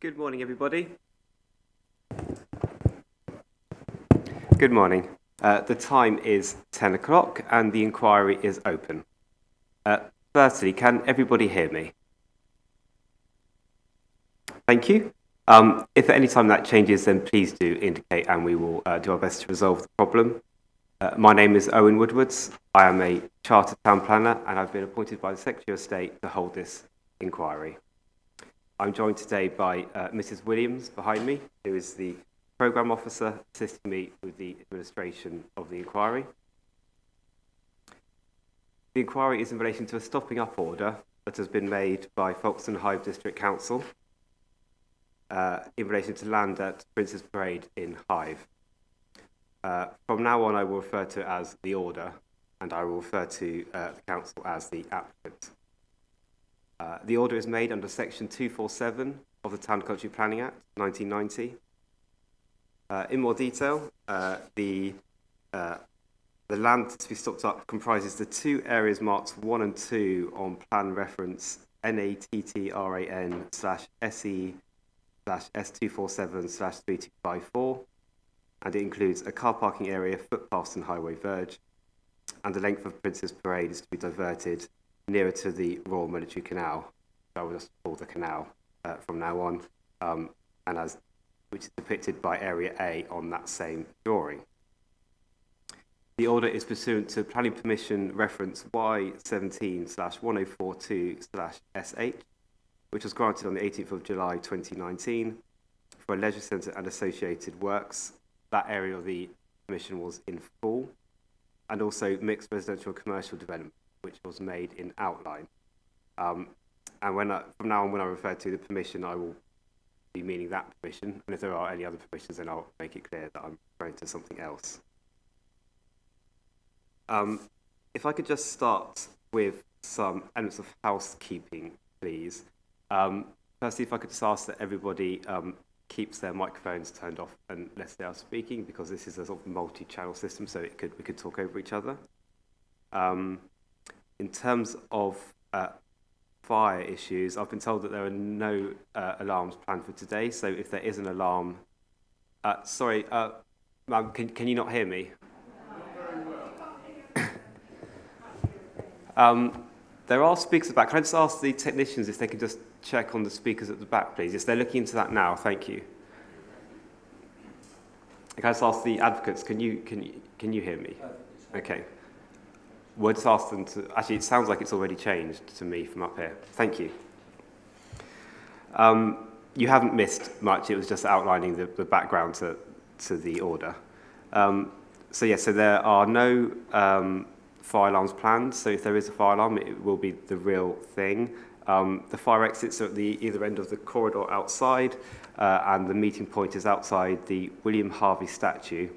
Good morning, everybody. Good morning. The time is 10 o'clock and the inquiry is open. Firstly, can everybody hear me? Thank you. If at any time that changes, then please do indicate and we will do our best to resolve the problem. My name is Owen Woodwards. I am a Chartered Town Planner and I've been appointed by the Secretary of State to hold this inquiry. I'm joined today by Mrs. Williams behind me, who is the Programme Officer assisting me with the administration of the inquiry. The inquiry is in relation to a stopping up order that has been made by Folkestone Hive District Council in relation to land at Prince's Parade in Hive. From now on, I will refer to it as the order, and I will refer to the council as the applicant. The order is made under Section 247 of the Town and Country Planning Act 1990. In more detail, the land to be stopped up comprises the two areas marked 1 and 2 on plan reference NATTRAN/SE/S247/3254, and it includes a car parking area, footpaths and highway verge, and the length of Prince's Parade is to be diverted nearer to the Royal Military Canal. I will just call the canal from now on, which is depicted by Area A on that same drawing. The order is pursuant to Planning Permission reference Y17/1042/SH, which was granted on the 18th of July 2019 for a leisure centre and associated works. That area of the permission was in full, and also mixed residential and commercial development, which was made in outline. And from now on, when I refer to the permission, I will be meaning that permission, and if there are any other permissions, then I'll make it clear that I'm referring to something else. If I could just start with some elements of housekeeping, please. Firstly, if I could just ask that everybody keeps their microphones turned off unless they are speaking, because this is a sort of multi-channel system, so we could talk over each other. In terms of fire issues, I've been told that there are no alarms planned for today, so if there is an alarm... sorry, ma'am, can you not hear me? There are speakers at the back. Can I just ask the technicians if they could just check on the speakers at the back, please? Yes, they're looking into that now. Thank you. Can I just ask the advocates, can you hear me? Okay. We'll just ask them to... Actually, it sounds like it's already changed to me from up here. Thank you. You haven't missed much. It was just outlining the background to the order. So there are no fire alarms planned. So if there is a fire alarm, it will be the real thing. The fire exits are at the either end of the corridor outside, and the meeting point is outside the William Harvey statue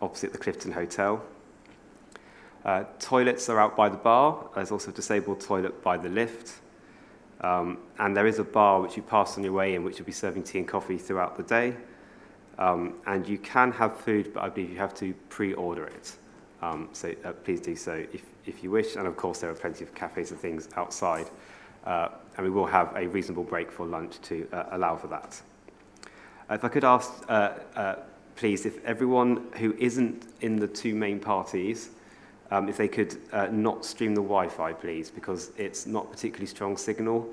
opposite the Clifton Hotel. Toilets are out by the bar. There's also a disabled toilet by the lift. And there is a bar which you pass on your way in, which will be serving tea and coffee throughout the day. And you can have food, but I believe you have to pre-order it. So please do so if you wish. And of course, there are plenty of cafes and things outside. And we will have a reasonable break for lunch to allow for that. If I could ask, please, if everyone who isn't in the two main parties, if they could not stream the Wi-Fi, please, because it's not particularly strong signal,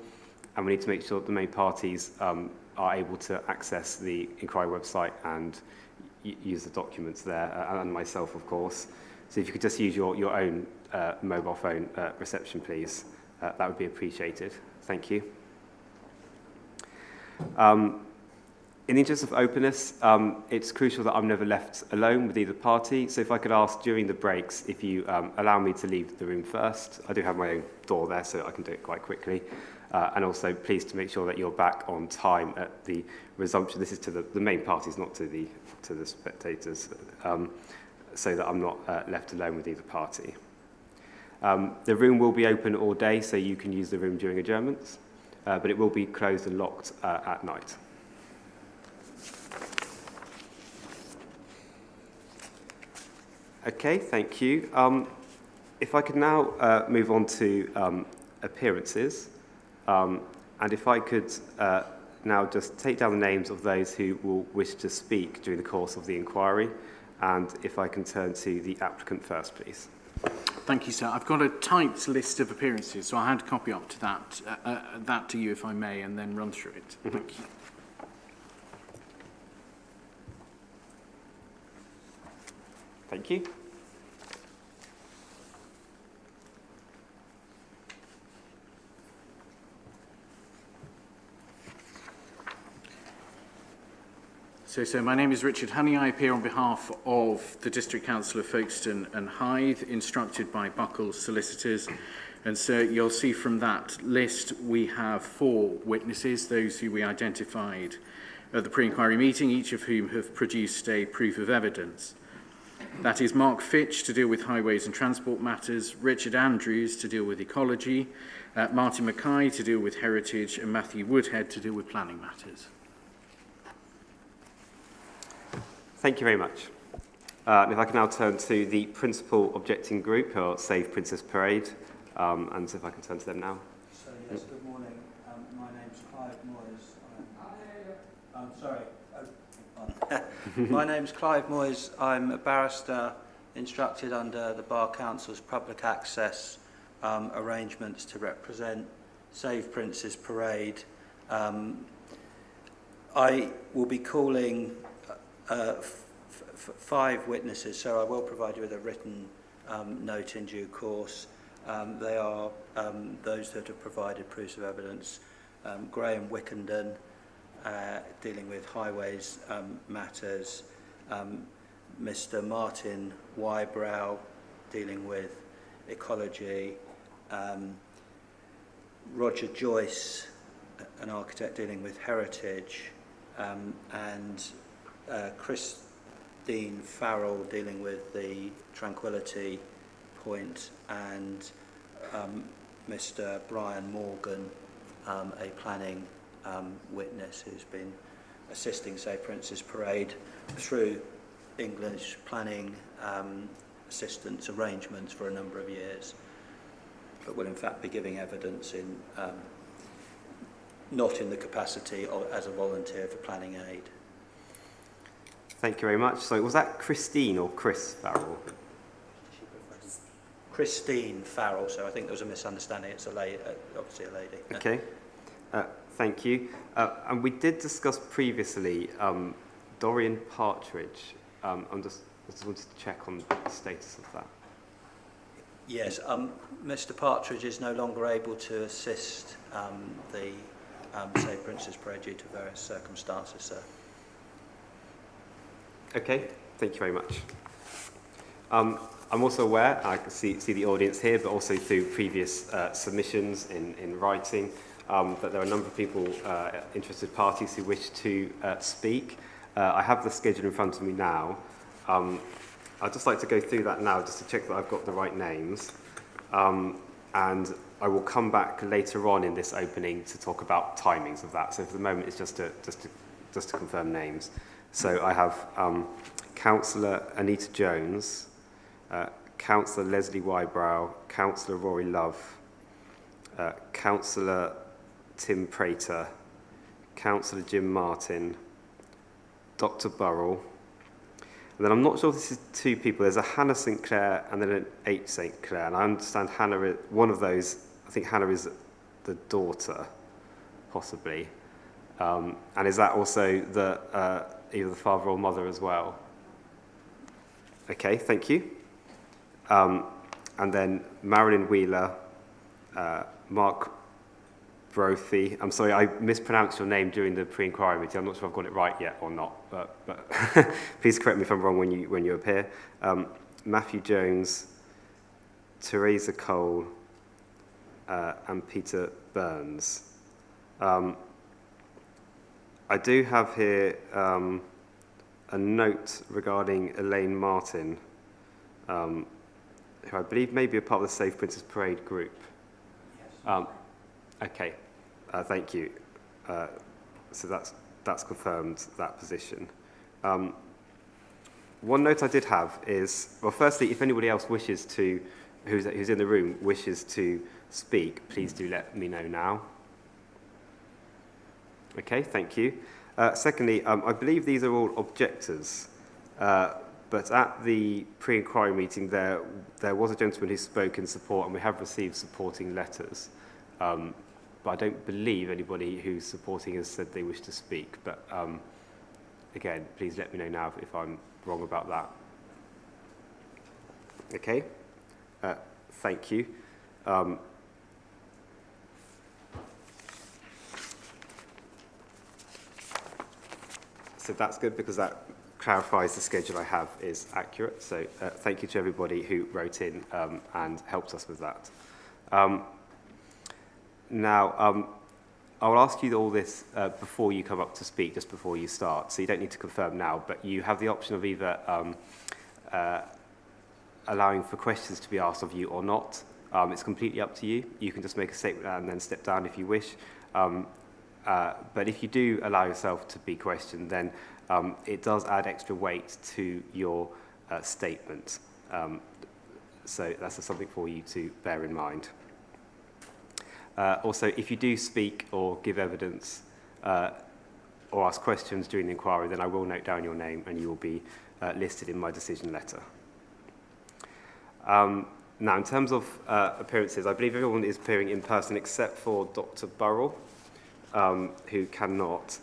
and we need to make sure that the main parties are able to access the inquiry website and use the documents there, and myself, of course. So if you could just use your own mobile phone reception, please, that would be appreciated. Thank you. In the interest of openness, it's crucial that I'm never left alone with either party. So if I could ask during the breaks if you allow me to leave the room first. I do have my own door there, so I can do it quite quickly. And also, please to make sure that you're back on time at the resumption. This is to the main parties, not to the spectators, so that I'm not left alone with either party. The room will be open all day, so you can use the room during adjournments, but it will be closed and locked at night. Okay, thank you. If I could now move on to appearances, and if I could now just take down the names of those who will wish to speak during the course of the inquiry. And if I can turn to the applicant first, please. Thank you, sir. I've got a tight list of appearances, so I'll hand a copy up to that to you, if I may, and then run through it. Mm-hmm. Thank you. Thank you. So my name is Richard Honey. I appear on behalf of the District Council of Folkestone and Hythe, instructed by Buckles Solicitors. And so you'll see from that list we have 4 witnesses, those who we identified at the pre-inquiry meeting, each of whom have produced a proof of evidence. That is Mark Fitch to deal with highways and transport matters, Richard Andrews to deal with ecology, Martin Mackay to deal with heritage, and Matthew Woodhead to deal with planning matters. Thank you very much. If I can now turn to the principal objecting group, or Save Princess Parade, and if I can turn to them now. So yes, good morning. My name's Clive Moyes. My name's Clive Moyes. I'm a barrister instructed under the Bar Council's public access arrangements to represent Save Princess Parade. I will be calling 5 witnesses, so I will provide you with a written note in due course. They are those that have provided proofs of evidence. Graham Wickenden, dealing with highways matters. Mr. Martin Wybrow, dealing with ecology. Roger Joyce, an architect dealing with heritage. And Christine Farrell dealing with the Tranquility Point, and Mr. Brian Morgan, a planning witness who's been assisting Save Princess Parade through English planning assistance arrangements for a number of years, but will in fact be giving evidence in not in the capacity of, as a volunteer for planning aid. Thank you very much. So was that Christine or Chris Farrell? Christine Farrell, so I think there was a misunderstanding. It's a lady, obviously a lady. Okay, thank you. And we did discuss previously Dorian Partridge. I just wanted to check on the status of that. Yes, Mr. Partridge is no longer able to assist the Save Princess Parade due to various circumstances, sir. Okay, thank you very much. I'm also aware, I can see the audience here, but also through previous submissions in writing, that there are a number of people, interested parties who wish to speak. I have the schedule in front of me now. I'd just like to go through that now just to check that I've got the right names. And I will come back later on in this opening to talk about timings of that. So for the moment, it's just to confirm names. So I have Councillor Anita Jones, Councillor Leslie Wybrow, Councillor Rory Love, Councillor Tim Prater, Councillor Jim Martin, Dr. Burrell, and then I'm not sure if this is 2 people. There's a Hannah St Clair and then an H St Clair, and I understand Hannah is one of those. I think Hannah is the daughter, possibly, and is that also the either the father or mother as well? Okay, thank you. And then Marilyn Wheeler, Mark Brophy. I'm sorry, I mispronounced your name during the pre-inquiry meeting. I'm not sure I've got it right yet or not, but please correct me if I'm wrong when you appear. Matthew Jones, Teresa Cole, and Peter Burns. I do have here a note regarding Elaine Martin, who I believe may be a part of the Save Princess Parade group. Yes. Okay, thank you. So that's confirmed that position. One note I did have is, well, firstly, if anybody else wishes to, who's in the room, wishes to speak, please do let me know now. Okay, thank you. Secondly, I believe these are all objectors, but at the pre-inquiry meeting there was a gentleman who spoke in support, and we have received supporting letters. But I don't believe anybody who's supporting has said they wish to speak. But again, please let me know now if I'm wrong about that. Okay, thank you. So that's good because that clarifies the schedule I have is accurate. So thank you to everybody who wrote in and helped us with that. Now, I'll ask you all this before you come up to speak, just before you start. So you don't need to confirm now, but you have the option of either allowing for questions to be asked of you or not. It's completely up to you. You can just make a statement and then step down if you wish. But if you do allow yourself to be questioned, then it does add extra weight to your statement. So that's just something for you to bear in mind. Also, if you do speak or give evidence or ask questions during the inquiry, then I will note down your name and you will be listed in my decision letter. Now, in terms of appearances, I believe everyone is appearing in person except for Dr. Burrell, who cannot.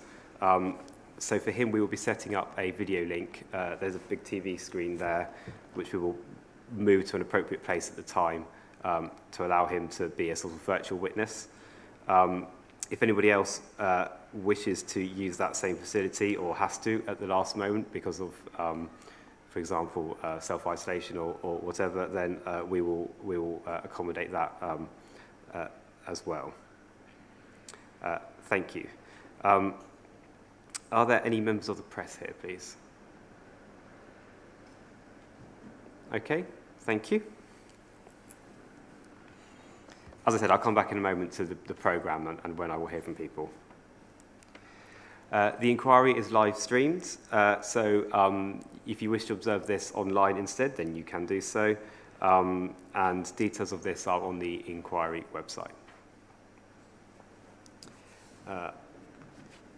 So for him, we will be setting up a video link. There's a big TV screen there, which we will move to an appropriate place at the time to allow him to be a sort of virtual witness. If anybody else wishes to use that same facility or has to at the last moment because of, for example, self-isolation or whatever, then we will accommodate that as well. Thank you. Are there any members of the press here, please? Okay, thank you. As I said, I'll come back in a moment to the programme and when I will hear from people. The inquiry is live streamed, so if you wish to observe this online instead, then you can do so, and details of this are on the inquiry website.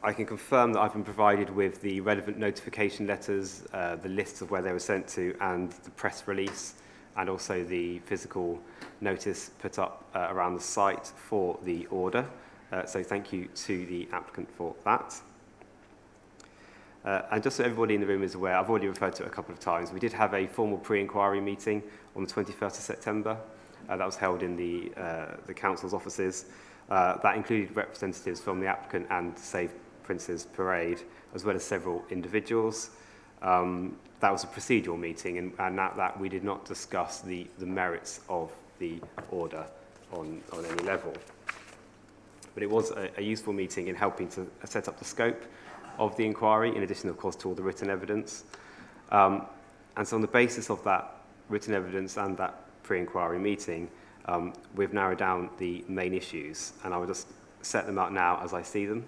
I can confirm that I've been provided with the relevant notification letters, the lists of where they were sent to, and the press release, and also the physical notice put up around the site for the order. So thank you to the applicant for that. And just so everybody in the room is aware, I've already referred to it a couple of times. We did have a formal pre-inquiry meeting on the 21st of September. That was held in the council's offices. That included representatives from the applicant and Save Prince's Parade, as well as several individuals. That was a procedural meeting, and at that we did not discuss the merits of the order on any level. But it was a useful meeting in helping to set up the scope of the inquiry, in addition, of course, to all the written evidence. And so on the basis of that written evidence and that pre-inquiry meeting, we've narrowed down the main issues, and I will just set them out now as I see them.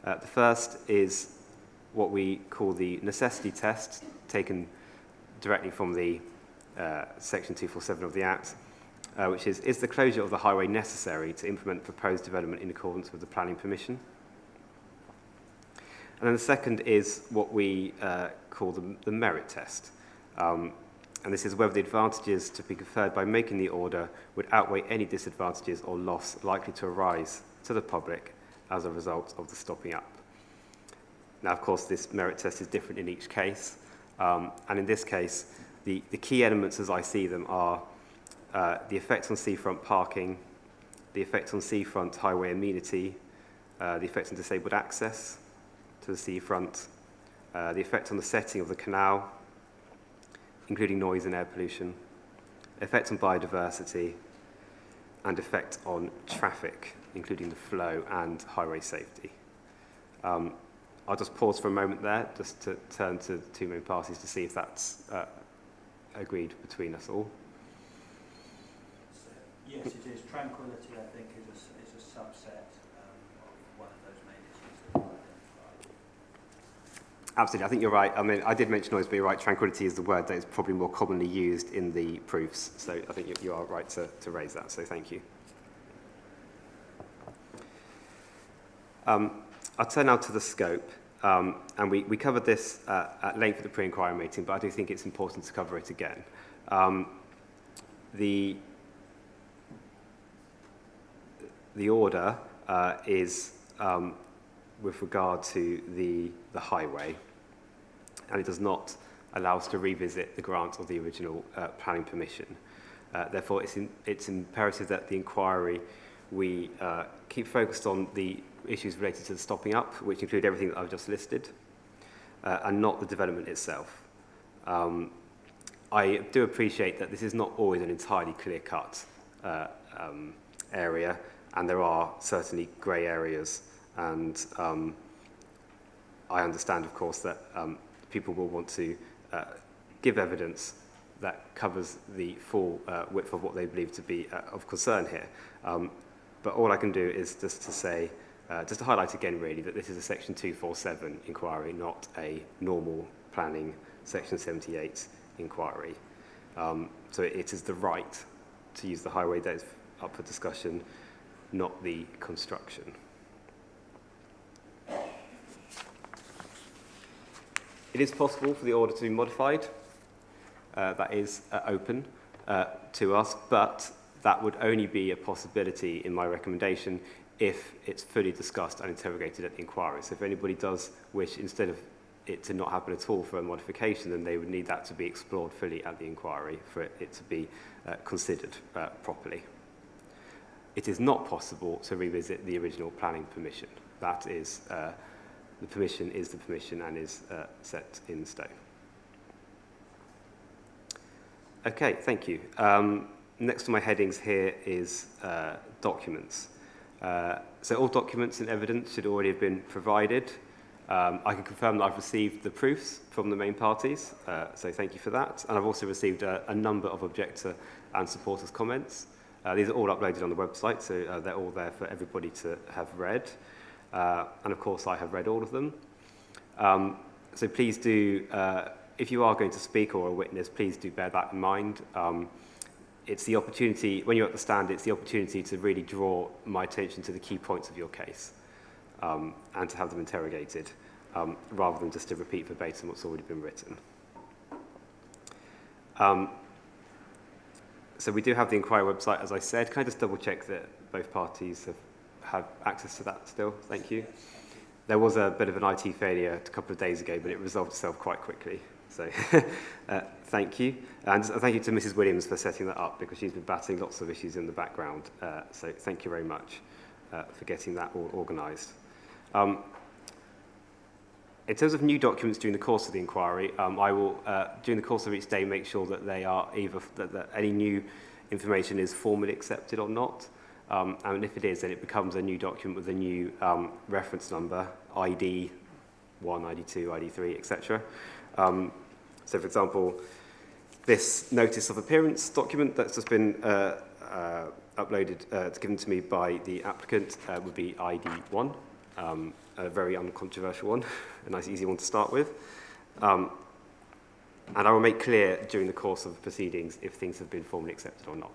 The first is what we call the necessity test, taken directly from the Section 247 of the Act, which is the closure of the highway necessary to implement proposed development in accordance with the planning permission? And then the second is what we call the merit test. And this is whether the advantages to be conferred by making the order would outweigh any disadvantages or loss likely to arise to the public as a result of the stopping up. Now, of course, this merit test is different in each case. And in this case, the key elements as I see them are the effects on seafront parking, the effects on seafront highway amenity, the effects on disabled access to the seafront, the effect on the setting of the canal, including noise and air pollution, effect on biodiversity, and effect on traffic, including the flow and highway safety. I'll just pause for a moment there, just to turn to the two main parties to see if that's agreed between us all. So, yes, it is. Tranquility, I think, is a subset of one of those main issues that we identified. Absolutely, I think you're right. I mean, I did mention noise, but you're right. Tranquility is the word that is probably more commonly used in the proofs. So I think you are right to raise that. So thank you. I'll turn now to the scope. And we covered this at length at the pre-inquiry meeting, but I do think it's important to cover it again. The order is with regard to the highway, and it does not allow us to revisit the grant of the original planning permission. Therefore, it's imperative that the inquiry we keep focused on the issues related to the stopping up, which include everything that I've just listed, and not the development itself. I do appreciate that this is not always an entirely clear-cut area, and there are certainly grey areas, and I understand, of course, that people will want to give evidence that covers the full width of what they believe to be of concern here. But all I can do is just to say, just to highlight again really, that this is a Section 247 inquiry, not a normal planning Section 78 inquiry. So it is the right to use the highway that is up for discussion, not the construction. It is possible for the order to be modified. That is open to us, but that would only be a possibility in my recommendation if it's fully discussed and interrogated at the inquiry. So if anybody does wish, instead of it to not happen at all for a modification, then they would need that to be explored fully at the inquiry for it to be considered properly. It is not possible to revisit the original planning permission. That is, the permission is the permission and is set in stone. Okay, thank you. Next on my headings here is documents. So all documents and evidence should already have been provided. I can confirm that I've received the proofs from the main parties, so thank you for that. And I've also received a number of objector and supporters' comments. These are all uploaded on the website, so they're all there for everybody to have read. And of course, I have read all of them. So please do, if you are going to speak or a witness, please do bear that in mind. It's the opportunity, when you're at the stand, it's the opportunity to really draw my attention to the key points of your case and to have them interrogated, rather than just to repeat verbatim what's already been written. So we do have the inquiry website, as I said. Can I just double check that both parties have access to that still? Thank you. There was a bit of an IT failure a couple of days ago, but it resolved itself quite quickly. So thank you. And thank you to Mrs. Williams for setting that up, because she's been battling lots of issues in the background. So thank you very much for getting that all organised. In terms of new documents during the course of the inquiry, I will, during the course of each day, make sure that they are either that any new information is formally accepted or not. And if it is, then it becomes a new document with a new reference number, ID 1, ID 2, ID 3, etc. So, for example, this notice of appearance document that's just been uploaded, given to me by the applicant, would be ID 1, a very uncontroversial one, a nice easy one to start with. And I will make clear during the course of proceedings if things have been formally accepted or not.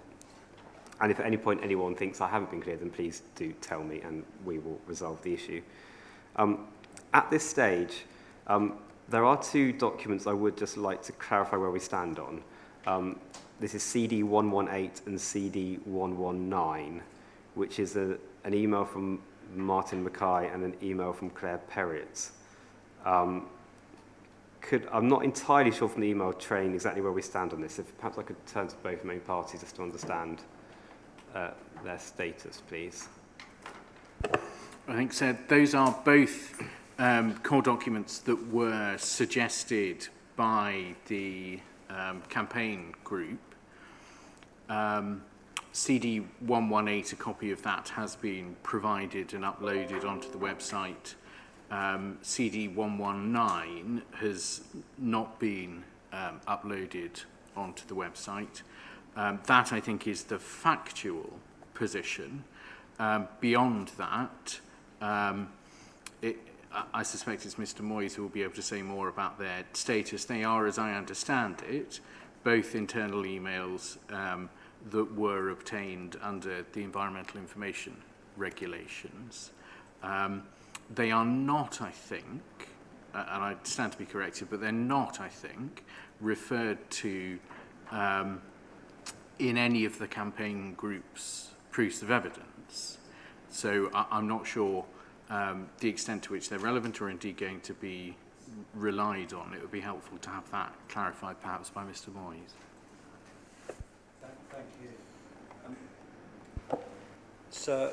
And if at any point anyone thinks I haven't been clear, then please do tell me and we will resolve the issue. At this stage, there are two documents I would just like to clarify where we stand on. This is CD 118 and CD 119, which is an email from Martin Mackay and an email from Claire Perriott. I'm not entirely sure from the email train exactly where we stand on this. If perhaps I could turn to both main parties just to understand their status, please. I think so. Those are both core documents that were suggested by the campaign group. CD 118, a copy of that has been provided and uploaded onto the website. CD 119 has not been uploaded onto the website. That, I think, is the factual position. Beyond that, I suspect it's Mr. Moyes who will be able to say more about their status. They are, as I understand it, both internal emails that were obtained under the Environmental Information Regulations. They are not, I think, and I stand to be corrected, but they're not, I think, referred to in any of the campaign groups' proofs of evidence. So I'm not sure the extent to which they're relevant or indeed going to be relied on. It would be helpful to have that clarified perhaps by Mr. Moyes. Thank you. So,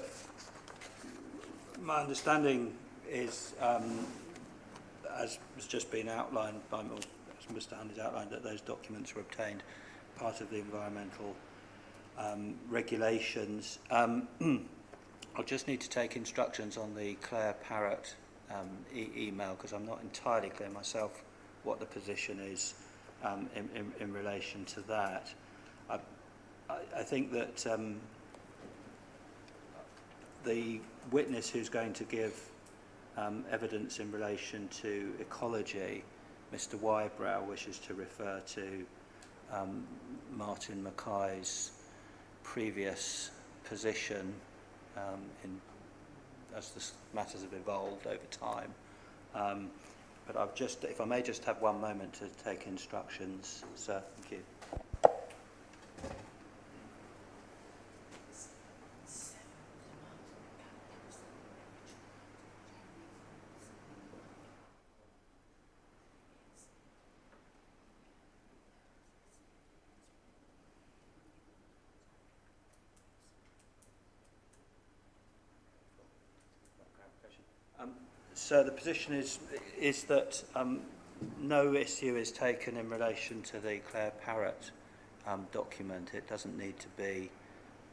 my understanding is, as has just been outlined by, or as Mr. Honey's outlined, that those documents were obtained part of the environmental regulations. I'll just need to take instructions on the Claire Parrott email, because I'm not entirely clear myself what the position is in relation to that. I think that the witness who's going to give evidence in relation to ecology, Mr. Wybrow, wishes to refer to Martin Mackay's previous position as the matters have evolved over time. But I've just, if I may just have one moment to take instructions, sir. Thank you. So the position is that no issue is taken in relation to the Claire Parrott document. It doesn't need to be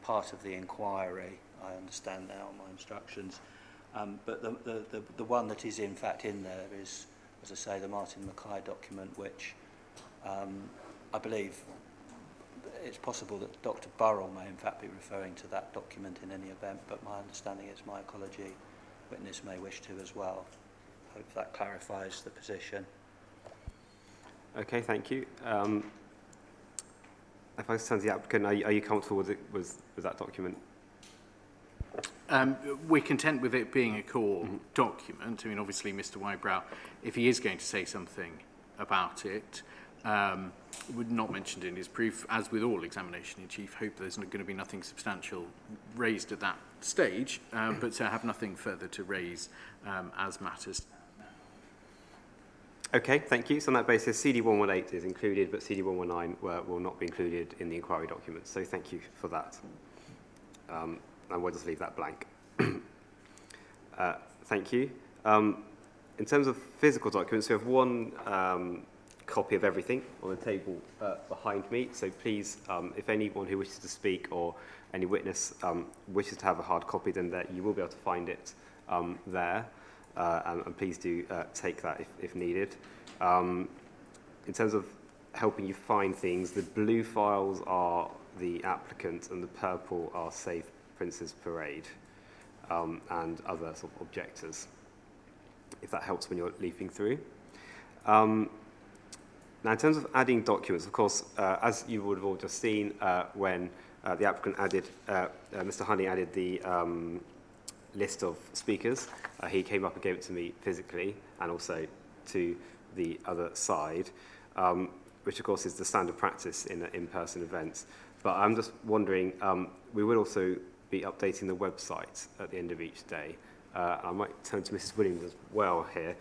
part of the inquiry, I understand now on my instructions. But the one that is in fact in there is, as I say, the Martin Mackay document, which I believe it's possible that Dr. Burrell may in fact be referring to that document in any event, but my understanding is my ecology witness may wish to as well. Hope that clarifies the position. Okay, thank you. If I turn to the applicant, are you comfortable with that document? We're content with it being a core document. I mean, obviously, Mr. Wybrow, if he is going to say something about it, would not mentioned in his proof, as with all examination in chief, hope there's going to be nothing substantial raised at that stage, but to have nothing further to raise as matters. Okay, thank you. So on that basis, CD 118 is included, but CD 119 will not be included in the inquiry documents. So thank you for that. And we'll just leave that blank. Thank you. In terms of physical documents, we have one copy of everything on the table behind me. So please, if anyone who wishes to speak or any witness wishes to have a hard copy, then you will be able to find it there. And please do take that if needed. In terms of helping you find things, the blue files are the applicant and the purple are Save Prince's Parade and other sort of objectors, if that helps when you're leafing through. Now, in terms of adding documents, of course, as you would have all just seen, when the applicant added, Mr. Honey added the list of speakers, he came up and gave it to me physically and also to the other side, which of course is the standard practice in in-person events. But I'm just wondering, we will also be updating the website at the end of each day. I might turn to Mrs. Williams as well here.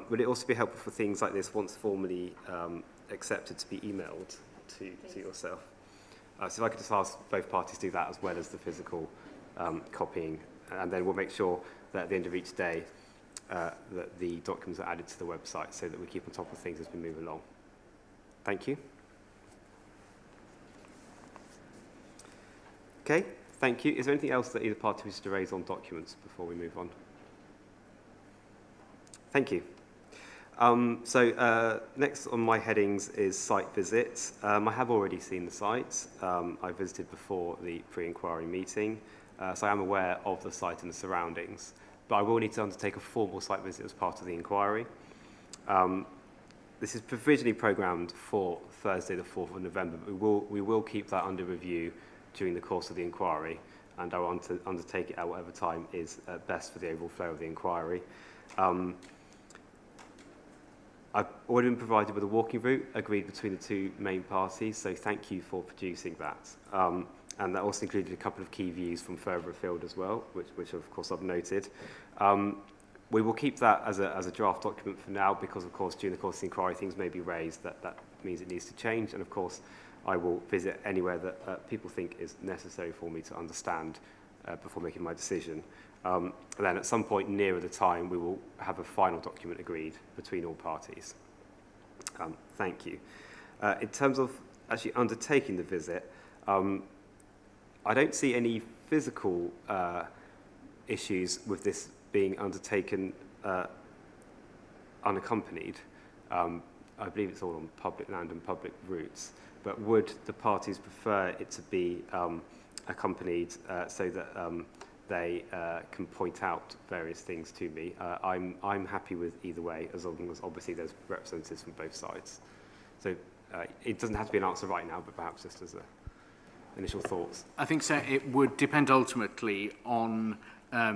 Would it also be helpful for things like this, once formally accepted, to be emailed to yourself? So if I could just ask both parties to do that as well as the physical copying, and then we'll make sure that at the end of each day that the documents are added to the website so that we keep on top of things as we move along. Thank you. Okay, thank you. Is there anything else that either party wishes to raise on documents before we move on? Thank you. Next on my headings is site visits. I have already seen the site. I visited before the pre-inquiry meeting, so I am aware of the site and the surroundings, but I will need to undertake a formal site visit as part of the inquiry. This is provisionally programmed for Thursday the 4th of November, but we will keep that under review during the course of the inquiry, and I want to undertake it at whatever time is best for the overall flow of the inquiry. I've already been provided with a walking route agreed between the two main parties, so thank you for producing that. And that also included a couple of key views from further afield as well, which of course I've noted. We will keep that as a draft document for now because, of course, during the course of the inquiry, things may be raised that means it needs to change. And, of course, I will visit anywhere that people think is necessary for me to understand before making my decision. And then at some point nearer the time, we will have a final document agreed between all parties. Thank you. In terms of actually undertaking the visit, I don't see any physical issues with this being undertaken unaccompanied. I believe it's all on public land and public routes, but would the parties prefer it to be accompanied so that they can point out various things to me? I'm happy with either way, as long as obviously there's representatives from both sides. So it doesn't have to be an answer right now, but perhaps just as initial thoughts. I think so. It would depend ultimately on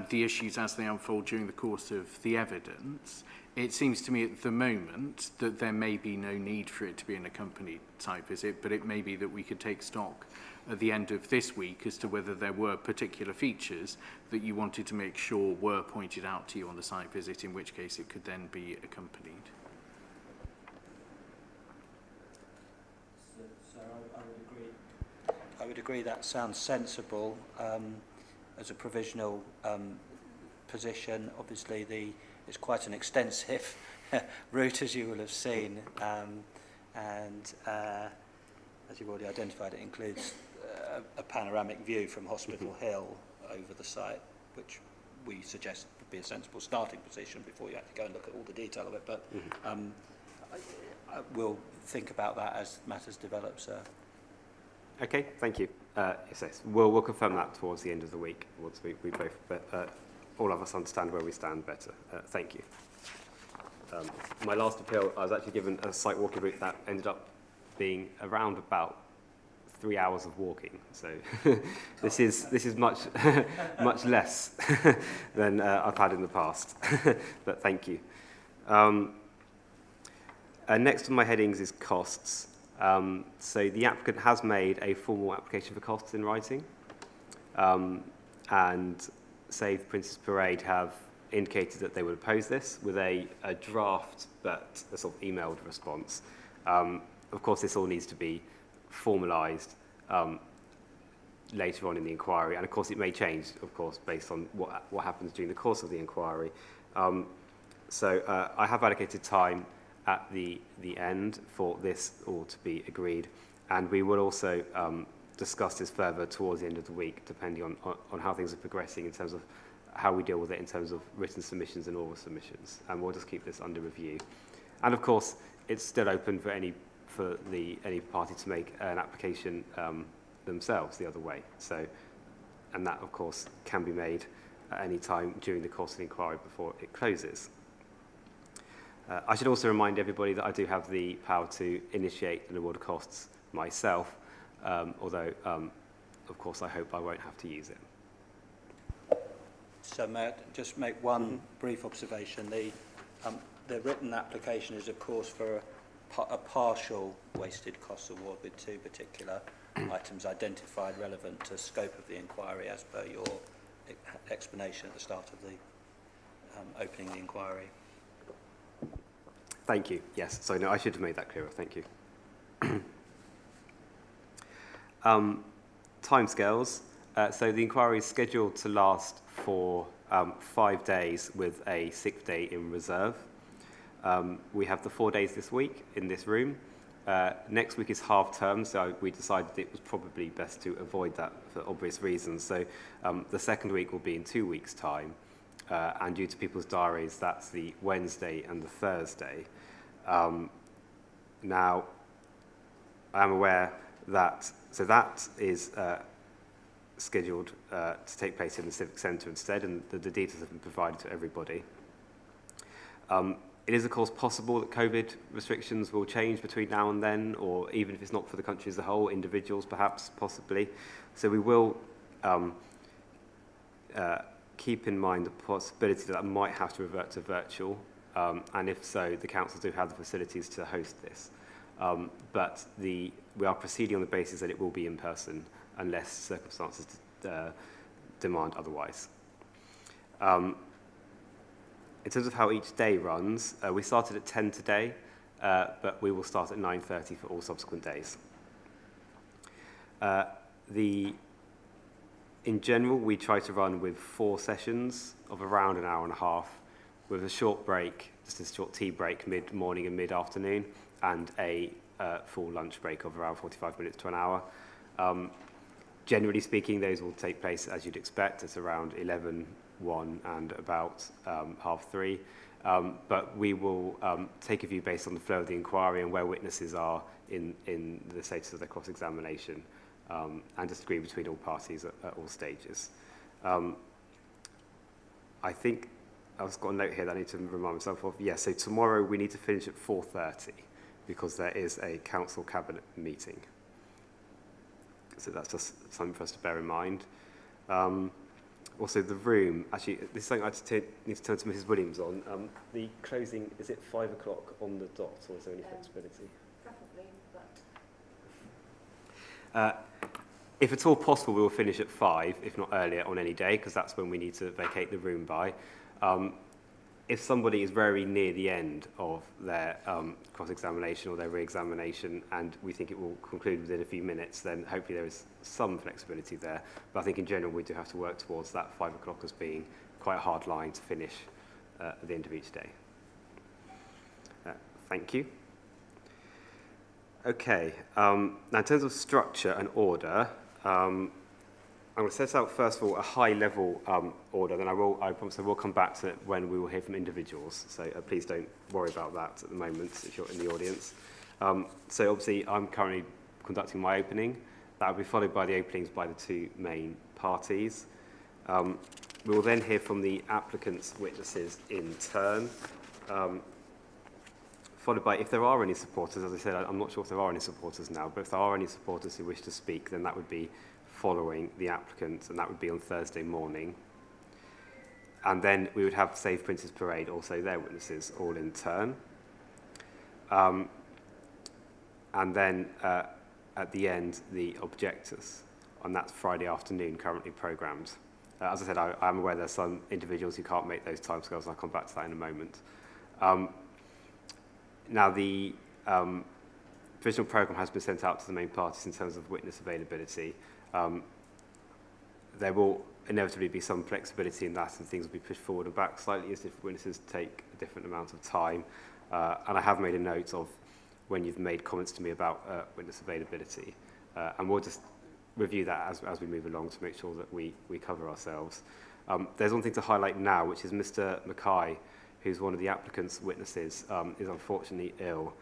the issues as they unfold during the course of the evidence. It seems to me at the moment that there may be no need for it to be an accompanied site visit, but it may be that we could take stock at the end of this week as to whether there were particular features that you wanted to make sure were pointed out to you on the site visit, in which case it could then be accompanied. So I would agree. I would agree that sounds sensible as a provisional position. Obviously, it's quite an extensive route, as you will have seen, and as you've already identified, it includes a panoramic view from Hospital Hill over the site, which we suggest would be a sensible starting position before you actually go and look at all the detail of it. But I will think about that as matters develop, sir. Okay, thank you. Yes, we'll confirm that towards the end of the week, once we both, all of us understand where we stand better. Thank you. My last appeal, I was actually given a site walking route that ended up being around about 3 hours of walking. So this is much much less than I've had in the past. But thank you. Next on my headings is costs. So the applicant has made a formal application for costs in writing, and Save Princess Parade have indicated that they would oppose this with a draft but a sort of emailed response. Of course, this all needs to be formalised later on in the inquiry, and of course it may change, of course, based on what happens during the course of the inquiry. So I have allocated time at the end for this all to be agreed, and we will also discuss this further towards the end of the week, depending on how things are progressing in terms of how we deal with it in terms of written submissions and oral submissions, and we'll just keep this under review. And of course, it's still open for any party to make an application themselves the other way. So, and that of course can be made at any time during the course of the inquiry before it closes. I should also remind everybody that I do have the power to initiate an award of costs myself, although, of course, I hope I won't have to use it. So may I just make one brief observation? The written application is, of course, for a partial wasted costs award with two particular items identified relevant to scope of the inquiry as per your explanation at the start of the opening the inquiry. Thank you. Yes, so no, I should have made that clearer. Thank you. Timescales. So the inquiry is scheduled to last for 5 days with a 6th day in reserve. We have the 4 days this week in this room. Next week is half term, so we decided it was probably best to avoid that for obvious reasons. So the second week will be in 2 weeks' time. And due to people's diaries, that's the Wednesday and the Thursday. Now, I am aware that, so that is scheduled to take place in the Civic Centre instead, and the details have been provided to everybody. It is, of course, possible that COVID restrictions will change between now and then, or even if it's not for the country as a whole, individuals perhaps, possibly. So we will keep in mind the possibility that might have to revert to virtual, and if so, the council do have the facilities to host this. But we are proceeding on the basis that it will be in person unless circumstances demand otherwise. In terms of how each day runs, we started at 10 today, but we will start at 9:30 for all subsequent days. In general, we try to run with 4 sessions of around an hour and a half, with a short break, just a short tea break mid-morning and mid-afternoon, and a full lunch break of around 45 minutes to an hour. Generally speaking, those will take place as you'd expect. It's around 11, 1 and about 3:30. But we will take a view based on the flow of the inquiry and where witnesses are in the status of their cross-examination, and just agree between all parties at all stages. I think I've got a note here that I need to remind myself of. Yes, so tomorrow we need to finish at 4:30 because there is a council cabinet meeting. So that's just something for us to bear in mind. Also, the room, actually, this is something I need to turn to Mrs. Williams on. The closing, is it 5 o'clock on the dot, or is there any flexibility? Preferably, but... If at all possible, we will finish at 5, if not earlier, on any day, because that's when we need to vacate the room by. If somebody is very near the end of their cross-examination or their re-examination, and we think it will conclude within a few minutes, then hopefully there is some flexibility there. But I think in general, we do have to work towards that 5 o'clock as being quite a hard line to finish at the end of each day. Thank you. Okay, now in terms of structure and order, I'm going to set out first of all a high-level order. Then I promise I will come back to it when we will hear from individuals. So please don't worry about that at the moment if you're in the audience. So obviously I'm currently conducting my opening. That will be followed by the openings by the 2 main parties. We will then hear from the applicant's witnesses in turn. Followed by, if there are any supporters, as I said, I'm not sure if there are any supporters now, but if there are any supporters who wish to speak, then that would be following the applicant, and that would be on Thursday morning. And then we would have Save Prince's Parade, also their witnesses, all in turn. And then at the end, the objectors, and that's Friday afternoon, currently programmed. As I said, I'm aware there's some individuals who can't make those timescales, and I'll come back to that in a moment. Now, the provisional programme has been sent out to the main parties in terms of witness availability. There will inevitably be some flexibility in that, and things will be pushed forward and back slightly as if witnesses take a different amount of time. And I have made a note of when you've made comments to me about witness availability. And we'll just review that as we move along to make sure that we cover ourselves. There's one thing to highlight now, which is Mr. Mackay, who's one of the applicant's witnesses, is unfortunately ill.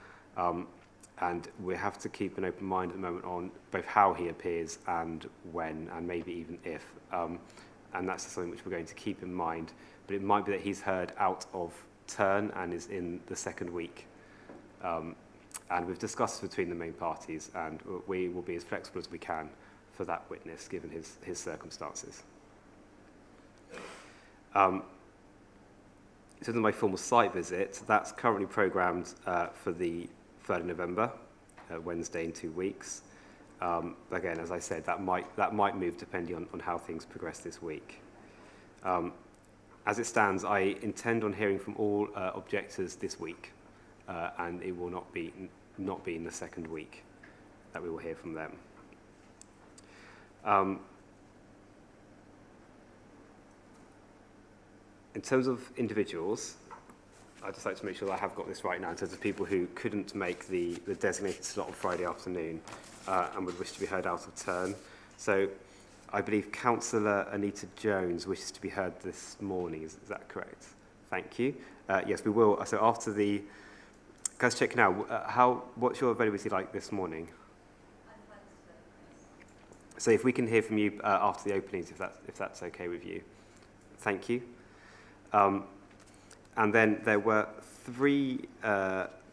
And we have to keep an open mind at the moment on both how he appears and when, and maybe even if. And that's something which we're going to keep in mind. But it might be that he's heard out of turn and is in the 2nd week. And we've discussed between the main parties, and we will be as flexible as we can for that witness, given his circumstances. In terms of my formal site visit, that's currently programmed for the 3rd of November, Wednesday in 2 weeks. Again, as I said, that might move depending on how things progress this week. As it stands, I intend on hearing from all objectors this week, and it will not be in the 2nd week that we will hear from them. In terms of individuals, I'd just like to make sure that I have got this right now in terms of people who couldn't make the designated slot on Friday afternoon and would wish to be heard out of turn. So I believe Councillor Anita Jones wishes to be heard this morning. Is that correct? Thank you. Yes, we will. So after the... Can I just check now, what's your availability like this morning? So if we can hear from you after the openings, if that's okay with you. Thank you. And then there were 3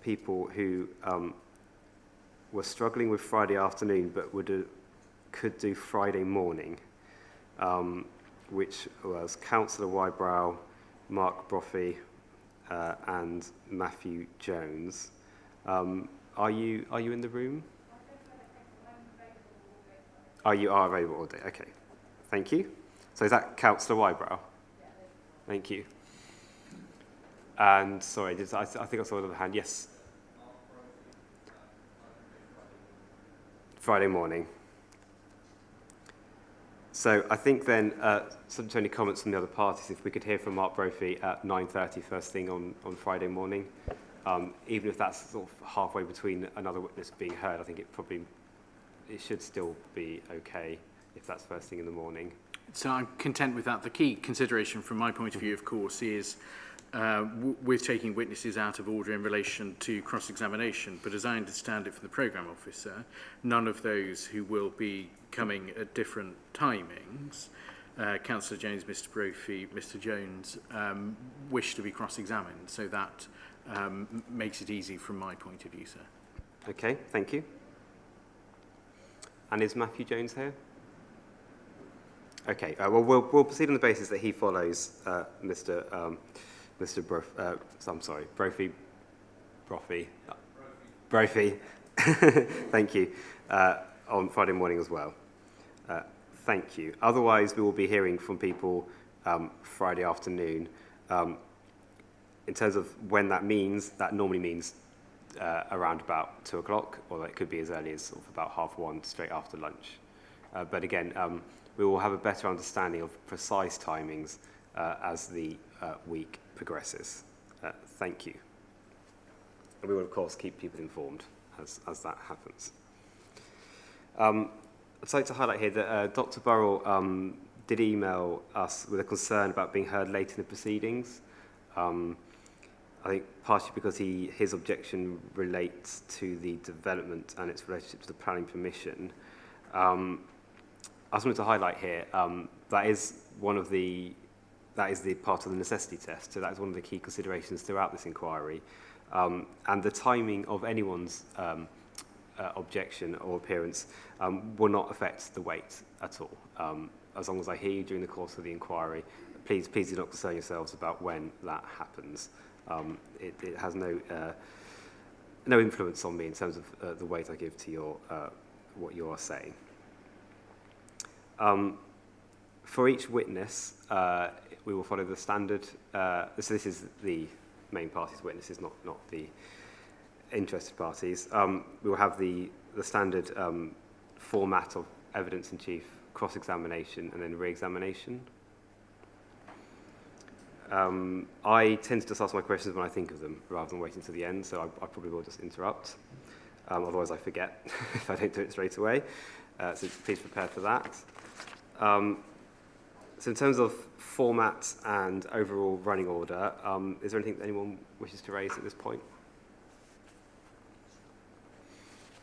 people who were struggling with Friday afternoon, but could do Friday morning. which was Councillor Wybrow, Mark Brophy, and Matthew Jones. Are you in the room? Oh, you are available all day. Okay, thank you. So is that Councillor Wybrow? Thank you. And sorry, I think I saw another hand. Yes. Friday morning. So I think then, subject to any comments from the other parties, if we could hear from Mark Brophy at 9:30 first thing on Friday morning, even if that's sort of halfway between another witness being heard, I think it should still be okay if that's first thing in the morning. So I'm content with that. The key consideration from my point of view, of course, is we're taking witnesses out of order in relation to cross-examination, but as I understand it from the programme officer, none of those who will be coming at different timings, Councillor Jones, Mr Brophy, Mr Jones, wish to be cross-examined, so that makes it easy from my point of view, sir. Okay, thank you. And is Matthew Jones here? Okay, well, we'll proceed on the basis that he follows Mr. Brophy, thank you, on Friday morning as well. Thank you. Otherwise, we will be hearing from people Friday afternoon. In terms of when that means, that normally means around about 2 o'clock, or it could be as early as sort of about 1:30, straight after lunch. But again, we will have a better understanding of precise timings as the week progresses. Thank you. And we will, of course, keep people informed as that happens. I'd like to highlight here that Dr. Burrell did email us with a concern about being heard late in the proceedings. I think partially because his objection relates to the development and its relationship to the planning permission. I just wanted to highlight here that is the part of the necessity test. So that is one of the key considerations throughout this inquiry, and the timing of anyone's objection or appearance will not affect the weight at all. As long as I hear you during the course of the inquiry, please do not concern yourselves about when that happens. It has no influence on me in terms of the weight I give to your what you are saying. For each witness, we will follow the standard. So this is the main party's witnesses, not the interested parties. We will have the standard format of evidence in chief, cross-examination, and then re-examination. I tend to just ask my questions when I think of them, rather than waiting to the end, so I probably will just interrupt. Otherwise I forget if I don't do it straight away. So please prepare for that. So in terms of format and overall running order, is there anything that anyone wishes to raise at this point?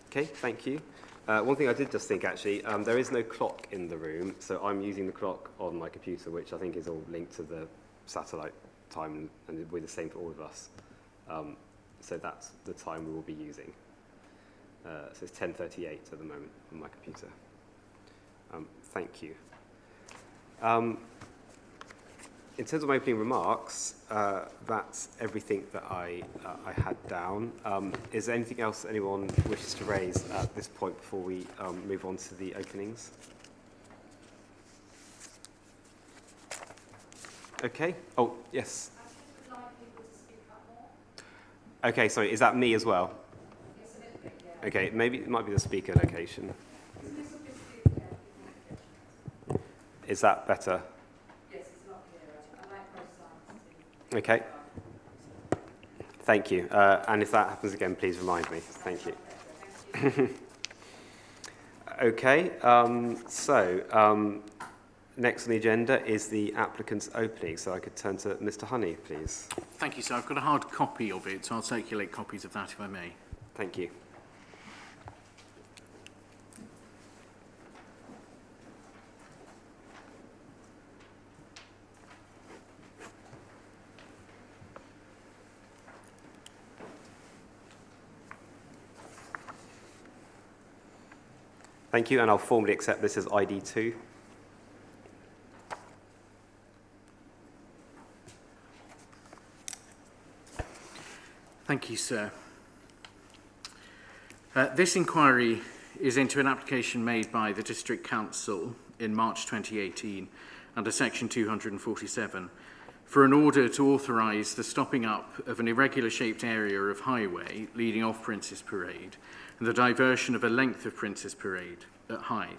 Okay, thank you. One thing I did just think, actually, there is no clock in the room, so I'm using the clock on my computer, which I think is all linked to the satellite time, and it will be the same for all of us. So that's the time we will be using. So it's 10:38 at the moment on my computer. Thank you. In terms of my opening remarks, that's everything that I had down. Is there anything else anyone wishes to raise at this point before we move on to the openings? Okay. Oh, yes. Okay, sorry, is that me as well? Okay, maybe it might be the speaker location. Is that better? Yes, it's a lot clearer. I like both sides. Okay. Thank you. And if that happens again, please remind me. Thank you. Okay, next on the agenda is the applicant's opening. So I could turn to Mr. Honey, please. Thank you, sir. I've got a hard copy of it, so I'll circulate copies of that if I may. Thank you. Thank you, and I'll formally accept this as ID 2. Thank you, sir. This inquiry is into an application made by the District Council in March 2018 under Section 247 for an order to authorise the stopping up of an irregular-shaped area of highway leading off Prince's Parade and the diversion of a length of Prince's Parade at Hythe.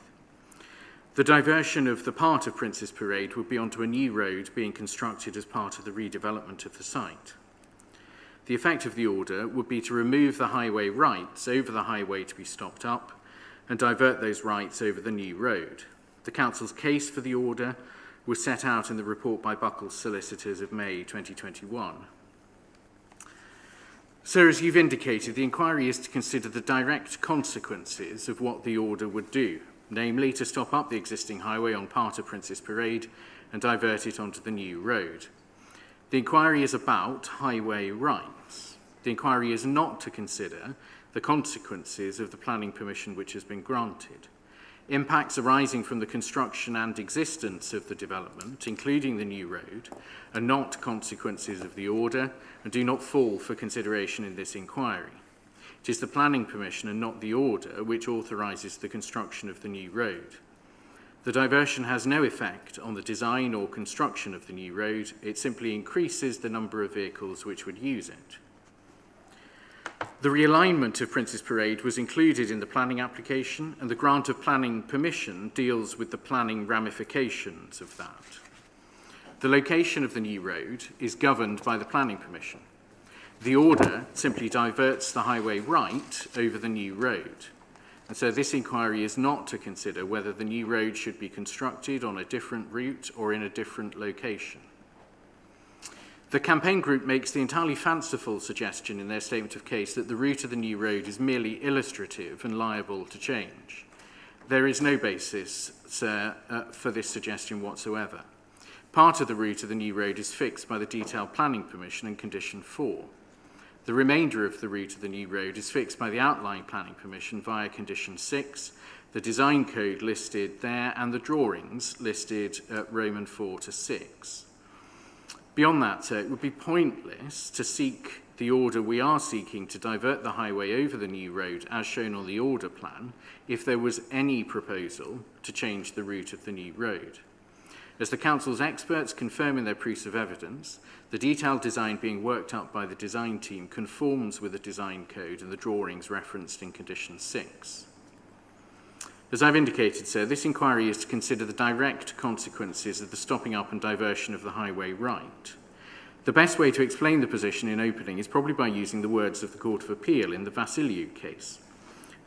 The diversion of the part of Prince's Parade would be onto a new road being constructed as part of the redevelopment of the site. The effect of the order would be to remove the highway rights over the highway to be stopped up and divert those rights over the new road. The Council's case for the order was set out in the report by Buckles Solicitors of May 2021. So, as you've indicated, the inquiry is to consider the direct consequences of what the order would do, namely to stop up the existing highway on part of Prince's Parade and divert it onto the new road. The inquiry is about highway rights. The inquiry is not to consider the consequences of the planning permission which has been granted. Impacts arising from the construction and existence of the development, including the new road, are not consequences of the order and do not fall for consideration in this inquiry. It is the planning permission and not the order which authorises the construction of the new road. The diversion has no effect on the design or construction of the new road. It simply increases the number of vehicles which would use it. The realignment of Prince's Parade was included in the planning application, and the grant of planning permission deals with the planning ramifications of that. The location of the new road is governed by the planning permission. The order simply diverts the highway right over the new road. And so this inquiry is not to consider whether the new road should be constructed on a different route or in a different location. The campaign group makes the entirely fanciful suggestion in their statement of case that the route of the new road is merely illustrative and liable to change. There is no basis, sir, for this suggestion whatsoever. Part of the route of the new road is fixed by the detailed planning permission and condition 4. The remainder of the route of the new road is fixed by the outline planning permission via condition 6, the design code listed there, and the drawings listed at Roman 4 to 6. Beyond that, sir, it would be pointless to seek the order we are seeking to divert the highway over the new road as shown on the order plan if there was any proposal to change the route of the new road. As the Council's experts confirm in their proofs of evidence, the detailed design being worked up by the design team conforms with the design code and the drawings referenced in condition 6. As I've indicated, sir, this inquiry is to consider the direct consequences of the stopping up and diversion of the highway right. The best way to explain the position in opening is probably by using the words of the Court of Appeal in the Vasiliou case.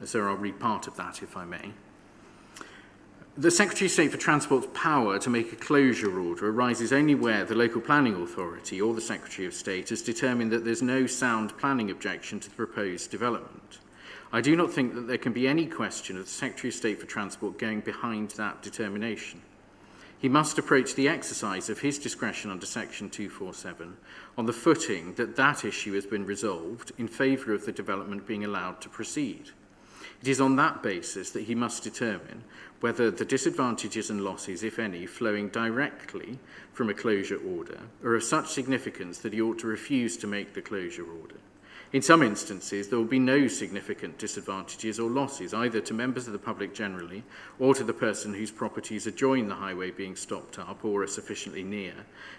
So I'll read part of that, if I may. The Secretary of State for Transport's power to make a closure order arises only where the local planning authority or the Secretary of State has determined that there's no sound planning objection to the proposed development. I do not think that there can be any question of the Secretary of State for Transport going behind that determination. He must approach the exercise of his discretion under Section 247 on the footing that that issue has been resolved in favour of the development being allowed to proceed. It is on that basis that he must determine whether the disadvantages and losses, if any, flowing directly from a closure order are of such significance that he ought to refuse to make the closure order. In some instances, there will be no significant disadvantages or losses, either to members of the public generally or to the person whose properties adjoin the highway being stopped up or are sufficiently near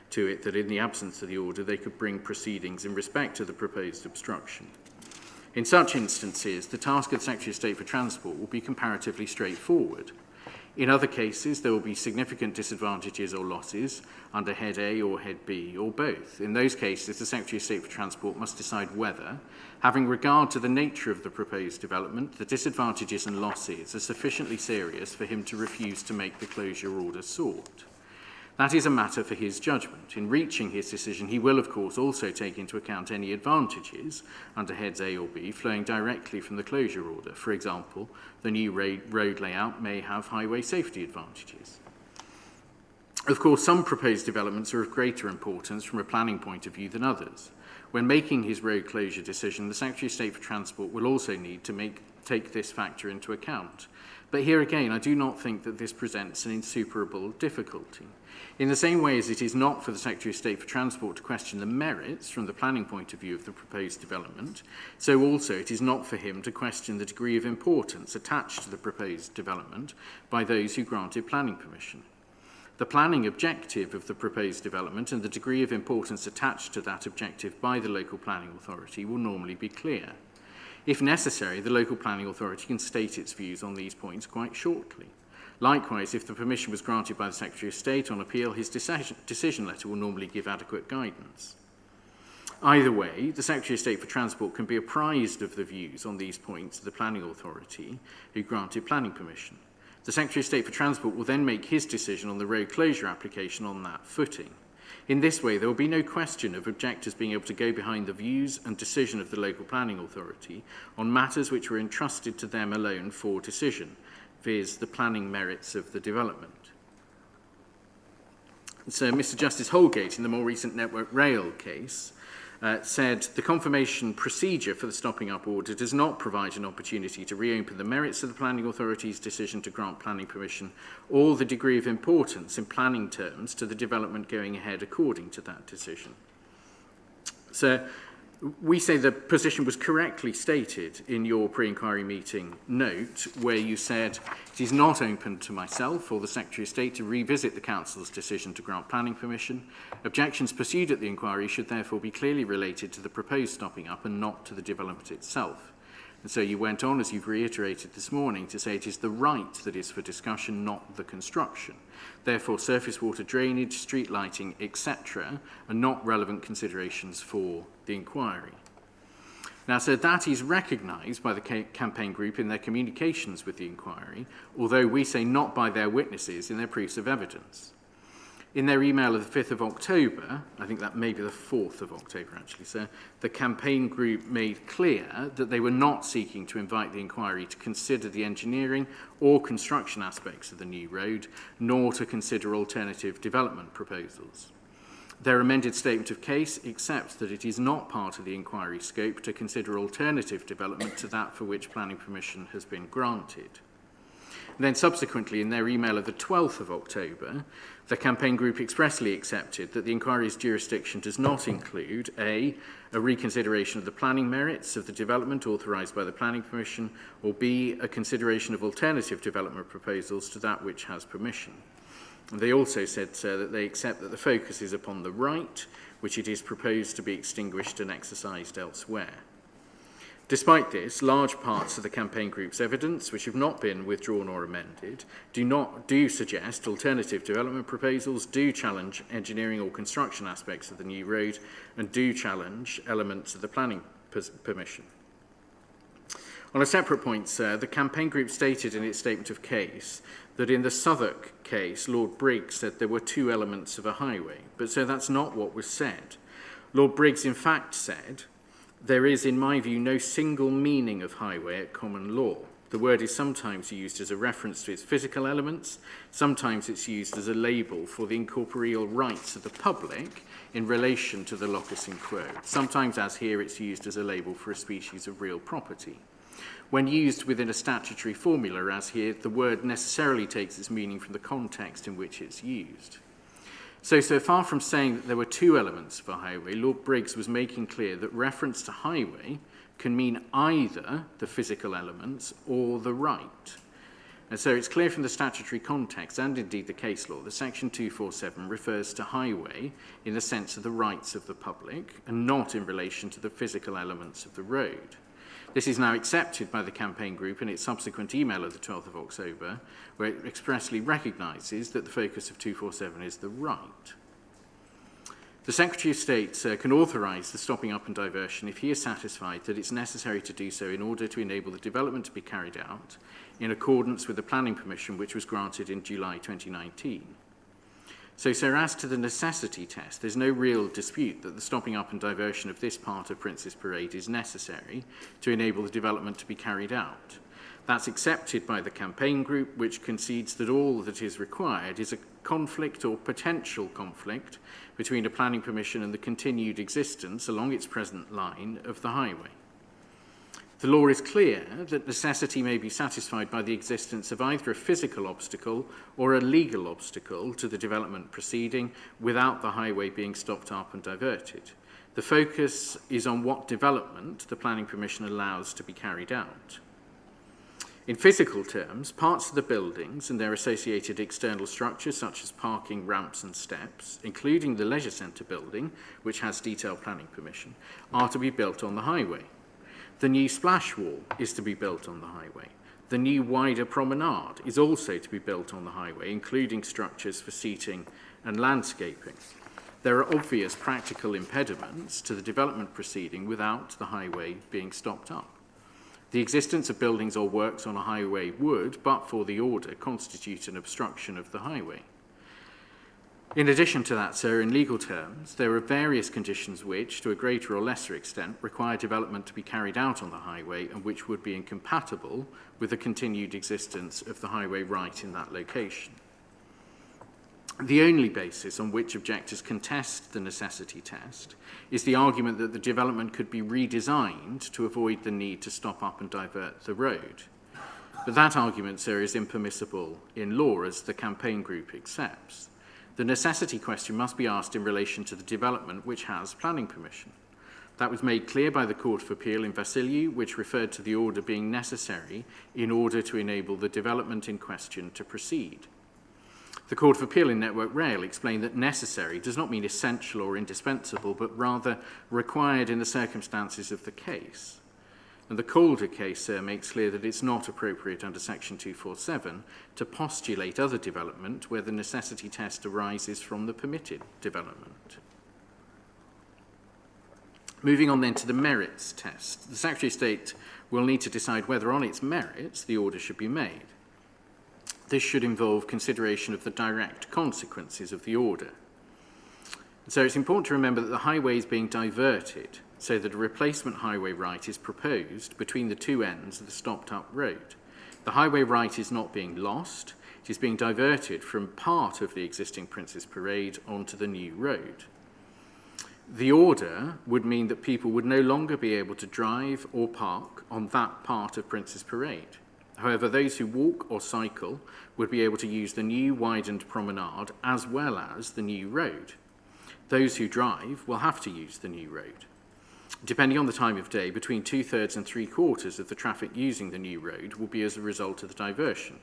to it that in the absence of the order they could bring proceedings in respect to the proposed obstruction. In such instances, the task of the Secretary of State for Transport will be comparatively straightforward. In other cases, there will be significant disadvantages or losses under Head A or Head B, or both. In those cases, the Secretary of State for Transport must decide whether, having regard to the nature of the proposed development, the disadvantages and losses are sufficiently serious for him to refuse to make the closure order sought. That is a matter for his judgment. In reaching his decision, he will, of course, also take into account any advantages under Heads A or B flowing directly from the closure order. For example, the new road layout may have highway safety advantages. Of course, some proposed developments are of greater importance from a planning point of view than others. When making his road closure decision, the Secretary of State for Transport will also need to make take this factor into account. But here again, I do not think that this presents an insuperable difficulty. In the same way as it is not for the Secretary of State for Transport to question the merits from the planning point of view of the proposed development, so also it is not for him to question the degree of importance attached to the proposed development by those who granted planning permission. The planning objective of the proposed development and the degree of importance attached to that objective by the local planning authority will normally be clear. If necessary, the local planning authority can state its views on these points quite shortly. Likewise, if the permission was granted by the Secretary of State on appeal, his decision letter will normally give adequate guidance. Either way, the Secretary of State for Transport can be apprised of the views on these points of the planning authority who granted planning permission. The Secretary of State for Transport will then make his decision on the road closure application on that footing. In this way, there will be no question of objectors being able to go behind the views and decision of the local planning authority on matters which were entrusted to them alone for decision, viz. The planning merits of the development. So Mr. Justice Holgate, in the more recent Network Rail case, said the confirmation procedure for the stopping up order does not provide an opportunity to reopen the merits of the planning authority's decision to grant planning permission or the degree of importance in planning terms to the development going ahead according to that decision. So we say the position was correctly stated in your pre-inquiry meeting note where you said it is not open to myself or the Secretary of State to revisit the Council's decision to grant planning permission. Objections pursued at the inquiry should therefore be clearly related to the proposed stopping up and not to the development itself. And so you went on, as you've reiterated this morning, to say it is the right that is for discussion, not the construction. Therefore, surface water drainage, street lighting, etc. are not relevant considerations for the inquiry. Now, so that is recognised by the campaign group in their communications with the inquiry, although we say not by their witnesses in their proofs of evidence. In their email of the 5th of October, I think that may be the 4th of October actually, sir, the campaign group made clear that they were not seeking to invite the inquiry to consider the engineering or construction aspects of the new road, nor to consider alternative development proposals. Their amended statement of case accepts that it is not part of the inquiry scope to consider alternative development to that for which planning permission has been granted. And then subsequently, in their email of the 12th of October, the campaign group expressly accepted that the inquiry's jurisdiction does not include a reconsideration of the planning merits of the development authorised by the planning permission, or b, a consideration of alternative development proposals to that which has permission. And they also said, sir, that they accept that the focus is upon the right, which it is proposed to be extinguished and exercised elsewhere. Despite this, large parts of the campaign group's evidence, which have not been withdrawn or amended, do suggest alternative development proposals, do challenge engineering or construction aspects of the new road, and do challenge elements of the planning permission. On a separate point, sir, the campaign group stated in its statement of case that in the Southwark case, Lord Briggs said there were two elements of a highway, but so that's not what was said. Lord Briggs, in fact, said, there is, in my view, no single meaning of highway at common law. The word is sometimes used as a reference to its physical elements, sometimes it's used as a label for the incorporeal rights of the public in relation to the locus in quo. Sometimes, as here, it's used as a label for a species of real property. When used within a statutory formula, as here, the word necessarily takes its meaning from the context in which it's used. So far from saying that there were two elements of a highway, Lord Briggs was making clear that reference to highway can mean either the physical elements or the right. And so it's clear from the statutory context and indeed the case law that Section 247 refers to highway in the sense of the rights of the public and not in relation to the physical elements of the road. This is now accepted by the campaign group in its subsequent email of the 12th of October, where it expressly recognises that the focus of 247 is the right. The Secretary of State can authorise the stopping up and diversion if he is satisfied that it's necessary to do so in order to enable the development to be carried out in accordance with the planning permission which was granted in July 2019. So as to the necessity test, there's no real dispute that the stopping up and diversion of this part of Prince's Parade is necessary to enable the development to be carried out. That's accepted by the campaign group, which concedes that all that is required is a conflict or potential conflict between a planning permission and the continued existence along its present line of the highway. The law is clear that necessity may be satisfied by the existence of either a physical obstacle or a legal obstacle to the development proceeding without the highway being stopped up and diverted. The focus is on what development the planning permission allows to be carried out. In physical terms, parts of the buildings and their associated external structures, such as parking, ramps and steps, including the leisure centre building, which has detailed planning permission, are to be built on the highway. The new splash wall is to be built on the highway. The new wider promenade is also to be built on the highway, including structures for seating and landscaping. There are obvious practical impediments to the development proceeding without the highway being stopped up. The existence of buildings or works on a highway would, but for the order, constitute an obstruction of the highway. In addition to that, sir, in legal terms, there are various conditions which, to a greater or lesser extent, require development to be carried out on the highway and which would be incompatible with the continued existence of the highway right in that location. The only basis on which objectors contest the necessity test is the argument that the development could be redesigned to avoid the need to stop up and divert the road. But that argument, sir, is impermissible in law, as the campaign group accepts. The necessity question must be asked in relation to the development which has planning permission. That was made clear by the Court of Appeal in Vasiliou, which referred to the order being necessary in order to enable the development in question to proceed. The Court of Appeal in Network Rail explained that necessary does not mean essential or indispensable, but rather required in the circumstances of the case. And the Calder case, sir, makes clear that it's not appropriate under Section 247 to postulate other development where the necessity test arises from the permitted development. Moving on then to the merits test. The Secretary of State will need to decide whether on its merits the order should be made. This should involve consideration of the direct consequences of the order. So it's important to remember that the highway is being diverted so that a replacement highway right is proposed between the two ends of the stopped-up road. The highway right is not being lost, it is being diverted from part of the existing Prince's Parade onto the new road. The order would mean that people would no longer be able to drive or park on that part of Prince's Parade. However, those who walk or cycle would be able to use the new widened promenade as well as the new road. Those who drive will have to use the new road. Depending on the time of day, between 2/3 and 3/4 of the traffic using the new road will be as a result of the diversion.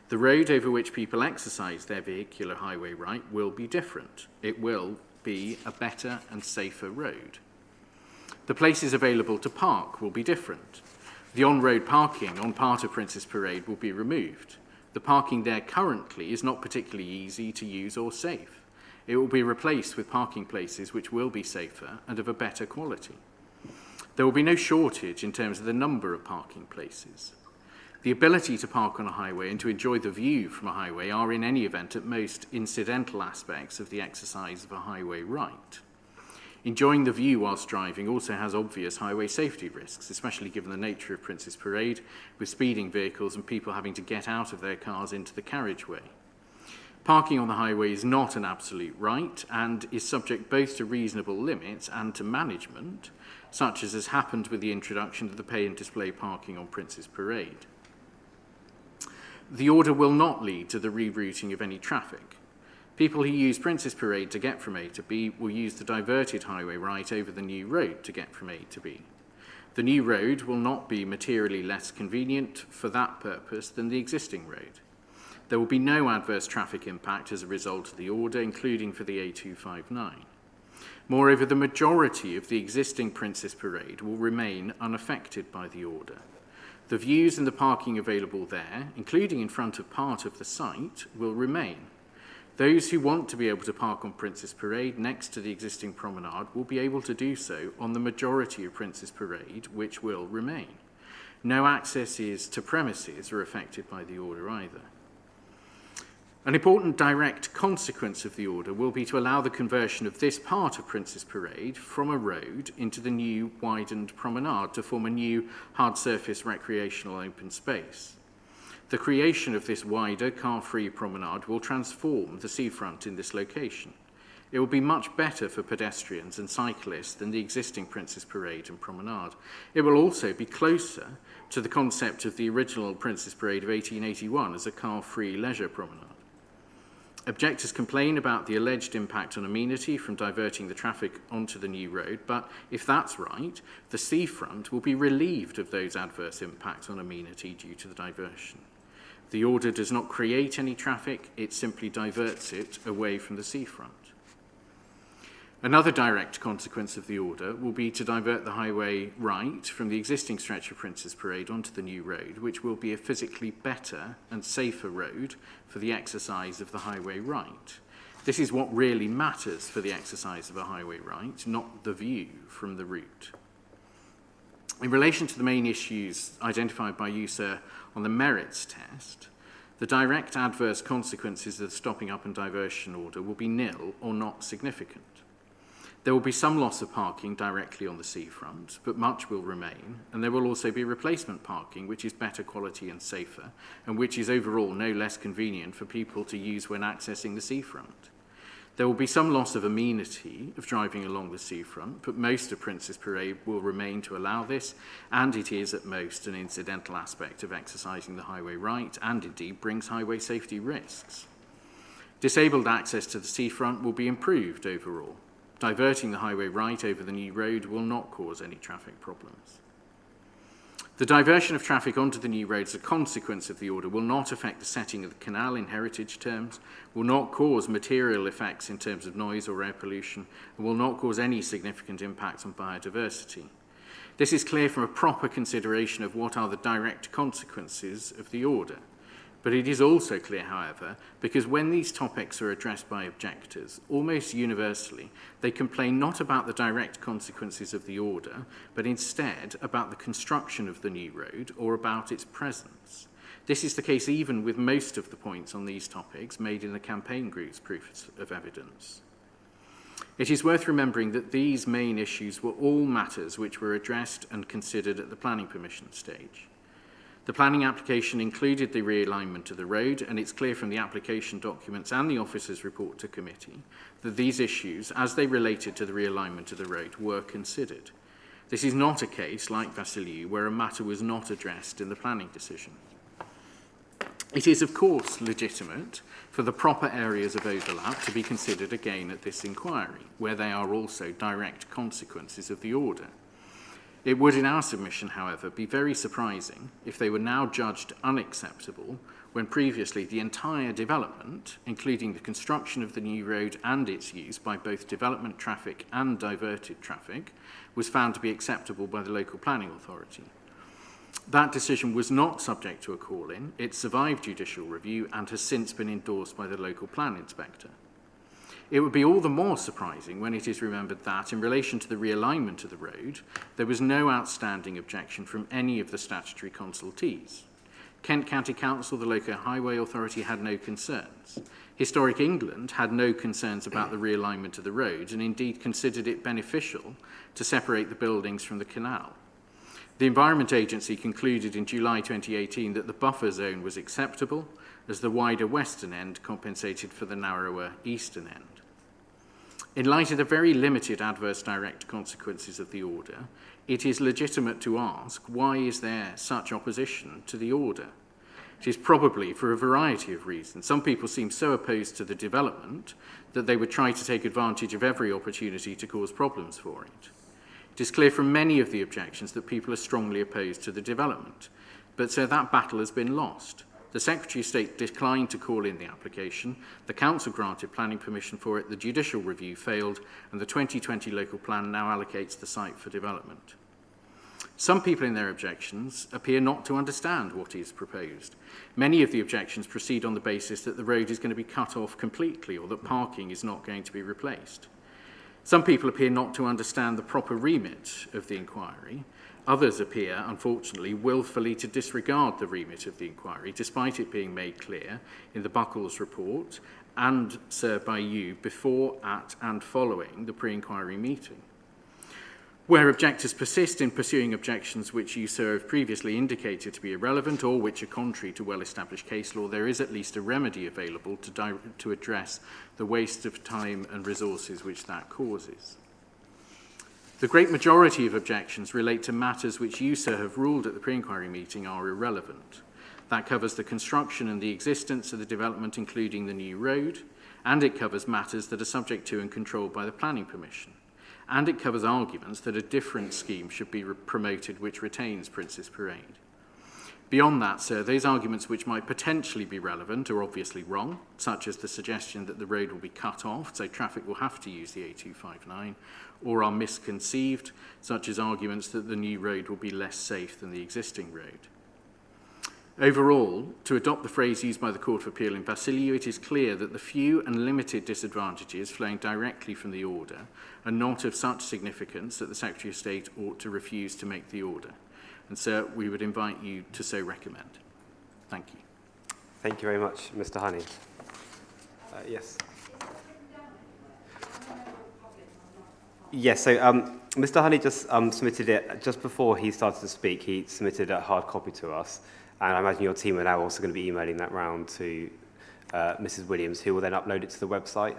The road over which people exercise their vehicular highway right will be different. It will be a better and safer road. The places available to park will be different. The on-road parking on part of Prince's Parade will be removed. The parking there currently is not particularly easy to use or safe. It will be replaced with parking places which will be safer and of a better quality. There will be no shortage in terms of the number of parking places. The ability to park on a highway and to enjoy the view from a highway are in any event at most incidental aspects of the exercise of a highway right. Enjoying the view whilst driving also has obvious highway safety risks, especially given the nature of Prince's Parade, with speeding vehicles and people having to get out of their cars into the carriageway. Parking on the highway is not an absolute right and is subject both to reasonable limits and to management, such as has happened with the introduction of the pay and display parking on Prince's Parade. The order will not lead to the rerouting of any traffic. People who use Prince's Parade to get from A to B will use the diverted highway right over the new road to get from A to B. The new road will not be materially less convenient for that purpose than the existing road. There will be no adverse traffic impact as a result of the order, including for the A259. Moreover, the majority of the existing Prince's Parade will remain unaffected by the order. The views and the parking available there, including in front of part of the site, will remain. Those who want to be able to park on Prince's Parade next to the existing promenade will be able to do so on the majority of Prince's Parade, which will remain. No accesses to premises are affected by the order either. An important direct consequence of the order will be to allow the conversion of this part of Prince's Parade from a road into the new widened promenade to form a new hard surface recreational open space. The creation of this wider car-free promenade will transform the seafront in this location. It will be much better for pedestrians and cyclists than the existing Prince's Parade and Promenade. It will also be closer to the concept of the original Prince's Parade of 1881 as a car-free leisure promenade. Objectors complain about the alleged impact on amenity from diverting the traffic onto the new road, but if that's right, the seafront will be relieved of those adverse impacts on amenity due to the diversion. The order does not create any traffic, it simply diverts it away from the seafront. Another direct consequence of the order will be to divert the highway right from the existing stretch of Prince's Parade onto the new road, which will be a physically better and safer road for the exercise of the highway right. This is what really matters for the exercise of a highway right, not the view from the route. In relation to the main issues identified by you, sir, on the merits test, the direct adverse consequences of the stopping up and diversion order will be nil or not significant. There will be some loss of parking directly on the seafront, but much will remain, and there will also be replacement parking, which is better quality and safer, and which is overall no less convenient for people to use when accessing the seafront. There will be some loss of amenity of driving along the seafront, but most of Prince's Parade will remain to allow this, and it is at most an incidental aspect of exercising the highway right, and indeed brings highway safety risks. Disabled access to the seafront will be improved overall. Diverting the highway right over the new road will not cause any traffic problems. The diversion of traffic onto the new road as a consequence of the order will not affect the setting of the canal in heritage terms, will not cause material effects in terms of noise or air pollution, and will not cause any significant impacts on biodiversity. This is clear from a proper consideration of what are the direct consequences of the order. But it is also clear, however, because when these topics are addressed by objectors, almost universally, they complain not about the direct consequences of the order, but instead about the construction of the new road or about its presence. This is the case even with most of the points on these topics made in the campaign group's proofs of evidence. It is worth remembering that these main issues were all matters which were addressed and considered at the planning permission stage. The planning application included the realignment of the road, and it's clear from the application documents and the officer's report to committee that these issues, as they related to the realignment of the road, were considered. This is not a case, like Vassiliou, where a matter was not addressed in the planning decision. It is, of course, legitimate for the proper areas of overlap to be considered again at this inquiry, where they are also direct consequences of the order. It would, in our submission, however, be very surprising if they were now judged unacceptable when previously the entire development, including the construction of the new road and its use by both development traffic and diverted traffic, was found to be acceptable by the local planning authority. That decision was not subject to a call-in, it survived judicial review and has since been endorsed by the local plan inspector. It would be all the more surprising when it is remembered that, in relation to the realignment of the road, there was no outstanding objection from any of the statutory consultees. Kent County Council, the local highway authority, had no concerns. Historic England had no concerns about the realignment of the road and indeed considered it beneficial to separate the buildings from the canal. The Environment Agency concluded in July 2018 that the buffer zone was acceptable as the wider western end compensated for the narrower eastern end. In light of the very limited adverse direct consequences of the order, it is legitimate to ask, why is there such opposition to the order? It is probably for a variety of reasons. Some people seem so opposed to the development that they would try to take advantage of every opportunity to cause problems for it. It is clear from many of the objections that people are strongly opposed to the development, but so that battle has been lost. The Secretary of State declined to call in the application, the Council granted planning permission for it, the judicial review failed, and the 2020 local plan now allocates the site for development. Some people in their objections appear not to understand what is proposed. Many of the objections proceed on the basis that the road is going to be cut off completely or that parking is not going to be replaced. Some people appear not to understand the proper remit of the inquiry. Others appear, unfortunately, willfully to disregard the remit of the inquiry, despite it being made clear in the Buckles report and, sir, by you before, at and following the pre-inquiry meeting. Where objectors persist in pursuing objections which you, sir, have previously indicated to be irrelevant or which are contrary to well-established case law, there is at least a remedy available to address the waste of time and resources which that causes. The great majority of objections relate to matters which you, sir, have ruled at the pre-inquiry meeting are irrelevant. That covers the construction and the existence of the development, including the new road, and it covers matters that are subject to and controlled by the planning permission. And it covers arguments that a different scheme should be promoted which retains Prince's Parade. Beyond that, sir, those arguments which might potentially be relevant are obviously wrong, such as the suggestion that the road will be cut off, so traffic will have to use the A259, or are misconceived, such as arguments that the new road will be less safe than the existing road. Overall, to adopt the phrase used by the Court of Appeal in Vassiliou, it is clear that the few and limited disadvantages flowing directly from the order are not of such significance that the Secretary of State ought to refuse to make the order. And, sir, we would invite you to so recommend. Thank you. Thank you very much, Mr. Honey. Yes. Yes, so Mr. Honey just submitted it, just before he started to speak, he submitted a hard copy to us. And I imagine your team are now also going to be emailing that round to Mrs. Williams, who will then upload it to the website. I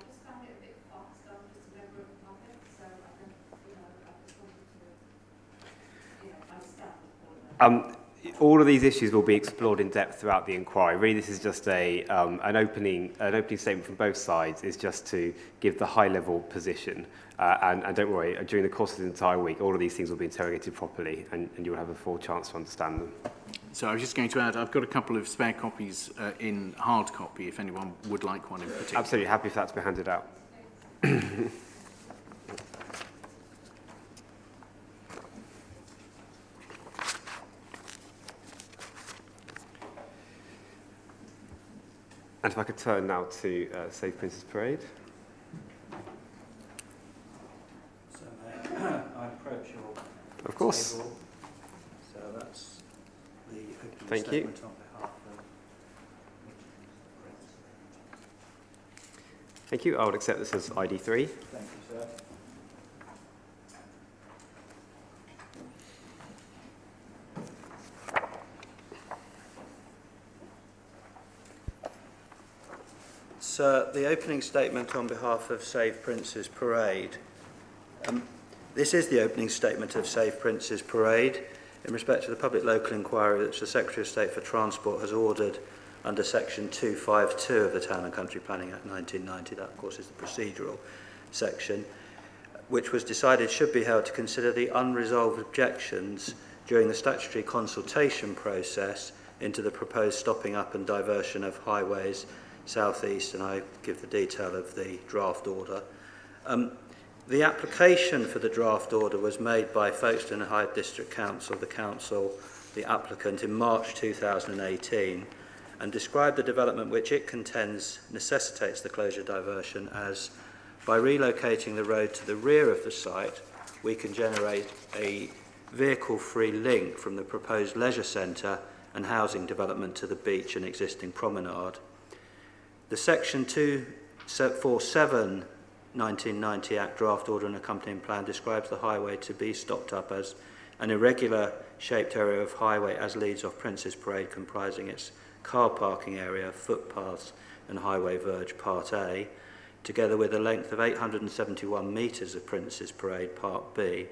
just found it a bit fast. I'm just a member of the public, so I think, I just wanted to, understand All of these issues will be explored in depth throughout the inquiry. Really, this is just an opening statement from both sides, is just to give the high-level position. And don't worry, during the course of the entire week, all of these things will be interrogated properly, and you'll have a full chance to understand them. So I was just going to add, I've got a couple of spare copies in hard copy, if anyone would like one in particular. Absolutely happy for that to be handed out. And if I could turn now to Save Prince's Parade. So may I approach your Of course. table? So that's the opening Thank you. statement on behalf of Prince. Thank you. I would accept this as ID3. Thank you, sir. So the opening statement on behalf of Save Prince's Parade. This is the opening statement of Save Prince's Parade in respect to the public local inquiry which the Secretary of State for Transport has ordered under Section 252 of the Town and Country Planning Act 1990. That, of course, is the procedural section, which was decided should be held to consider the unresolved objections during the statutory consultation process into the proposed stopping up and diversion of highways southeast, and I give the detail of the draft order. The application for the draft order was made by Folkestone and Hythe District Council, the applicant, in March 2018, and described the development which it contends necessitates the closure diversion as, by relocating the road to the rear of the site, we can generate a vehicle-free link from the proposed leisure centre and housing development to the beach and existing promenade. The Section 247 1990 Act draft order and accompanying plan describes the highway to be stopped up as an irregular shaped area of highway as leads off Prince's Parade, comprising its car parking area, footpaths and highway verge Part A, together with a length of 871 metres of Prince's Parade Part B.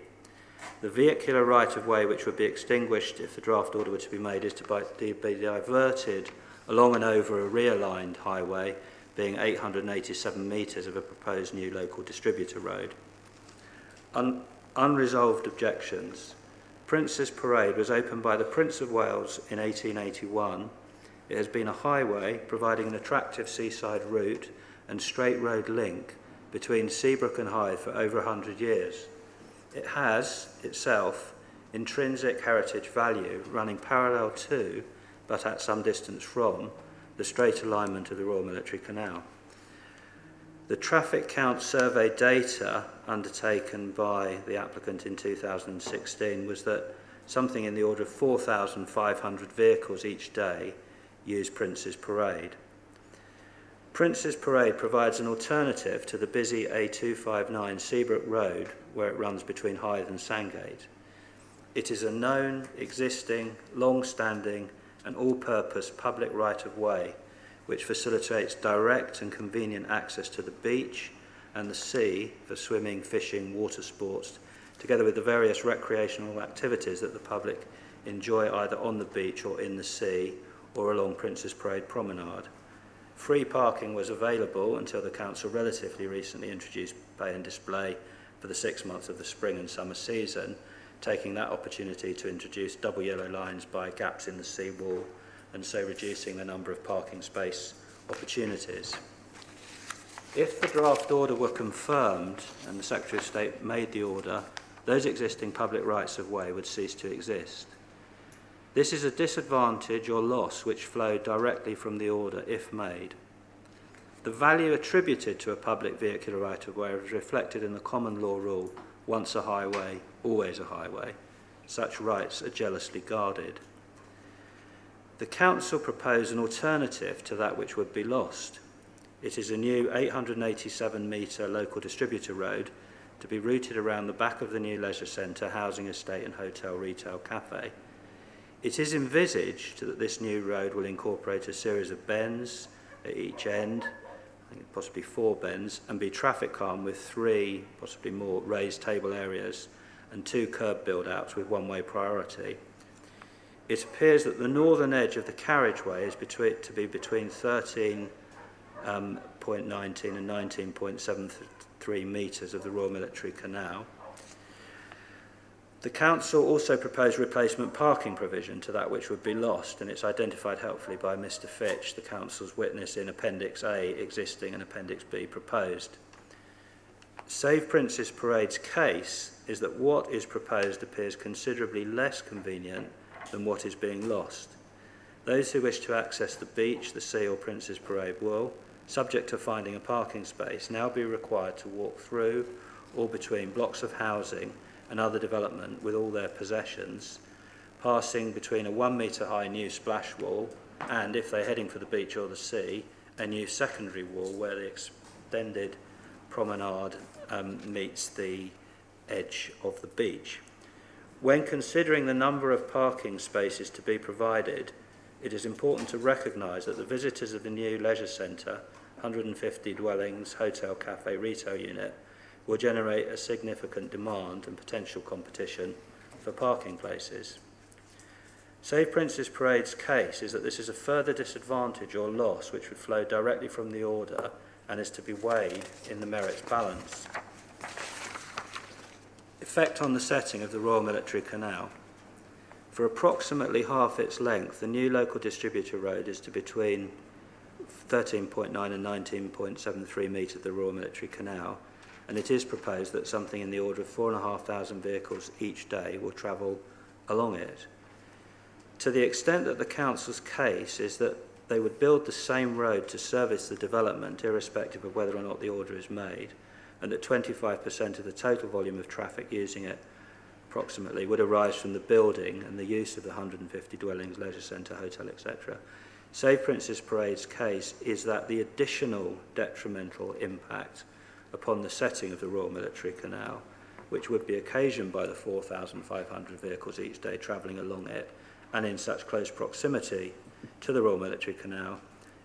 The vehicular right-of-way which would be extinguished if the draft order were to be made is to be diverted along and over a rear-lined highway, being 887 metres of a proposed new local distributor road. Unresolved objections. Prince's Parade was opened by the Prince of Wales in 1881. It has been a highway providing an attractive seaside route and straight road link between Seabrook and Hythe for over 100 years. It has, itself, intrinsic heritage value running parallel to, but at some distance from, the straight alignment of the Royal Military Canal. The traffic count survey data undertaken by the applicant in 2016 was that something in the order of 4,500 vehicles each day use Prince's Parade. Prince's Parade provides an alternative to the busy A259 Seabrook Road, where it runs between Hythe and Sandgate. It is a known, existing, long-standing and all-purpose public right-of-way which facilitates direct and convenient access to the beach and the sea for swimming, fishing, water sports, together with the various recreational activities that the public enjoy either on the beach or in the sea or along Prince's Parade Promenade. Free parking was available until the council relatively recently introduced pay and display for the 6 months of the spring and summer season, taking that opportunity to introduce double yellow lines by gaps in the seawall and so reducing the number of parking space opportunities. If the draft order were confirmed and the Secretary of State made the order, those existing public rights of way would cease to exist. This is a disadvantage or loss which flowed directly from the order if made. The value attributed to a public vehicular right of way is reflected in the common law rule, once a highway, always a highway. Such rights are jealously guarded. The council proposed an alternative to that which would be lost. It is a new 887-metre local distributor road to be routed around the back of the new leisure centre, housing estate and hotel retail cafe. It is envisaged that this new road will incorporate a series of bends at each end, I think possibly 4 bends, and be traffic calm with 3, possibly more, raised table areas and 2 curb build-outs with one-way priority. It appears that the northern edge of the carriageway is to be between 13.19 and 19.73 metres of the Royal Military Canal. The council also proposed replacement parking provision to that which would be lost, and it's identified helpfully by Mr. Fitch, the council's witness, in Appendix A existing and Appendix B proposed. Save Prince's Parade's case is that what is proposed appears considerably less convenient than what is being lost. Those who wish to access the beach, the sea or Prince's Parade will, subject to finding a parking space, now be required to walk through or between blocks of housing and other development with all their possessions, passing between a 1 metre high new splash wall and, if they're heading for the beach or the sea, a new secondary wall where the extended promenade meets the edge of the beach. When considering the number of parking spaces to be provided, it is important to recognise that the visitors of the new leisure centre, 150 dwellings, hotel, cafe, retail unit, will generate a significant demand and potential competition for parking places. Save Prince's Parade's case is that this is a further disadvantage or loss which would flow directly from the order and is to be weighed in the merits balance. Effect on the setting of the Royal Military Canal. For approximately half its length, the new local distributor road is to between 13.9 and 19.73 metres of the Royal Military Canal, and it is proposed that something in the order of 4,500 vehicles each day will travel along it. To the extent that the council's case is that they would build the same road to service the development, irrespective of whether or not the order is made, and that 25% of the total volume of traffic using it approximately would arise from the building and the use of the 150 dwellings, leisure centre, hotel, etc. Save Prince's Parade's case is that the additional detrimental impact upon the setting of the Royal Military Canal, which would be occasioned by the 4,500 vehicles each day travelling along it and in such close proximity to the Royal Military Canal,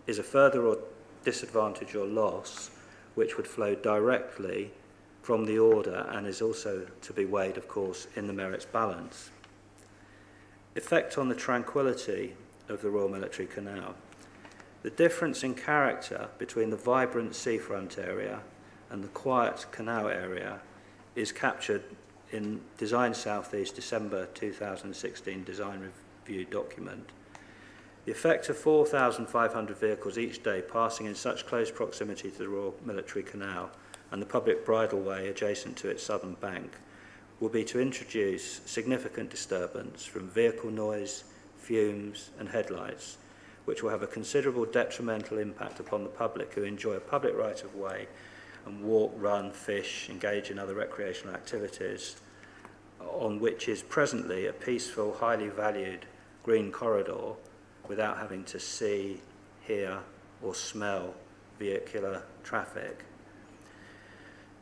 is a further disadvantage or loss which would flow directly from the order and is also to be weighed, of course, in the merits balance. Effect on the tranquility of the Royal Military Canal. The difference in character between the vibrant seafront area and the quiet canal area is captured in Design Southeast December 2016 design review document. The effect of 4,500 vehicles each day passing in such close proximity to the Royal Military Canal and the public bridleway adjacent to its southern bank will be to introduce significant disturbance from vehicle noise, fumes and headlights, which will have a considerable detrimental impact upon the public who enjoy a public right of way and walk, run, fish, engage in other recreational activities on which is presently a peaceful, highly valued green corridor without having to see, hear or smell vehicular traffic.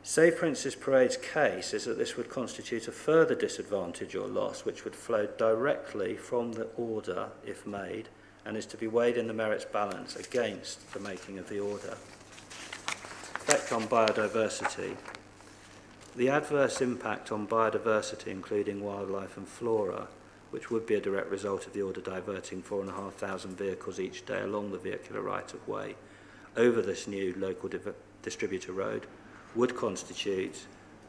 Safe Princess Parade's case is that this would constitute a further disadvantage or loss which would flow directly from the order if made and is to be weighed in the merits balance against the making of the order. Effect on biodiversity. The adverse impact on biodiversity, including wildlife and flora, which would be a direct result of the order diverting 4,500 vehicles each day along the vehicular right-of-way over this new local distributor road, would constitute,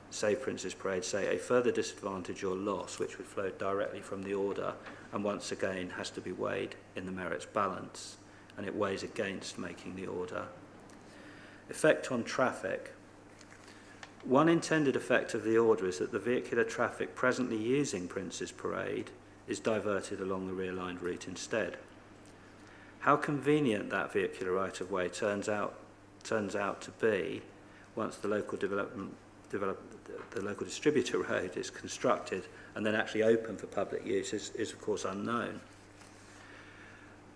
Safe Princess Parade say, a further disadvantage or loss which would flow directly from the order and once again has to be weighed in the merits balance, and it weighs against making the order. Effect on traffic. One intended effect of the order is that the vehicular traffic presently using Princess Parade is diverted along the realigned route instead. How convenient that vehicular right-of-way turns out to be once the local the local distributor road is constructed and then actually open for public use is of course unknown.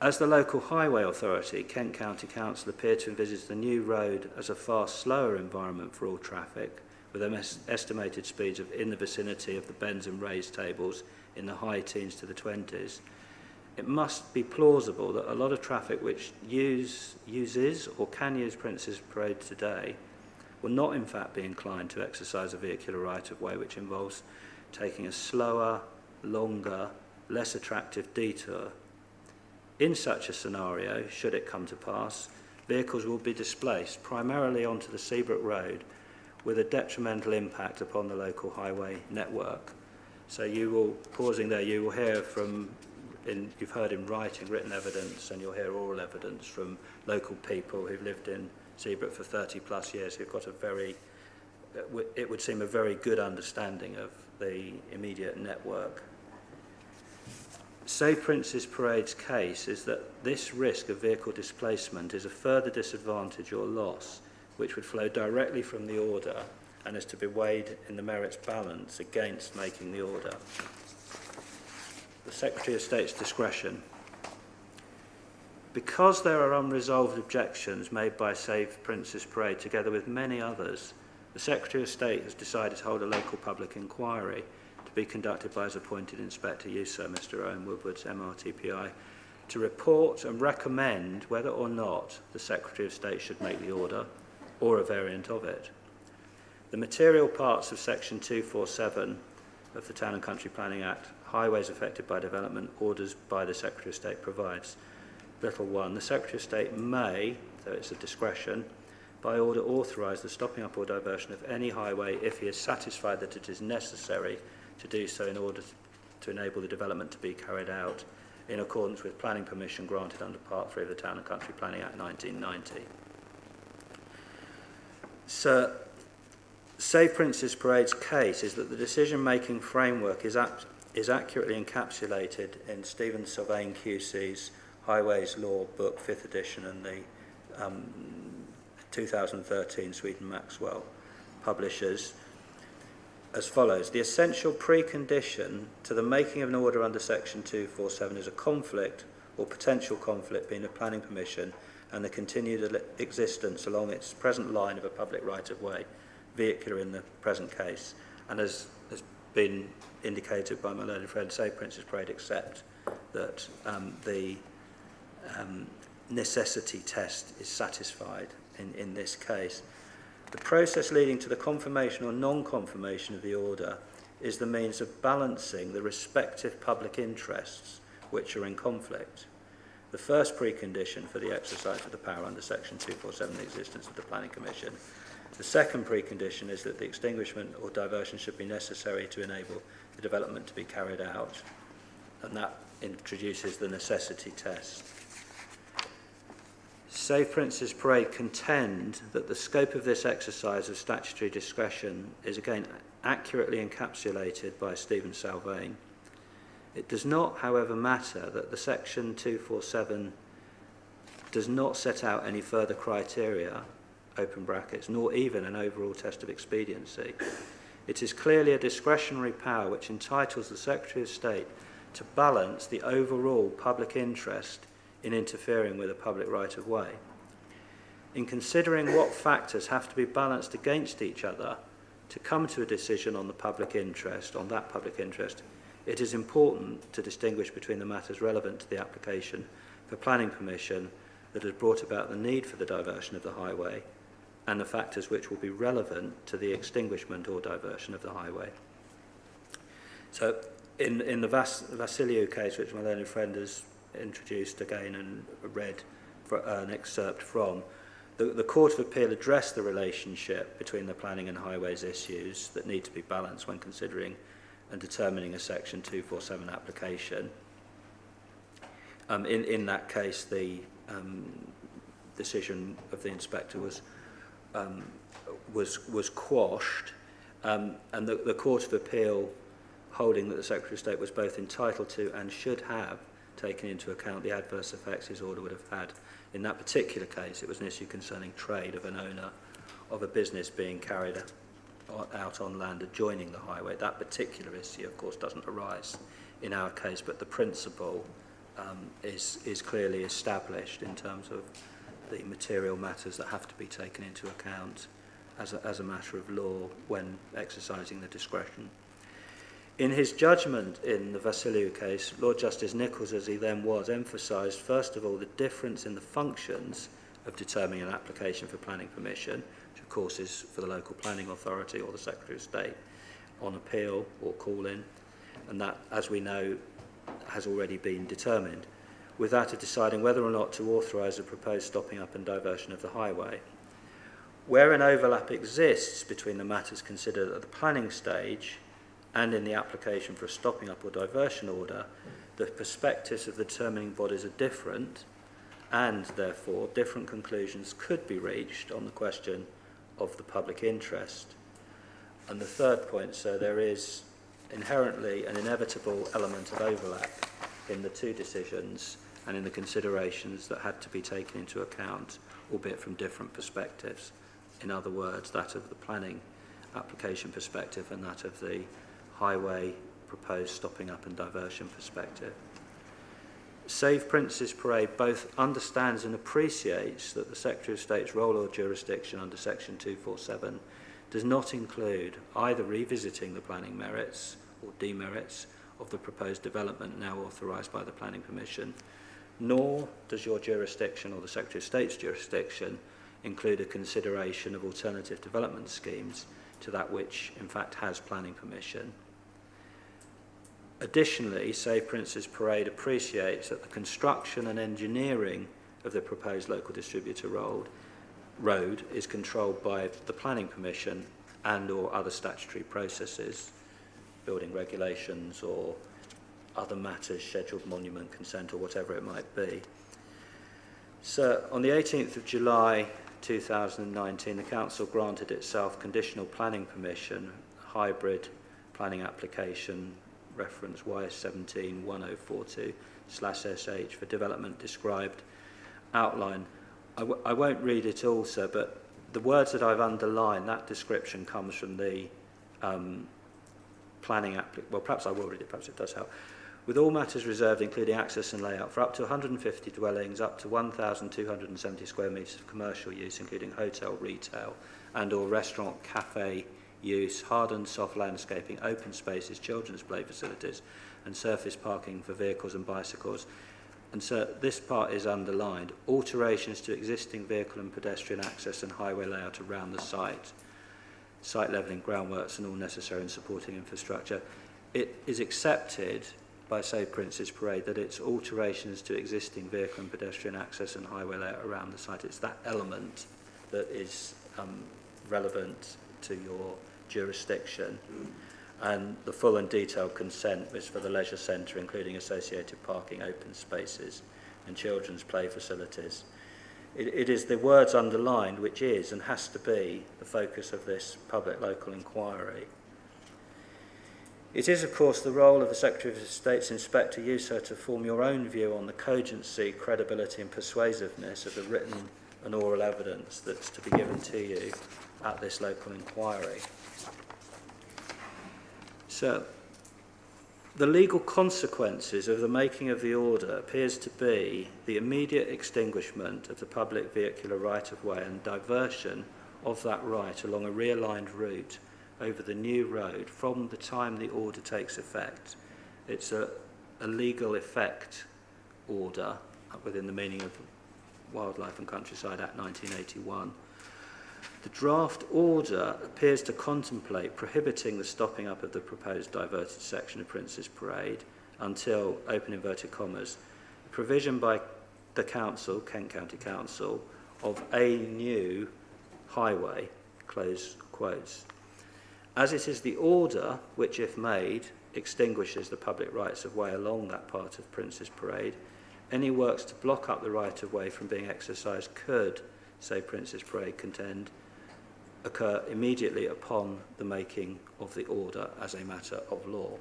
As the local highway authority, Kent County Council appear to envisage the new road as a far slower environment for all traffic, with estimated speeds in the vicinity of the bends and raised tables in the high teens to the 20s, it must be plausible that a lot of traffic which uses or can use Princess Parade today will not in fact be inclined to exercise a vehicular right-of-way which involves taking a slower, longer, less attractive detour. In such a scenario, should it come to pass, vehicles will be displaced primarily onto the Seabrook Road with a detrimental impact upon the local highway network. So you will, pausing there, you will hear you've heard in writing, written evidence, and you'll hear oral evidence from local people who've lived in Seabrook for 30 plus years who've got it would seem a very good understanding of the immediate network. Safe Princess Parade's case is that this risk of vehicle displacement is a further disadvantage or loss which would flow directly from the order and is to be weighed in the merits balance against making the order. The Secretary of State's discretion. Because there are unresolved objections made by Safe Princess Parade together with many others, the Secretary of State has decided to hold a local public inquiry to be conducted by his appointed Inspector User, Mr. Owen Woodward's MRTPI, to report and recommend whether or not the Secretary of State should make the order or a variant of it. The material parts of Section 247 of the Town and Country Planning Act, highways affected by development, orders by the Secretary of State provides. Little 1, the Secretary of State may, though it's a discretion, by order authorise the stopping up or diversion of any highway if he is satisfied that it is necessary to do so in order to enable the development to be carried out in accordance with planning permission granted under Part 3 of the Town and Country Planning Act 1990. So, Safe Princess Parade's case is that the decision-making framework is accurately encapsulated in Stephen Sylvain QC's Highways Law Book 5th edition and the 2013 Sweden Maxwell publishers as follows. The essential precondition to the making of an order under Section 247 is a conflict or potential conflict between a planning permission and the continued existence along its present line of a public right-of-way, vehicular in the present case, and as has been indicated by my learned friend, Safe Princess Parade accept that the necessity test is satisfied in this case. The process leading to the confirmation or non-confirmation of the order is the means of balancing the respective public interests which are in conflict. The first precondition for the exercise of the power under Section 247, the existence of the Planning Commission. The second precondition is that the extinguishment or diversion should be necessary to enable the development to be carried out, and that introduces the necessity test. Safe Princess Parade contend that the scope of this exercise of statutory discretion is again accurately encapsulated by Stephen Sylvain. It does not, however, matter that the Section 247 does not set out any further criteria, open brackets, nor even an overall test of expediency. It is clearly a discretionary power which entitles the Secretary of State to balance the overall public interest in interfering with a public right-of-way. In considering what factors have to be balanced against each other to come to a decision on the public interest, it is important to distinguish between the matters relevant to the application for planning permission that has brought about the need for the diversion of the highway and the factors which will be relevant to the extinguishment or diversion of the highway. So in the Vassiliou case, which my learned friend has introduced again and read an excerpt from, the Court of Appeal addressed the relationship between the planning and highways issues that need to be balanced when considering and determining a Section 247 application. In that case, the decision of the inspector was quashed, and the Court of Appeal, holding that the Secretary of State was both entitled to and should have taken into account the adverse effects his order would have had. In that particular case, it was an issue concerning trade of an owner of a business being carried out on land adjoining the highway. That particular issue, of course, doesn't arise in our case, but the principle is clearly established in terms of the material matters that have to be taken into account as a matter of law when exercising the discretion. In his judgment in the Vassiliou case, Lord Justice Nichols, as he then was, emphasised, first of all, the difference in the functions of determining an application for planning permission, which of course is for the local planning authority or the Secretary of State on appeal or call-in, and that, as we know, has already been determined, with that of deciding whether or not to authorise a proposed stopping up and diversion of the highway. Where an overlap exists between the matters considered at the planning stage and in the application for a stopping up or diversion order, the perspectives of the determining bodies are different, and therefore different conclusions could be reached on the question of the public interest. And the third point, so there is inherently an inevitable element of overlap in the two decisions and in the considerations that had to be taken into account, albeit from different perspectives. In other words, that of the planning application perspective and that of the highway proposed stopping up and diversion perspective. Save Prince's Parade both understands and appreciates that the Secretary of State's role or jurisdiction under Section 247 does not include either revisiting the planning merits or demerits of the proposed development now authorised by the Planning Permission, nor does your jurisdiction or the Secretary of State's jurisdiction include a consideration of alternative development schemes to that which in fact has planning permission. Additionally, Save Prince's Parade appreciates that the construction and engineering of the proposed local distributor road is controlled by the planning permission and or other statutory processes, building regulations or other matters, scheduled monument consent or whatever it might be. So on the 18th of July 2019, the Council granted itself conditional planning permission, hybrid planning application, reference YS171042/SH for development described outline. I won't read it all, sir, but the words that I've underlined, that description comes from the planning well, perhaps I will read it, perhaps it does help. With all matters reserved, including access and layout, for up to 150 dwellings, up to 1,270 square metres of commercial use, including hotel, retail, and or restaurant, cafe use, hard and soft landscaping, open spaces, children's play facilities, and surface parking for vehicles and bicycles. And so this part is underlined. Alterations to existing vehicle and pedestrian access and highway layout around the site levelling, groundworks, and all necessary and supporting infrastructure. It is accepted by Save Prince's Parade that it's alterations to existing vehicle and pedestrian access and highway layout around the site. It's that element that is relevant to your jurisdiction. And the full and detailed consent is for the leisure centre, including associated parking, open spaces, and children's play facilities. It is the words underlined which is and has to be the focus of this public local inquiry. It is, of course, the role of the Secretary of State's Inspector USO to form your own view on the cogency, credibility and persuasiveness of the written and oral evidence that's to be given to you at this local inquiry. So, The legal consequences of the making of the order appears to be the immediate extinguishment of the public vehicular right-of-way and diversion of that right along a realigned route over the new road from the time the order takes effect. It's a legal effect order within the meaning of Wildlife and Countryside Act 1981. The draft order appears to contemplate prohibiting the stopping up of the proposed diverted section of Prince's Parade until, open inverted commas, provision by the council, Kent County Council, of a new highway, close quotes. As it is the order which, if made, extinguishes the public rights of way along that part of Prince's Parade, any works to block up the right of way from being exercised could, say Prince's Parade contend, occur immediately upon the making of the order as a matter of law.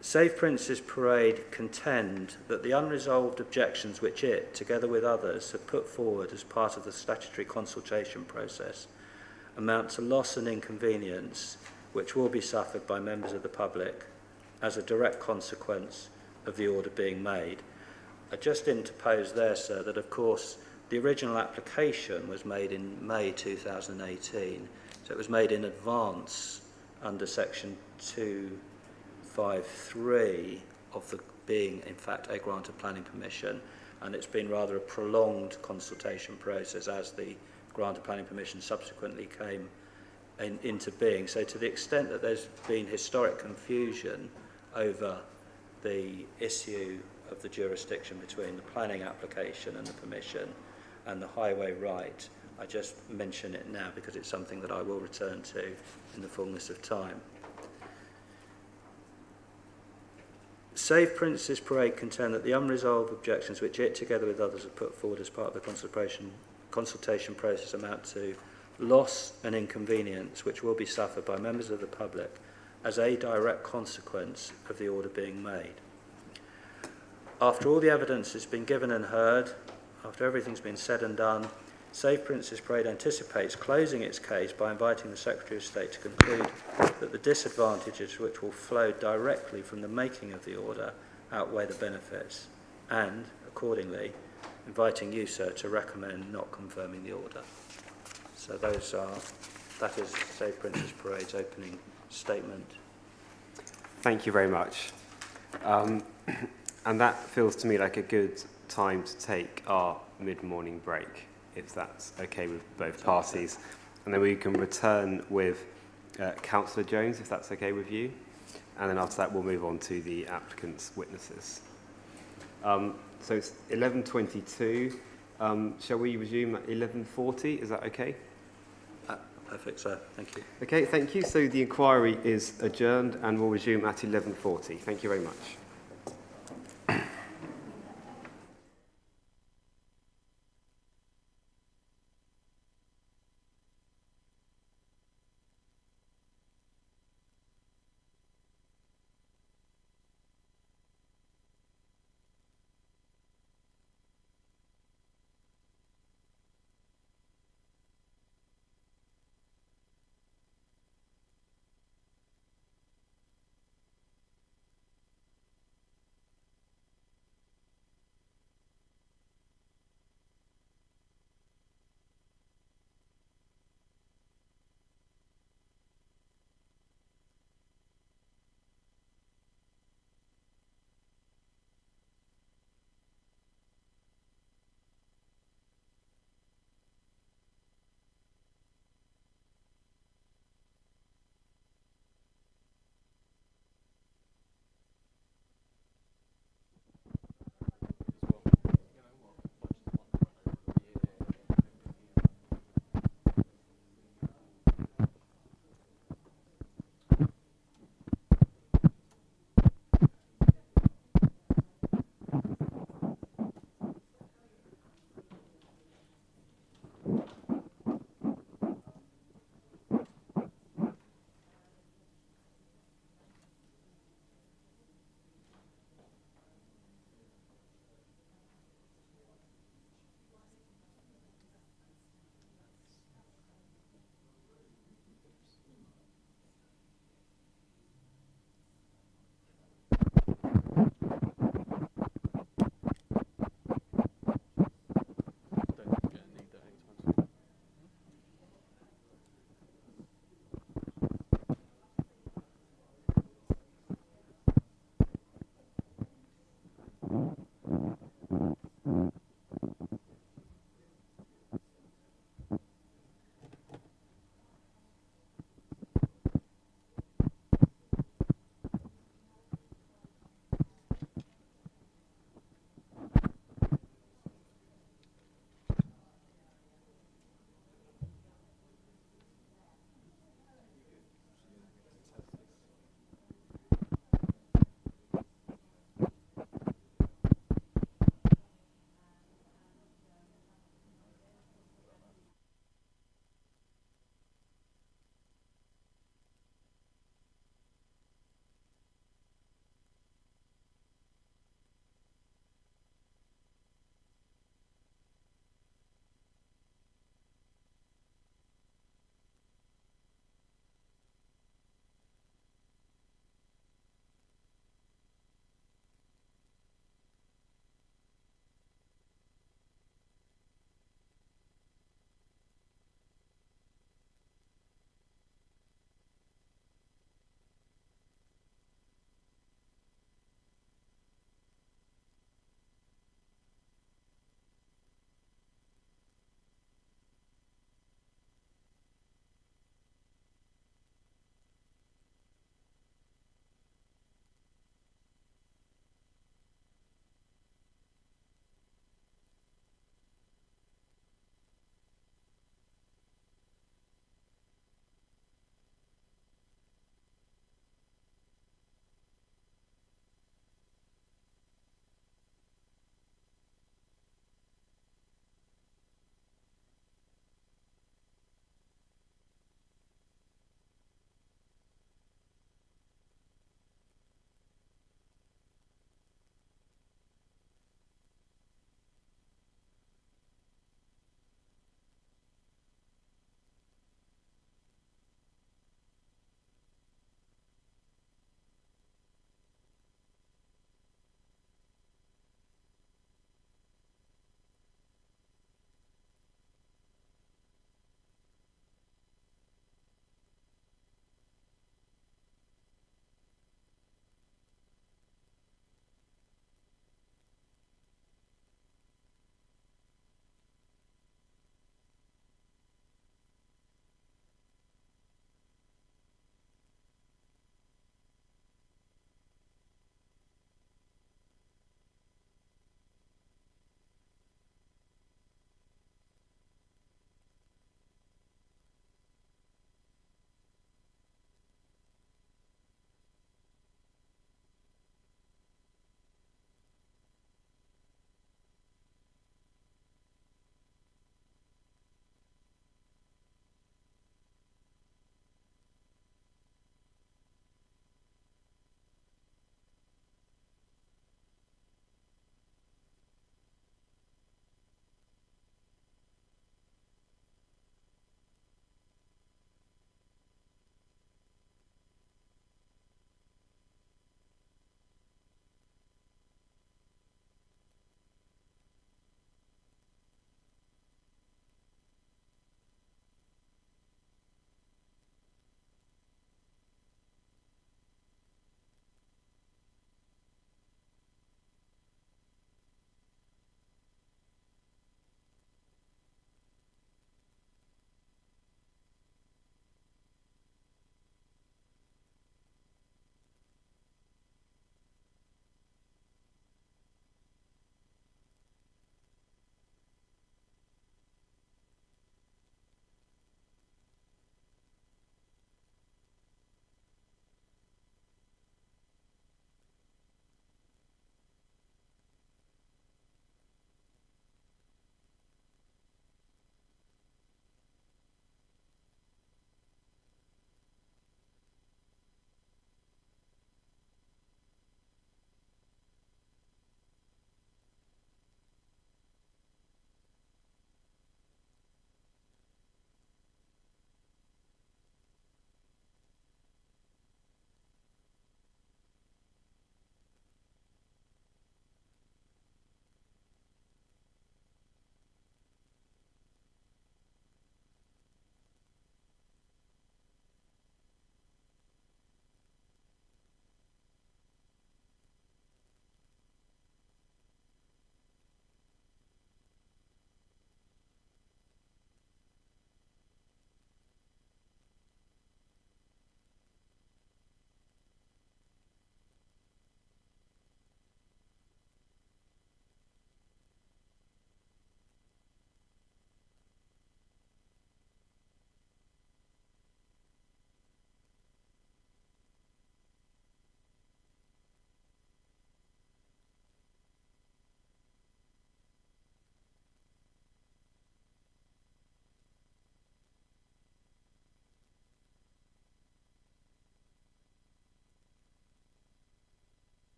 Save Prince's Parade contend that the unresolved objections which it, together with others, have put forward as part of the statutory consultation process amount to loss and inconvenience which will be suffered by members of the public as a direct consequence of the order being made. I just interpose there, sir, that of course the original application was made in May 2018, so it was made in advance under section 253 of the being, in fact, a grant of planning permission, and it's been rather a prolonged consultation process as the grant of planning permission subsequently came into being. So to the extent that there's been historic confusion over the issue of the jurisdiction between the planning application and the permission and the highway right, I just mention it now because it's something that I will return to in the fullness of time. Save Prince's Parade contend that the unresolved objections which it, together with others, have put forward as part of the consultation process amount to loss and inconvenience which will be suffered by members of the public as a direct consequence of the order being made. After all the evidence has been given and heard, after everything's been said and done, Save Prince's Parade anticipates closing its case by inviting the Secretary of State to conclude that the disadvantages which will flow directly from the making of the order outweigh the benefits, and, accordingly, inviting you, sir, to recommend not confirming the order. So that is Save Prince's Parade's opening statement. Thank you very much. And that feels to me like a good time to take our mid-morning break, if that's okay with both parties. And then we can return with Councillor Jones, if that's okay with you. And then after that, we'll move on to the applicant's witnesses. So it's 11:22. Shall we resume at 11:40? Is that okay? Perfect, sir. Thank you. Okay, thank you. So the inquiry is adjourned and we'll resume at 11:40. Thank you very much.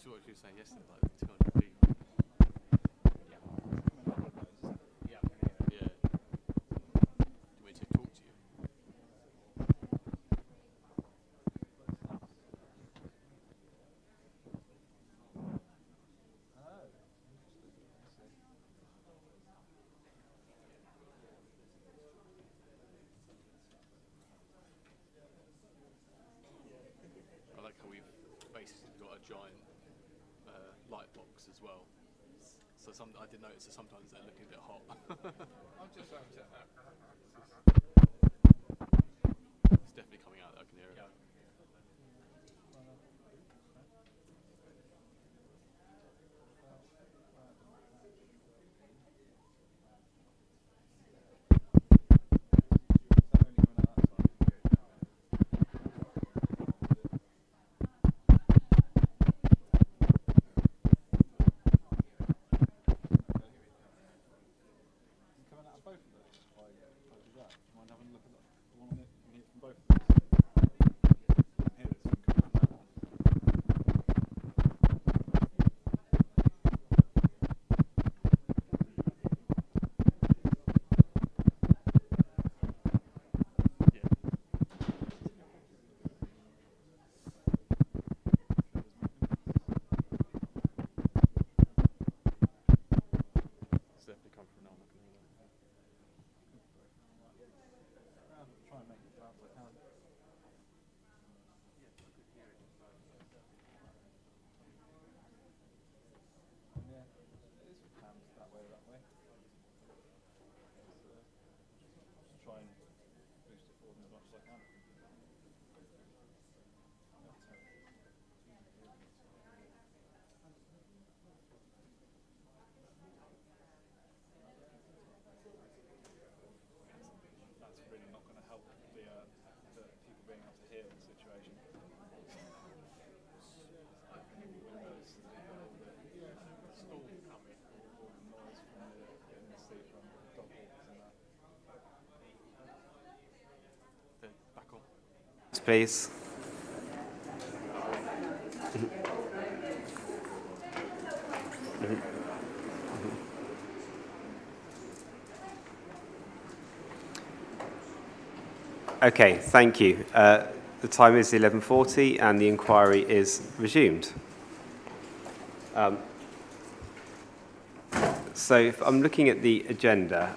So what you were saying yesterday, like 200 people. Yeah. Yeah. Do you want me to talk to you? I like how we've basically got a giant light box as well. So I did notice that sometimes they're looking a bit hot. It's definitely coming out. I can hear it. Yeah. It's definitely come from now. I can hear that. Try and make it loud as I can. Yeah, it is with cams that way. Let's, just try and boost it for them as much as I can. That's really not going to help the people being able to hear the situation. Windows, the storm coming, all the noise from the sea from dog walks and that. Then back on. Please. Okay, thank you. The time is 11:40 and the inquiry is resumed. So if I'm looking at the agenda,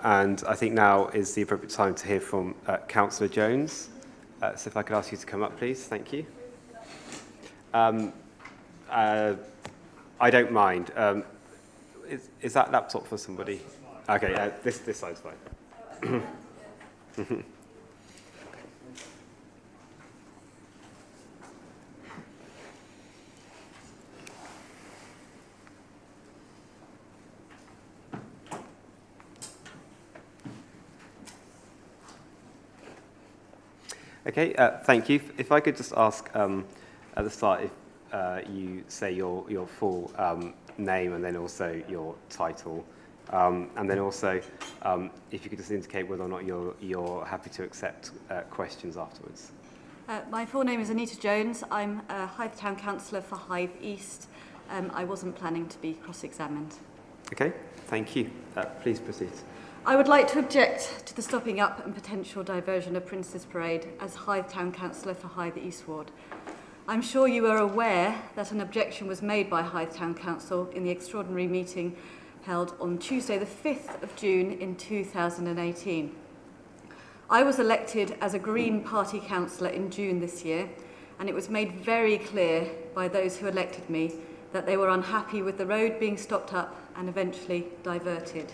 and I think now is the appropriate time to hear from Councillor Jones. So if I could ask you to come up, please. Thank you. I don't mind. Is that laptop for somebody? Okay, this side's fine. Okay, thank you. If I could just ask at the start if you say your full name and then also your title, and then also if you could just indicate whether or not you're happy to accept questions afterwards. My full name is Anita Jones. I'm a Hythe Town Councillor for Hythe East. I wasn't planning to be cross-examined. Okay, thank you. Please proceed. I would like to object to the stopping up and potential diversion of Prince's Parade as Hythe Town Councillor for Hythe East Ward. I'm sure you are aware that an objection was made by Hythe Town Council in the extraordinary meeting held on Tuesday the 5th of June in 2018. I was elected as a Green Party councillor in June this year, and it was made very clear by those who elected me that they were unhappy with the road being stopped up and eventually diverted.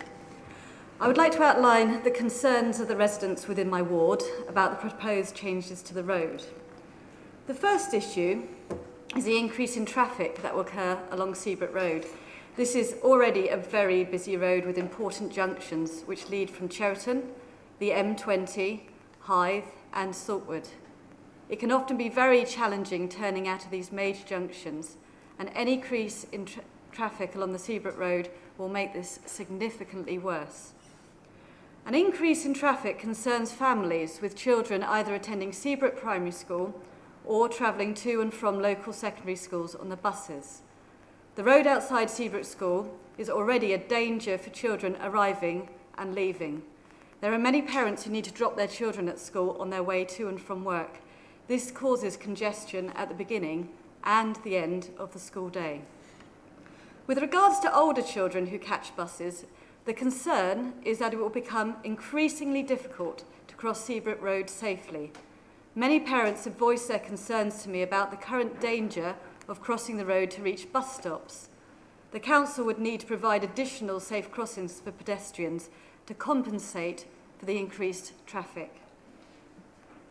I would like to outline the concerns of the residents within my ward about the proposed changes to the road. The first issue is the increase in traffic that will occur along Seabrook Road. This is already a very busy road with important junctions which lead from Cheriton, the M20, Hythe and Saltwood. It can often be very challenging turning out of these major junctions, and any increase in traffic along the Seabrook Road will make this significantly worse. An increase in traffic concerns families with children either attending Seabrook Primary School or travelling to and from local secondary schools on the buses. The road outside Seabrook School is already a danger for children arriving and leaving. There are many parents who need to drop their children at school on their way to and from work. This causes congestion at the beginning and the end of the school day. With regards to older children who catch buses, the concern is that it will become increasingly difficult to cross Seabrook Road safely. Many parents have voiced their concerns to me about the current danger of crossing the road to reach bus stops. The council would need to provide additional safe crossings for pedestrians to compensate for the increased traffic.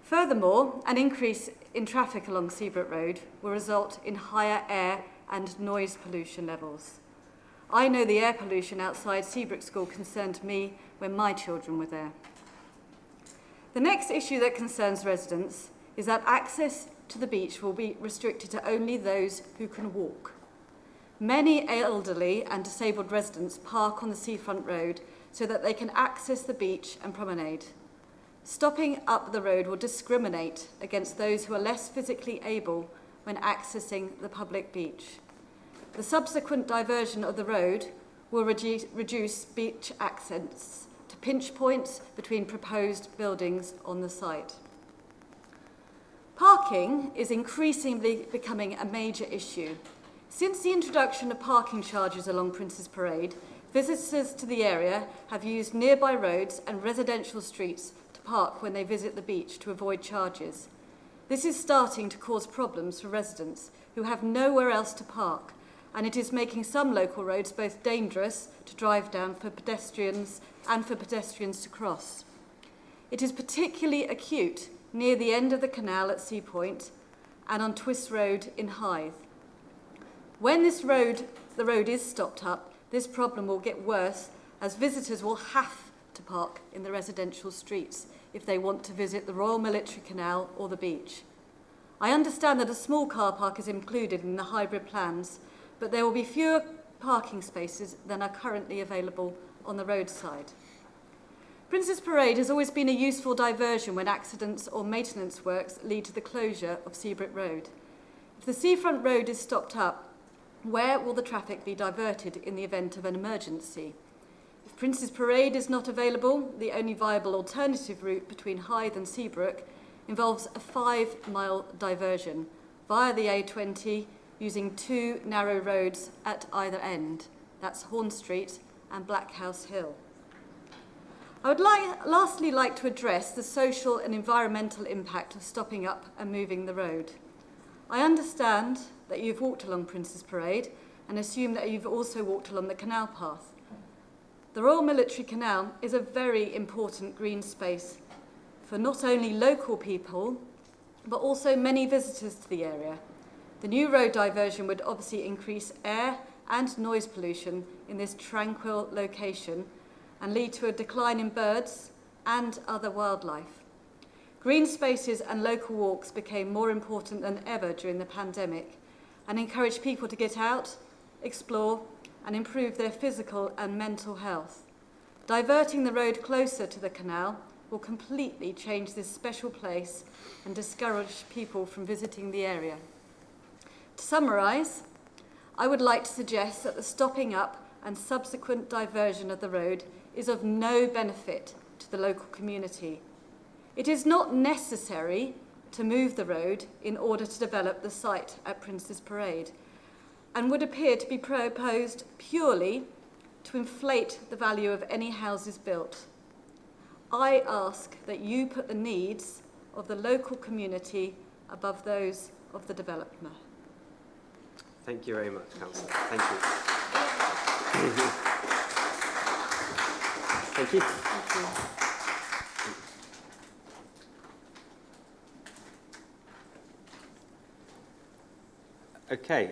Furthermore, an increase in traffic along Seabrook Road will result in higher air and noise pollution levels. I know the air pollution outside Seabrook School concerned me when my children were there. The next issue that concerns residents is that access to the beach will be restricted to only those who can walk. Many elderly and disabled residents park on the seafront road so that they can access the beach and promenade. Stopping up the road will discriminate against those who are less physically able when accessing the public beach. The subsequent diversion of the road will reduce beach access to pinch points between proposed buildings on the site. Parking is increasingly becoming a major issue. Since the introduction of parking charges along Prince's Parade, visitors to the area have used nearby roads and residential streets to park when they visit the beach to avoid charges. This is starting to cause problems for residents who have nowhere else to park, and it is making some local roads both dangerous to drive down for pedestrians and for pedestrians to cross. It is particularly acute near the end of the canal at Sea Point and on Twist Road in Hythe. When the road is stopped up, this problem will get worse as visitors will have to park in the residential streets if they want to visit the Royal Military Canal or the beach. I understand that a small car park is included in the hybrid plans, but there will be fewer parking spaces than are currently available on the roadside. Prince's Parade has always been a useful diversion when accidents or maintenance works lead to the closure of Seabrook Road. If the seafront road is stopped up, where will the traffic be diverted in the event of an emergency? If Prince's Parade is not available, the only viable alternative route between Hythe and Seabrook involves a 5-mile diversion via the A20 using 2 narrow roads at either end. That's Horn Street and Blackhouse Hill. I would lastly like to address the social and environmental impact of stopping up and moving the road. I understand that you've walked along Prince's Parade and assume that you've also walked along the canal path. The Royal Military Canal is a very important green space for not only local people, but also many visitors to the area. The new road diversion would obviously increase air and noise pollution in this tranquil location and lead to a decline in birds and other wildlife. Green spaces and local walks became more important than ever during the pandemic and encouraged people to get out, explore, and improve their physical and mental health. Diverting the road closer to the canal will completely change this special place and discourage people from visiting the area. To summarise, I would like to suggest that the stopping up and subsequent diversion of the road is of no benefit to the local community. It is not necessary to move the road in order to develop the site at Prince's Parade and would appear to be proposed purely to inflate the value of any houses built. I ask that you put the needs of the local community above those of the developer. Thank you very much, Councillor. Thank you. Thank you. Thank you. Okay,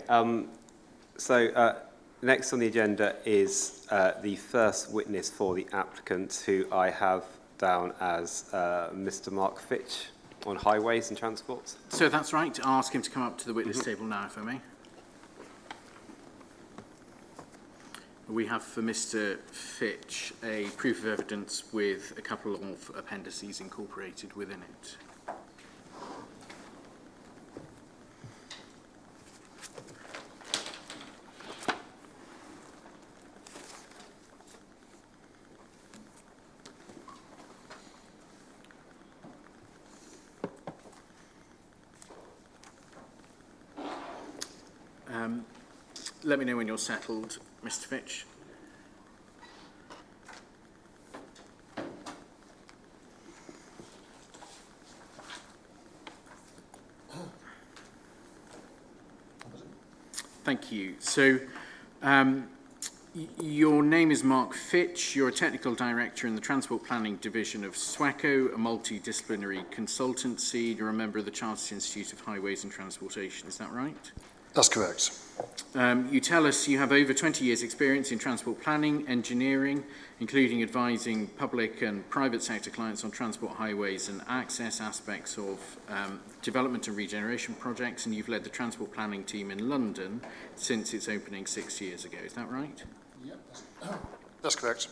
next on the agenda is the first witness for the applicant, who I have down as Mr. Mark Fitch on Highways and Transport. So that's right. I'll ask him to come up to the witness table now, if I may. We have for Mr. Fitch a proof of evidence with a couple of appendices incorporated within it. let me know when you're settled, Mr. Fitch. Thank you. So, your name is Mark Fitch. You're a technical director in the Transport Planning Division of SWECO, a multidisciplinary consultancy. You're a member of the Chartered Institute of Highways and Transportation. Is that right? That's correct. You tell us you have over 20 years' experience in transport planning, engineering, including advising public and private sector clients on transport highways and access aspects of development and regeneration projects, and you've led the transport planning team in London since its opening 6 years ago. Is that right? Yep, that's correct.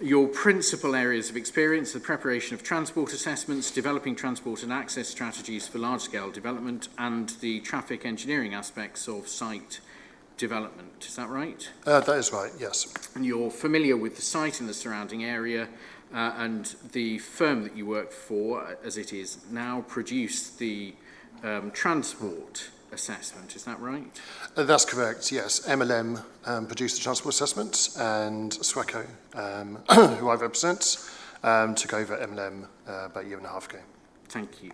Your principal areas of experience are the preparation of transport assessments, developing transport and access strategies for large-scale development, and the traffic engineering aspects of site development. Is that right? That is right, yes. And you're familiar with the site and the surrounding area, and the firm that you work for, as it is now, produced the transport assessment. Is that right? That's correct, yes. MLM produced the transport assessment, and SWECO, who I represent, took over MLM about a year and a half ago. Thank you.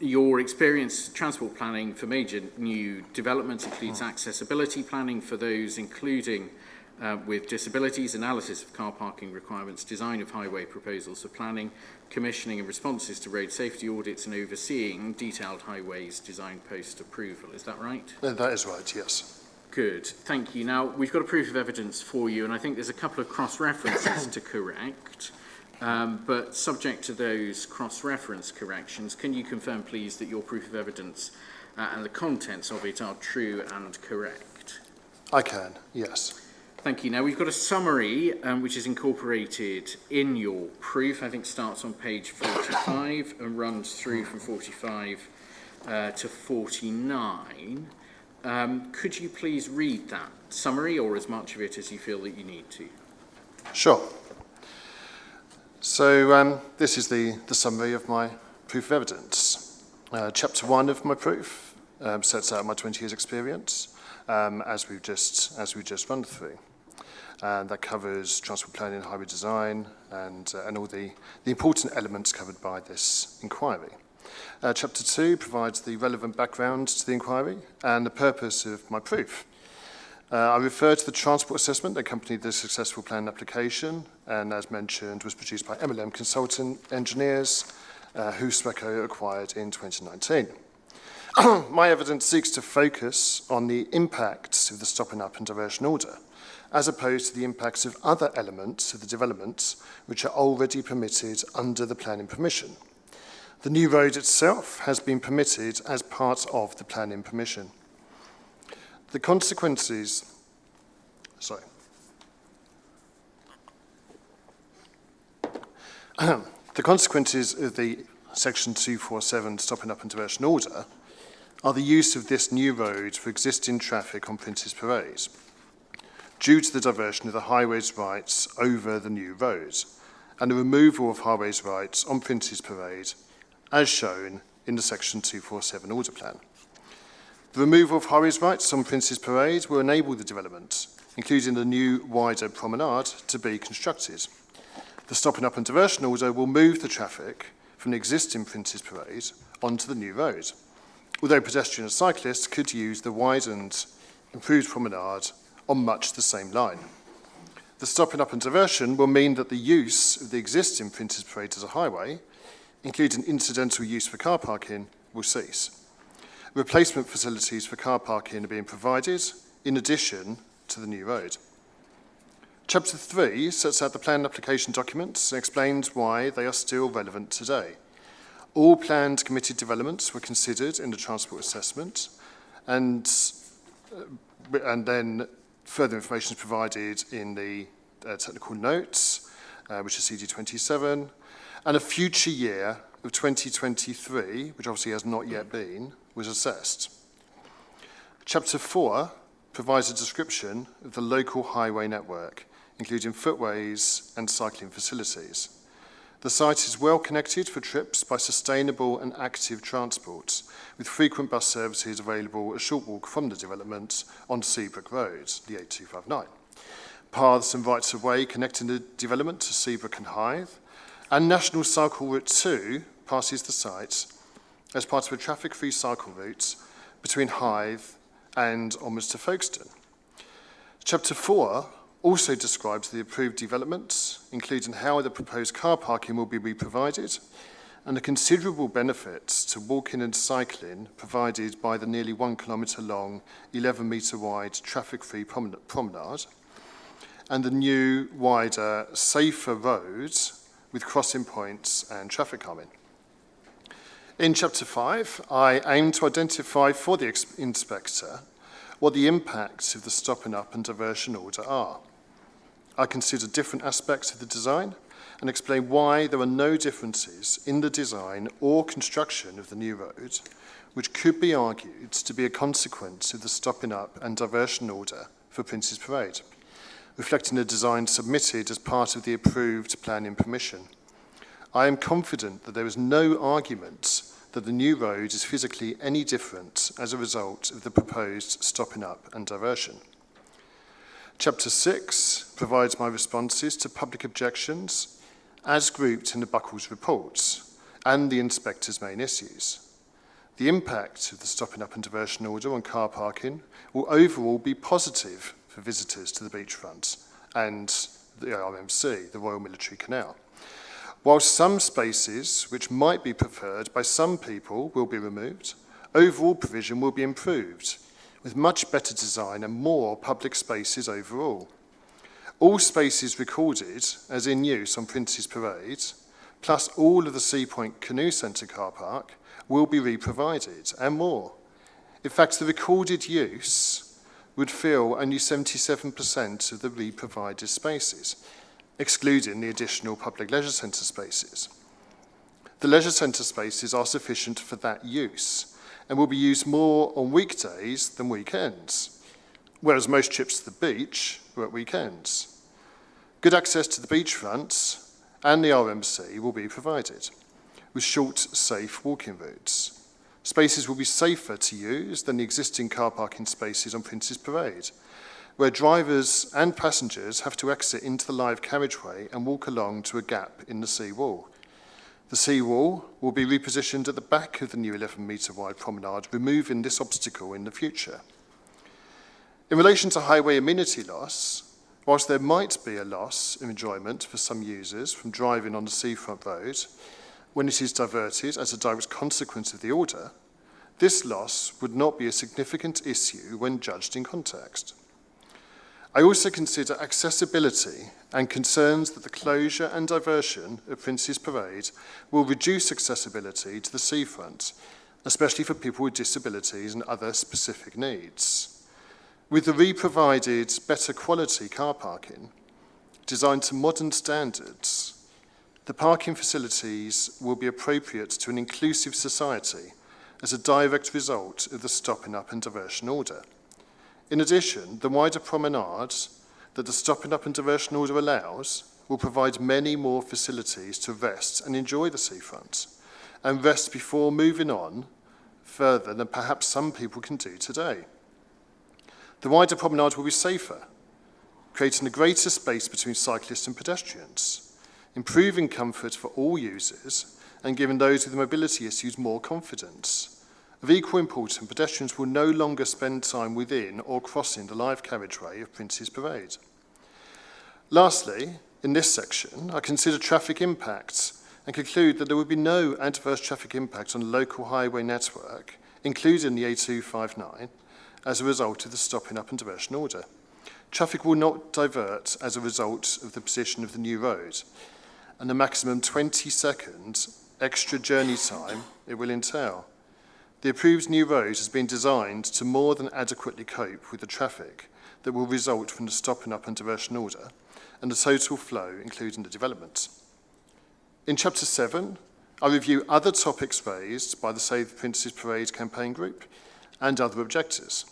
Your experience transport planning for major new developments includes accessibility planning for those, including with disabilities, analysis of car parking requirements, design of highway proposals for planning, commissioning and responses to road safety audits, and overseeing detailed highways design post-approval. Is that right? That is right, yes. Good, thank you. Now, we've got a proof of evidence for you, and I think there's a couple of cross-references to correct. But subject to those cross-reference corrections, can you confirm, please, that your proof of evidence and the contents of it are true and correct? I can, yes. Thank you. Now, we've got a summary which is incorporated in your proof. I think starts on page 45 and runs through from 45 to 49. Could you please read that summary, or as much of it as you feel that you need to? Sure. So this is the summary of my proof of evidence. Chapter 1 of my proof sets out my 20 years experience, as we've just run through. And that covers transport planning and highway design and all the important elements covered by this inquiry. Chapter 2 provides the relevant background to the inquiry and the purpose of my proof. I refer to the transport assessment that accompanied the successful plan application, and as mentioned, was produced by MLM Consultant Engineers, who SWECO acquired in 2019. My evidence seeks to focus on the impacts of the stopping up and diversion order, as opposed to the impacts of other elements of the development which are already permitted under the planning permission. The new road itself has been permitted as part of the planning permission. The consequences, the consequences of the Section 247 stopping up and diversion order are the use of this new road for existing traffic on Prince's Parade, due to the diversion of the highways rights over the new road, and the removal of highways rights on Prince's Parade, as shown in the Section 247 order plan. The removal of highways rights on Prince's Parade will enable the development, including the new wider promenade, to be constructed. The stopping up and diversion order will move the traffic from the existing Prince's Parade onto the new road, although pedestrians and cyclists could use the widened, improved promenade on much the same line. The stopping up and diversion will mean that the use of the existing Prince's Parade as a highway, including incidental use for car parking, will cease. Replacement facilities for car parking are being provided in addition to the new road. Chapter 3 sets out the plan application documents and explains why they are still relevant today. All planned committed developments were considered in the transport assessment, and then further information is provided in the technical notes, which is CD 27, and a future year of 2023, which obviously has not yet been, was assessed. Chapter 4 provides a description of the local highway network, including footways and cycling facilities. The site is well connected for trips by sustainable and active transport, with frequent bus services available a short walk from the development on Seabrook Road, the 8259. Paths and rights of way connecting the development to Seabrook and Hythe, and National Cycle Route 2 passes the site as part of a traffic-free cycle route between Hythe and onwards to Folkestone. Chapter 4 also describes the approved developments, including how the proposed car parking will be re-provided and the considerable benefits to walking and cycling provided by the nearly 1 kilometre long, 11 metre wide traffic-free promenade and the new, wider, safer roads with crossing points and traffic calming. In Chapter 5, I aim to identify for the inspector what the impacts of the stopping up and diversion order are. I consider different aspects of the design and explain why there are no differences in the design or construction of the new road, which could be argued to be a consequence of the stopping up and diversion order for Prince's Parade, reflecting the design submitted as part of the approved planning permission. I am confident that there is no argument that the new road is physically any different as a result of the proposed stopping up and diversion. Chapter 6 provides my responses to public objections as grouped in the Buckles reports and the inspector's main issues. The impact of the stopping up and diversion order on car parking will overall be positive for visitors to the beachfront and the RMC, the Royal Military Canal. While some spaces which might be preferred by some people will be removed, overall provision will be improved, with much better design and more public spaces overall. All spaces recorded as in use on Prince's Parade, plus all of the Sea Point Canoe Centre car park, will be re-provided, and more. In fact, the recorded use would fill only 77% of the re-provided spaces, excluding the additional public leisure centre spaces. The leisure centre spaces are sufficient for that use, and will be used more on weekdays than weekends, whereas most trips to the beach are at weekends. Good access to the beachfront and the RMC will be provided, with short, safe walking routes. Spaces will be safer to use than the existing car parking spaces on Prince's Parade, where drivers and passengers have to exit into the live carriageway and walk along to a gap in the sea wall. The seawall will be repositioned at the back of the new 11-metre wide promenade, removing this obstacle in the future. In relation to highway amenity loss, whilst there might be a loss of enjoyment for some users from driving on the seafront road when it is diverted as a direct consequence of the order, this loss would not be a significant issue when judged in context. I also consider accessibility and concerns that the closure and diversion of Prince's Parade will reduce accessibility to the seafront, especially for people with disabilities and other specific needs. With the re-provided better quality car parking, designed to modern standards, the parking facilities will be appropriate to an inclusive society as a direct result of the stopping up and diversion order. In addition, the wider promenade that the stopping up and diversion order allows will provide many more facilities to rest and enjoy the seafront, and rest before moving on further than perhaps some people can do today. The wider promenade will be safer, creating a greater space between cyclists and pedestrians, improving comfort for all users and giving those with mobility issues more confidence. Of equal importance, pedestrians will no longer spend time within or crossing the live carriageway of Prince's Parade. Lastly, in this section, I consider traffic impacts and conclude that there will be no adverse traffic impact on the local highway network, including the A259, as a result of the stopping up and diversion order. Traffic will not divert as a result of the position of the new road, and the maximum 20-second extra journey time it will entail. The approved new road has been designed to more than adequately cope with the traffic that will result from the stopping up and diversion order and the total flow, including the development. In Chapter 7, I review other topics raised by the Save Prince's Parade campaign group and other objectors.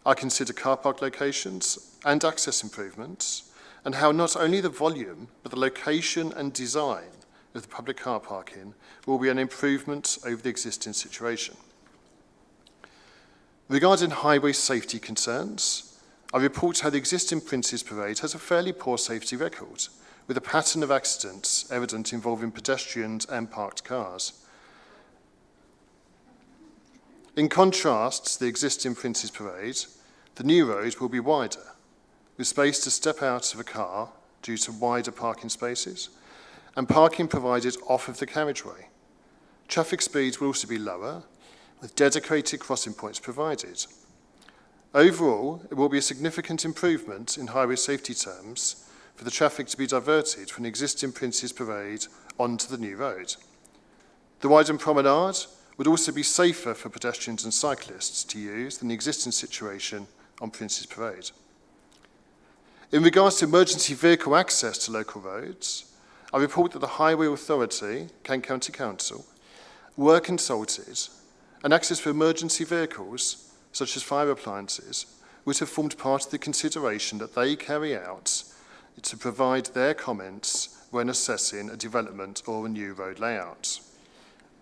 I consider car park locations and access improvements and how not only the volume but the location and design of the public car parking will be an improvement over the existing situation. Regarding highway safety concerns, I report how the existing Prince's Parade has a fairly poor safety record, with a pattern of accidents evident involving pedestrians and parked cars. In contrast to the existing Prince's Parade, the new road will be wider, with space to step out of a car due to wider parking spaces, and parking provided off of the carriageway. Traffic speeds will also be lower, with dedicated crossing points provided. Overall, it will be a significant improvement in highway safety terms for the traffic to be diverted from the existing Prince's Parade onto the new road. The widened promenade would also be safer for pedestrians and cyclists to use than the existing situation on Prince's Parade. In regards to emergency vehicle access to local roads, I report that the Highway Authority, Kent County Council, were consulted, and access for emergency vehicles, such as fire appliances, would have formed part of the consideration that they carry out to provide their comments when assessing a development or a new road layout.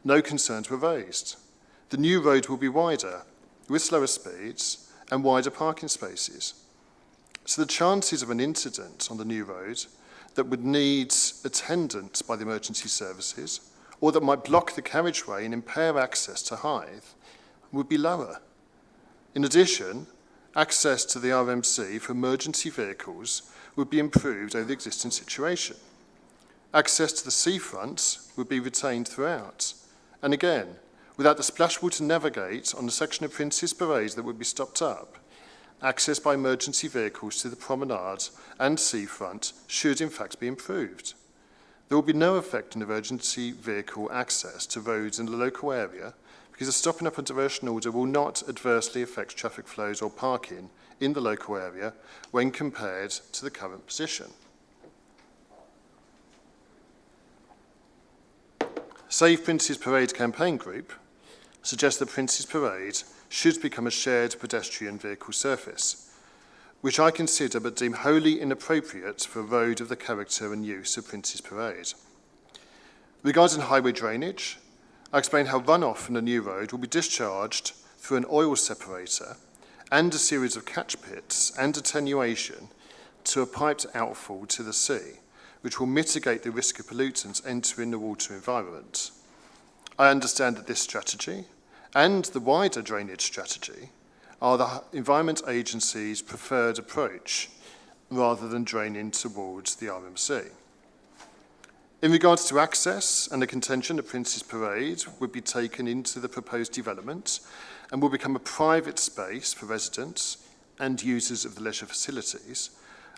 No concerns were raised. The new road will be wider, with slower speeds and wider parking spaces. So the chances of an incident on the new road that would need attendance by the emergency services or that might block the carriageway and impair access to Hythe would be lower. In addition, access to the RMC for emergency vehicles would be improved over the existing situation. Access to the seafront would be retained throughout. And again, without the splashwall to navigate on the section of Prince's Parade that would be stopped up, access by emergency vehicles to the promenade and seafront should in fact be improved. There will be no effect on emergency vehicle access to roads in the local area because the stopping up and diversion order will not adversely affect traffic flows or parking in the local area when compared to the current position. Save Prince's Parade campaign group suggests that Prince's Parade should become a shared pedestrian vehicle surface, which I consider but deem wholly inappropriate for a road of the character and use of Prince's Parade. Regarding highway drainage, I explain how runoff from the new road will be discharged through an oil separator and a series of catch pits and attenuation to a piped outfall to the sea, which will mitigate the risk of pollutants entering the water environment. I understand that this strategy and the wider drainage strategy are the Environment Agency's preferred approach rather than draining towards the RMC. In regards to access and the contention that Prince's Parade would be taken into the proposed development and will become a private space for residents and users of the leisure facilities,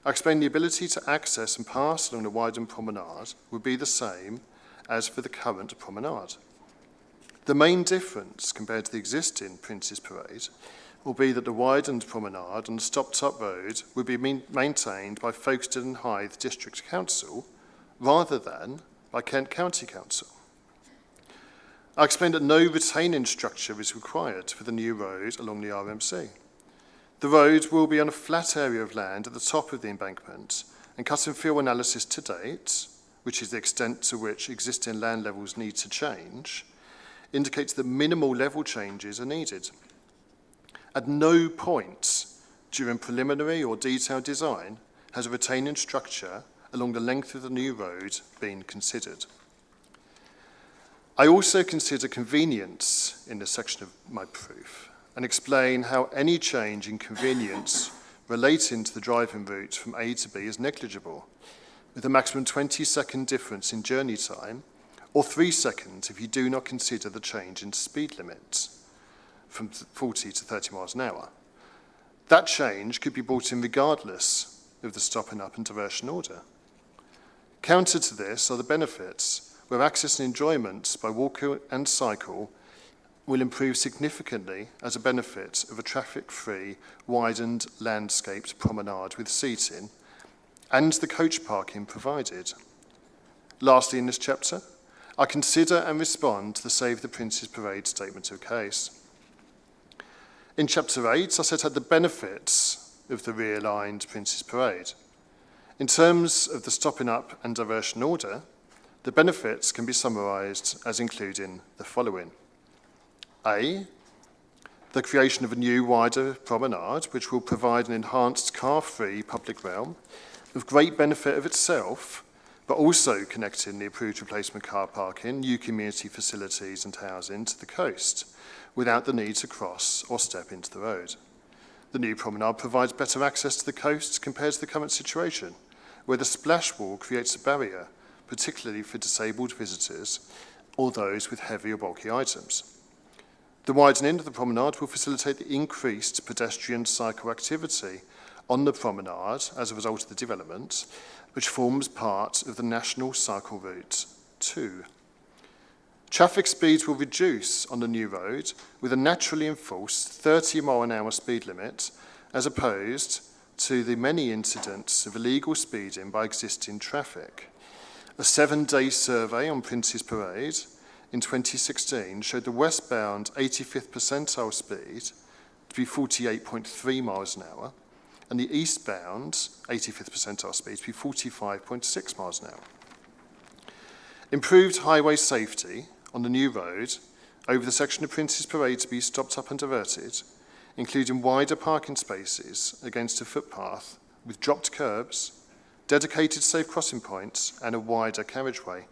I explain the ability to access and pass along the widened promenade would be the same as for the current promenade. The main difference compared to the existing Prince's Parade will be that the widened promenade on the stopped-up road would be maintained by Folkestone and Hythe District Council rather than by Kent County Council. I explained that no retaining structure is required for the new road along the RMC. The road will be on a flat area of land at the top of the embankment, and cut and fill analysis to date, which is the extent to which existing land levels need to change, indicates that minimal level changes are needed. At no point during preliminary or detailed design has a retaining structure along the length of the new road been considered. I also consider convenience in this section of my proof and explain how any change in convenience relating to the driving route from A to B is negligible, with a maximum 20-second difference in journey time or 3 seconds if you do not consider the change in speed limits from 40 to 30 miles an hour. That change could be brought in regardless of the stopping up and diversion order. Counter to this are the benefits, where access and enjoyment by walker and cycle will improve significantly as a benefit of a traffic-free, widened, landscaped promenade with seating and the coach parking provided. Lastly in this chapter, I consider and respond to the Save the Prince's Parade statement of case. In Chapter 8, I set out the benefits of the realigned Prince's Parade. In terms of the stopping up and diversion order, The benefits can be summarised as including the following. A, the creation of a new wider promenade which will provide an enhanced car-free public realm of great benefit of itself, but also connecting the approved replacement car parking, new community facilities and housing to the coast without the need to cross or step into the road. The new promenade provides better access to the coast compared to the current situation, where the splash wall creates a barrier, particularly for disabled visitors or those with heavy or bulky items. The widening of the promenade will facilitate the increased pedestrian cycle activity on the promenade as a result of the development, which forms part of the National Cycle Route 2. Traffic speeds will reduce on the new road with a naturally enforced 30-mile-an-hour speed limit, as opposed to the many incidents of illegal speeding by existing traffic. A 7-day survey on Prince's Parade in 2016 showed the westbound 85th percentile speed to be 48.3 miles an hour, and the eastbound 85th percentile speed to be 45.6 miles an hour. Improved highway safety on the new road over the section of Prince's Parade to be stopped up and diverted, including wider parking spaces against a footpath with dropped curbs, dedicated safe crossing points and a wider carriageway.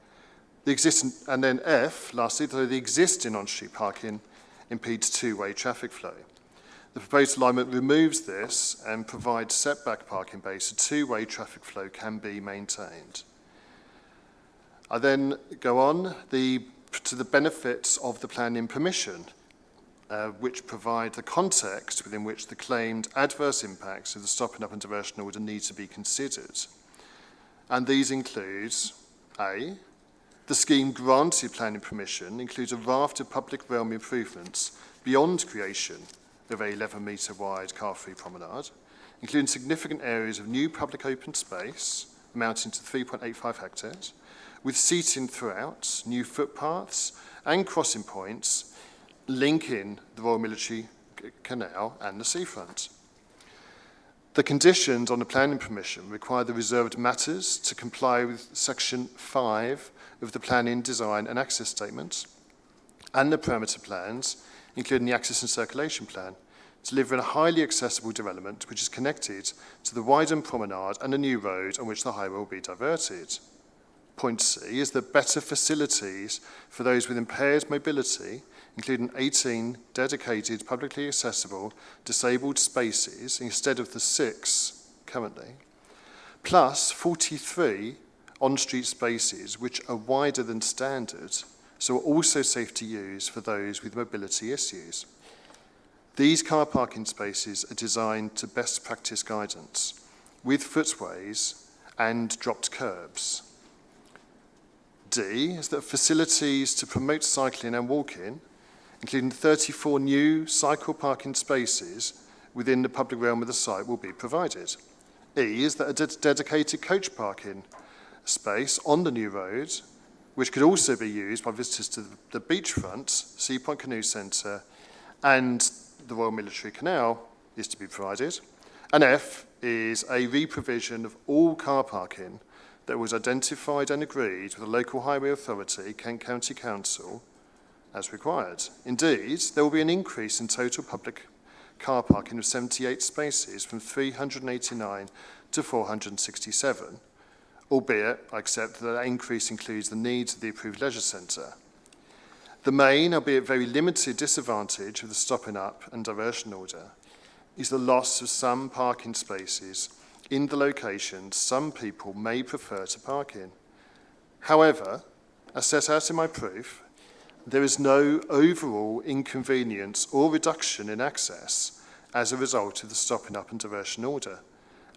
And then F, lastly, though the existing on-street parking impedes two-way traffic flow. The proposed alignment removes this and provides setback parking bays so two-way traffic flow can be maintained. I then go on to the benefits of the planning permission, which provide the context within which the claimed adverse impacts of the stopping up and diversion order need to be considered. And these include A, the scheme granted planning permission includes a raft of public realm improvements beyond creation of a 11-metre wide car-free promenade, including significant areas of new public open space amounting to 3.85 hectares, with seating throughout, new footpaths and crossing points linking the Royal Military Canal and the seafront. The conditions on the planning permission require the reserved matters to comply with Section 5 of the Planning, Design and Access Statement and the parameter plans, including the Access and Circulation Plan, delivering a highly accessible development which is connected to the widened promenade and a new road on which the highway will be diverted. Point C is that better facilities for those with impaired mobility, including 18 dedicated, publicly accessible, disabled spaces instead of the 6 currently, plus 43 on-street spaces which are wider than standard, so are also safe to use for those with mobility issues. These car parking spaces are designed to best practice guidance, with footways and dropped curbs. D is that facilities to promote cycling and walking, including 34 new cycle parking spaces within the public realm of the site, will be provided. E is that a dedicated coach parking space on the new road, which could also be used by visitors to the beachfront, Sea Point Canoe Centre and the Royal Military Canal, is to be provided. And F is a re-provision of all car parking that was identified and agreed with the local highway authority, Kent County Council, as required. Indeed, there will be an increase in total public car parking of 78 spaces from 389 to 467, albeit I accept that that increase includes the needs of the approved leisure centre. The main, albeit very limited, disadvantage of the stopping up and diversion order is the loss of some parking spaces in the locations some people may prefer to park in. However, as set out in my proof, there is no overall inconvenience or reduction in access as a result of the stopping up and diversion order,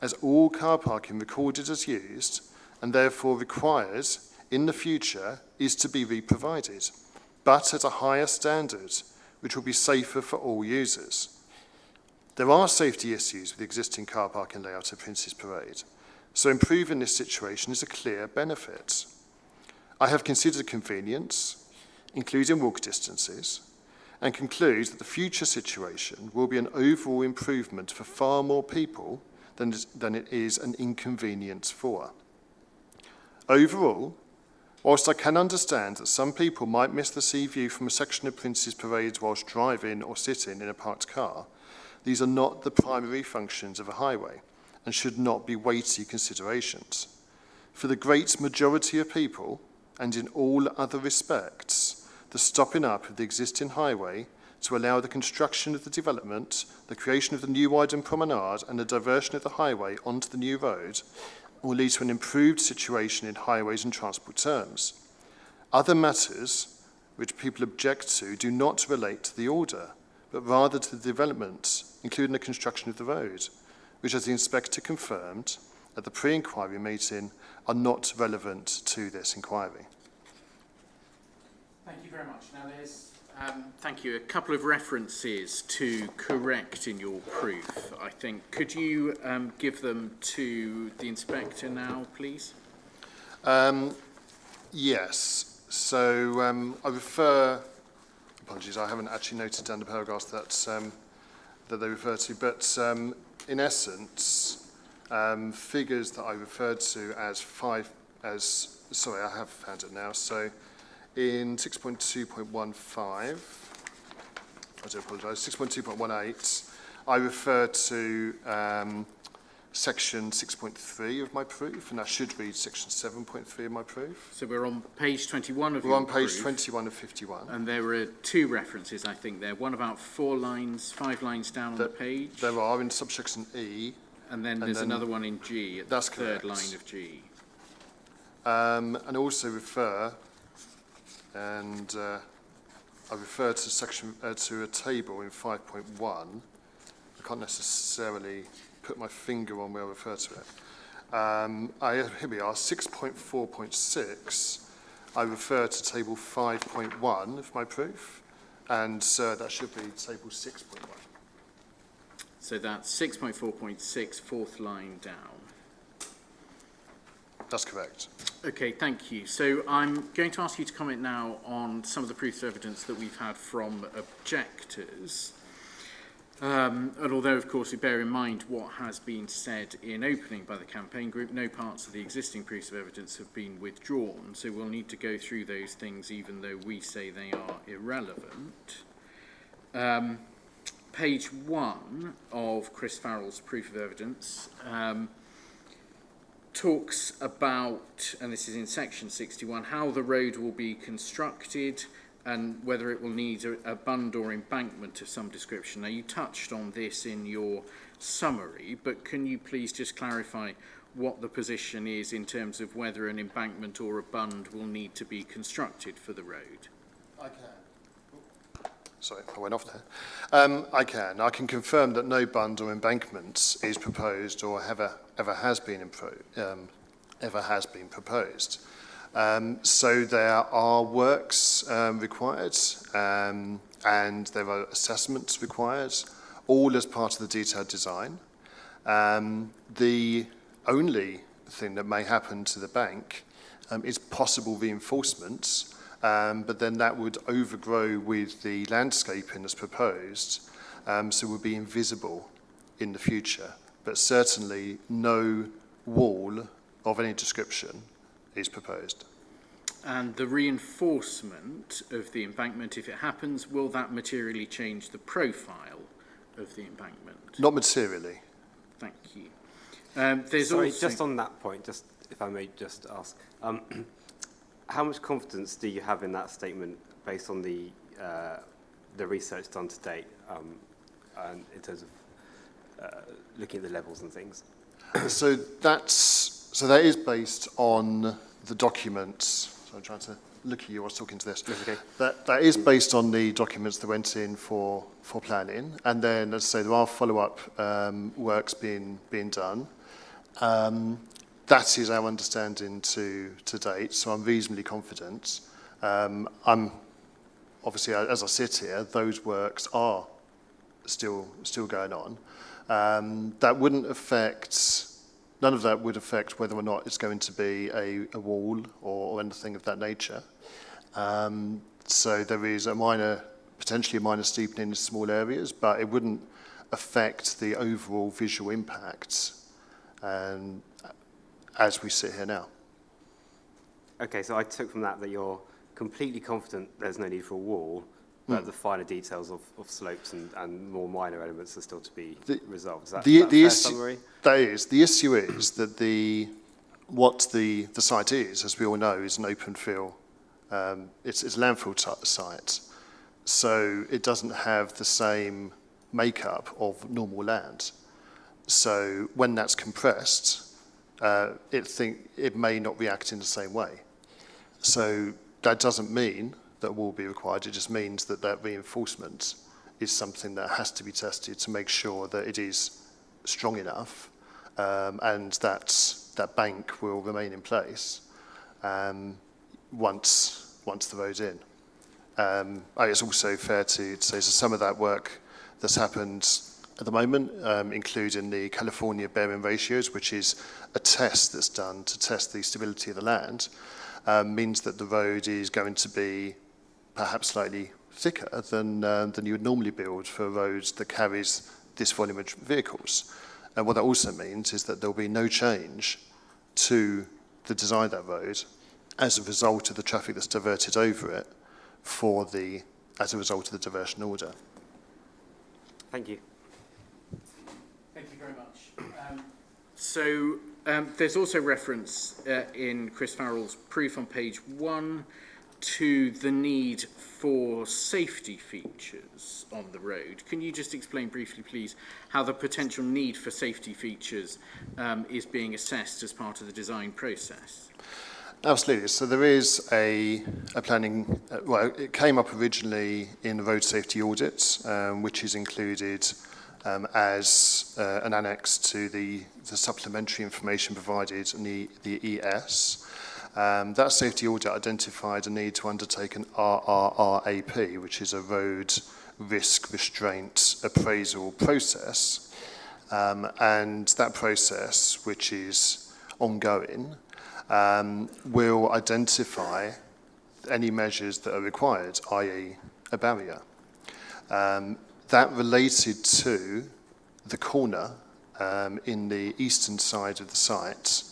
as all car parking recorded as used and therefore required in the future is to be re-provided, but at a higher standard, which will be safer for all users. There are safety issues with the existing car parking layout at Prince's Parade, so improving this situation is a clear benefit. I have considered convenience, including walk distances, and conclude that the future situation will be an overall improvement for far more people than it is an inconvenience for. Overall, Whilst I can understand that some people might miss the sea view from a section of Prince's Parade whilst driving or sitting in a parked car, these are not the primary functions of a highway and should not be weighty considerations. For the great majority of people, and in all other respects, the stopping up of the existing highway to allow the construction of the development, the creation of the new widened promenade and the diversion of the highway onto the new road will lead to an improved situation in highways and transport terms. Other matters which people object to do not relate to the order, but rather to the development, including the construction of the road, which, as the inspector confirmed at the pre-inquiry meeting, are not relevant to this inquiry. Thank you very much. Now thank you. A couple of references to correct in your proof, I think. Could you give them to the inspector now, please? Yes. So I refer, apologies, I haven't actually noted down the paragraphs that they refer to, but in essence, figures that I referred to as sorry, I have found it now. So in 6.2.15, I do apologise, 6.2.18, I refer to section 6.3 of my proof, and that should read section 7.3 of my proof. So we're on page 21 of We're your on page proof, 21 of 51. and there are two references, I think, there. One about 5 lines down on the page. There are in subsection E. And then there's another one in G, at the third line of G. And also refer, and I refer to section to a table in 5.1. I can't necessarily put my finger on where I refer to it. Here we are, 6.4.6. I refer to table 5.1 of my proof, and that should be table 6.1. So that's 6.4.6, fourth line down. That's correct. Okay, thank you. So I'm going to ask you to comment now on some of the proofs of evidence that we've had from objectors. And although, of course, we bear in mind what has been said in opening by the campaign group, no parts of the existing proofs of evidence have been withdrawn. So we'll need to go through those things even though we say they are irrelevant. Page 1 of Chris Farrell's proof of evidence talks about, and this is in section 61, how the road will be constructed and whether it will need a bund or embankment of some description. Now, you touched on this in your summary, but can you please just clarify what the position is in terms of whether an embankment or a bund will need to be constructed for the road? I can. Sorry, I went off there. I can confirm that no bund or embankment is proposed or ever has been proposed. So there are works required, and there are assessments required, all as part of the detailed design. The only thing that may happen to the bank is possible reinforcements. But then that would overgrow with the landscaping as proposed, so would be invisible in the future. But certainly no wall of any description is proposed. And the reinforcement of the embankment, if it happens, will that materially change the profile of the embankment? Not materially. Thank you. There's Sorry, also... just on that point, just if I may just ask, how much confidence do you have in that statement based on the research done to date, and in terms of looking at the levels and things? So that is based on the documents. So I'm trying to look at you whilst talking to this. Okay. That is based on the documents that went in for planning, and then, as I say, there are follow-up works being done. That is our understanding to date, so I'm reasonably confident. I'm obviously, as I sit here, those works are still going on. That wouldn't affect. None of that would affect whether or not it's going to be a wall or anything of that nature. So there is potentially a minor steepening in small areas, but it wouldn't affect the overall visual impact as we sit here now. Okay, so I took from that you're completely confident there's no need for a wall, but the finer details of slopes and more minor elements are still to be resolved. Is that, The that a fair issue, summary? that is, the issue is that what the site is, as we all know, is an open fill. It's a landfill site, so it doesn't have the same makeup of normal land. So when that's compressed, it may not react in the same way. So that doesn't mean that will be required. It just means that reinforcement is something that has to be tested to make sure that it is strong enough, and that bank will remain in place once the road's in. It's also fair to say so some of that work that's happened at the moment, including the California bearing ratios, which is a test that's done to test the stability of the land, means that the road is going to be perhaps slightly thicker than you would normally build for a road that carries this volume of vehicles. And what that also means is that there will be no change to the design of that road as a result of the traffic that's diverted over it as a result of the diversion order. Thank you. Thank you very much. There's also reference in Chris Farrell's proof on page 1 to the need for safety features on the road. Can you just explain briefly, please, how the potential need for safety features is being assessed as part of the design process? Absolutely. So there is a planning, it came up originally in the road safety audit, which is included as an annex to the supplementary information provided in the ES. That safety audit identified a need to undertake an RRRAP, which is a road risk restraint appraisal process. And that process, which is ongoing, will identify any measures that are required, i.e. a barrier. That related to the corner in the eastern side of the site,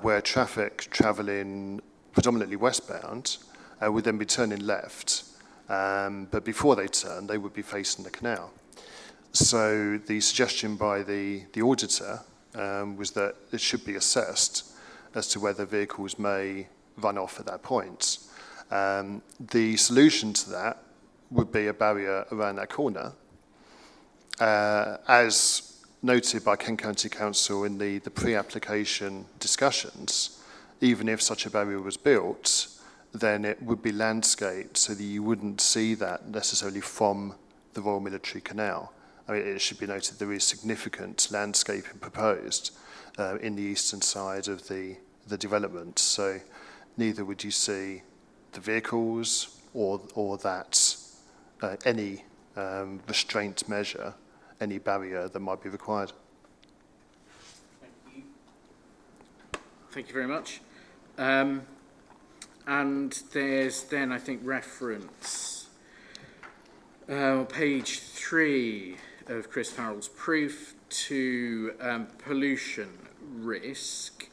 where traffic travelling predominantly westbound would then be turning left, but before they turn, they would be facing the canal. So the suggestion by the auditor was that it should be assessed as to whether vehicles may run off at that point. The solution to that would be a barrier around that corner. As noted by Kent County Council in the pre-application discussions, even if such a barrier was built, then it would be landscaped so that you wouldn't see that necessarily from the Royal Military Canal. I mean, it should be noted there is significant landscaping proposed in the eastern side of the development, so neither would you see the vehicles or that any restraint measure, any barrier that might be required. Thank you. Thank you very much. And there's then, I think, reference page 3 of Chris Farrell's proof to pollution risk,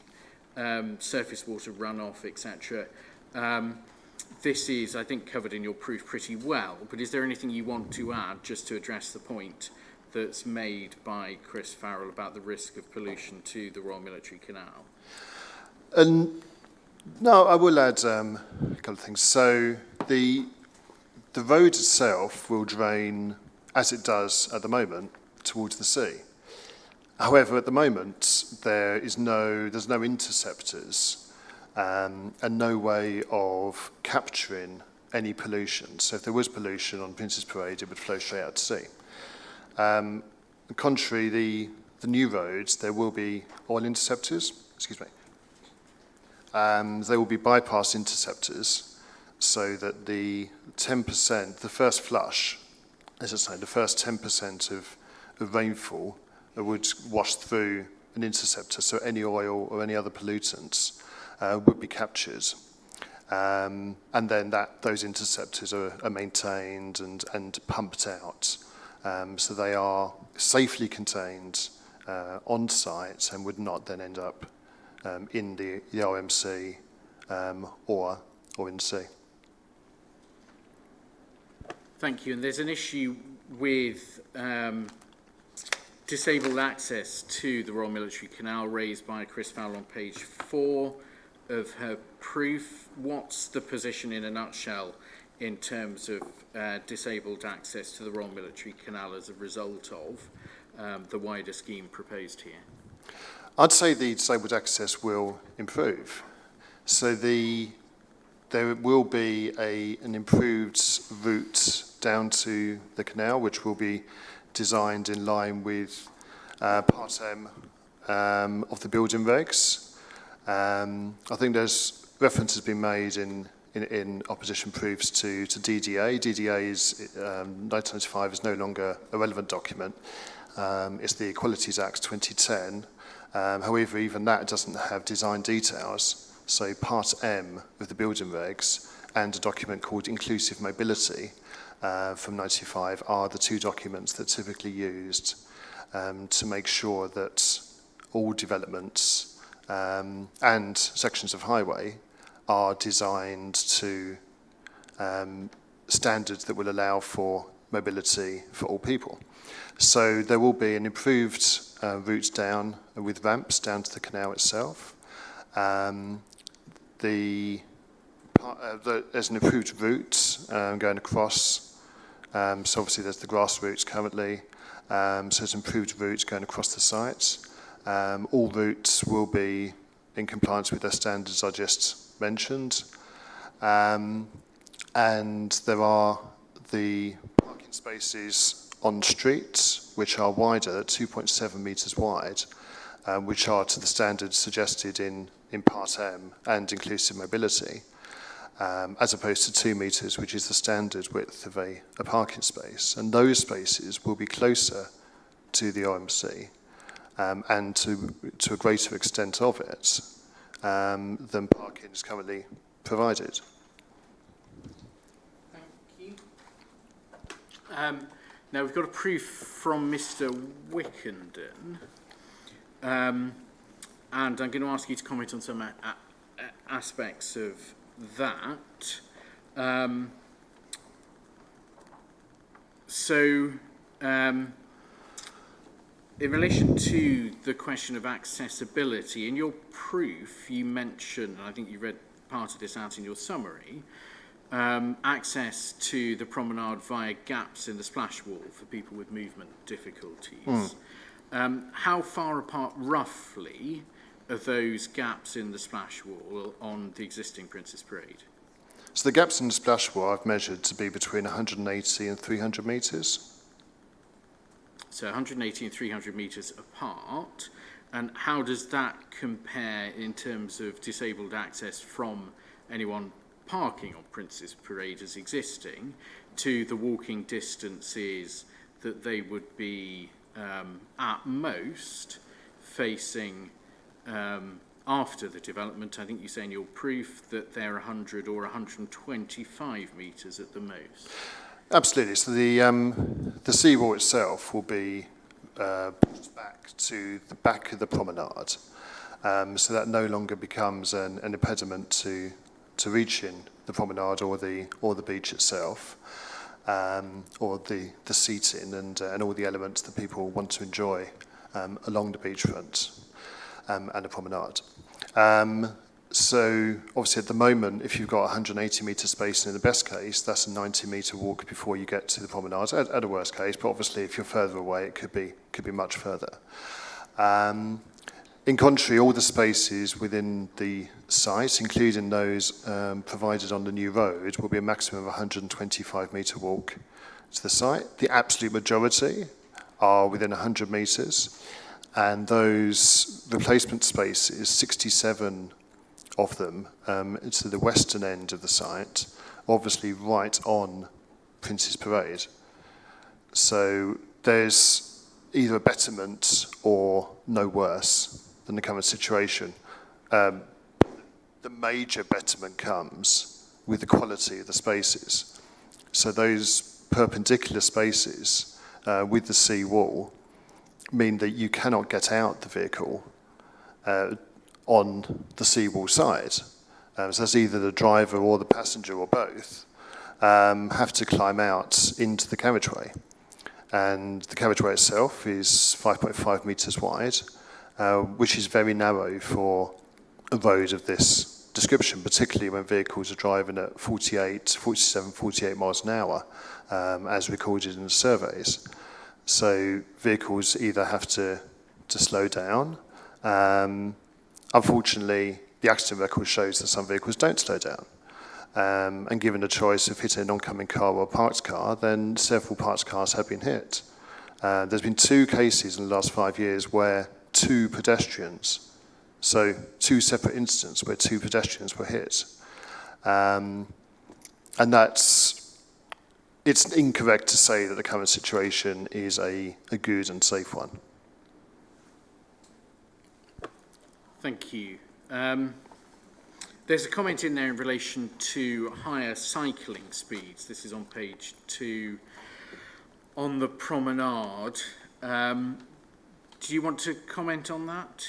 surface water runoff, etc. This is, I think, covered in your proof pretty well, but is there anything you want to add just to address the point that's made by Chris Farrell about the risk of pollution to the Royal Military Canal? No, I will add a couple of things. So the road itself will drain, as it does at the moment, towards the sea. However, at the moment, there's no interceptors and no way of capturing any pollution. So if there was pollution on Prince's Parade, it would flow straight out to sea. Contrary, the new roads, there will be oil interceptors, there will be bypass interceptors so that the 10%, the first flush, as I say, the first 10% of rainfall would wash through an interceptor, so any oil or any other pollutants would be captured. And then those interceptors are maintained and pumped out. So they are safely contained on site and would not then end up in the RMC or in the sea. Thank you. And there's an issue with disabled access to the Royal Military Canal raised by Chris Fowler on page 4 of her proof. What's the position in a nutshell in terms of disabled access to the Royal Military Canal as a result of the wider scheme proposed here? I'd say the disabled access will improve. So there will be an improved route down to the canal, which will be designed in line with Part M of the building regs. I think there's reference has been made in opposition proofs to DDA. DDA is 1995 is no longer a relevant document. It's the Equalities Act 2010. However, even that doesn't have design details. So Part M of the building regs and a document called Inclusive Mobility from 95 are the two documents that are typically used to make sure that all developments and sections of highway are designed to standards that will allow for mobility for all people. So there will be an improved route down with ramps down to the canal itself. There's an improved route going across. So obviously there's the grass routes currently. So there's improved routes going across the site. All routes will be in compliance with the standards I just mentioned. And there are the parking spaces on streets, which are wider, at 2.7 metres wide, which are to the standards suggested in Part M and Inclusive Mobility, as opposed to 2 metres, which is the standard width of a parking space. And those spaces will be closer to the OMC and to a greater extent of it than parking is currently provided. Thank you. Now we've got a proof from Mr. Wickenden, and I'm going to ask you to comment on some aspects of that. In relation to the question of accessibility, in your proof you mentioned, and I think you read part of this out in your summary, access to the promenade via gaps in the splash wall for people with movement difficulties. How far apart roughly are those gaps in the splash wall on the existing Princess Parade? So the gaps in the splash wall I've measured to be between 180 and 300 metres. So 180 and 300 metres apart. And how does that compare in terms of disabled access from anyone parking on Princess Parade as existing to the walking distances that they would be at most facing after the development? I think you say in your proof that they're 100 or 125 metres at the most. Absolutely. So the seawall itself will be pushed back to the back of the promenade, so that no longer becomes an impediment to reaching the promenade or the beach itself, or the seating and all the elements that people want to enjoy along the beachfront and the promenade. So obviously at the moment, if you've got 180 metre spacing in the best case, that's a 90 metre walk before you get to the promenade at a worst case, but obviously if you're further away, it could be much further. In contrary, all the spaces within the site, including those provided on the new road, will be a maximum of 125 metre walk to the site. The absolute majority are within 100 metres, and those replacement spaces, 67 of them, to the western end of the site, obviously right on Princess Parade. So there's either a betterment or no worse than the current situation. The major betterment comes with the quality of the spaces. So those perpendicular spaces with the sea wall mean that you cannot get out the vehicle on the seawall side. so that's either the driver or the passenger or both, have to climb out into the carriageway. And the carriageway itself is 5.5 metres wide, which is very narrow for a road of this description, particularly when vehicles are driving at 47, 48 miles an hour, as recorded in the surveys. So vehicles either have to slow down. Unfortunately, the accident record shows that some vehicles don't slow down. And given a choice of hitting an oncoming car or a parked car, then several parked cars have been hit. There's been 2 cases in the last 5 years where 2 pedestrians, so 2 separate incidents where 2 pedestrians were hit. And it's incorrect to say that the current situation is a good and safe one. Thank you. There's a comment in there in relation to higher cycling speeds. This is on page 2 on the promenade. Do you want to comment on that?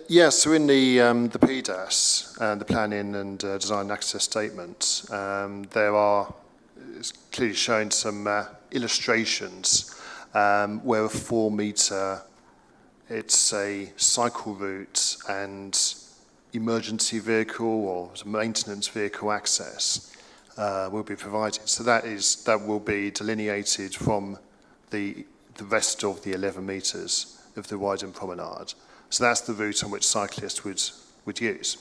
Yes, so in the PDAS, the Planning and Design and Access Statement, there are it's clearly showing some illustrations where a 4 metre, it's a cycle route and emergency vehicle or maintenance vehicle access will be provided. So that will be delineated from the rest of the 11 metres of the Wyden Promenade. So that's the route on which cyclists would use.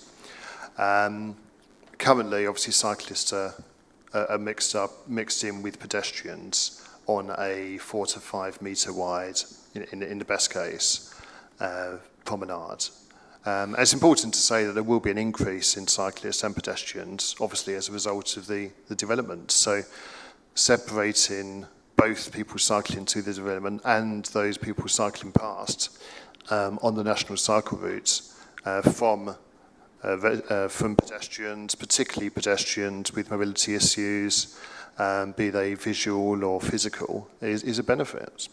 Currently, obviously, cyclists are mixed in with pedestrians on a 4 to 5 metre wide, in the best case, promenade. It's important to say that there will be an increase in cyclists and pedestrians, obviously as a result of the development. So separating both people cycling to the development and those people cycling past on the national cycle routes from pedestrians, particularly pedestrians with mobility issues, be they visual or physical, is a benefit.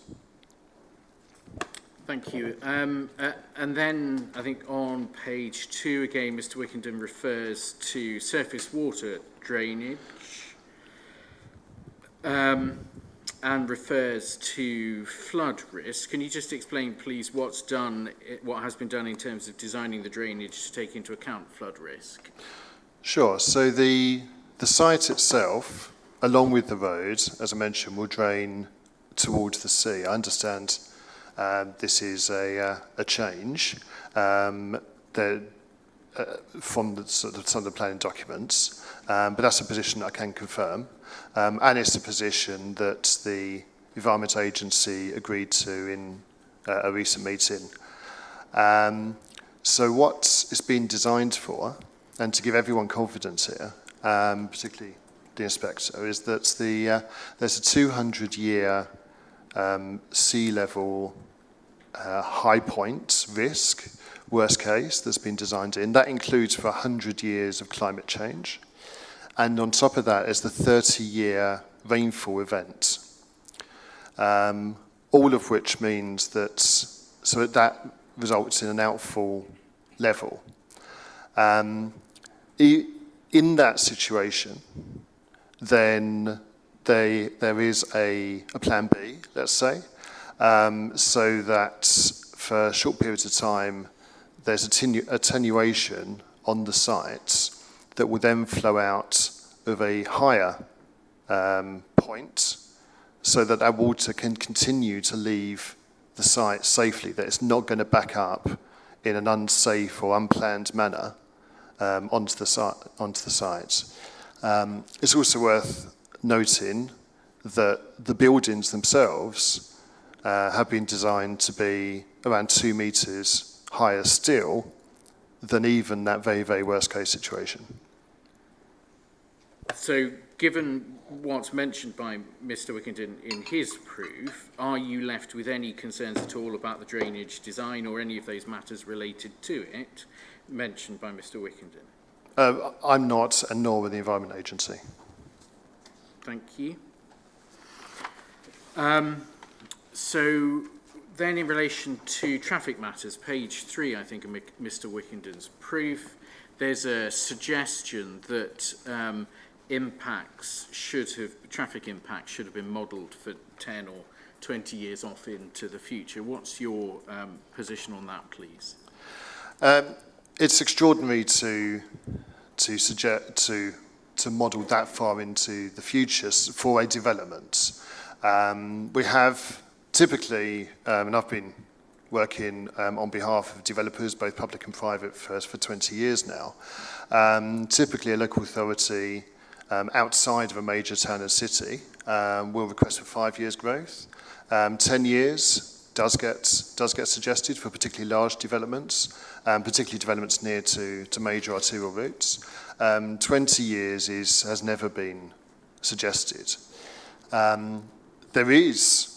Thank you. And then I think on page 2 again, Mr. Wickenden refers to surface water drainage and refers to flood risk. Can you just explain, please, what has been done in terms of designing the drainage to take into account flood risk? Sure. So the site itself, along with the road, as I mentioned, will drain towards the sea. I understand this is a change from some of the planning documents, but that's a position I can confirm, and it's a position that the Environment Agency agreed to in a recent meeting. So what it's been designed for, and to give everyone confidence here, particularly the inspector, is that there's a 200-year sea level high point risk, worst case, that's been designed in. That includes for 100 years of climate change. And on top of that is the 30-year rainfall event. All of which means that results in an outfall level. In that situation, then there is a plan B, let's say, so that for short periods of time, there's attenuation on the sites that will then flow out of a higher point, so that that water can continue to leave the site safely, that it's not going to back up in an unsafe or unplanned manner onto the site. It's also worth noting that the buildings themselves have been designed to be around 2 metres higher still than even that very, very worst case situation. So given what's mentioned by Mr. Wickenden in his proof, are you left with any concerns at all about the drainage design or any of those matters related to it mentioned by Mr. Wickenden? I'm not, and nor with the Environment Agency. Thank you. So then in relation to traffic matters, page 3, I think, of Mr. Wickenden's proof, there's a suggestion that traffic impacts should have been modelled for 10 or 20 years off into the future. What's your position on that, please? It's extraordinary to suggest to model that far into the future for a development. We have typically, and I've been working on behalf of developers, both public and private, for 20 years now. Typically, a local authority outside of a major town or city will request for 5 years growth. 10 years does get suggested for particularly large developments, particularly developments near to major arterial routes. 20 years has never been suggested. There is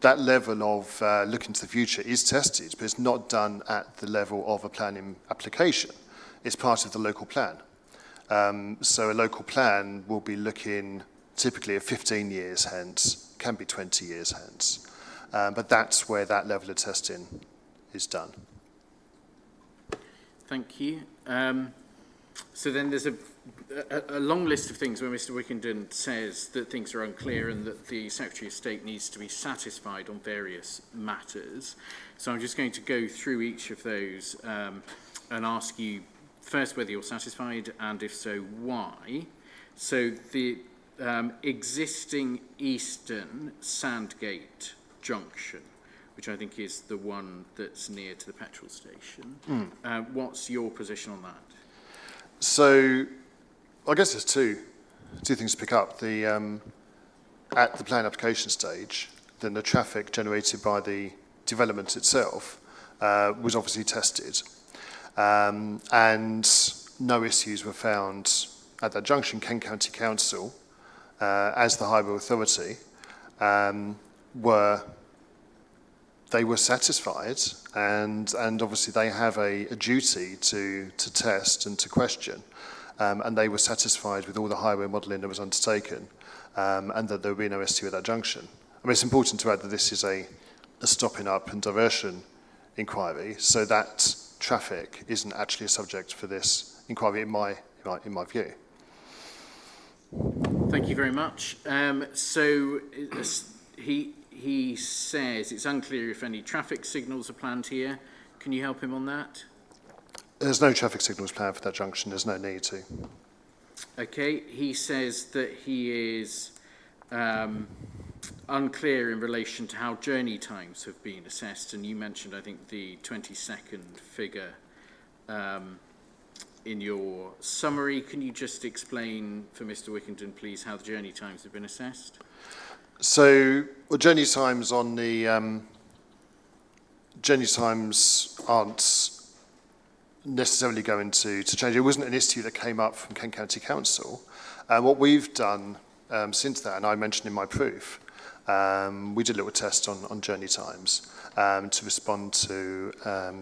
that level of looking to the future is tested, but it's not done at the level of a planning application. It's part of the local plan. So a local plan will be looking typically at 15 years hence, can be 20 years hence. But that's where that level of testing is done. Thank you. So then there's a long list of things where Mr. Wickenden says that things are unclear and that the Secretary of State needs to be satisfied on various matters. So I'm just going to go through each of those and ask you first whether you're satisfied, and if so, why. So the existing Eastern Sandgate Junction, which I think is the one that's near to the petrol station. What's your position on that? So I guess there's two things to pick up. At the plan application stage, then the traffic generated by the development itself was obviously tested. And no issues were found at that junction. Kent County Council, as the highway authority, were satisfied, and obviously they have a duty to test and to question, and they were satisfied with all the highway modelling that was undertaken, and that there would be no issue at that junction. I mean, it's important to add that this is a stopping up and diversion inquiry, so that traffic isn't actually a subject for this inquiry in my view. Thank you very much. So he says it's unclear if any traffic signals are planned here. Can you help him on that? There's no traffic signals planned for that junction. There's no need to. Okay. He says that he is unclear in relation to how journey times have been assessed, and you mentioned, I think, the 20-second figure in your summary. Can you just explain for Mr. Wickenden, please, how the journey times have been assessed? So, well, journey times aren't necessarily going to change. It wasn't an issue that came up from Kent County Council. What we've done since that, and I mentioned in my proof, we did a little test on journey times to respond to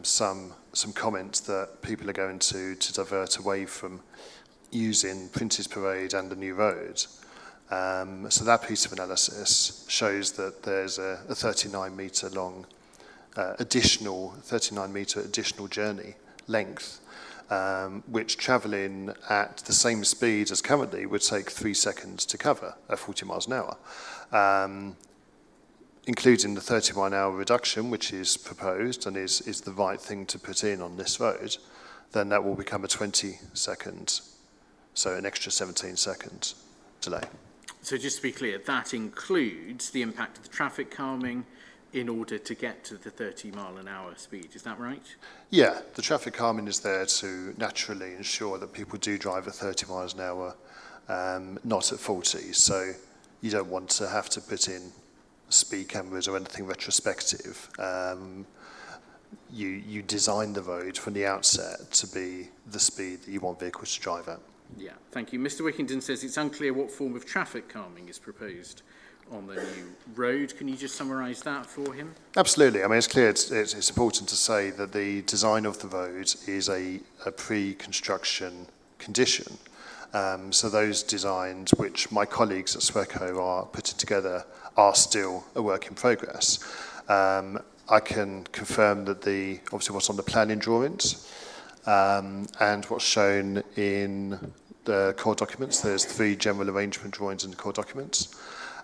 some comments that people are going to divert away from using Prince's Parade and the new road. So that piece of analysis shows that there's a 39-metre long additional journey length, which travelling at the same speed as currently would take 3 seconds to cover at 40 miles an hour, including the 30-mile-an-hour reduction, which is proposed and is the right thing to put in on this road. Then that will become a 20-second, so an extra 17-second delay. So just to be clear, that includes the impact of the traffic calming in order to get to the 30-mile-an-hour speed. Is that right? Yeah, the traffic calming is there to naturally ensure that people do drive at 30 miles an hour, not at 40. So you don't want to have to put in speed cameras or anything retrospective. You design the road from the outset to be the speed that you want vehicles to drive at. Yeah, thank you. Mr. Wickenden says it's unclear what form of traffic calming is proposed on the new road. Can you just summarise that for him? Absolutely. I mean, it's clear it's important to say that the design of the road is a pre-construction condition. So those designs, which my colleagues at SWECO are putting together, are still a work in progress. I can confirm that obviously what's on the planning drawings and what's shown in the core documents. There's 3 general arrangement drawings in the core documents.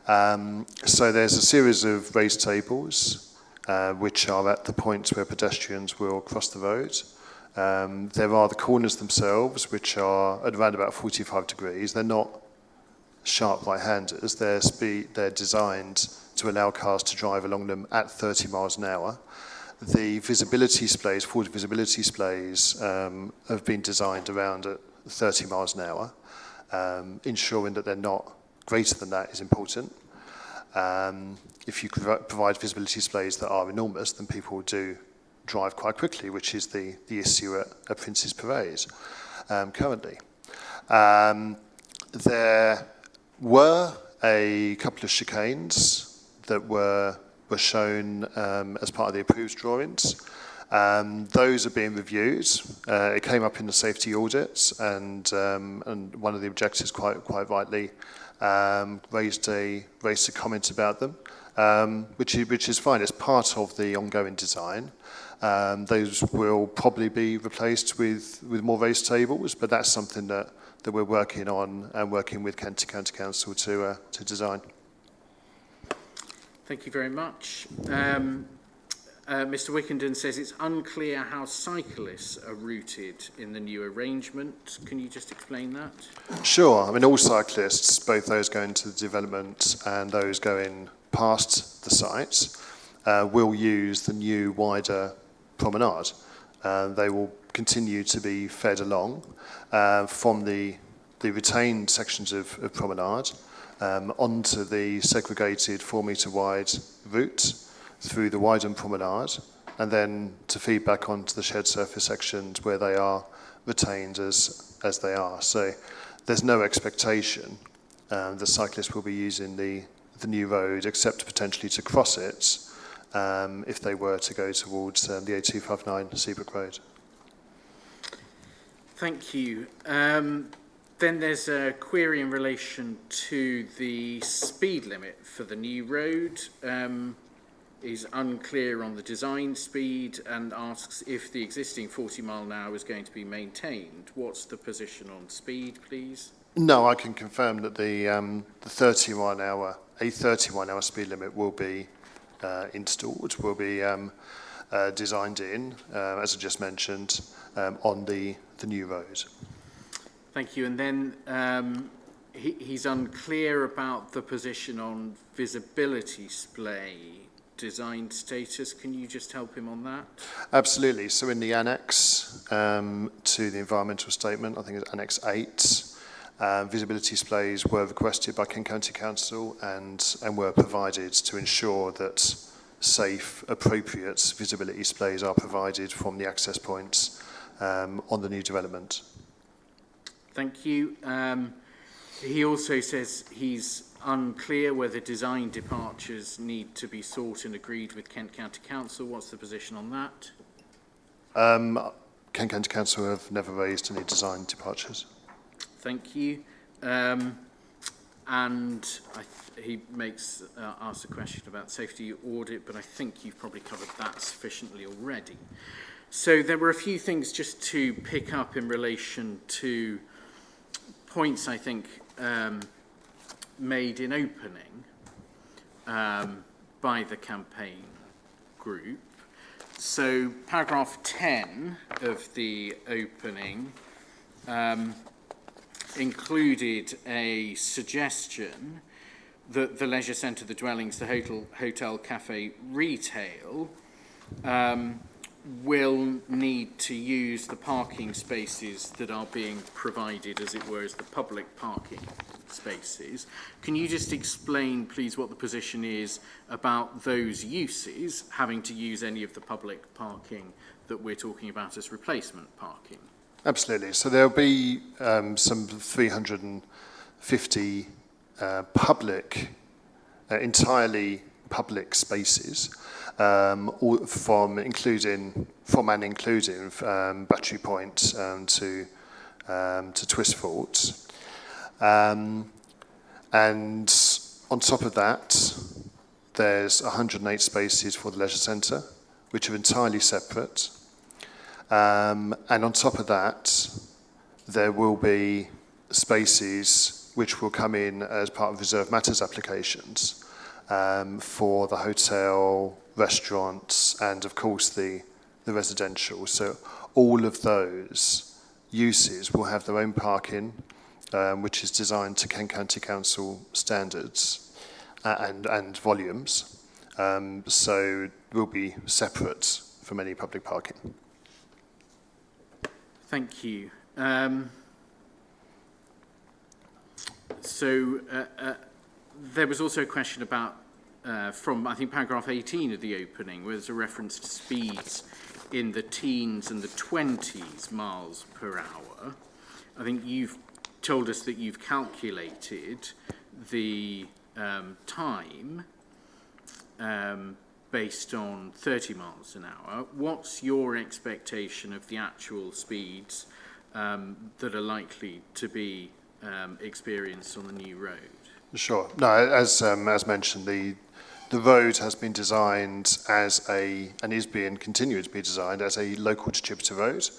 So there's a series of raised tables, which are at the points where pedestrians will cross the road. There are the corners themselves, which are at around about 45 degrees. They're not sharp right-handers. They're designed to allow cars to drive along them at 30 miles an hour. The visibility displays, forward visibility displays, have been designed around at 30 miles an hour. Ensuring that they're not greater than that is important. If you provide visibility displays that are enormous, then people do drive quite quickly, which is the issue at Prince's Parade currently. There were a couple of chicanes that were shown as part of the approved drawings. Those are being reviewed. It came up in the safety audits, and one of the objectors quite rightly raised a comment about them, which is fine. It's part of the ongoing design. Those will probably be replaced with more raised tables, but that's something that we're working on and working with Kent County Council to design. Thank you very much. Mr. Wickenden says it's unclear how cyclists are routed in the new arrangement. Can you just explain that? Sure. I mean, all cyclists, both those going to the development and those going past the site, will use the new wider promenade. They will continue to be fed along from the retained sections of promenade onto the segregated 4-metre wide route through the widened promenade, and then to feed back onto the shed surface sections where they are retained as they are. So there's no expectation the cyclists will be using the new road, except potentially to cross it if they were to go towards the A259 Seabrook Road. Thank you. Then there's a query in relation to the speed limit for the new road. Is unclear on the design speed and asks if the existing 40 mile an hour is going to be maintained. What's the position on speed, please? No, I can confirm that the 30 mile an hour speed limit will be installed, will be designed in, as I just mentioned, on the new road. Thank you. And then he's unclear about the position on visibility display design status. Can you just help him on that? Absolutely. So in the annex to the environmental statement, I think it's Annex 8, visibility displays were requested by Kent County Council and were provided to ensure that safe, appropriate visibility displays are provided from the access points on the new development. Thank you. He also says he's unclear whether design departures need to be sought and agreed with Kent County Council. What's the position on that? Kent County Council have never raised any design departures. Thank you. And he asks a question about safety audit, but I think you've probably covered that sufficiently already. So there were a few things just to pick up in relation to points, I think, made in opening by the campaign group. So paragraph 10 of the opening included a suggestion that the leisure centre, the dwellings, the hotel, cafe, retail will need to use the parking spaces that are being provided, as it were, as the public parking spaces. Can you just explain, please, what the position is about those uses having to use any of the public parking that we're talking about as replacement parking? Absolutely. So there'll be some 350 public, entirely public spaces, from and including Battery Point to Twistfort. And on top of that, there's 108 spaces for the leisure centre, which are entirely separate. And on top of that, there will be spaces which will come in as part of reserved matters applications for the hotel, restaurants, and of course the residential. So all of those uses will have their own parking, which is designed to Kent County Council standards and volumes. So will be separate from any public parking. Thank you. There was also a question about, from I think paragraph 18 of the opening, where there's a reference to speeds in the teens and the 20s miles per hour. I think you've told us that you've calculated the time based on 30 miles an hour. What's your expectation of the actual speeds that are likely to be experienced on the new road? Sure. No, as mentioned, the road has been designed as and is being continued to be designed as a local distributor road.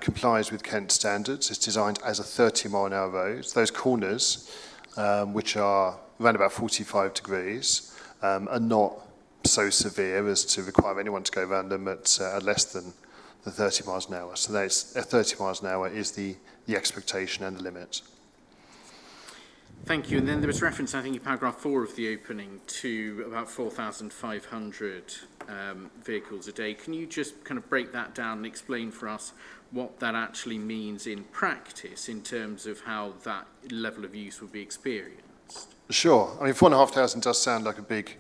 Complies with Kent standards. It's designed as a 30-mile-an-hour road. Those corners, which are around about 45 degrees, are not so severe as to require anyone to go around them at less than the 30 miles an hour. So that's 30 miles an hour is the expectation and the limit. Thank you. And then there was reference, I think, in paragraph 4 of the opening to about 4,500 vehicles a day. Can you just kind of break that down and explain for us what that actually means in practice in terms of how that level of use will be experienced? Sure. I mean, 4,500 does sound like a big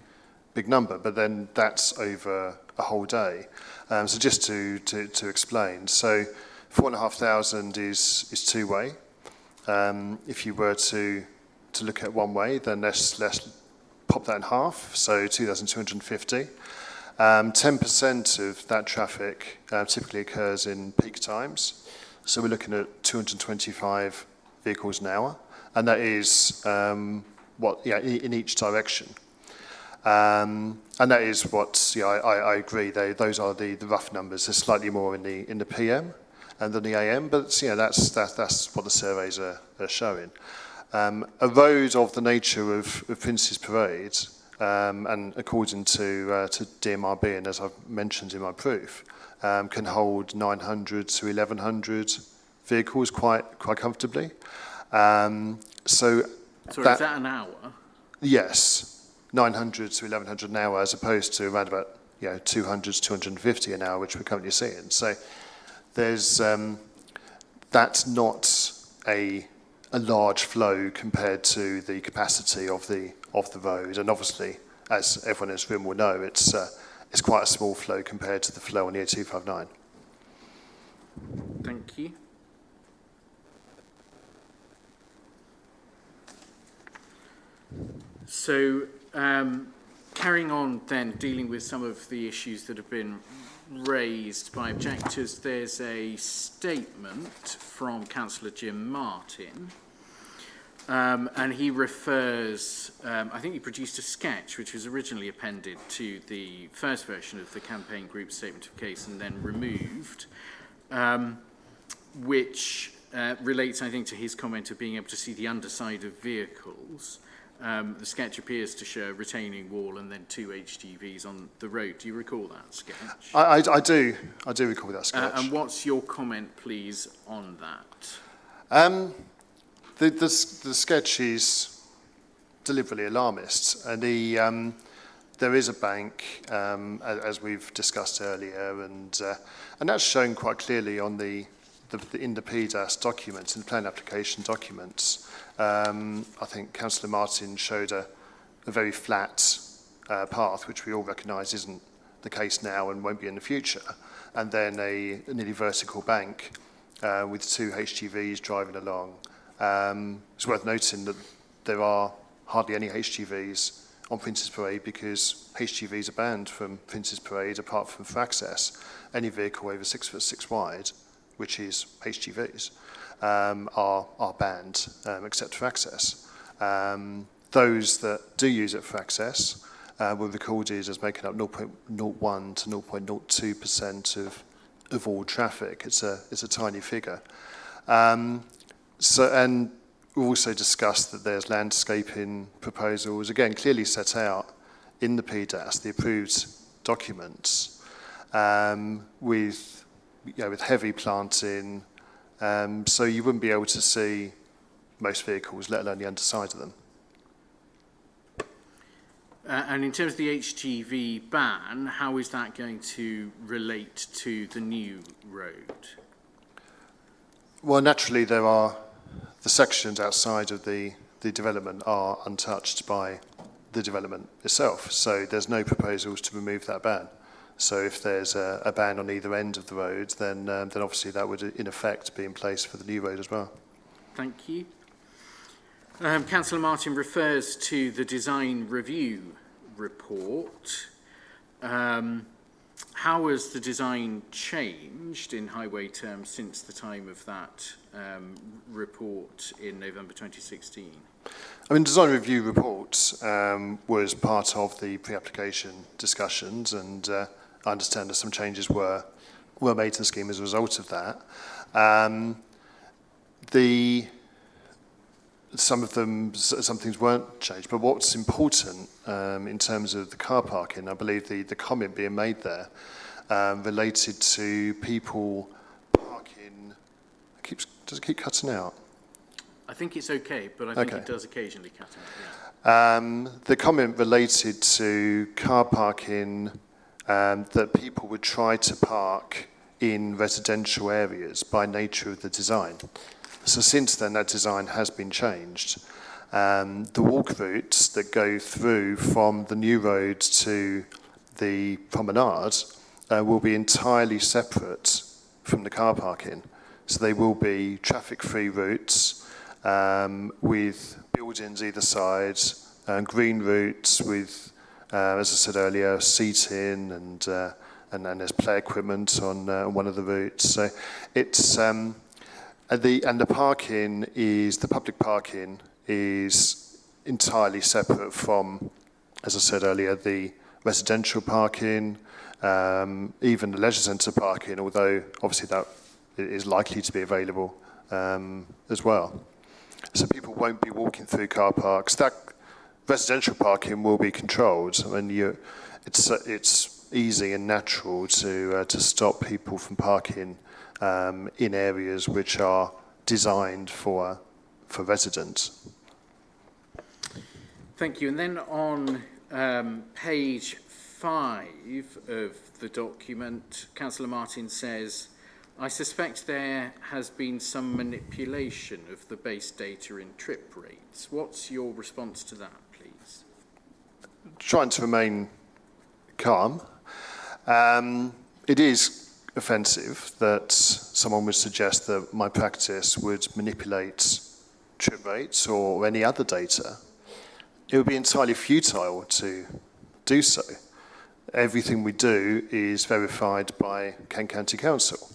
number, but then that's over a whole day. So just to explain, so 4,500 is two-way. If you were to look at one way, then let's pop that in half, so 2,250. 10% of that traffic typically occurs in peak times, so we're looking at 225 vehicles an hour, and that is in each direction. And that is what, I agree, those are the rough numbers. There's slightly more in the PM than the AM, but that's what the surveys are showing. A road of the nature of Prince's Parade, and according to DMRB, and as I've mentioned in my proof, can hold 900 to 1,100 vehicles quite comfortably. Sorry, is that an hour? Yes. 900 to 1,100 an hour, as opposed to around about 200 to 250 an hour, which we're currently seeing. So there's that's not a large flow compared to the capacity of the road, and obviously, as everyone in this room will know, it's quite a small flow compared to the flow on the A259. Thank you. So, carrying on then, dealing with some of the issues that have been raised by objectors, there's a statement from Councillor Jim Martin, and he refers, I think he produced a sketch which was originally appended to the first version of the campaign group statement of case and then removed, which relates, I think, to his comment of being able to see the underside of vehicles. The sketch appears to show a retaining wall and then 2 HGVs on the road. Do you recall that sketch? I do recall that sketch. And what's your comment, please, on that? The sketch is deliberately alarmist, and there is a bank, as we've discussed earlier, and that's shown quite clearly on in the PDAS documents, in the plan application documents. I think Councillor Martin showed a very flat path, which we all recognise isn't the case now and won't be in the future, and then a nearly vertical bank with 2 HGVs driving along. It's worth noting that there are hardly any HGVs on Prince's Parade because HGVs are banned from Prince's Parade apart from for access. Any vehicle over 6'6" wide, which is HGVs, are banned except for access. Those that do use it for access were recorded as making up 0.01 to 0.02% of all traffic. It's a tiny figure. And we also discussed that there's landscaping proposals, again, clearly set out in the PDAS, the approved documents, with heavy planting, so you wouldn't be able to see most vehicles, let alone the underside of them. And in terms of the HGV ban, how is that going to relate to the new road? Well, naturally, there are the sections outside of the development are untouched by the development itself, so there's no proposals to remove that ban. So if there's a ban on either end of the road, then obviously that would in effect be in place for the new road as well. Thank you. Councillor Martin refers to the design review report. How has the design changed in highway terms since the time of that report in November 2016? I mean, design review report was part of the pre-application discussions, and I understand that some changes were made to the scheme as a result of that. Some things weren't changed, but what's important in terms of the car parking, I believe the comment being made there related to people parking. Does it keep cutting out? I think it's okay, but I think Okay. it does occasionally cut out. Yeah. The comment related to car parking, that people would try to park in residential areas by nature of the design. So since then, that design has been changed. The walk routes that go through from the new road to the promenade will be entirely separate from the car parking. So they will be traffic-free routes with buildings either side, green routes with, as I said earlier, seating and there's play equipment on one of the routes. So it's the parking is, the public parking is entirely separate from, as I said earlier, the residential parking, even the leisure centre parking, although obviously that is likely to be available as well. So people won't be walking through car parks. That residential parking will be controlled. I mean, it's easy and natural to stop people from parking in areas which are designed for residents. Thank you. And then on page 5 of the document, Councillor Martin says, I suspect there has been some manipulation of the base data in trip rates. What's your response to that, please? Trying to remain calm. It is offensive that someone would suggest that my practice would manipulate trip rates or any other data. It would be entirely futile to do so. Everything we do is verified by Kent County Council.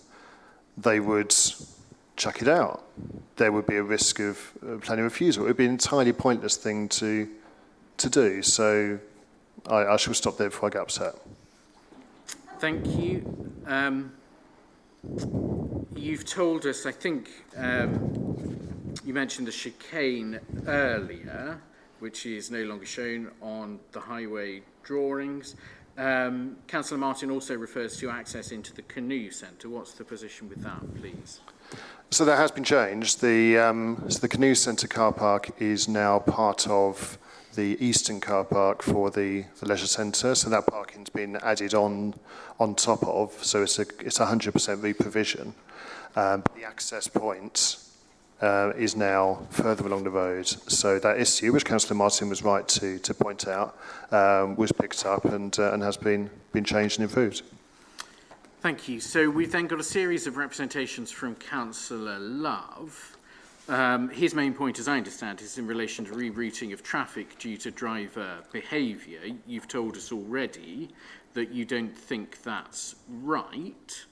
They would chuck it out. There would be a risk of planning refusal. It would be an entirely pointless thing to do. So I shall stop there before I get upset. Thank you. You've told us, I think, you mentioned the chicane earlier, which is no longer shown on the highway drawings. Councillor Martin also refers to access into the canoe centre. What's the position with that, please? So that has been changed. The canoe centre car park is now part of the eastern car park for the leisure centre. So that parking's been added on top of. So it's 100% reprovision. The access point is now further along the road. So that issue, which Councillor Martin was right to point out, was picked up and has been changed and improved. Thank you. So we've then got a series of representations from Councillor Love. His main point, as I understand, is in relation to rerouting of traffic due to driver behaviour. You've told us already that you don't think that's right.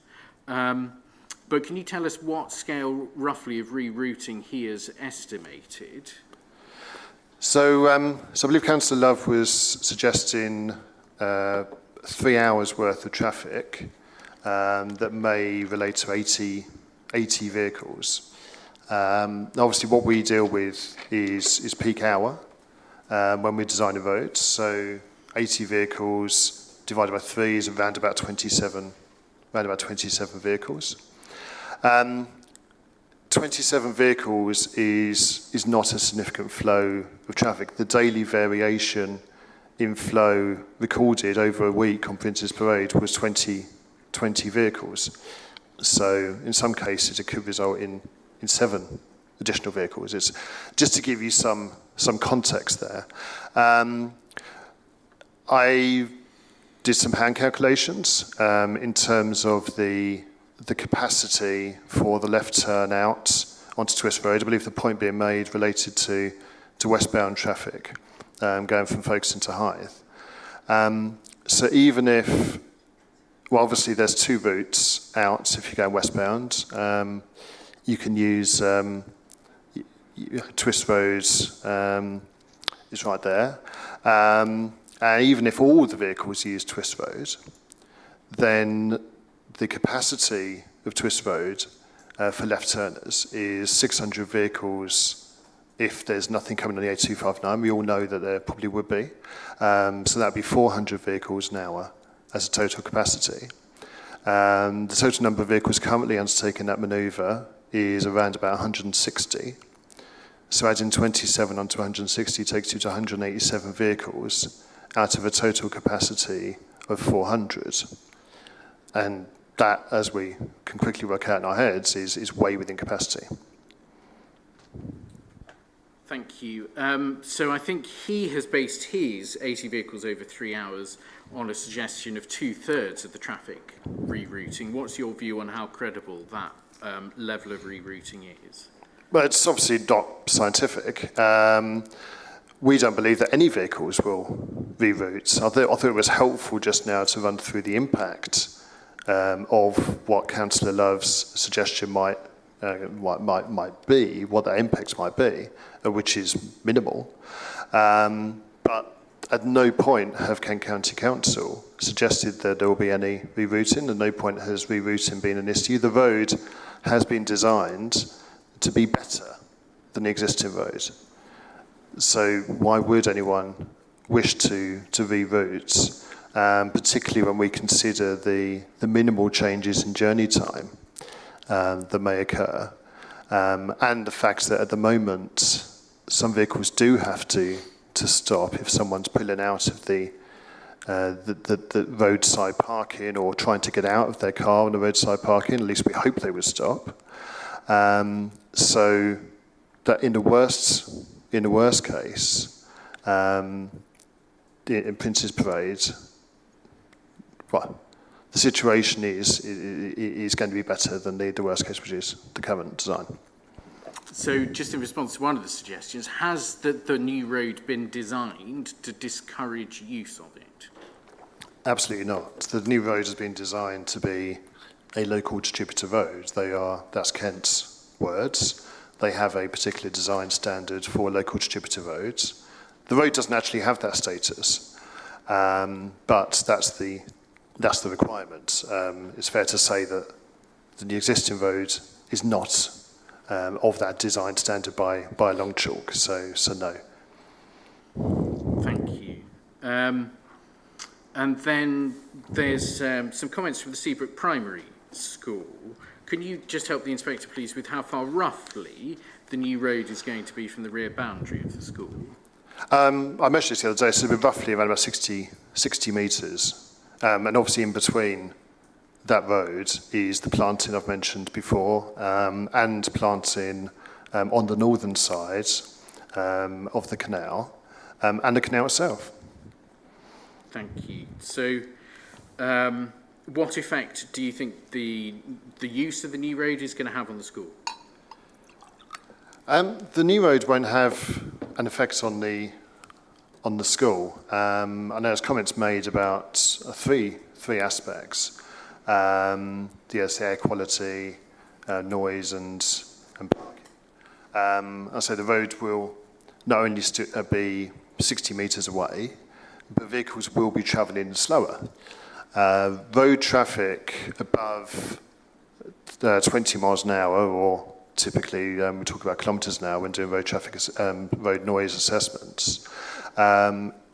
But can you tell us what scale, roughly, of rerouting he has estimated? So I believe Councillor Love was suggesting 3 hours worth of traffic that may relate to 80 vehicles. Obviously, what we deal with is peak hour when we design a road. So 80 vehicles divided by 3 is around about 27 vehicles. 27 vehicles is not a significant flow of traffic. The daily variation in flow recorded over a week on Prince's Parade was 20 vehicles. So in some cases, it could result in 7 additional vehicles. It's just to give you some context there. I did some hand calculations in terms of the capacity for the left turn out onto Twist Road. I believe the point being made related to westbound traffic going from Folkestone to Hythe. So even if, well, obviously there's 2 routes out if you're going westbound. You can use Twist Road is right there. And even if all the vehicles use Twist Road, then the capacity of Twist Road for left turners is 600 vehicles if there's nothing coming on the A259. We all know that there probably would be. So that would be 400 vehicles an hour as a total capacity. The total number of vehicles currently undertaking that manoeuvre is around about 160. So adding 27 onto 160 takes you to 187 vehicles out of a total capacity of 400. And that, as we can quickly work out in our heads, is way within capacity. Thank you. So I think he has based his 80 vehicles over 3 hours on a suggestion of 2/3 of the traffic rerouting. What's your view on how credible that level of rerouting is? Well, it's obviously not scientific. We don't believe that any vehicles will reroute. I thought it was helpful just now to run through the impact of what Councillor Love's suggestion might be, what their impacts might be, which is minimal. But at no point have Kent County Council suggested that there will be any rerouting. At no point has rerouting been an issue. The road has been designed to be better than the existing road. So why would anyone wish to reroute, particularly when we consider the minimal changes in journey time that may occur, and the fact that at the moment some vehicles do have to stop if someone's pulling out of the roadside parking or trying to get out of their car on the roadside parking. At least we hope they would stop. So that in the worst case, in Prince's Parade, well, the situation is going to be better than the worst case, which is the current design. So just in response to one of the suggestions, has the new road been designed to discourage use of it? Absolutely not. The new road has been designed to be a local distributor road. That's Kent's words. They have a particular design standard for local distributor roads. The road doesn't actually have that status, but that's the requirement. It's fair to say that the existing road is not of that design standard by a long chalk, so no. Thank you. And then there's some comments from the Seabrook Primary School. Can you just help the Inspector, please, with how far roughly the new road is going to be from the rear boundary of the school? I mentioned this the other day, so it'll be roughly around about 60 metres. And obviously in between that road is the planting I've mentioned before, and planting on the northern side of the canal, and the canal itself. Thank you. So what effect do you think the use of the new road is going to have on the school? The new road won't have an effect on the school. I know there's comments made about three aspects: the air quality, noise, and parking. I say the road will not only be 60 metres away, but vehicles will be travelling slower. Road traffic above 20 miles an hour, or typically we talk about kilometres an hour when doing road traffic, road noise assessments,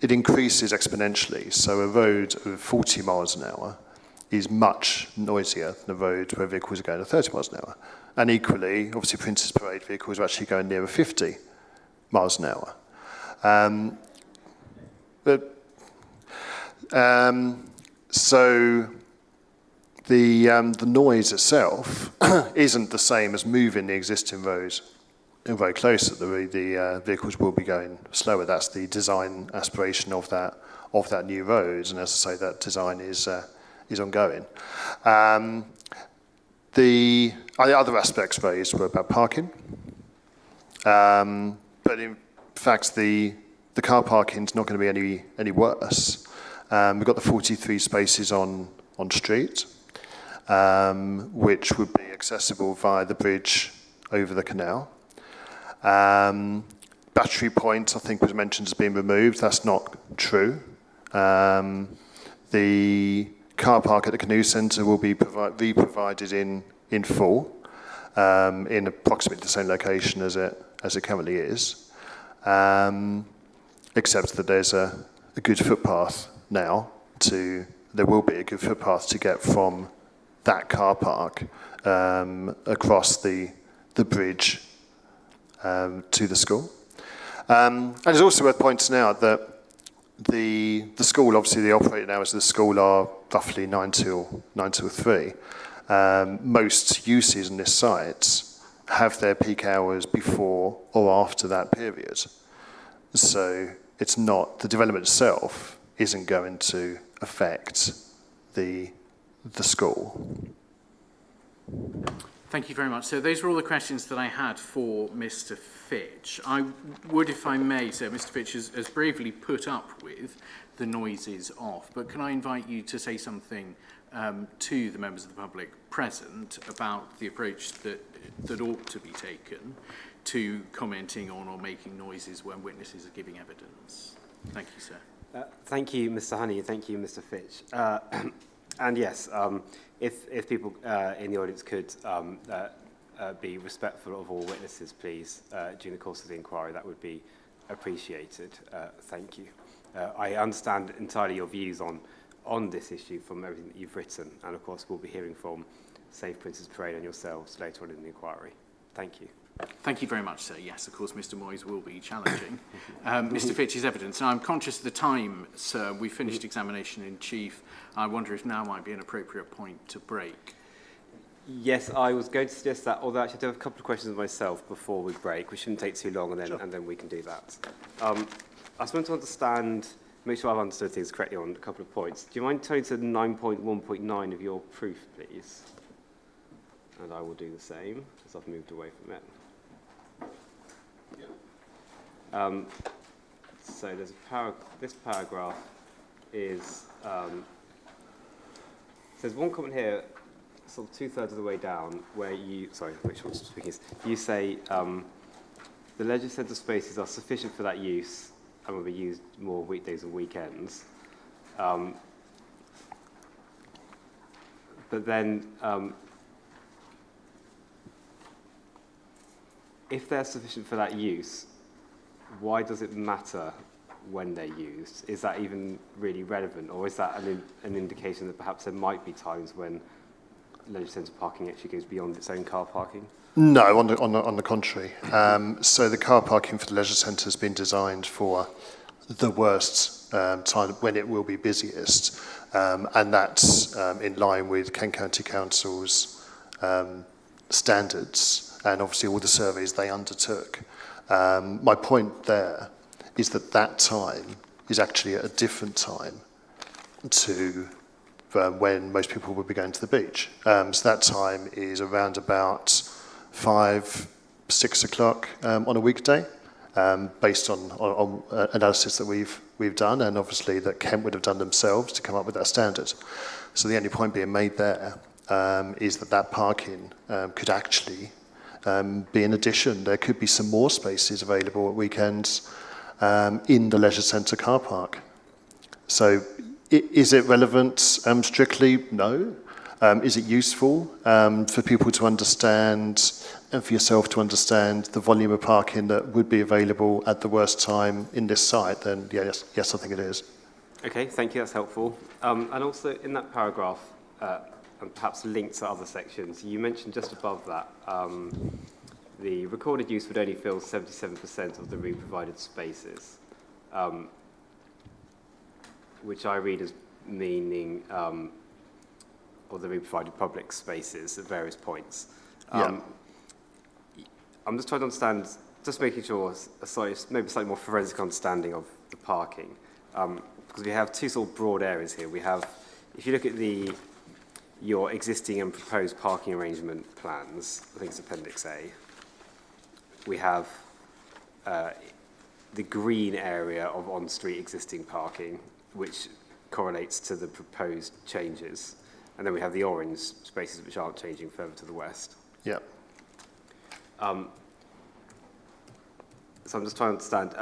it increases exponentially. So a road of 40 miles an hour is much noisier than a road where vehicles are going at 30 miles an hour. And equally, obviously Princess Parade vehicles are actually going nearer 50 miles an hour. So the noise itself isn't the same as moving the existing roads very close. The vehicles will be going slower. That's the design aspiration of that new road, and as I say, that design is ongoing. The other aspects raised were about parking, but in fact the car parking is not going to be any worse. We've got the 43 spaces on street, which would be accessible via the bridge over the canal. Battery point, I think, was mentioned as being removed. That's not true. The car park at the canoe centre will be re-provided in full, in approximately the same location as it currently is, except that there's a good footpath now. There will be a good footpath to get from that car park across the bridge to the school. And it's also worth pointing out that the school, obviously the operating hours of the school are roughly 9 till 3. Most uses in this site have their peak hours before or after that period. So it's not, the development itself isn't going to affect the school. Thank you very much. So those were all the questions that I had for Mr. Fitch. I would, if I may, say Mr. Fitch has bravely put up with the noises off, but can I invite you to say something to the members of the public present about the approach that ought to be taken to commenting on or making noises when witnesses are giving evidence? Thank you, sir. Thank you, Mr. Honey, and thank you, Mr. Fitch. And yes, if people in the audience could be respectful of all witnesses, please, during the course of the inquiry, that would be appreciated. Thank you. I understand entirely your views on this issue from everything that you've written, and of course we'll be hearing from Safe Princess Parade and yourselves later on in the inquiry. Thank you. Thank you very much, sir. Yes, of course, Mr. Moyes will be challenging Mr. Fitch's evidence. Now, I'm conscious of the time, sir. We finished examination in chief. I wonder if now might be an appropriate point to break. Yes, I was going to suggest that, although actually I do have a couple of questions myself before we break. We shouldn't take too long, and then we can do that. I just want to understand, make sure I've understood things correctly on a couple of points. Do you mind turning to 9.1.9 of your proof, please? And I will do the same, as I've moved away from it. So there's this paragraph is, there's one comment here, sort of 2/3 of the way down, where you, sorry, which one's speaking is, you say the leisure centre spaces are sufficient for that use and will be used more weekdays and weekends. But then, if they're sufficient for that use, why does it matter when they're used? Is that even really relevant, or is that an indication that perhaps there might be times when leisure centre parking actually goes beyond its own car parking? No, on the contrary. So the car parking for the leisure centre has been designed for the worst time when it will be busiest, and that's in line with Kent County Council's standards and obviously all the surveys they undertook. My point there is that time is actually at a different time to when most people would be going to the beach. So that time is around about 5, 6 o'clock on a weekday, based on analysis that we've done, and obviously that Kent would have done themselves to come up with that standard. So the only point being made there is that parking could actually be an addition. There could be some more spaces available at weekends in the leisure centre car park. So Is it relevant strictly? No. Is it useful for people to understand and for yourself to understand the volume of parking that would be available at the worst time in this site? Then yes, I think it is. Okay, thank you, that's helpful. And also in that paragraph, and perhaps linked to other sections, you mentioned just above that, the recorded use would only fill 77% of the re-provided spaces, which I read as meaning or the re-provided public spaces at various points. I'm just trying to understand, just making sure, maybe slightly more forensic understanding of the parking. Because we have two sort of broad areas here. We have, if you look at your existing and proposed parking arrangement plans, I think it's Appendix A, we have the green area of on-street existing parking, which correlates to the proposed changes. And then we have the orange spaces which aren't changing further to the west. Yeah. So I'm just trying to understand,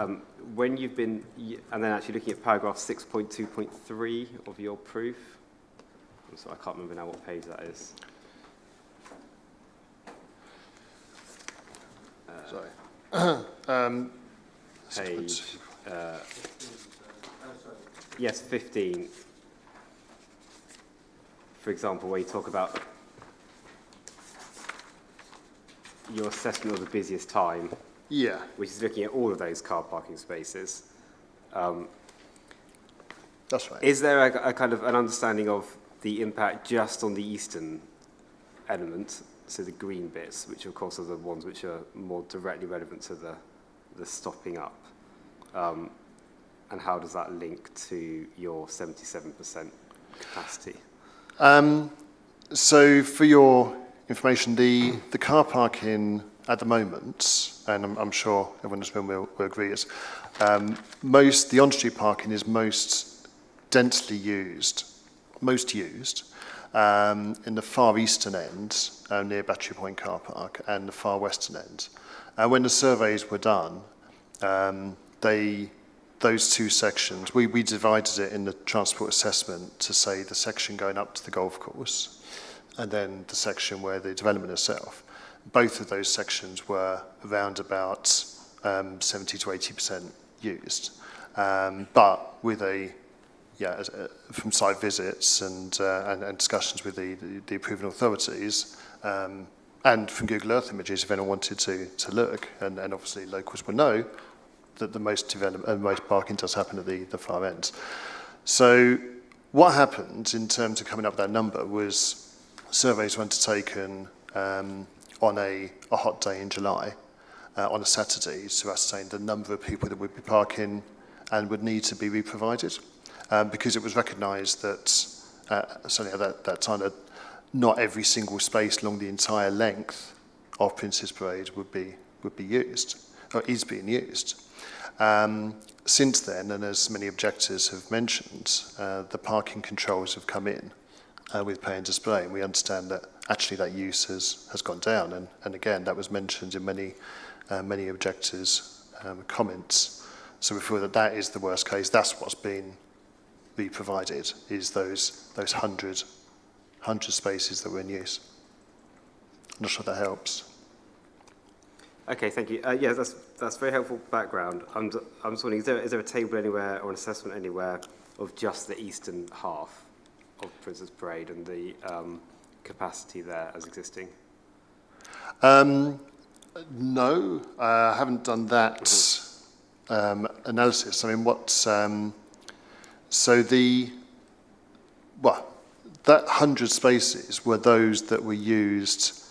when you've been, and then actually looking at paragraph 6.2.3 of your proof, so I can't remember now what page that is. Sorry. Page, yes, 15. For example, where you talk about your assessment of the busiest time, Yeah. which is looking at all of those car parking spaces. That's right. Is there a kind of an understanding of the impact just on the eastern element, so the green bits, which of course are the ones which are more directly relevant to the stopping up? And how does that link to your 77% capacity? So for your information, the car parking at the moment, and I'm sure everyone in this room will agree, is the on-street parking is most densely used, in the far eastern end, near Battery Point Car Park, and the far western end. And when the surveys were done, those two sections, we divided it in the transport assessment to say the section going up to the golf course and then the section where the development itself. Both of those sections were around about 70 to 80% used. But with from site visits and discussions with the approving authorities, and from Google Earth images, if anyone wanted to look, and obviously locals will know that the most parking does happen at the far end. So what happened in terms of coming up with that number was surveys were undertaken on a hot day in July, on a Saturday, to ascertain the number of people that would be parking and would need to be re-provided, because it was recognised that, certainly at that time, that not every single space along the entire length of Prince's Parade would be used, or is being used. Since then, and as many objectors have mentioned, the parking controls have come in with pay and display, and we understand that actually that use has gone down, and again, that was mentioned in many objectors' comments. So we feel that is the worst case. That's what's been re-provided, is those 100 spaces that were in use. I'm not sure if that helps. Okay, thank you. Yeah, that's very helpful background. I'm just wondering, is there a table anywhere or an assessment anywhere of just the eastern half of Prince's Parade and the capacity there as existing? No, I haven't done that analysis. I mean, that 100 spaces were those that were used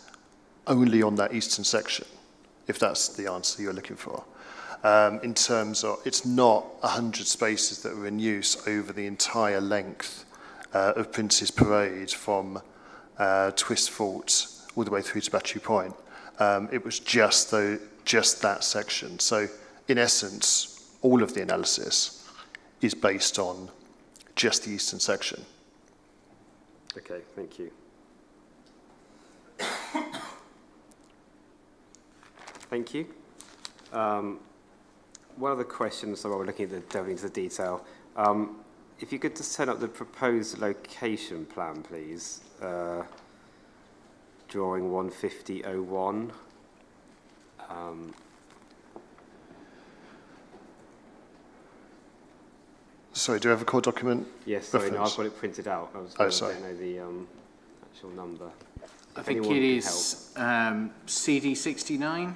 only on that eastern section, if that's the answer you're looking for. In terms of, it's not 100 spaces that were in use over the entire length of Prince's Parade from Twistford all the way through to Battery Point. It was just that section. So in essence, all of the analysis is based on just the eastern section. Okay, thank you. Thank you. One other question, so while we're looking at delving into the detail, if you could just turn up the proposed location plan, please. Drawing 15001. Sorry, do you have a core document? Yes, sorry, no, reference? I've got it printed out. I was Oh, I sorry. don't know the actual number. I If think anyone it can is CD69.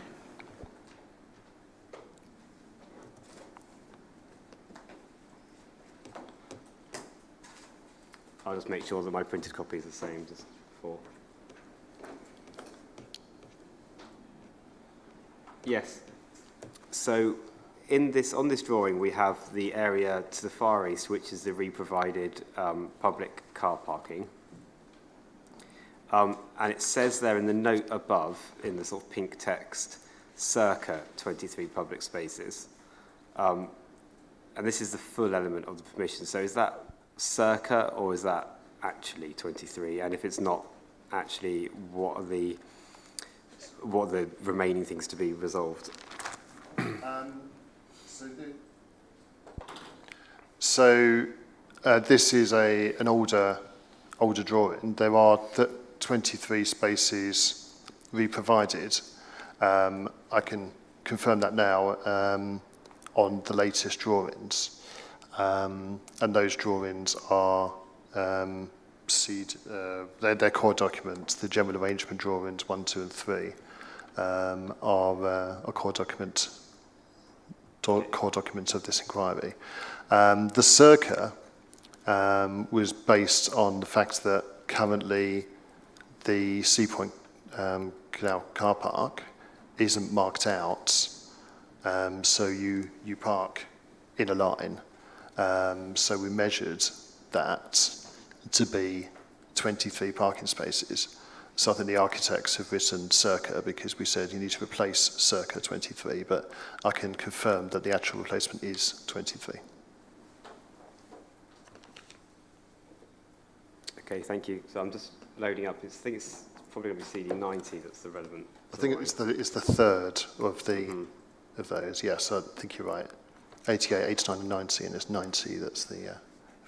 I'll just make sure that my printed copy is the same just before. Yes. So on this drawing, we have the area to the far east, which is the re-provided public car parking. And it says there in the note above, in the sort of pink text, circa 23 public spaces. And this is the full element of the permission. So is that circa, or is that actually 23? And if it's not actually, what are the remaining things to be resolved? So this is an older drawing. There are 23 spaces re-provided. I can confirm that now on the latest drawings. And those drawings are their core documents. The general arrangement drawings 1, 2, and 3 are core documents of this inquiry. The circa was based on the fact that currently the Sea Point Canal car park isn't marked out, so you park in a line. So we measured that to be 23 parking spaces. So I think the architects have written circa because we said you need to replace circa 23, but I can confirm that the actual replacement is 23. Okay, thank you. So I'm just loading up. I think it's probably going to be CD90 that's the relevant. I think it's the third of the of those. Yes, I think you're right. 88, 89, and 90, and it's 90 that's the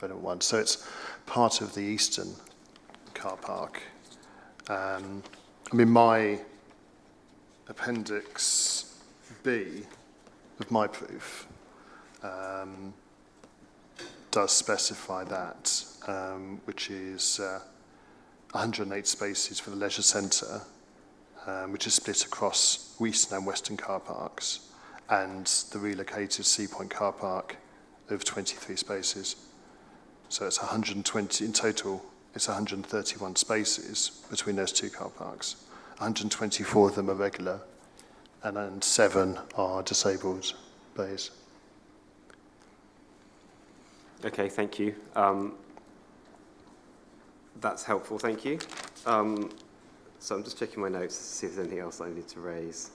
relevant one. So it's part of the eastern car park. I mean, my appendix B of my proof does specify that, which is 108 spaces for the leisure centre, which is split across eastern and western car parks, and the relocated Sea Point car park of 23 spaces. So it's 120 in total. It's 131 spaces between those two car parks. 124 of them are regular, and then 7 are disabled bays. Okay, thank you. That's helpful, thank you. So I'm just checking my notes to see if there's anything else I need to raise.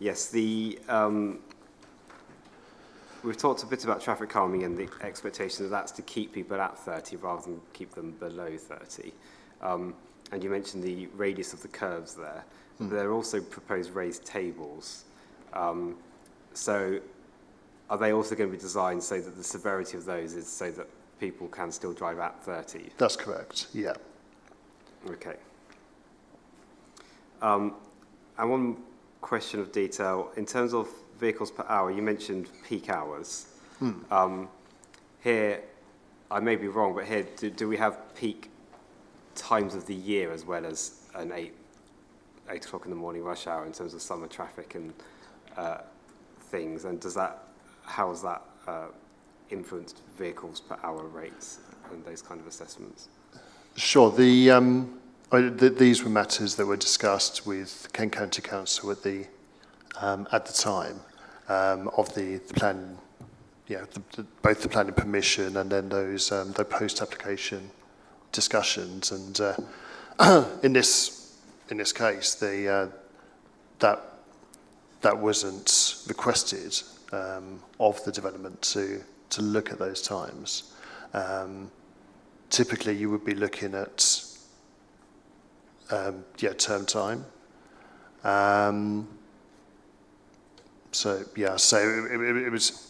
Yes, we've talked a bit about traffic calming and the expectation that that's to keep people at 30 rather than keep them below 30. And you mentioned the radius of the curves there. There are also proposed raised tables. So are they also going to be designed so that the severity of those is so that people can still drive at 30? That's correct, yeah. Okay. And one question of detail, in terms of vehicles per hour, you mentioned peak hours. Here, I may be wrong, but here, do we have peak times of the year as well as an 8 o'clock in the morning rush hour in terms of summer traffic and things? And how has that influenced vehicles per hour rates and those kind of assessments? Sure. These were matters that were discussed with Kent County Council at the time of the plan, both the planning permission and then those the post-application discussions. And in this case, that wasn't requested of the development to look at those times. Typically, you would be looking at term time. So yeah, so it was.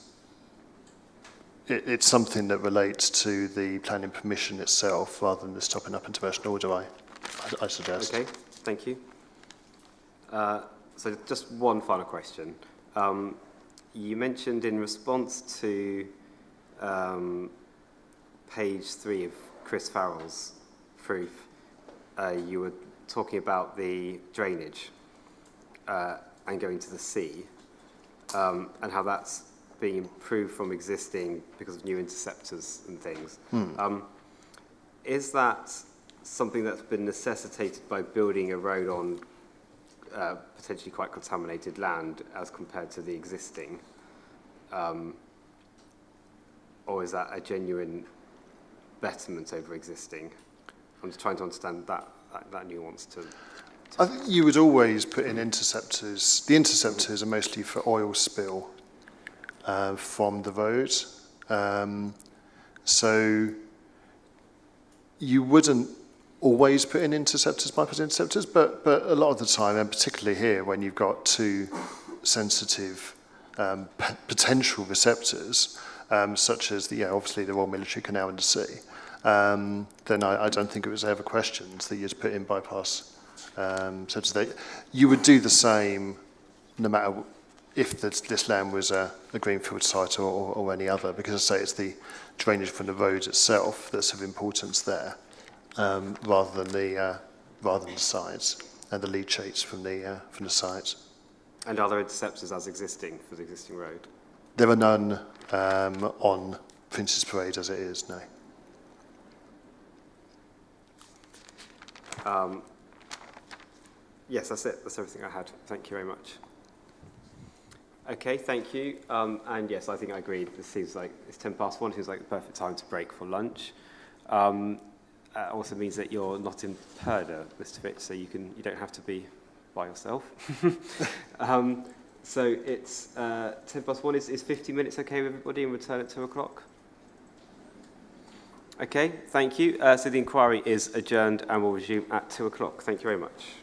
It's something that relates to the planning permission itself rather than the stopping up intervention order, I suggest. Okay, thank you. So just one final question. You mentioned in response to page 3 of Chris Farrell's proof, you were talking about the drainage and going to the sea, and how that's being improved from existing because of new interceptors and things. Is that something that's been necessitated by building a road on potentially quite contaminated land as compared to the existing? Or is that a genuine betterment over existing? I'm just trying to understand that nuance to I think you would always put in interceptors. The interceptors are mostly for oil spill from the road. So you wouldn't always put in interceptors, bypass interceptors, but a lot of the time, and particularly here, when you've got two sensitive potential receptors, such as obviously the Royal Military Canal and the sea, then I don't think it was ever questioned that you'd put in bypass sensors. You would do the same no matter if this land was a greenfield site or any other, because I say it's the drainage from the road itself that's of importance there, rather than the sites and the leachates from the sites. And are there interceptors as existing for the existing road? There are none on Prince's Parade as it is, no. Yes, that's it. That's everything I had. Thank you very much. Okay, thank you. And yes, I think I agree. This seems like it's 1:10. Seems like the perfect time to break for lunch. Also means that you're not in Perda, Mr. Fitch, so you don't have to be by yourself. So it's 1:10. Is 50 minutes okay with everybody, and return at 2 o'clock? Okay, thank you. So the inquiry is adjourned and will resume at 2 o'clock. Thank you very much.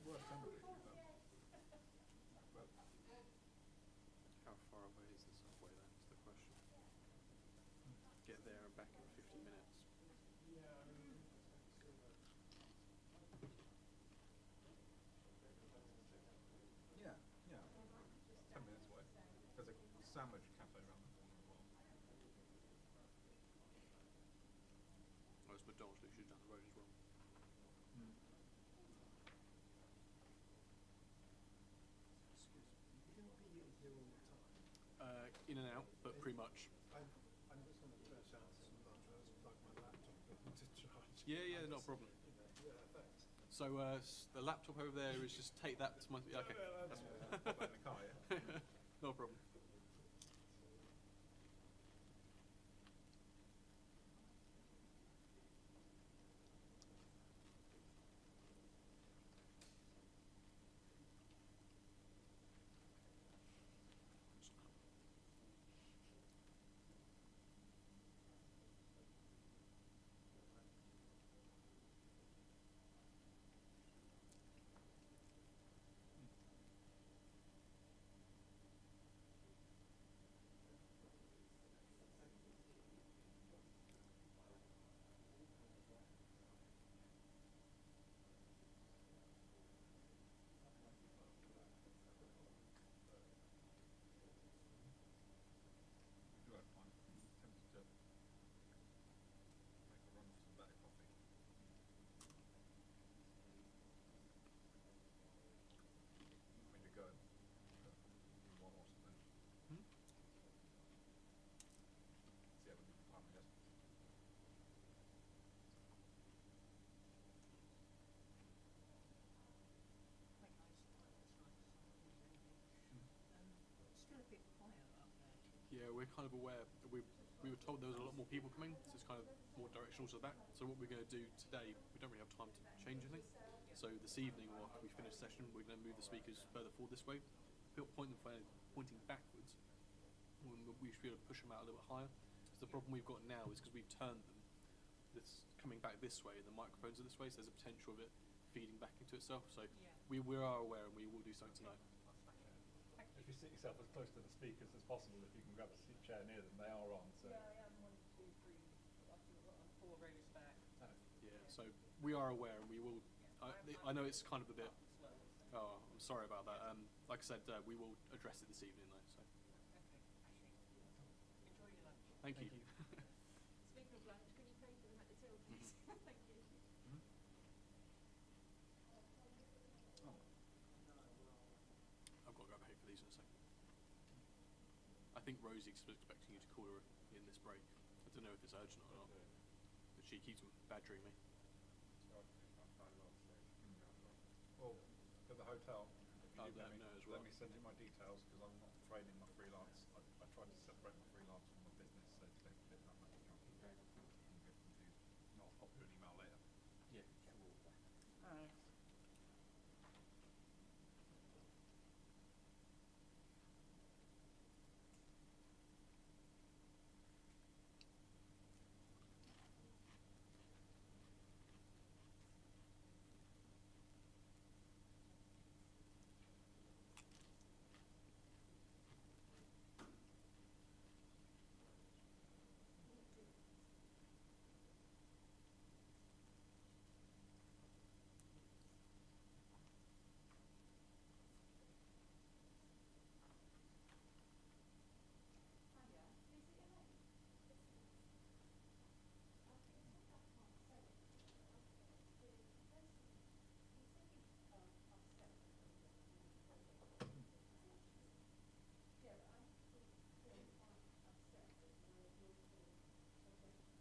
worst time of it, but How far away is the subway then, is the question. Get there and back in 50 minutes. yeah, 10 minutes away. There's a sandwich cafe around the corner as well. Well, there's McDonald's literally down the road as well. In and out, but pretty much. I'm just going to dash out some budgets, plug my laptop into charge. Yeah, not a problem. Yeah, thanks. So the laptop over there is just take that to my. Yeah, okay, that's Pop that in the car, yeah? no problem. We do have time. I'm tempted to make a run for some better coffee. I mean, to go and do one or something. See how we do the time, I guess. Still a bit quiet up there. Yeah, we're kind of aware. We were told there was a lot more people coming, so it's kind of more directional to the back. So what we're going to do today, we don't really have time to change anything. So this evening, after we finish session, we're going to move the speakers further forward this way, point them pointing backwards. We should be able to push them out a little bit higher. Because the problem we've got now is because we've turned them, this coming back this way, the microphones are this way, so there's a potential of it feeding back into itself. So we are aware, and we will do something tonight. If you sit yourself as close to the speakers as possible, if you can grab a seat chair near them, they are on. So. Yeah, I am 1, 2, 3. I think I've got 4 rows back. Yeah, so we are aware, and we will. I know it's kind of a bit. Oh, I'm sorry about that. Like I said, we will address it this evening, though. So. Okay. Enjoy your lunch. Thank you. Speaking of lunch, can you pay for them at the till, please? Thank you. I've got to go pay for these in a second. I think Rosie's expecting you to call her in this break. I don't know if it's urgent or not, but she keeps badgering me. Well, for the hotel, I'll let me know as well. Let me send you my details because I'm not trading my freelance. I tried to separate my freelance from my business, so to take a bit of that much account. I'm a bit confused. And I'll pop you an email later. Yeah. Hi.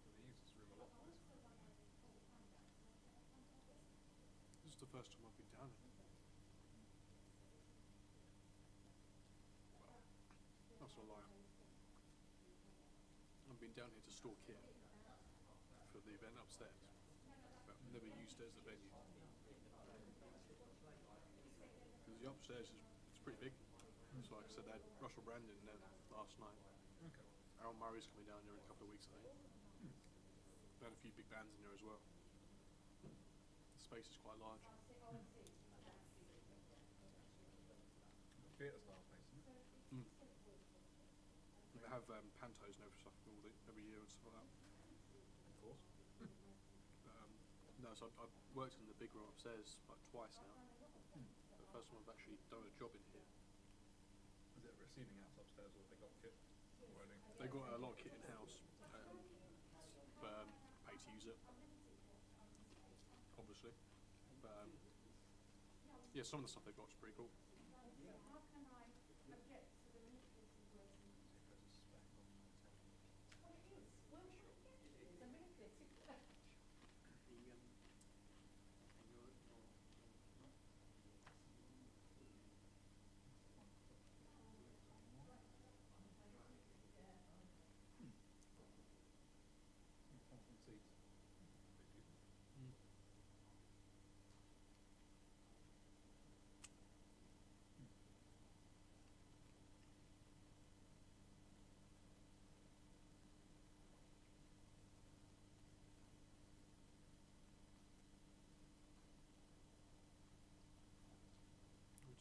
They use this room a lot for this. This is the first time I've been down here. That's not a lie. I've been down here to store kit for the event upstairs, but I've never used it as a venue. Because the upstairs it's pretty big. So like I said, they had Russell Brand in there last night. Okay. Aaron Murray's coming down here in a couple of weeks, I think. They had a few big bands in there as well. The space is quite large. theatre style place, isn't it? We have pantos and every stuff every year and stuff like that. Of course. No, so I've worked in the big room upstairs like twice now. The first time I've actually done a job in here. Is it a receiving house upstairs, or have they got kit already? They've got a lot of kit in house, but pay to use it, obviously. But yeah, some of the stuff they've got is pretty cool. How can I object to the manipulative words? Well, it is. Well, it's a manipulative word.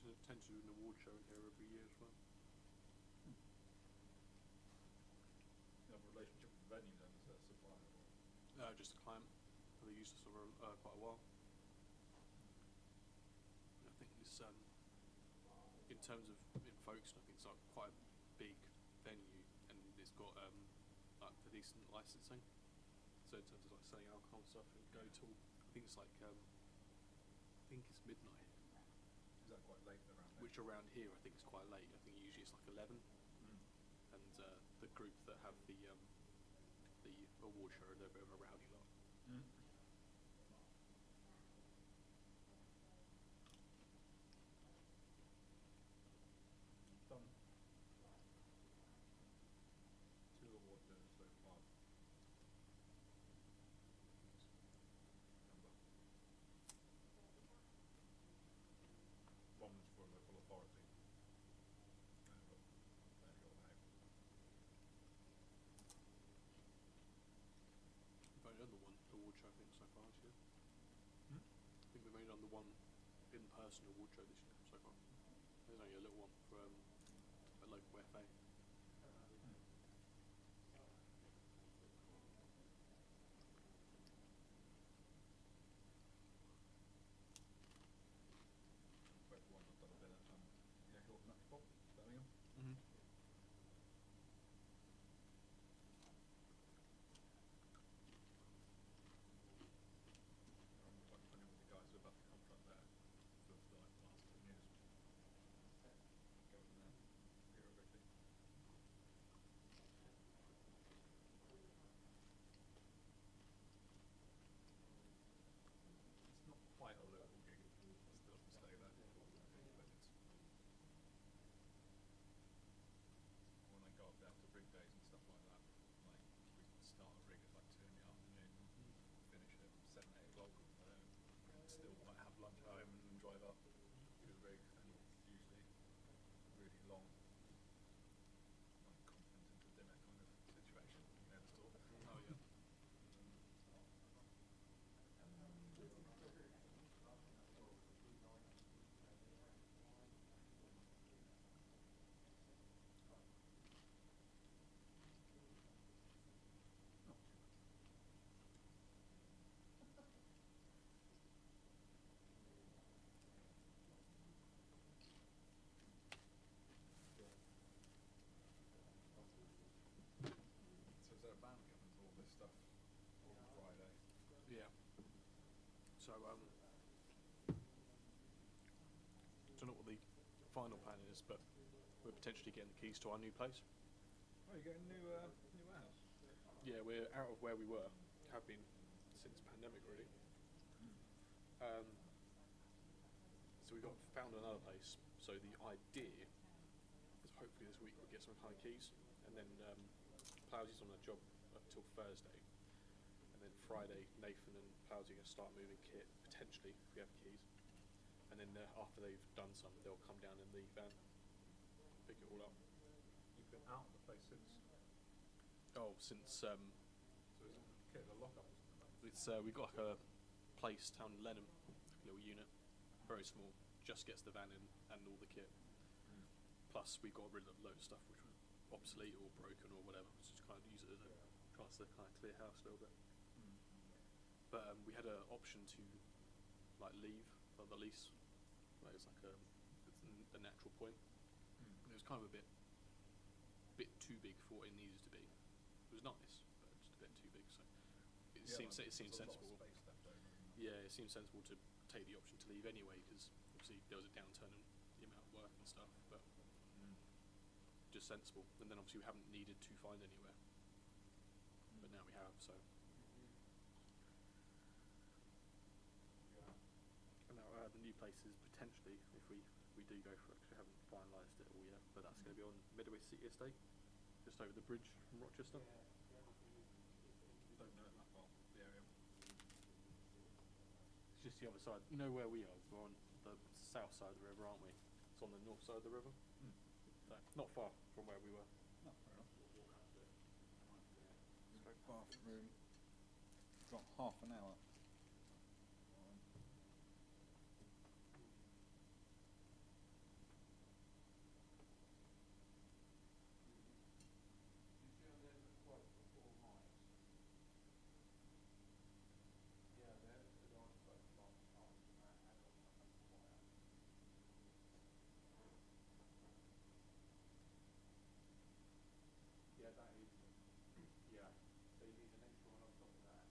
We tend to do an award show in here every year as well. You have a relationship with the venue then, as a supplier? Or? Just a client. They used us for quite a while. I think this, in terms of in Folkestone, I think it's like quite a big venue, and it's got like a decent licensing. So in terms of like selling alcohol and stuff, and go till I think it's like I think it's midnight. Is that quite late around there? Which around here I think is quite late. I think usually it's like 11. And the group that have the award show, they're a bit of a rowdy lot. Done 2 award dinners so far. One was for a local authority. We've only done the one award show, I think, so far this year. I think we've only done the one in-person award show this year so far. There's only a little one for a local FA. Both the ones I've done a bit at Hilton Pop, Birmingham. I'm quite familiar with the guys who are about to contract there for the last 10 years. Go from there, theoretically. It's not quite a local gig, it still doesn't stay there, but it's when I go up there to rig days and stuff like that, like we start a rig at like 2 in the afternoon, finish at 7, 8 o'clock, and still like have lunch at home and drive up to the rig, and usually really long, like conference into dinner kind of situation, you know the sort. Oh yeah. So is there a band coming to all this stuff on Friday? Yeah. So don't know what the final plan is, but we're potentially getting the keys to our new place. Oh, you're getting a new house? Yeah, we're out of where we were, have been since pandemic really. So we found another place. So the idea is hopefully this week we'll get some kind of keys, and then Plowsy's on a job up till Thursday, and then Friday Nathan and Plowsy are going to start moving kit potentially if we have keys, and then after they've done some, they'll come down in the van, pick it all up. You've been out of the place since. Since So it's kit a lock up or something like that? it's we got like a place down in Lenham, a little unit, very small, just gets the van in and all the kit. plus we got rid of a load of stuff which was obsolete or broken or whatever, so just kind of use it as a chance to kind of clear house a little bit. But we had an option to like leave the lease. Like, it was like the natural point. And it was kind of a bit too big for what it needed to be. It was nice, but just a bit too big. So it seems sensible. Yeah, it seems sensible to take the option to leave anyway, because obviously there was a downturn in the amount of work and stuff. But just sensible. And then obviously we haven't needed to find anywhere, but now we have. So. Now the new place is potentially, if we do go for it, 'cause we haven't finalised it all yet, but that's going to be on Midway City Estate, just over the bridge from Rochester. Don't know that well, the area. It's just the other side. You know where we are? We're on the south side of the river, aren't we? It's on the north side of the river. So, not far from where we were. No, fair enough. Bathroom. Got half an hour. Yeah, that is. Yeah. So you need an extra one on top of that.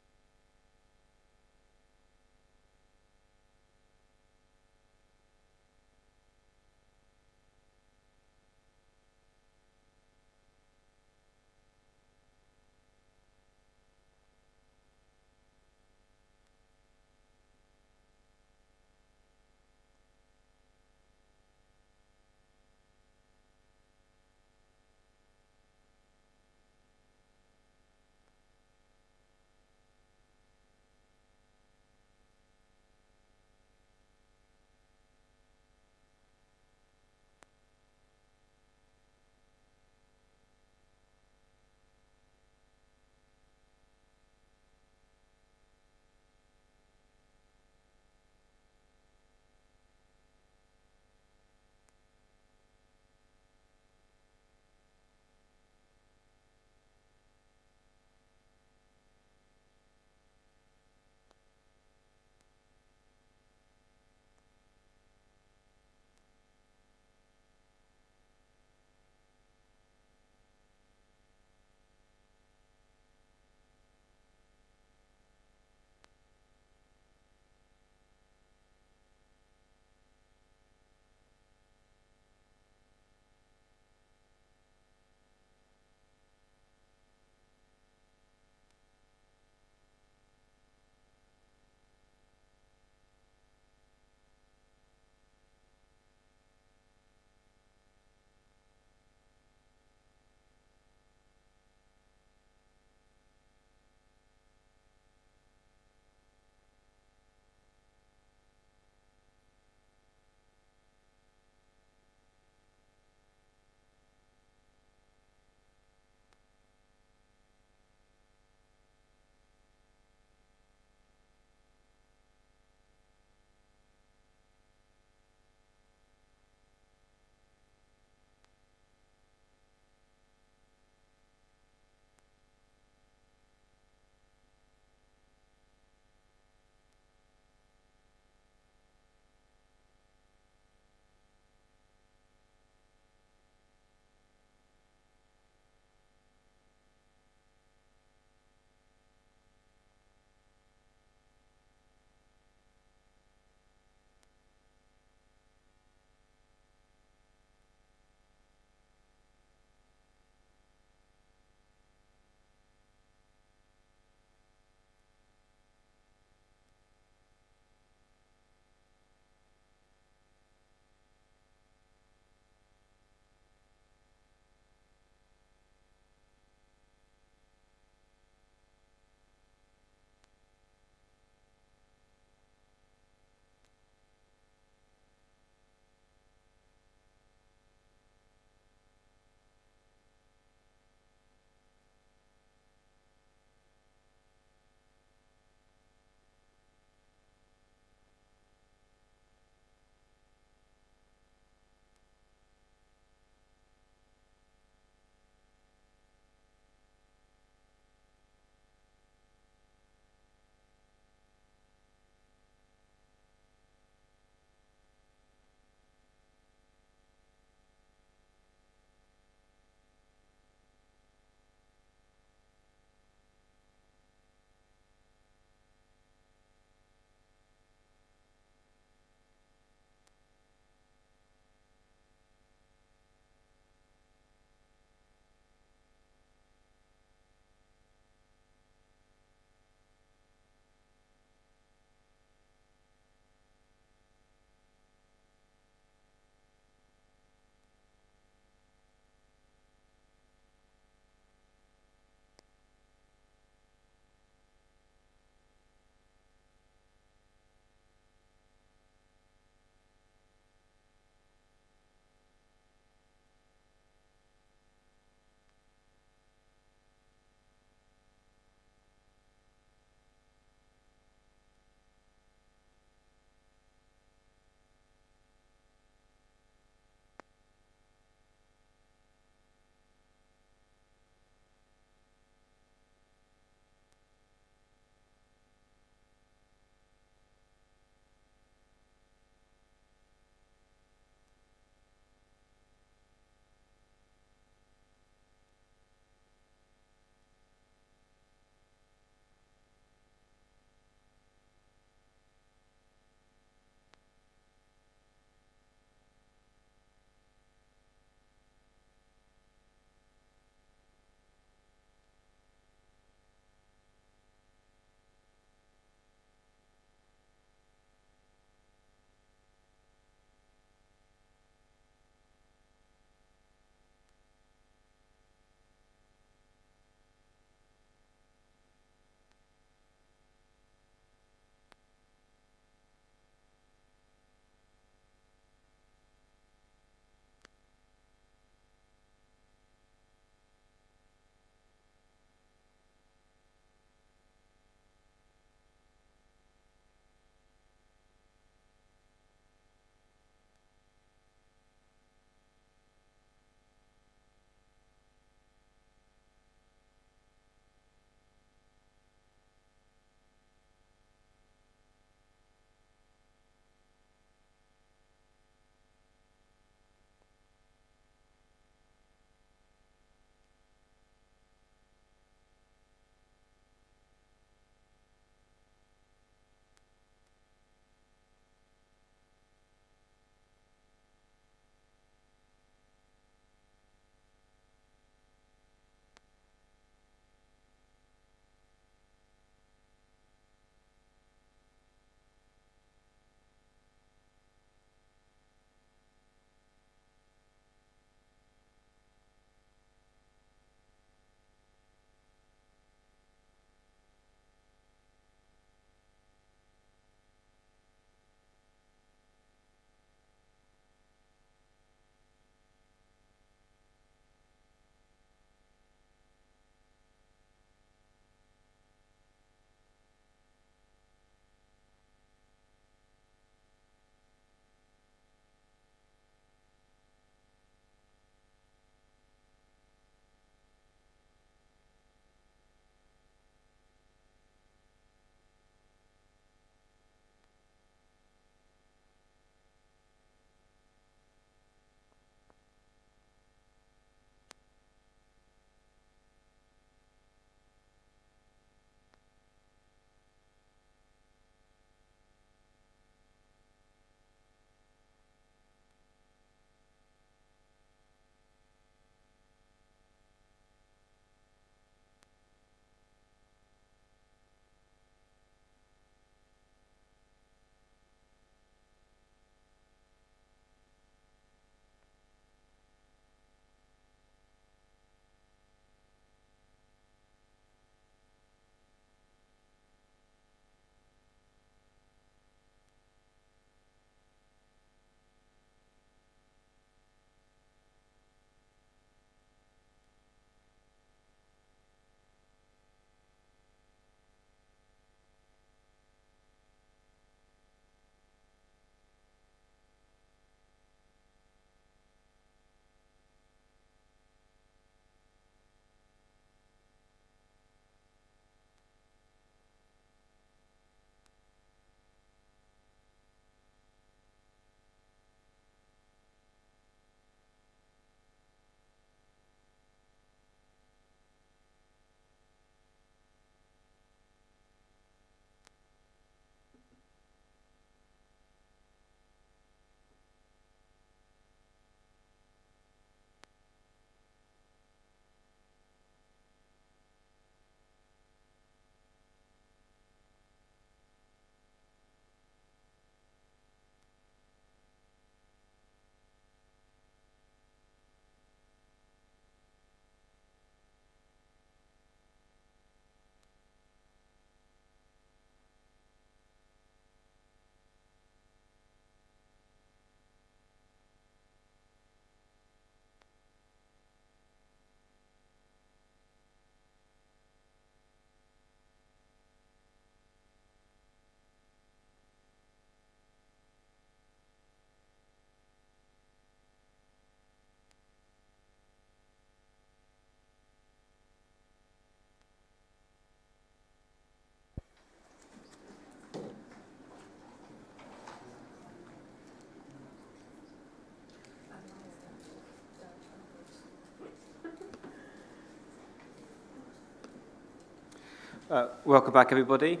Welcome back, everybody.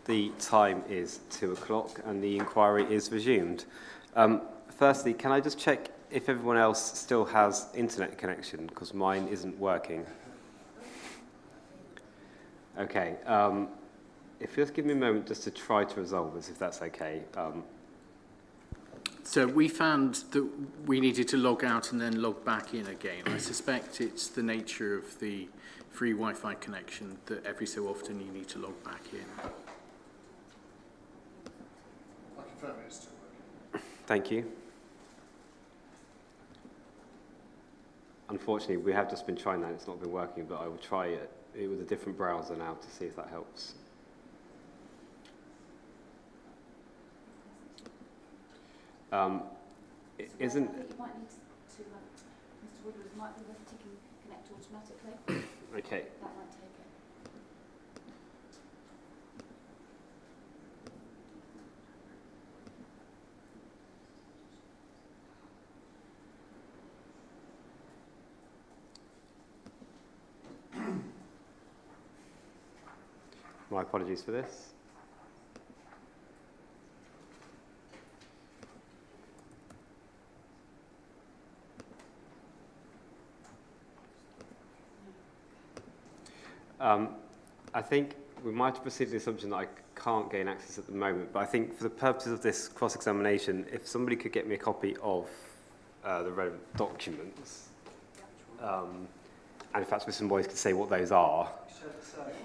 The time is 2 o'clock and the inquiry is resumed. Firstly, can I just check if everyone else still has internet connection, because mine isn't working? Okay. If you just give me a moment just to try to resolve this, if that's okay. So we found that we needed to log out and then log back in again. I suspect it's the nature of the free Wi-Fi connection that every so often you need to log back in. I confirm it's still working. Thank you. Unfortunately, we have just been trying that. It's not been working, but I will try it with a different browser now to see if that helps. Isn't... I think you might need to, Mr Woodward, might be worth ticking connect automatically. Okay. That might take it. My apologies for this. I think we might proceed with the assumption that I can't gain access at the moment, but I think for the purposes of this cross-examination, if somebody could get me a copy of the relevant documents, and if perhaps Mr. Boyce could say what those are. So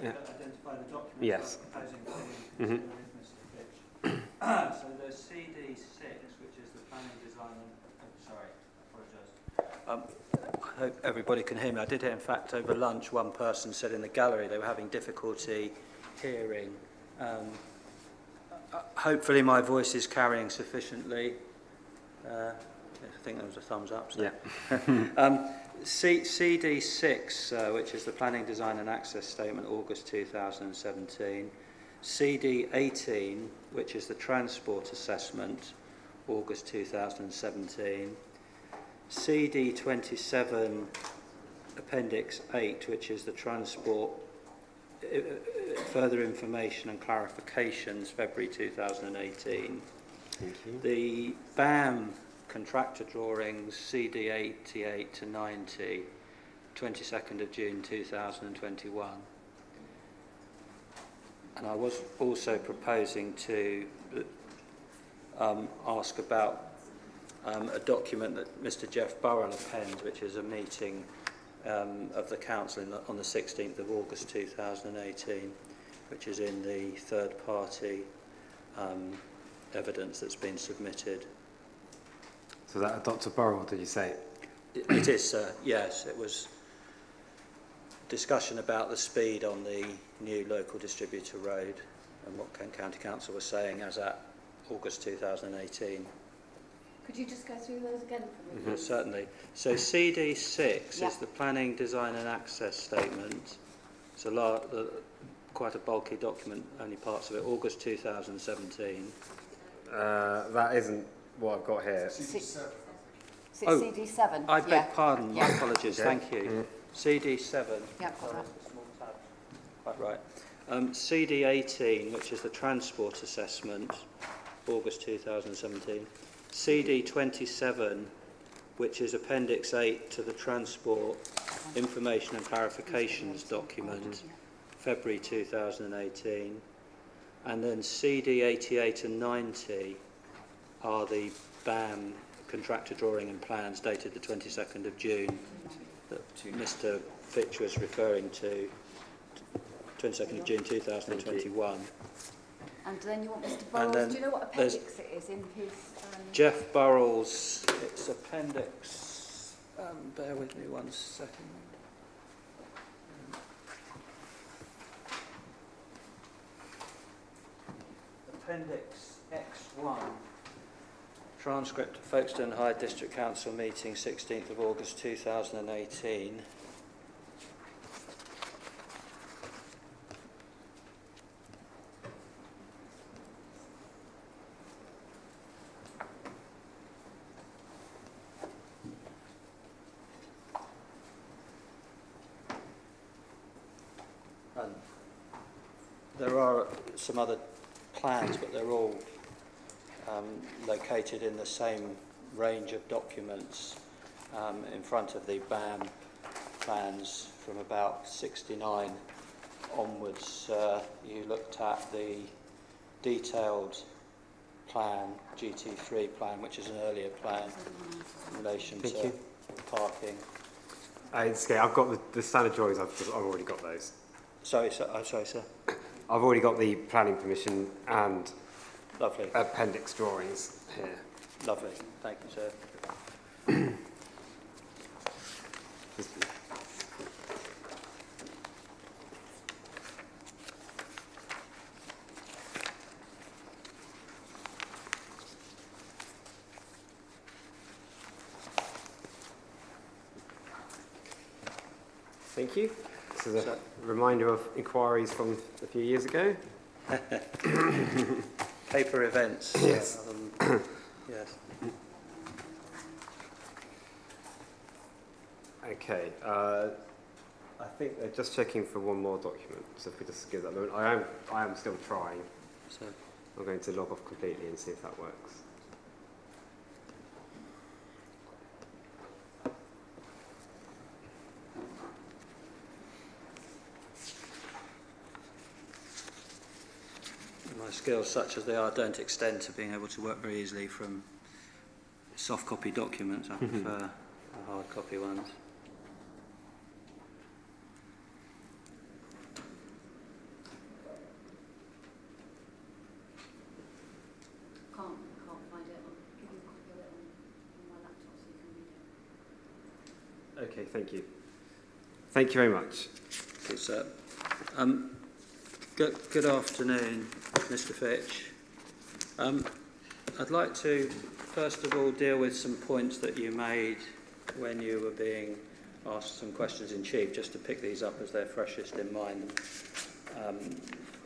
Yeah. identify the documents Yes. I'm proposing to Mhm. Mr. Fitch. So there's CD6, which is the planning design. I apologise. I hope everybody can hear me. I did hear, in fact, over lunch, one person said in the gallery they were having difficulty hearing. Hopefully my voice is carrying sufficiently. I think there was a thumbs up. So. Yeah. CD6, which is the Planning, Design and Access Statement, August 2017. CD18, which is the Transport Assessment, August 2017. CD27, Appendix 8, which is the Transport Further Information and Clarifications, February 2018. Thank you. The BAM contractor drawings, CD 88 to 90, 22nd of June 2021. And I was also proposing to ask about a document that Mr. Jeff Burrell penned, which is a meeting of the Council on the 16th of August 2018, which is in the third-party evidence that's been submitted. So that Dr. Burrell, did you say? It is, sir. Yes, it was discussion about the speed on the new local distributor road and what Kent County Council was saying as at August 2018. Could you just go through those again for me? Certainly. So CD6 is the Planning, Design and Access Statement. It's quite a bulky document, only parts of it, August 2017. That isn't what I've got here. Oh, CD7? I beg pardon, my Yeah. apologies, thank you. CD7. Yeah, got that. Small tab. Quite right. CD18, which is the Transport Assessment, August 2017. CD27, which is Appendix 8 to the Transport Information and Clarifications document, February 2018. And then CD88 and 90 are the BAM contractor drawing and plans dated the 22nd of June that Mr. Fitch was referring to, 22nd of June 2021. And then you want Mr. And Burrows, then do you know what there's appendix it is in his... Jeff Burrell's, it's appendix, bear with me 1 second. Appendix X1, transcript of Folkestone High District Council meeting 16th of August 2018. There are some other plans, but they're all located in the same range of documents in front of the BAM plans from about 69 onwards. You looked at the detailed plan, GT3 plan, which is an earlier plan in relation Thank to you. parking. It's okay, I've got the standard drawings, I've already got those. Sorry, sir. I'm sorry, sir. I've already got the planning permission and Lovely. appendix drawings here. Lovely. Thank you, sir. Thank you. This is a reminder of inquiries from a few years ago. Paper events. Yes. Yes. Okay. I think they're just checking for one more document. So if we just give that a moment, I am still trying. So, I'm going to log off completely and see if that works. my skills, such as they are, don't extend to being able to work very easily from soft copy documents. I prefer the hard copy ones. Can't find it. I'll give you a copy of it on my laptop so you can read it. Okay, thank you. Thank you very much. Good, sir. Good afternoon, Mr. Fitch. I'd like to, first of all, deal with some points that you made when you were being asked some questions in chief, just to pick these up as they're freshest in mind and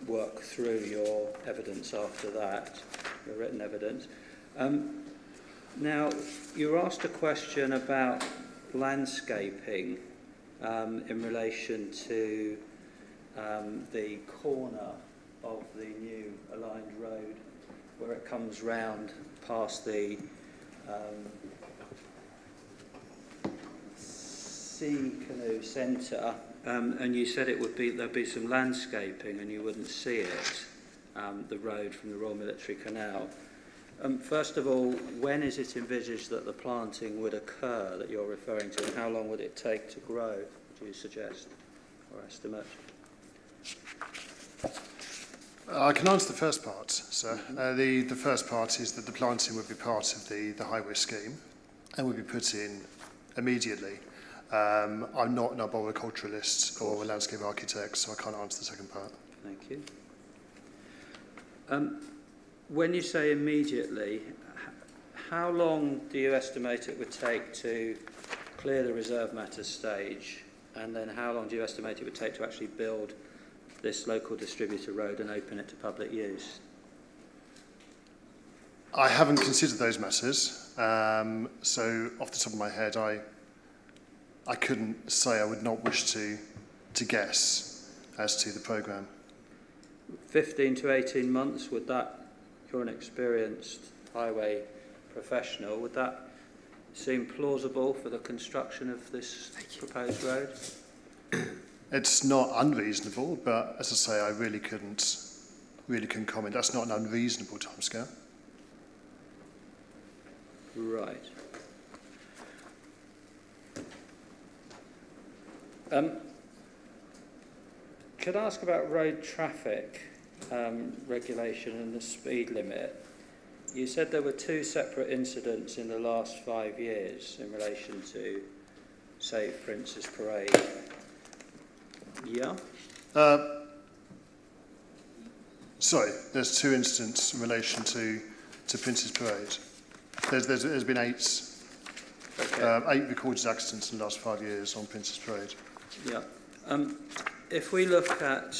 work through your evidence after that, your written evidence. Now, you were asked a question about landscaping in relation to the corner of the new aligned road where it comes round past the Sea Canoe Centre, and you said it would be there'd be some landscaping and you wouldn't see it, the road from the Royal Military Canal. First of all, when is it envisaged that the planting would occur that you're referring to, and how long would it take to grow, would you suggest, or estimate? I can answer the first part, sir. The first part is that the planting would be part of the highway scheme and would be put in immediately. I'm not an arboriculturalist or a landscape architect, so I can't answer the second part. Thank you. When you say immediately, how long do you estimate it would take to clear the reserve matters stage, and then how long do you estimate it would take to actually build this local distributor road and open it to public use? I haven't considered those matters, so off the top of my head, I couldn't say. I would not wish to guess as to the programme. 15 to 18 months, would that, you're an experienced highway professional, would that seem plausible for the construction of this proposed road? It's not unreasonable, but as I say, I really couldn't comment. That's not an unreasonable timescale. Right. Could I ask about road traffic regulation and the speed limit? You said there were 2 separate incidents in the last 5 years in relation to, say, Prince's Parade. Yeah? Sorry, there's 2 incidents in relation to Prince's Parade. There's been 8 recorded accidents in the last 5 years on Prince's Parade. Yeah. If we look at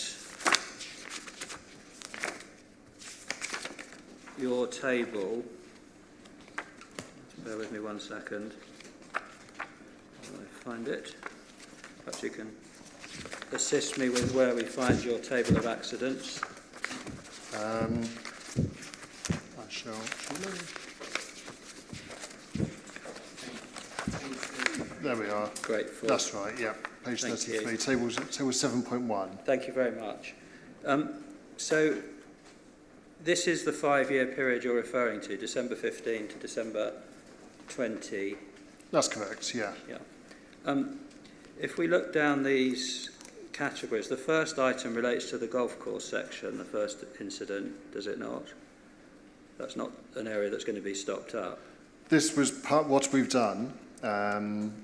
your table, bear with me 1 second, I'll find it. Perhaps you can. The assist me with where we find your table of accidents? I shall. There we are. Grateful. That's right, yeah. Page Thank 33, you. table 7.1. Thank you very much. So this is the 5-year period you're referring to, December 15 to December 20. That's correct, yeah. Yeah. If we look down these categories, the first item relates to the golf course section, the first incident, does it not? That's not an area that's going to be stopped up. This was part what we've done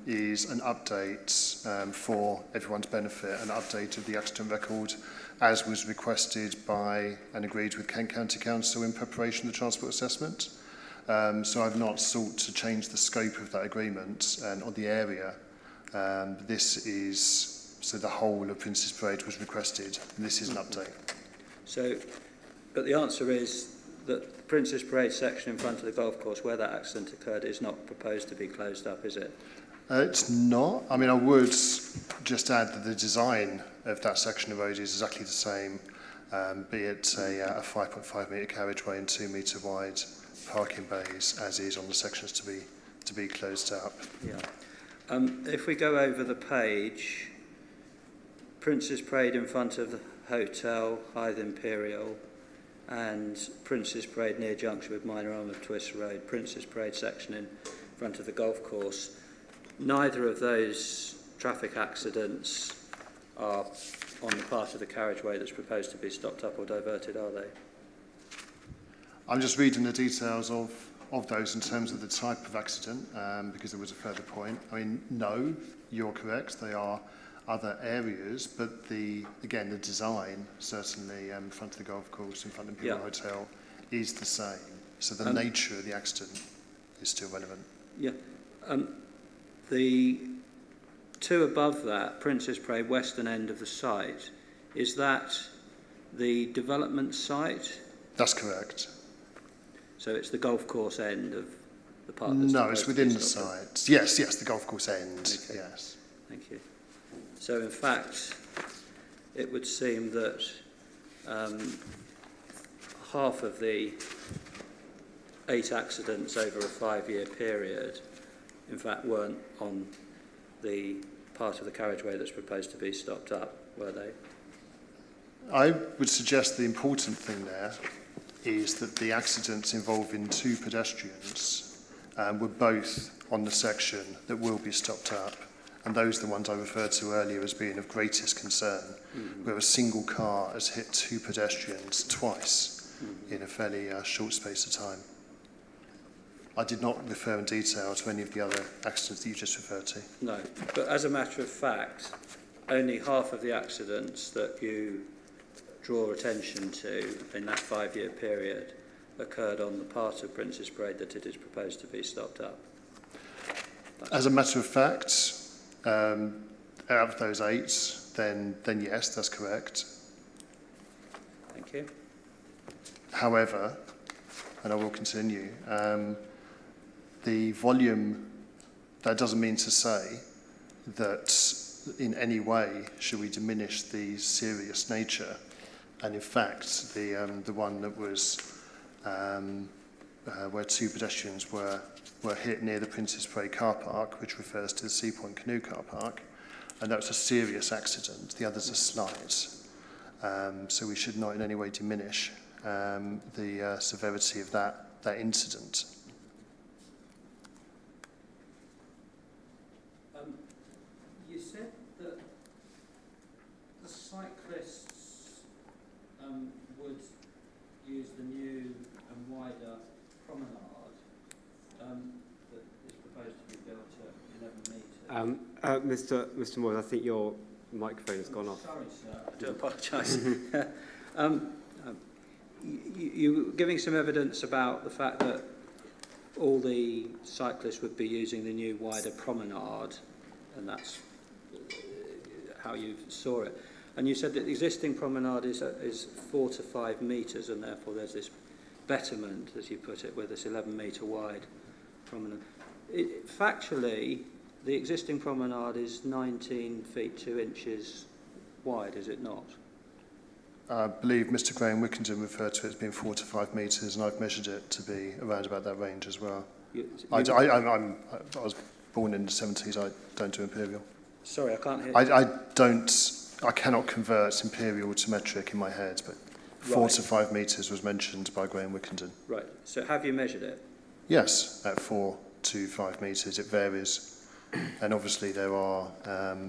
is an update for everyone's benefit, an update of the accident record as was requested by and agreed with Kent County Council in preparation of the transport assessment. So I've not sought to change the scope of that agreement and on the area. This is, so the whole of Princess Parade was requested, and this is an update. So, but the answer is that the Princess Parade section in front of the golf course where that accident occurred is not proposed to be closed up, is it? It's not. I mean, I would just add that the design of that section of road is exactly the same, be it a 5.5 metre carriageway and 2 metre wide parking bays, as is on the sections to be closed up. Yeah. If we go over the page, Princess Parade in front of the hotel, Hythe Imperial, and Princess Parade near junction with Minor Arm of Twist Road, Princess Parade section in front of the golf course. Neither of those traffic accidents are on the part of the carriageway that's proposed to be stopped up or diverted, are they? I'm just reading the details of those in terms of the type of accident, because there was a further point. I mean, no, you're correct, they are other areas, but again, the design, certainly in front of the golf course, in front of the Imperial Hotel, is the same. So the nature of the accident is still relevant. Yeah. The two above that, Princess Parade, western end of the site, is that the development site? That's correct. So it's the golf course end of the part that's No, it's within the site. Yes, the golf course end, Okay. yes. Thank you. So in fact, it would seem that half of the 8 accidents over a 5-year period, in fact, weren't on the part of the carriageway that's proposed to be stopped up, were they? I would suggest the important thing there is that the accidents involving 2 pedestrians were both on the section that will be stopped up, and those are the ones I referred to earlier as being of greatest concern, where a single car has hit 2 pedestrians twice in a fairly short space of time. I did not refer in detail to any of the other accidents that you just referred to. No, but as a matter of fact, only half of the accidents that you draw attention to in that 5-year period occurred on the part of Princess Parade that it is proposed to be stopped up. As a matter of fact, out of those 8, then yes, that's correct. Thank you. However, and I will continue, the volume, that doesn't mean to say that in any way should we diminish the serious nature. And in fact, the one that was where 2 pedestrians were hit near the Princess Parade car park, which refers to the Sea Point Canoe car park, and that was a serious accident. The others are slight. So we should not in any way diminish the severity of that incident. You said that the cyclists would use the new and wider promenade that is proposed to be built at 11 metres. Mr. Moores, I think your microphone has gone off. Sorry, sir. I do apologise. You were giving some evidence about the fact that all the cyclists would be using the new wider promenade, and that's how you saw it. And you said that the existing promenade is 4 to 5 metres, and therefore there's this betterment, as you put it, with this 11-metre wide promenade. Factually, the existing promenade is 19 feet 2 inches wide, is it not? I believe Mr Graham Wickenden referred to it as being 4 to 5 metres, and I've measured it to be around about that range as well. I was born in the 70s, I don't do imperial. Sorry, I can't hear. I cannot convert imperial to metric in my head, but 4 Right. to 5 metres was mentioned by Graham Wickenden. Right, so have you measured it? Yes, at 4 to 5 metres, it varies. And obviously there are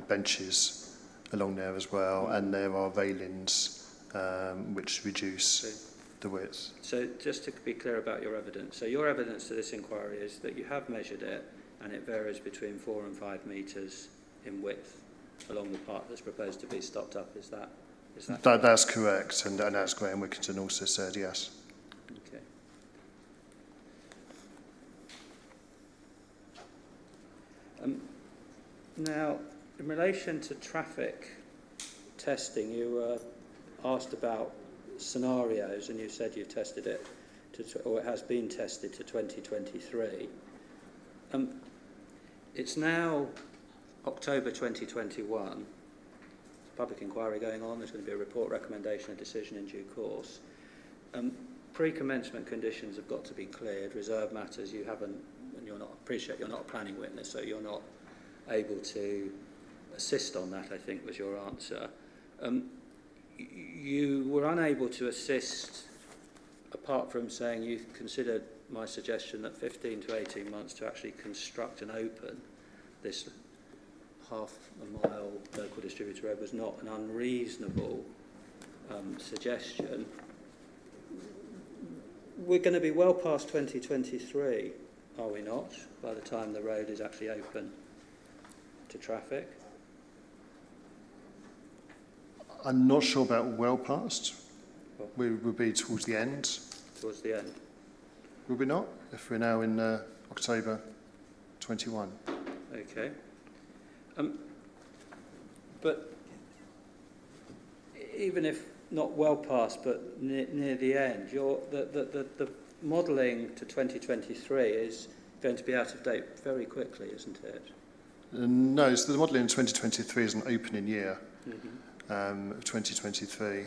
benches along there as well, and there are railings which reduce the width. So just to be clear about your evidence, so your evidence to this inquiry is that you have measured it and it varies between 4 and 5 metres in width along the part that's proposed to be stopped up, is that? That's correct, and as Graham Wickenden also said, yes. Okay. Now, in relation to traffic testing, you were asked about scenarios, and you said you've tested it, or it has been tested to 2023. It's now October 2021. Public inquiry going on. There's going to be a report, recommendation, a decision in due course. Pre-commencement conditions have got to be cleared. Reserve matters you haven't, and you're not you're not a planning witness, so you're not able to assist on that, I think was your answer. You were unable to assist, apart from saying you considered my suggestion that 15 to 18 months to actually construct and open this half a mile local distributor road was not an unreasonable suggestion. We're going to be well past 2023, are we not, by the time the road is actually open to traffic? I'm not sure about well past. We will be towards the end. Towards the end. Will we not? If we're now in October 21. Okay. But even if not well past, but near the end, the modelling to 2023 is going to be out of date very quickly, isn't it? No, so the modelling in 2023 is an opening year of 2023.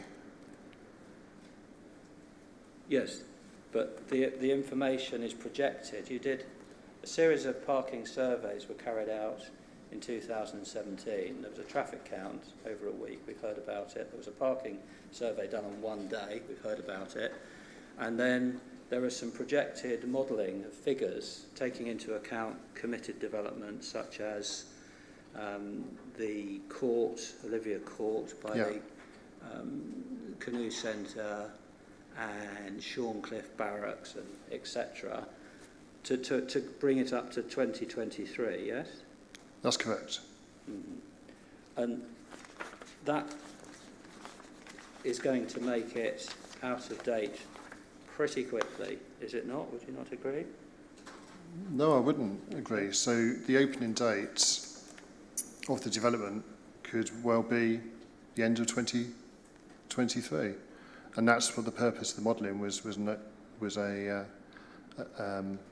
Yes, but the information is projected. You did a series of parking surveys were carried out in 2017. There was a traffic count over a week. We've heard about it. There was a parking survey done on one day. We've heard about it. And then there are some projected modelling of figures taking into account committed developments such as the court, Olivia Court, by the Canoe Centre and Shorncliffe Barracks, and etc., to bring it up to 2023, yes? That's correct. And that is going to make it out of date pretty quickly, is it not? Would you not agree? No, I wouldn't agree. So the opening date of the development could well be the end of 2023, and that's what the purpose of the modelling was an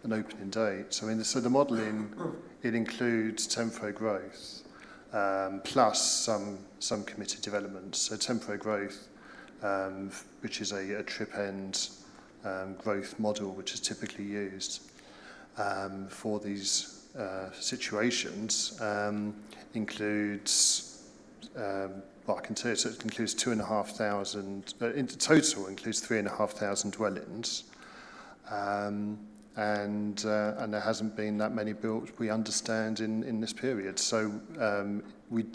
opening date. So the modelling, it includes temporary growth plus some committed developments. So temporary growth, which is a trip end growth model, which is typically used for these situations, includes, well, I can tell you, so it includes 2,500, in total includes 3,500 dwellings, and there hasn't been that many built, we understand, in this period. So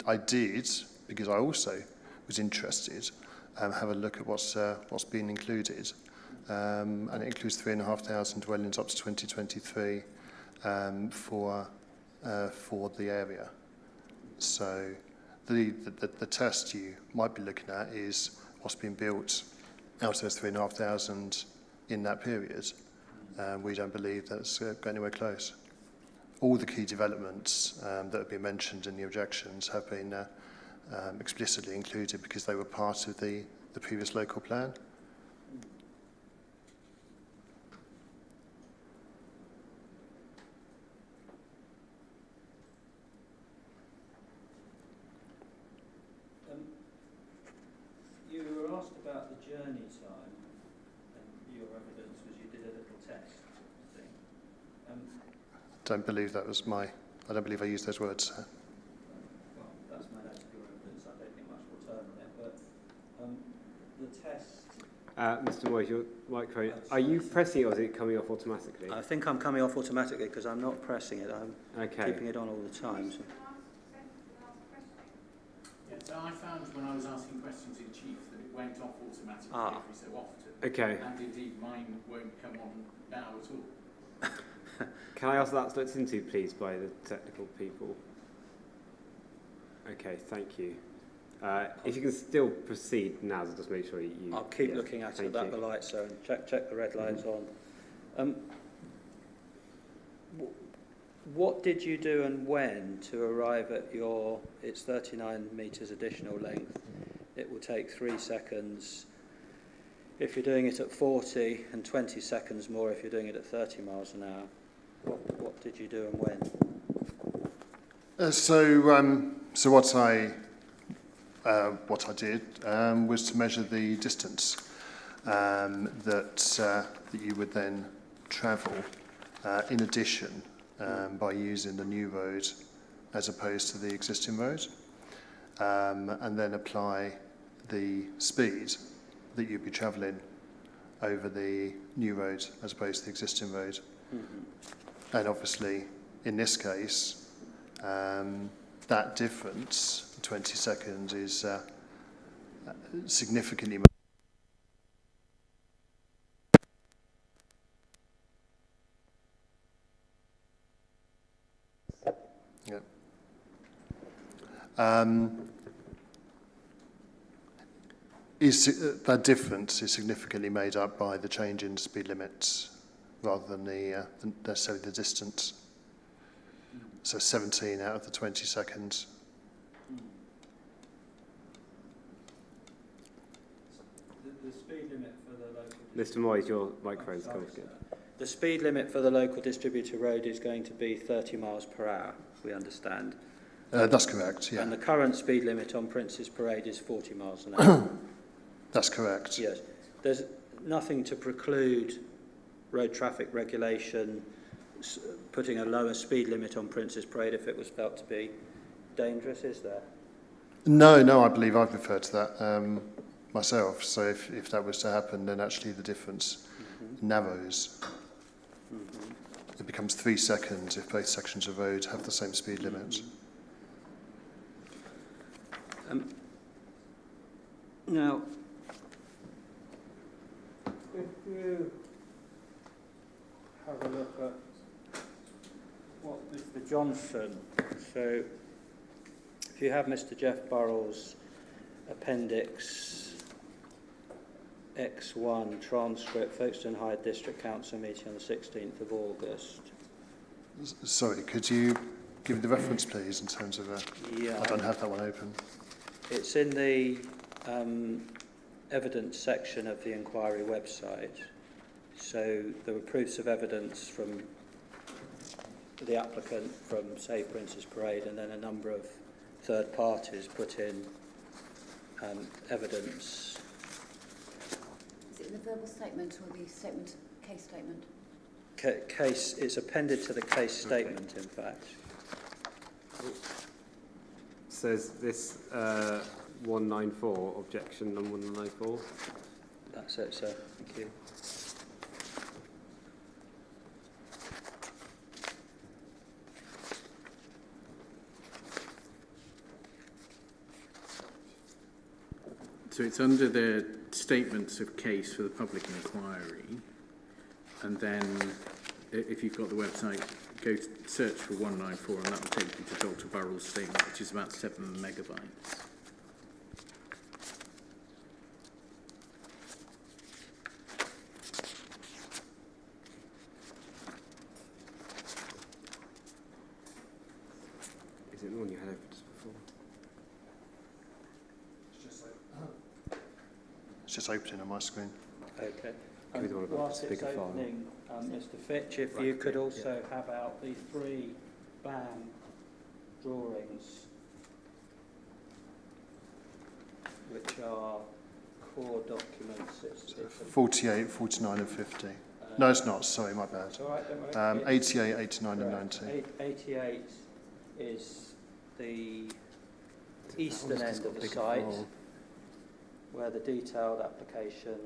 I did, because I also was interested, have a look at what's been included, and it includes 3,500 dwellings up to 2023 for the area. So the test you might be looking at is what's been built out of those 3,500 in that period. We don't believe that's going anywhere close. All the key developments that have been mentioned in the objections have been explicitly included because they were part of the previous local plan. asked about the journey time, and your evidence was you did a little test thing. Don't believe that was my. I don't believe I used those words. Sir. Well, that's my notes of your evidence. I don't think much will turn on it, but the test. Mr. Moyes, your microphone. Are you pressing it or is it coming off automatically? I think I'm coming off automatically because I'm not pressing it. I'm keeping it on all the time. So. Yeah, so I found when I was asking questions in chief that it went off automatically every so often. Okay. And indeed mine won't come on now at all. Can I ask that looked into, please, by the technical people? Okay, thank you. If you can still proceed now, so just make sure you... I'll keep looking at it about the lights, so and check the red lights on. What did you do and when to arrive at your... It's 39 metres additional length. It will take 3 seconds if you're doing it at 40 and 20 seconds more if you're doing it at 30 miles an hour. What did you do and when? So what I did was to measure the distance that you would then travel in addition by using the new road as opposed to the existing road, and then apply the speed that you'd be travelling over the new road as opposed to the existing road. Mm-hmm. And obviously, in this case, that difference, 20 seconds, is significantly. Yeah. That difference is significantly made up by the change in speed limits rather than necessarily the distance. So 17 out of the 20 seconds. The speed limit for the local... Mr. Moyes, your microphone's coming again. The speed limit for the local distributor road is going to be 30 miles per hour, we understand. That's correct, yeah. And the current speed limit on Prince's Parade is 40 miles an hour. That's correct. Yes. There's nothing to preclude road traffic regulation putting a lower speed limit on Prince's Parade if it was felt to be dangerous, is there? No, I believe I've referred to that myself. So if that was to happen, then actually the difference narrows. Mm-hmm. It becomes 3 seconds if both sections of road have the same speed limit. Now, if you have a look at what Mr. Johnson, so if you have Mr. Jeff Burrell's Appendix X1 transcript, Folkestone Hyde District Council meeting on the 16th of August. Sorry, could you give me the reference, please, in terms of... Yeah. I don't have that one open. It's in the evidence section of the inquiry website. So there were proofs of evidence from the applicant from, say, Prince's Parade, and then a number of third parties put in evidence. Is it in the verbal statement or the statement, case statement? Case, it's appended to the case statement, in fact. Says this 194, objection number 194. That's it, sir. Thank you. So it's under the statements of case for the public inquiry, and then if you've got the website, go to search for 194 and that will take you to Dr. Burrell's statement, which is about 7 megabytes. Is it the one you had open just before? It's just opening on my screen. Okay. Give me the one about Whilst the it's bigger file. opening, Mr. Fitch, if you could also have out the 3 BAM drawings, which are 4 documents. It's 48, 49 and 50. No, it's not. Sorry, my bad. it's all right, don't worry. 88, 89 and Correct. 90. 88 is the eastern end of the site, where the detailed application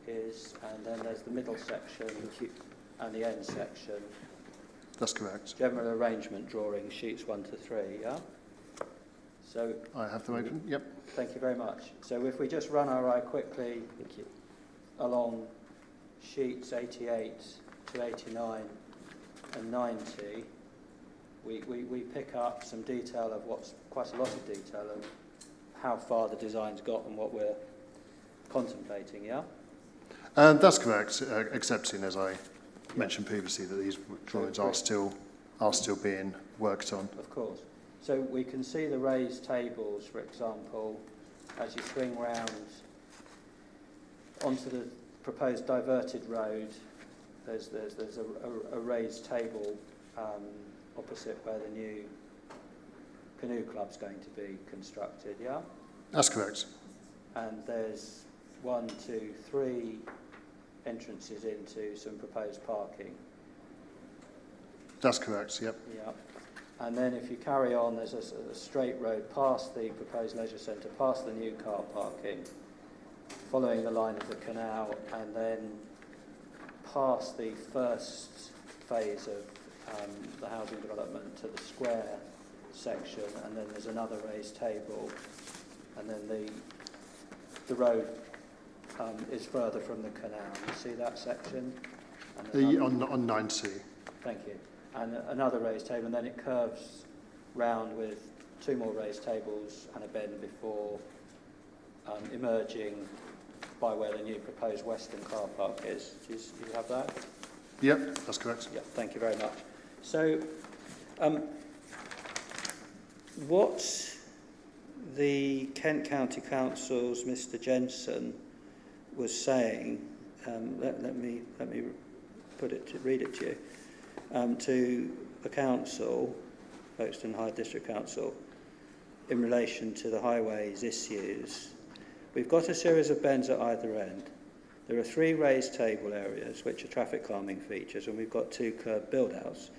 is, and then there's the middle section and the end section. That's correct. General arrangement drawing, sheets 1 to 3, yeah? So, I have them open. Yep. thank you very much. So if we just run our eye quickly along sheets 88 to 89 and 90, we pick up some detail of what's quite a lot of detail of how far the design's got and what we're contemplating, yeah? That's correct, accepting, as I mentioned previously, that these drawings are still being worked on. Of course. So we can see the raised tables, for example, as you swing round onto the proposed diverted road. There's a raised table opposite where the new canoe club's going to be constructed, yeah? That's correct. And there's 1, 2, 3 entrances into some proposed parking. That's correct, yep. Yeah. And then if you carry on, there's a straight road past the proposed leisure centre, past the new car parking, following the line of the canal, and then past the first phase of the housing development to the square section, and then there's another raised table, and then the road is further from the canal. You see that section? And On 90. Thank you. And another raised table, and then it curves round with 2 more raised tables and a bend before emerging by where the new proposed western car park is. Do you have that? Yep, that's correct. Yeah, thank you very much. So, what the Kent County Council's Mr. Jensen was saying, let me read it to you. To the council, Folkestone High District Council, in relation to the highways issues, we've got a series of bends at either end. There are 3 raised table areas, which are traffic calming features, and we've got 2 curb build-outs.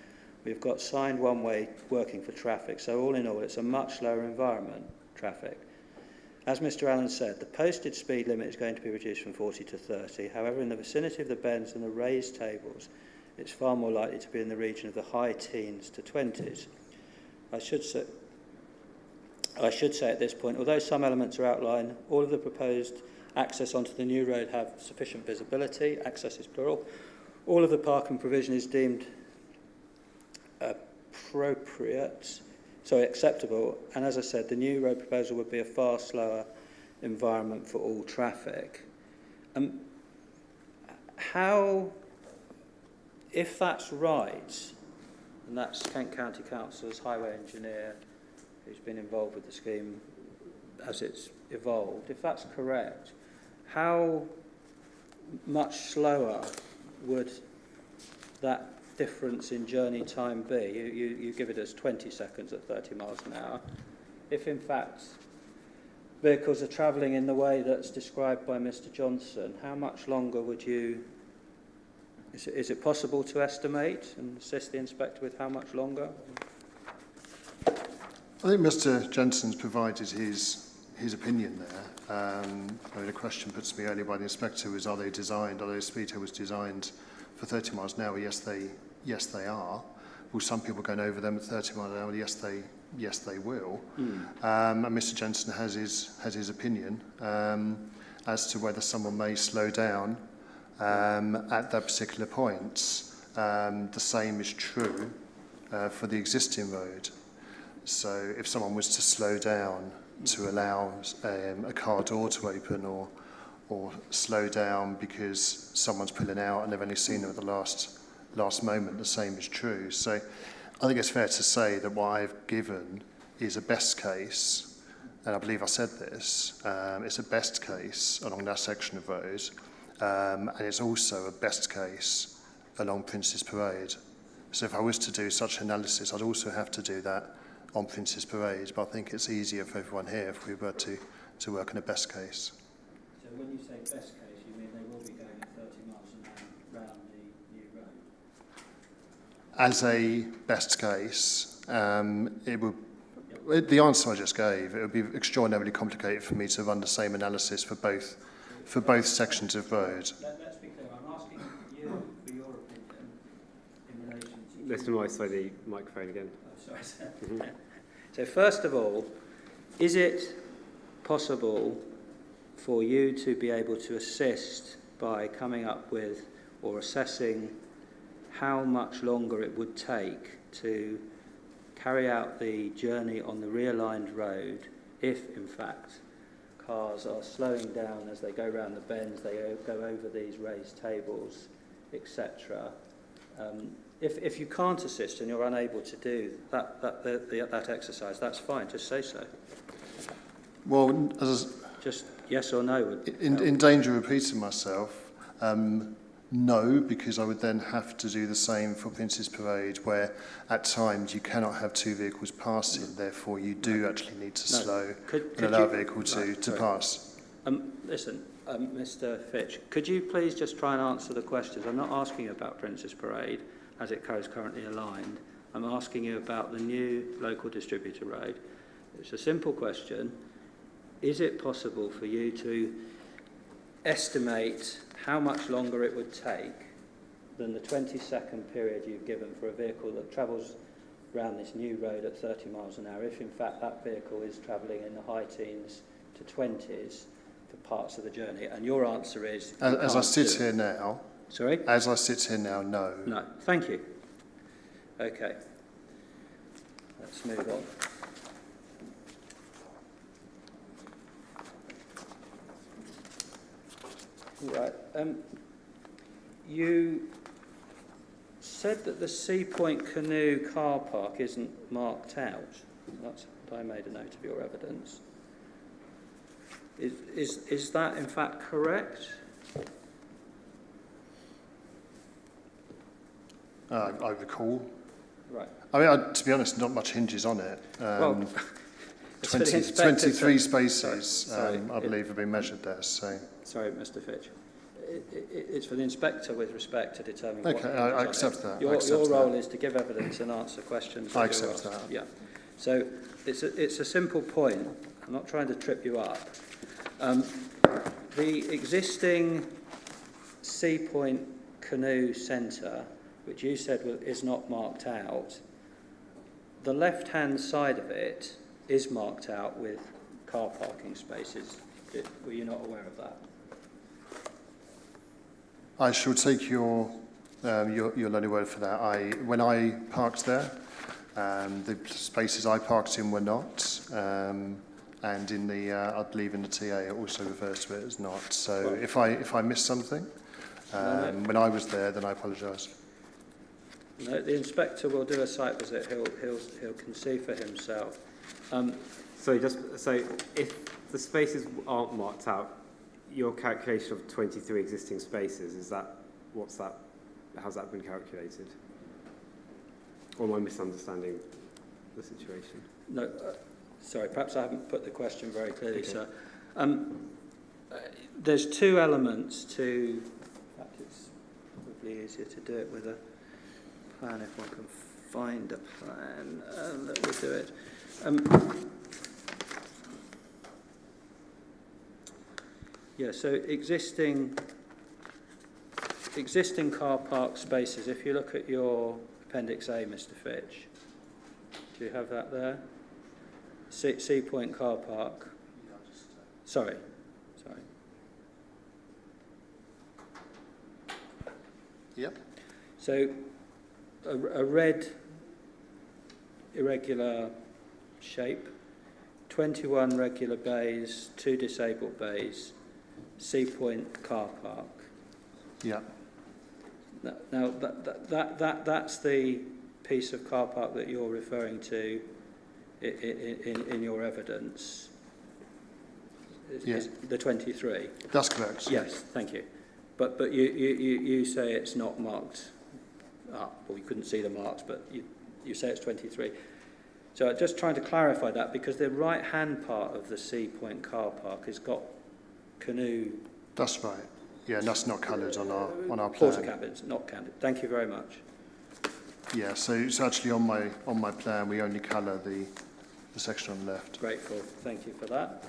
We've got signed one-way working for traffic, so all in all, it's a much slower environment, traffic. As Mr. Allen said, the posted speed limit is going to be reduced from 40 to 30. However, in the vicinity of the bends and the raised tables, it's far more likely to be in the region of the high teens to 20s. I should say at this point, although some elements are outlined, all of the proposed access onto the new road have sufficient visibility, access is plural. All of the parking provision is deemed acceptable, and as I said, the new road proposal would be a far slower environment for all traffic. If that's right, and that's Kent County Council's highway engineer who's been involved with the scheme as it's evolved, if that's correct, how much slower would that difference in journey time be? You give it as 20 seconds at 30 miles an hour. If in fact vehicles are travelling in the way that's described by Mr. Johnson, how much longer would you... Is it possible to estimate and assist the inspector with how much longer? I think Mr. Jensen's provided his opinion there. I mean, a question put to me earlier by the inspector was, are those speed tables designed for 30 miles an hour? Yes, they are. Will some people going over them at 30 miles an hour? Yes, they will. And Mr. Jensen has his opinion as to whether someone may slow down at that particular point. The same is true for the existing road. So if someone was to slow down to allow a car door to open, or slow down because someone's pulling out and they've only seen them at the last moment, the same is true. So I think it's fair to say that what I've given is a best case, and I believe I said this, it's a best case along that section of road, and it's also a best case along Prince's Parade. So if I was to do such analysis, I'd also have to do that on Prince's Parade, but I think it's easier for everyone here if we were to work on a best case. So when you say best case, you mean they will be going at 30 miles an hour round the new road? As a best case, it would, the answer I just gave, it would be extraordinarily complicated for me to run the same analysis for both sections of road. Let's be clear, I'm asking you for your opinion in relation to... Mr. Moyes, sorry, the microphone again. Oh, sorry, sir. So first of all, is it possible for you to be able to assist by coming up with or assessing how much longer it would take to carry out the journey on the realigned road if, in fact, cars are slowing down as they go round the bends, they go over these raised tables, etc. If you can't assist and you're unable to do that exercise, that's fine, just say so. Well, Just yes or no would in danger of repeating myself, no, because I would then have to do the same for Prince's Parade, where at times you cannot have two vehicles passing, therefore you do actually need to slow and allow a vehicle to pass. Listen, Mr. Fitch, could you please just try and answer the questions? I'm not asking you about Prince's Parade as it is currently aligned. I'm asking you about the new local distributor road. It's a simple question. Is it possible for you to estimate how much longer it would take than the 20-second period you've given for a vehicle that travels around this new road at 30 miles an hour, if in fact that vehicle is travelling in the high teens to 20s for parts of the journey? And your answer is... As I sit here now... Sorry? As I sit here now, no. No. Thank you. Okay. Let's move on. Right. You said that the Sea Point Canoe car park isn't marked out. That's what I made a note of your evidence. Is that in fact correct? I recall. Right. I mean, to be honest, not much hinges on it. Well, it's for the inspector 23 to- spaces, Sorry, I believe, have been measured there. So. Sorry, Mr. Fitch. It's for the inspector with respect to determine Okay, what... I accept that. Your role is to give evidence and answer questions. I accept that. Yeah. So it's a simple point. I'm not trying to trip you up. The existing Sea Point Canoe Centre, which you said is not marked out, the left-hand side of it is marked out with car parking spaces. Were you not aware of that? I shall take your lonely word for that. When I parked there, the spaces I parked in were not, and in the I believe in the TA it also refers to it as not. So well, if I missed something when I was there, then I apologise. No, the inspector will do a site visit. He'll conceive for himself. So if the spaces aren't marked out, your calculation of 23 existing spaces, how's that been calculated? Or am I misunderstanding the situation? No, sorry, perhaps I haven't put the question very clearly, okay. Sir. There's two elements to, in fact it's probably easier to do it with a plan if one can find a plan that will do it. Yeah, so existing car park spaces, if you look at your Appendix A, Mr. Fitch, do you have that there? Sea Point car park. Sorry. Yep. So a red irregular shape, 21 regular bays, 2 disabled bays, Sea Point car park. Yeah. Now that's the piece of car park that you're referring to in your evidence. Is the 23. That's correct. Yes, thank you. But you say it's not marked up, or you couldn't see the marks, but you say it's 23. So I'm just trying to clarify that, because the right-hand part of the Sea Point car park has got canoe That's right. Yeah, and that's not coloured on our porta plan. cabins, not counted. Thank you very much. Yeah, so it's actually on my plan. We only colour the section on the left. Grateful. Thank you for that.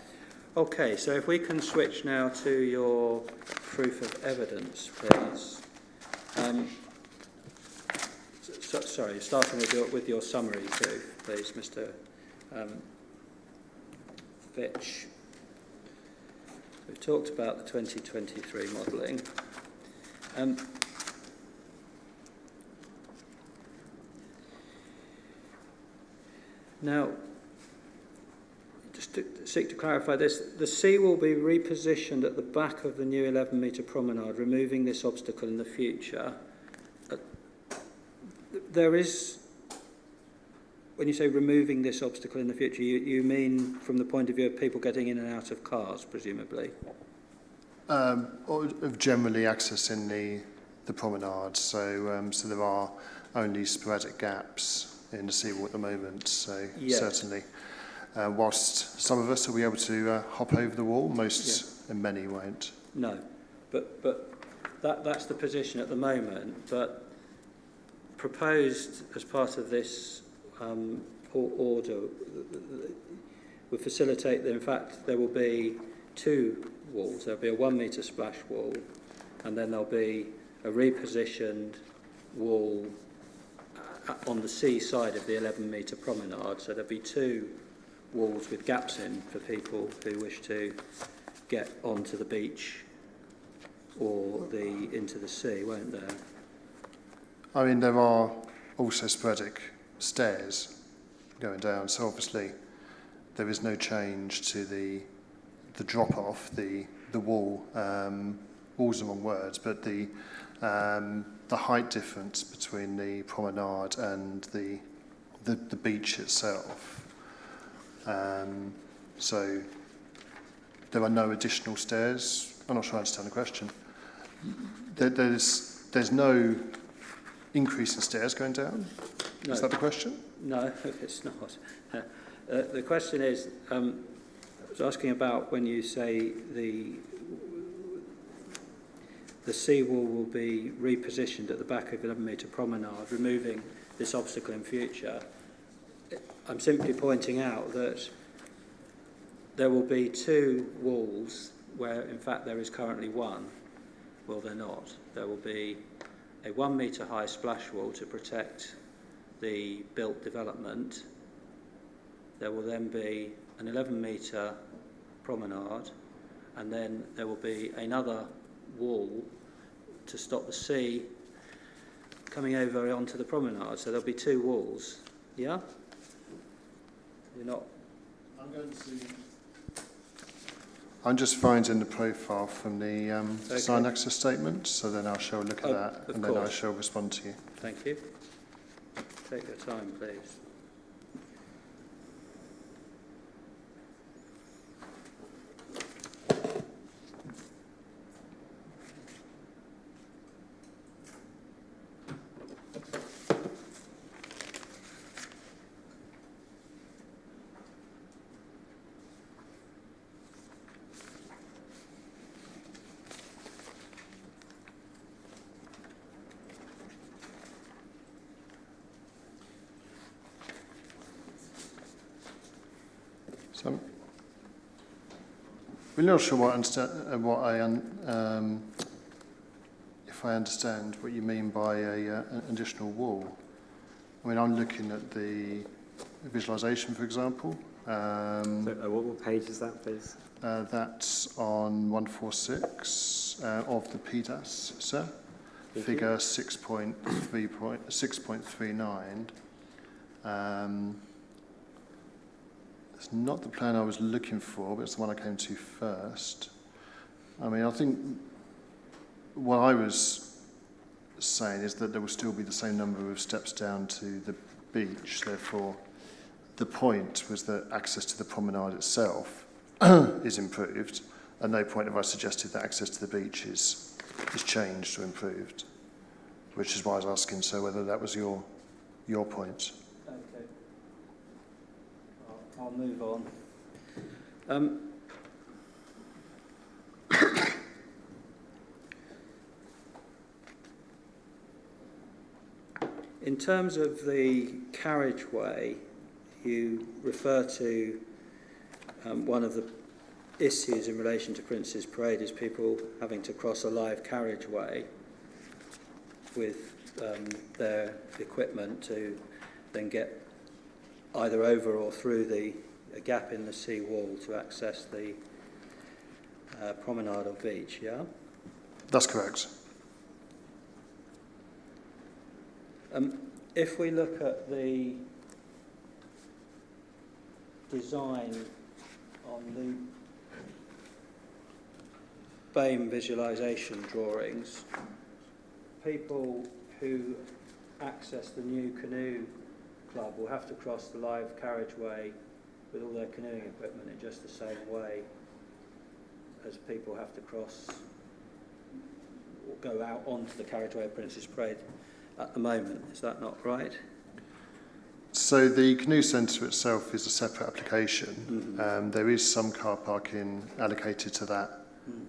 Okay, so if we can switch now to your proof of evidence, please. Sorry, starting with your summary proof, please, Mr. Fitch. We've talked about the 2023 modelling. Now, just to seek to clarify this, the sea will be repositioned at the back of the new 11-metre promenade, removing this obstacle in the future. There is, when you say removing this obstacle in the future, you mean from the point of view of people getting in and out of cars, presumably? Or of generally accessing the promenade. So there are only sporadic gaps in the seawall at the moment. So Yes. certainly, whilst some of us will be able to hop over the wall, most and many won't. No, but that's the position at the moment. But proposed as part of this order would facilitate that, in fact, there will be two walls. There'll be a 1 metre splash wall, and then there'll be a repositioned wall on the sea side of the 11-metre promenade. So there'll be two walls with gaps in for people who wish to get onto the beach or into the sea, won't there? I mean, there are also sporadic stairs going down. So obviously, there is no change to the drop off, the wall. Wall's the wrong words, but the height difference between the promenade and the beach itself. So there are no additional stairs. I'm not sure I understand the question. There's no increase in stairs going down. No. Is that the question? No, it's not. The question is, I was asking about when you say the seawall will be repositioned at the back of 11-metre promenade, removing this obstacle in future. I'm simply pointing out that there will be two walls where, in fact, there is currently one. Well, they're not. There will be a 1 metre high splash wall to protect the built development. There will then be an 11-metre promenade, and then there will be another wall to stop the sea coming over onto the promenade. So there'll be two walls. Yeah? You're not... I'm just finding the profile from the design access statement, so then I shall look at that and then I shall respond to you. Thank you. Take your time, please. So I'm really not sure if I understand what you mean by an additional wall. I mean, I'm looking at the visualisation, for example. What page is that, please? That's on 146 of the PDAS, sir. Figure 6.39. It's not the plan I was looking for, but it's the one I came to first. I mean, I think what I was saying is that there will still be the same number of steps down to the beach. Therefore, the point was that access to the promenade itself is improved. At no point have I suggested that access to the beach is changed or improved, which is why I was asking, so whether that was your point. Okay. I'll move on. In terms of the carriageway, you refer to one of the issues in relation to Prince's Parade is people having to cross a live carriageway with their equipment to then get either over or through a gap in the sea wall to access the promenade or beach, yeah? That's correct. If we look at the design on the BAME visualisation drawings, people who access the new canoe club will have to cross the live carriageway with all their canoeing equipment in just the same way as people have to cross or go out onto the carriageway of Prince's Parade at the moment. Is that not right? So the canoe centre itself is a separate application. There is some car parking allocated to that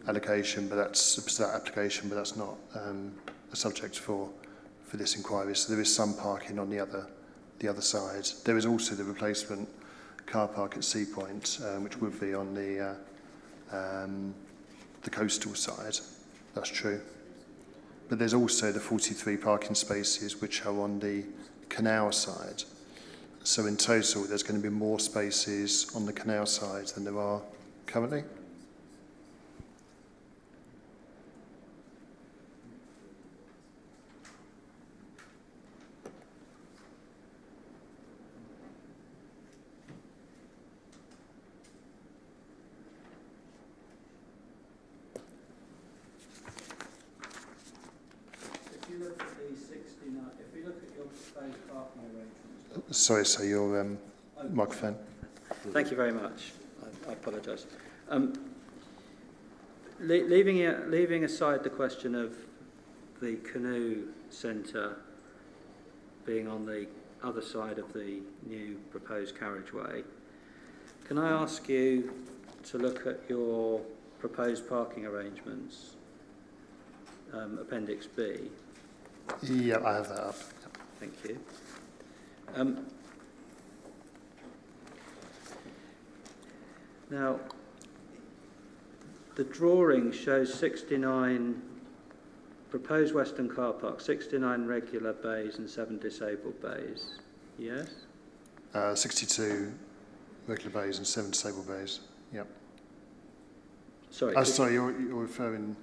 allocation, but that's not a subject for this inquiry. So there is some parking on the other side. There is also the replacement car park at Sea Point, which would be on the coastal side. That's true. But there's also the 43 parking spaces which are on the canal side. So in total, there's going to be more spaces on the canal side than there are currently. If you look at the 69, if we look at your proposed parking arrangements. Sorry, so your microphone. Thank you very much. I apologise. Leaving aside the question of the canoe centre being on the other side of the new proposed carriageway, can I ask you to look at your proposed parking arrangements, Appendix B? Yeah, I have that up. Thank you. Now, the drawing shows 69 proposed western car park, 69 regular bays and 7 disabled bays. Yes? 62 regular bays and 7 disabled bays. Yep. Sorry. Sorry, you're referring.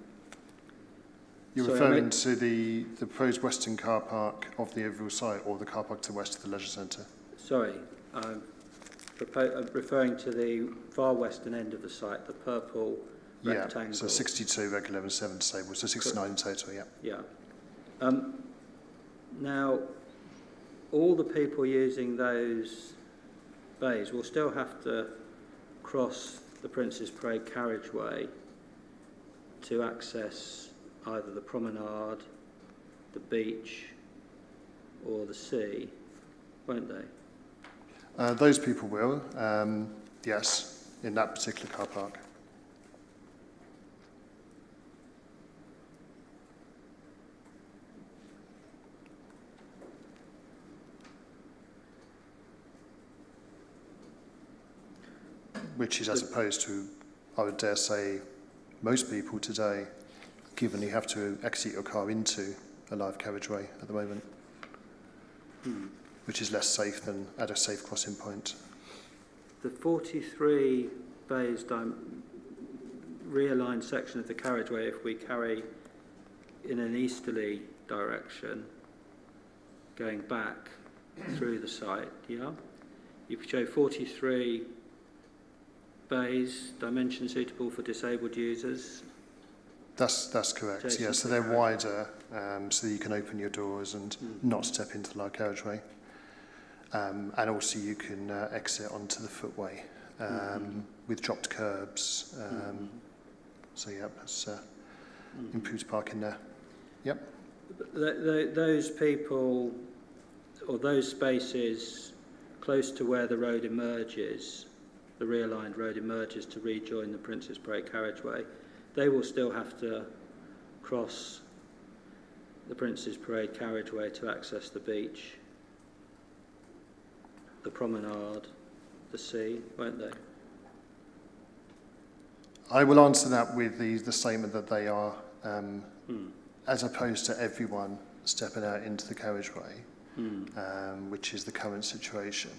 You're Sorry, referring to the proposed western car park of the overall site, or the car park to the west of the leisure centre? Sorry, I'm referring to the far western end of the site, the purple rectangle. Yeah, so 62 regular and 7 disabled, so 69 in total, yeah. Yeah. Now, all the people using those bays will still have to cross the Prince's Parade carriageway to access either the promenade, the beach, or the sea, won't they? Those people will, yes, in that particular car park. Which is as opposed to, I would dare say, most people today, given you have to exit your car into a live carriageway at the moment, which is less safe than at a safe crossing point. The 43 bays realigned section of the carriageway, if we carry in an easterly direction, going back through the site, yeah? You show 43 bays, dimension suitable for disabled users. That's correct, yeah. So they're wider, so you can open your doors and not step into the live carriageway. And also you can exit onto the footway with dropped curbs. So yeah, that's improved parking there. Yep. Those people, or those spaces close to where the road emerges, the realigned road emerges to rejoin the Prince's Parade carriageway, they will still have to cross the Prince's Parade carriageway to access the beach, the promenade, the sea, won't they? I will answer that with the statement that they are, as opposed to everyone stepping out into the carriageway, which is the current situation,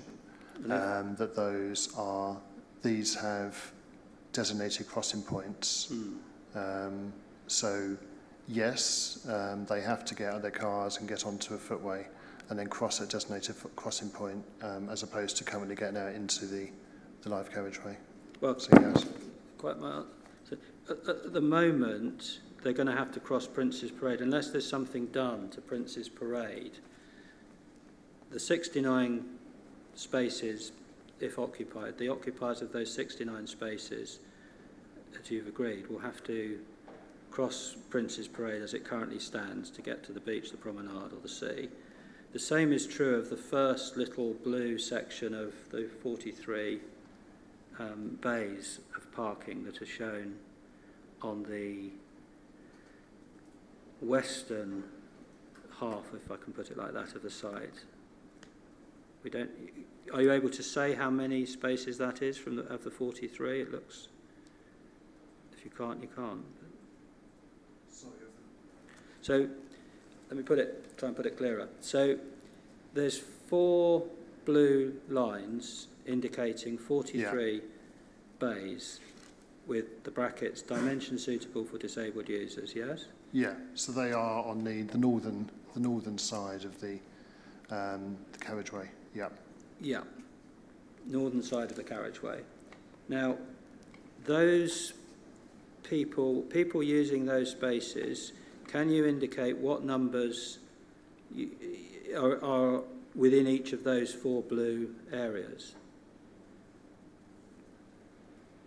that these have designated crossing points. So, yes, they have to get out of their cars and get onto a footway and then cross a designated crossing point, as opposed to currently getting out into the live carriageway. Well, so, yes. quite mild. So, at the moment, they're going to have to cross Prince's Parade unless there's something done to Prince's Parade. The 69 spaces, if occupied, the occupiers of those 69 spaces, as you've agreed, will have to cross Prince's Parade as it currently stands to get to the beach, the promenade or the sea. The same is true of the first little blue section of the 43 bays of parking that are shown on the western half, if I can put it like that, of the site. Are you able to say how many spaces that is of the 43? It looks, if you can't, you can't. So let me try and put it clearer. So there's 4 blue lines indicating 43 bays with the brackets dimension suitable for disabled users, yes? Yeah, so they are on the northern side of the carriageway. Yeah. Yeah, northern side of the carriageway. Now, those people using those spaces, can you indicate what numbers are within each of those 4 blue areas?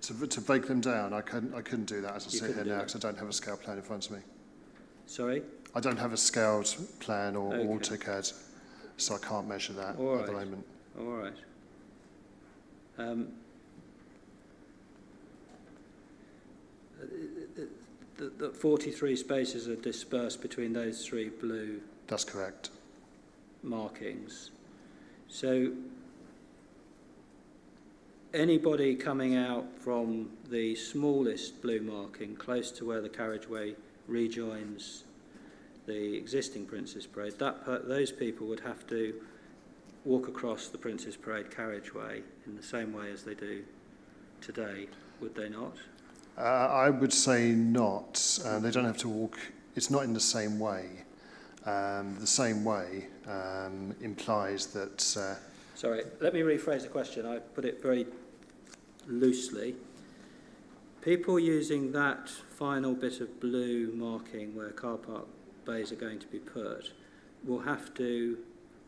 To break them down, I couldn't do that as I sit here now because I don't have a scale plan in front of me. Sorry? I don't have a scaled plan or AutoCAD, so I can't measure that at the moment. All right. The 43 spaces are dispersed between those 3 blue. That's correct. Markings. So anybody coming out from the smallest blue marking close to where the carriageway rejoins the existing Prince's Parade, those people would have to walk across the Prince's Parade carriageway in the same way as they do today, would they not? I would say not. They don't have to walk. It's not in the same way. The same way implies that... Sorry, let me rephrase the question. I put it very loosely. People using that final bit of blue marking where car park bays are going to be put will have to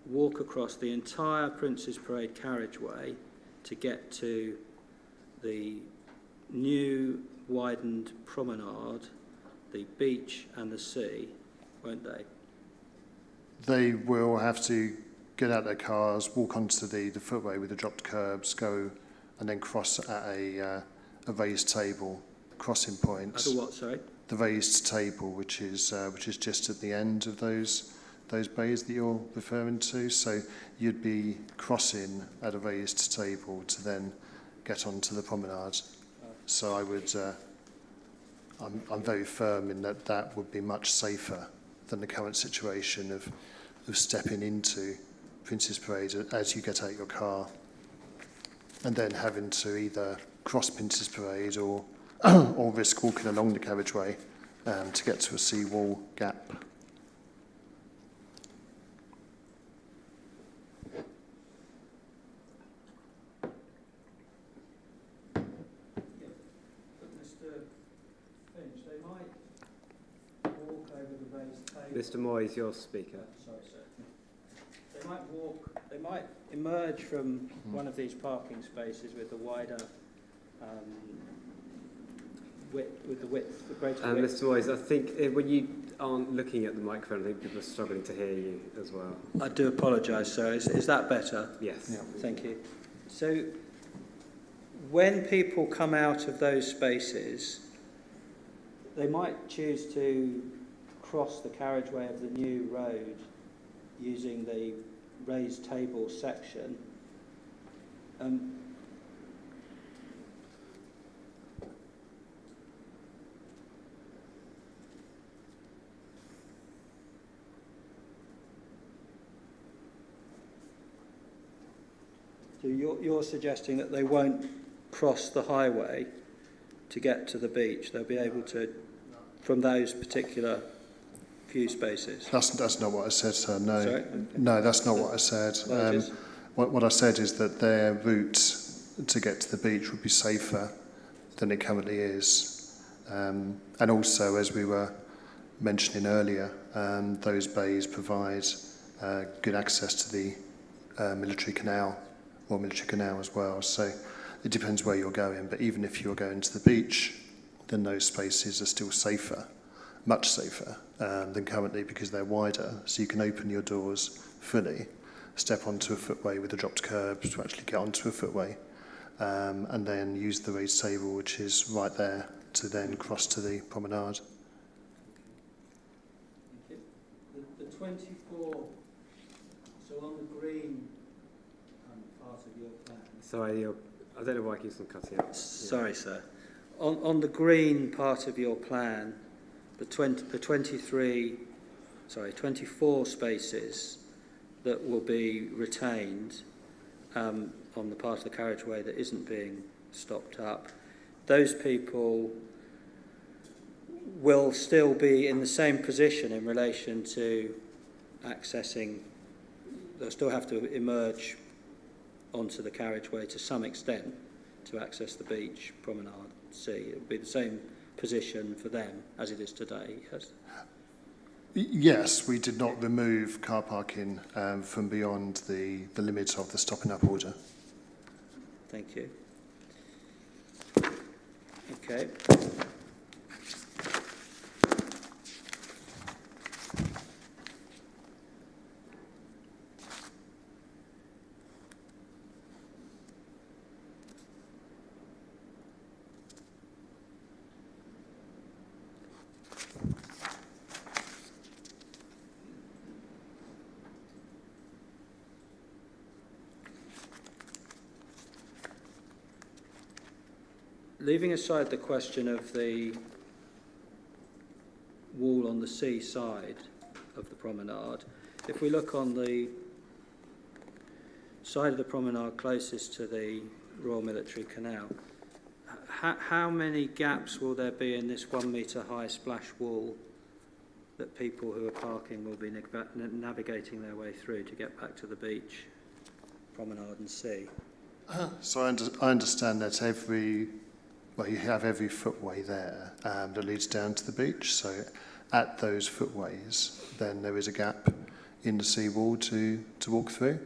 walk across the entire Prince's Parade carriageway to get to the new widened promenade, the beach and the sea, won't they? They will have to get out their cars, walk onto the footway with the dropped curbs, go and then cross at a raised table, crossing points. At a what, sorry? The raised table, which is just at the end of those bays that you're referring to. So you'd be crossing at a raised table to then get onto the promenade. So I would, I'm very firm in that would be much safer than the current situation of stepping into Prince's Parade as you get out your car and then having to either cross Prince's Parade or risk walking along the carriageway to get to a seawall gap. Mr. Moyes, your speaker. Sorry, sir. They might emerge from one of these parking spaces with the wider width, the greater width. Mr. Moyes, I think when you aren't looking at the microphone, I think people are struggling to hear you as well. I do apologise, sir. Is that better? Yes. Yeah. Thank you. So, when people come out of those spaces, they might choose to cross the carriageway of the new road using the raised table section. So you're suggesting that they won't cross the highway to get to the beach. They'll be able to, from those particular few spaces. That's not what I said, sir. No, Sorry? no, that's not what I said. Apologies. What I said is that their route to get to the beach would be safer than it currently is, and also, as we were mentioning earlier, those bays provide good access to the military canal, or military canal as well. So it depends where you're going, but even if you're going to the beach, then those spaces are still safer, much safer than currently, because they're wider, so you can open your doors fully, step onto a footway with the dropped curbs to actually get onto a footway, and then use the raised table, which is right there, to then cross to the promenade. Thank you. The 24, so on the green part of your plan. Sorry, I don't know why I keep on cutting out. Sorry, sir. On the green part of your plan, the 24 spaces that will be retained on the part of the carriageway that isn't being stopped up, those people will still be in the same position in relation to accessing. They'll still have to emerge onto the carriageway to some extent to access the beach, promenade, sea. It will be the same position for them as it is today, yes? Yes, we did not remove car parking from beyond the limits of the stopping up order. Thank you. Okay. Leaving aside the question of the wall on the sea side of the promenade, if we look on the side of the promenade closest to the Royal Military Canal, how many gaps will there be in this 1 metre high splash wall that people who are parking will be navigating their way through to get back to the beach, promenade and sea? So I understand that you have every footway there that leads down to the beach. So at those footways, then there is a gap in the seawall to walk through.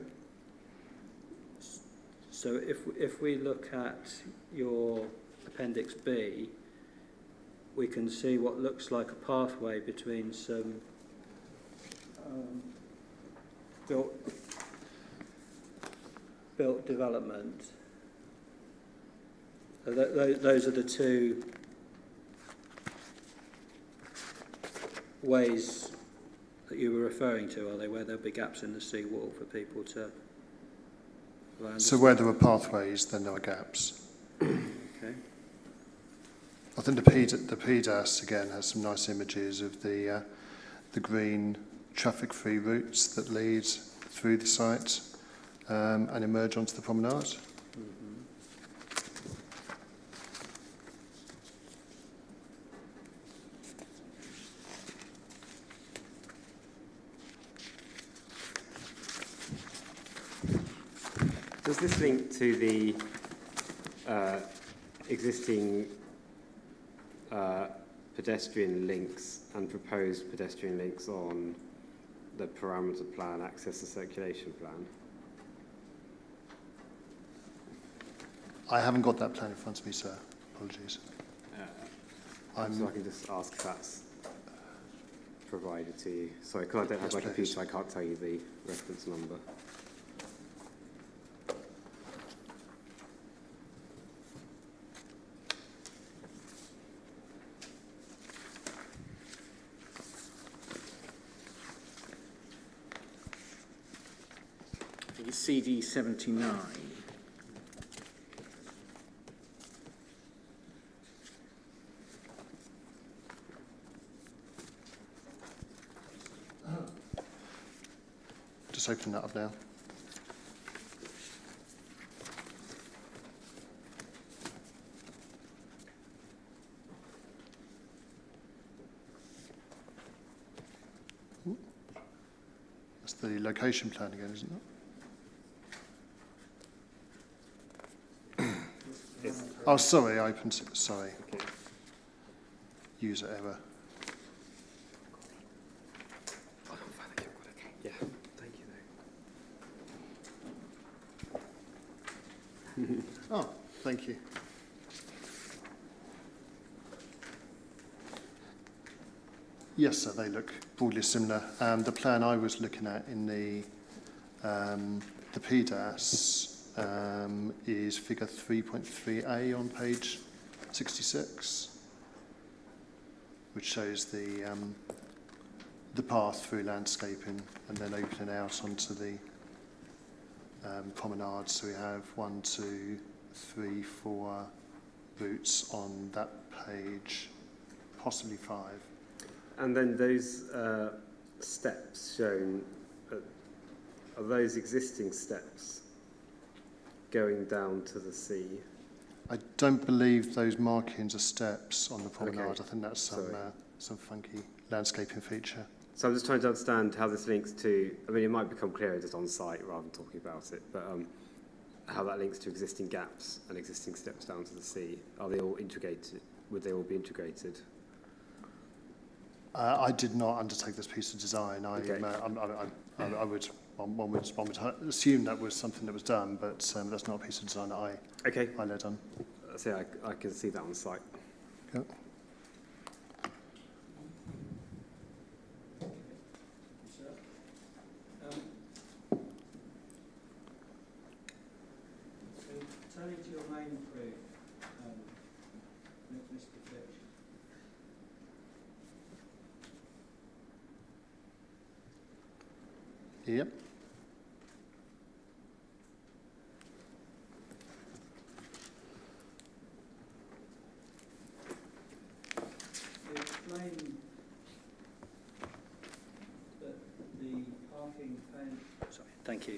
So if we look at your Appendix B, we can see what looks like a pathway between some built development. Those are the two ways that you were referring to, are they, where there'll be gaps in the seawall for people to... So where there are pathways, then there are gaps. Okay. I think the PDAS, again, has some nice images of the green traffic-free routes that lead through the site and emerge onto the promenade. Does this link to the existing pedestrian links and proposed pedestrian links on the parameter plan, access and circulation plan? I haven't got that plan in front of me, sir. Apologies. So I can just ask if that's provided to you. Sorry, because I don't have my computer, I can't tell you the reference number. CD 79. Just open that up now. That's the location plan again, isn't it? Oh, sorry, I opened it. Sorry. Okay. User error. Yeah, thank you though. Oh, thank you. Yes, sir, they look broadly similar. The plan I was looking at in the PDAS is figure 3.3a on page 66, which shows the path through landscaping and then opening out onto the promenade. So we have 1, 2, 3, 4 routes on that page, possibly 5. And then those steps shown, are those existing steps going down to the sea? I don't believe those markings are steps on the promenade. Okay. I think that's some funky landscaping feature. So I'm just trying to understand how this links to, I mean, it might become clearer just on site rather than talking about it, but how that links to existing gaps and existing steps down to the sea. Are they all integrated? Would they all be integrated? I did not undertake this piece of design. Okay. One would assume that was something that was done, but that's not a piece of design that Okay, I led on. so I can see that on site. Okay. Turning to your main proof, Mr. Fitch. Yep. You explained that the parking plan... Sorry, thank you.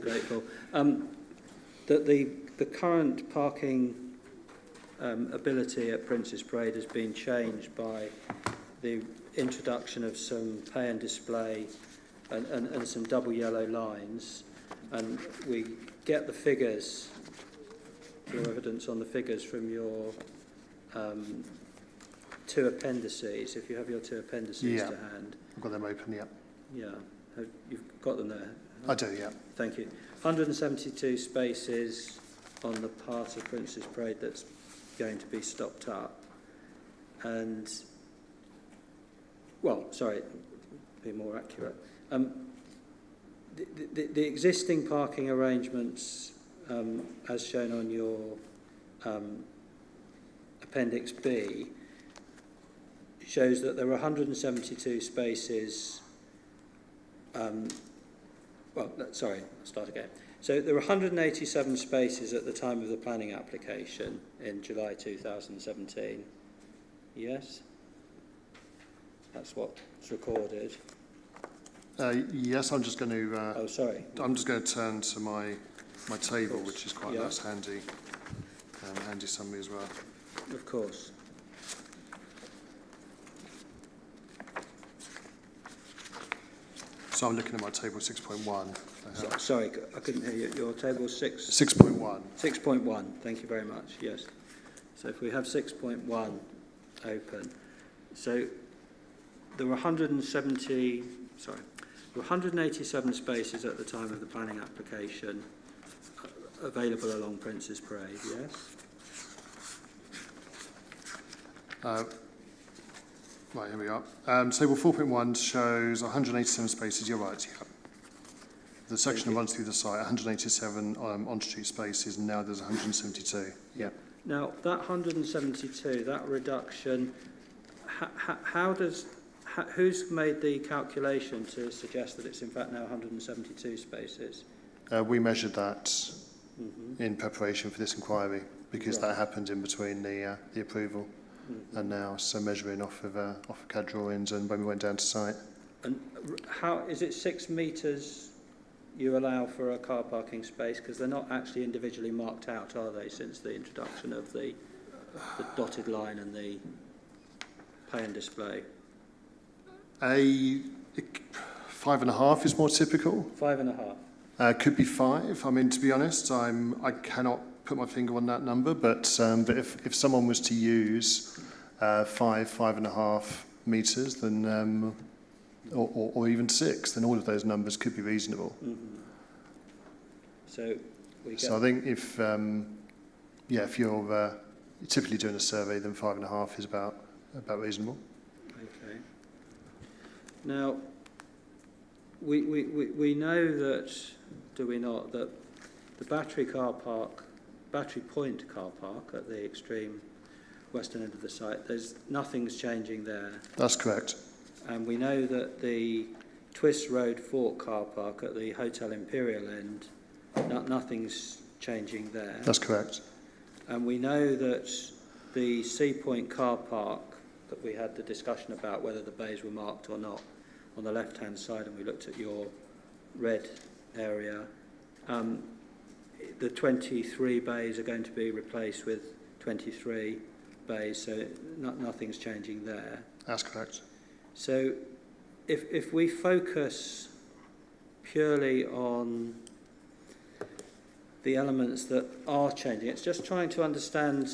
Grateful. That the current parking ability at Prince's Parade has been changed by the introduction of some pay and display and some double yellow lines, and we get the figures, your evidence on the figures from your two appendices, if you have your two appendices to hand. I've got them open, yeah. Yeah, you've got them there. I do, yeah. Thank you. 172 spaces on the part of Prince's Parade that's going to be stopped up. And, well, sorry, be more accurate. The existing parking arrangements, as shown on your Appendix B, shows that there are 172 spaces. Sorry, I'll start again. So there were 187 spaces at the time of the planning application in July 2017. Yes? That's what's recorded. Yes, I'm just going to... Oh, sorry. I'm just going to turn to my table, which is quite a Yeah. nice handy summary as well. Of course. So I'm looking at my table 6.1. Sorry, I couldn't hear you. Your table 6... 6.1. 6.1, thank you very much, yes. So if we have 6.1 open, so there were 187 spaces at the time of the planning application available along Prince's Parade, yes? Right, here we are. Table 4.1 shows 187 spaces. You're right, yeah. The section that runs through the site, 187 on-street spaces, and now there's 172. Yeah. Now, that 172, that reduction, who's made the calculation to suggest that it's in fact now 172 spaces? We measured that in preparation for this inquiry because that happened in between the approval and now, so measuring off of CAD drawings and when we went down to site. And how is it 6 metres you allow for a car parking space? Because they're not actually individually marked out, are they, since the introduction of the dotted line and the pay and display? 5.5 is more typical. 5.5. Could be 5. I mean, to be honest, I cannot put my finger on that number, but if someone was to use 5.5 metres, then or even 6, then all of those numbers could be reasonable. So I think if you're typically doing a survey, then 5.5 is about reasonable. Okay. Now, we know that, do we not, that the battery point car park at the extreme western end of the site, nothing's changing there. That's correct. And we know that the Twist Road Fork car park at the Hotel Imperial end, nothing's changing there. That's correct. And we know that the Sea Point car park that we had the discussion about whether the bays were marked or not on the left-hand side, and we looked at your red area, the 23 bays are going to be replaced with 23 bays, so nothing's changing there. That's correct. So if we focus purely on the elements that are changing, it's just trying to understand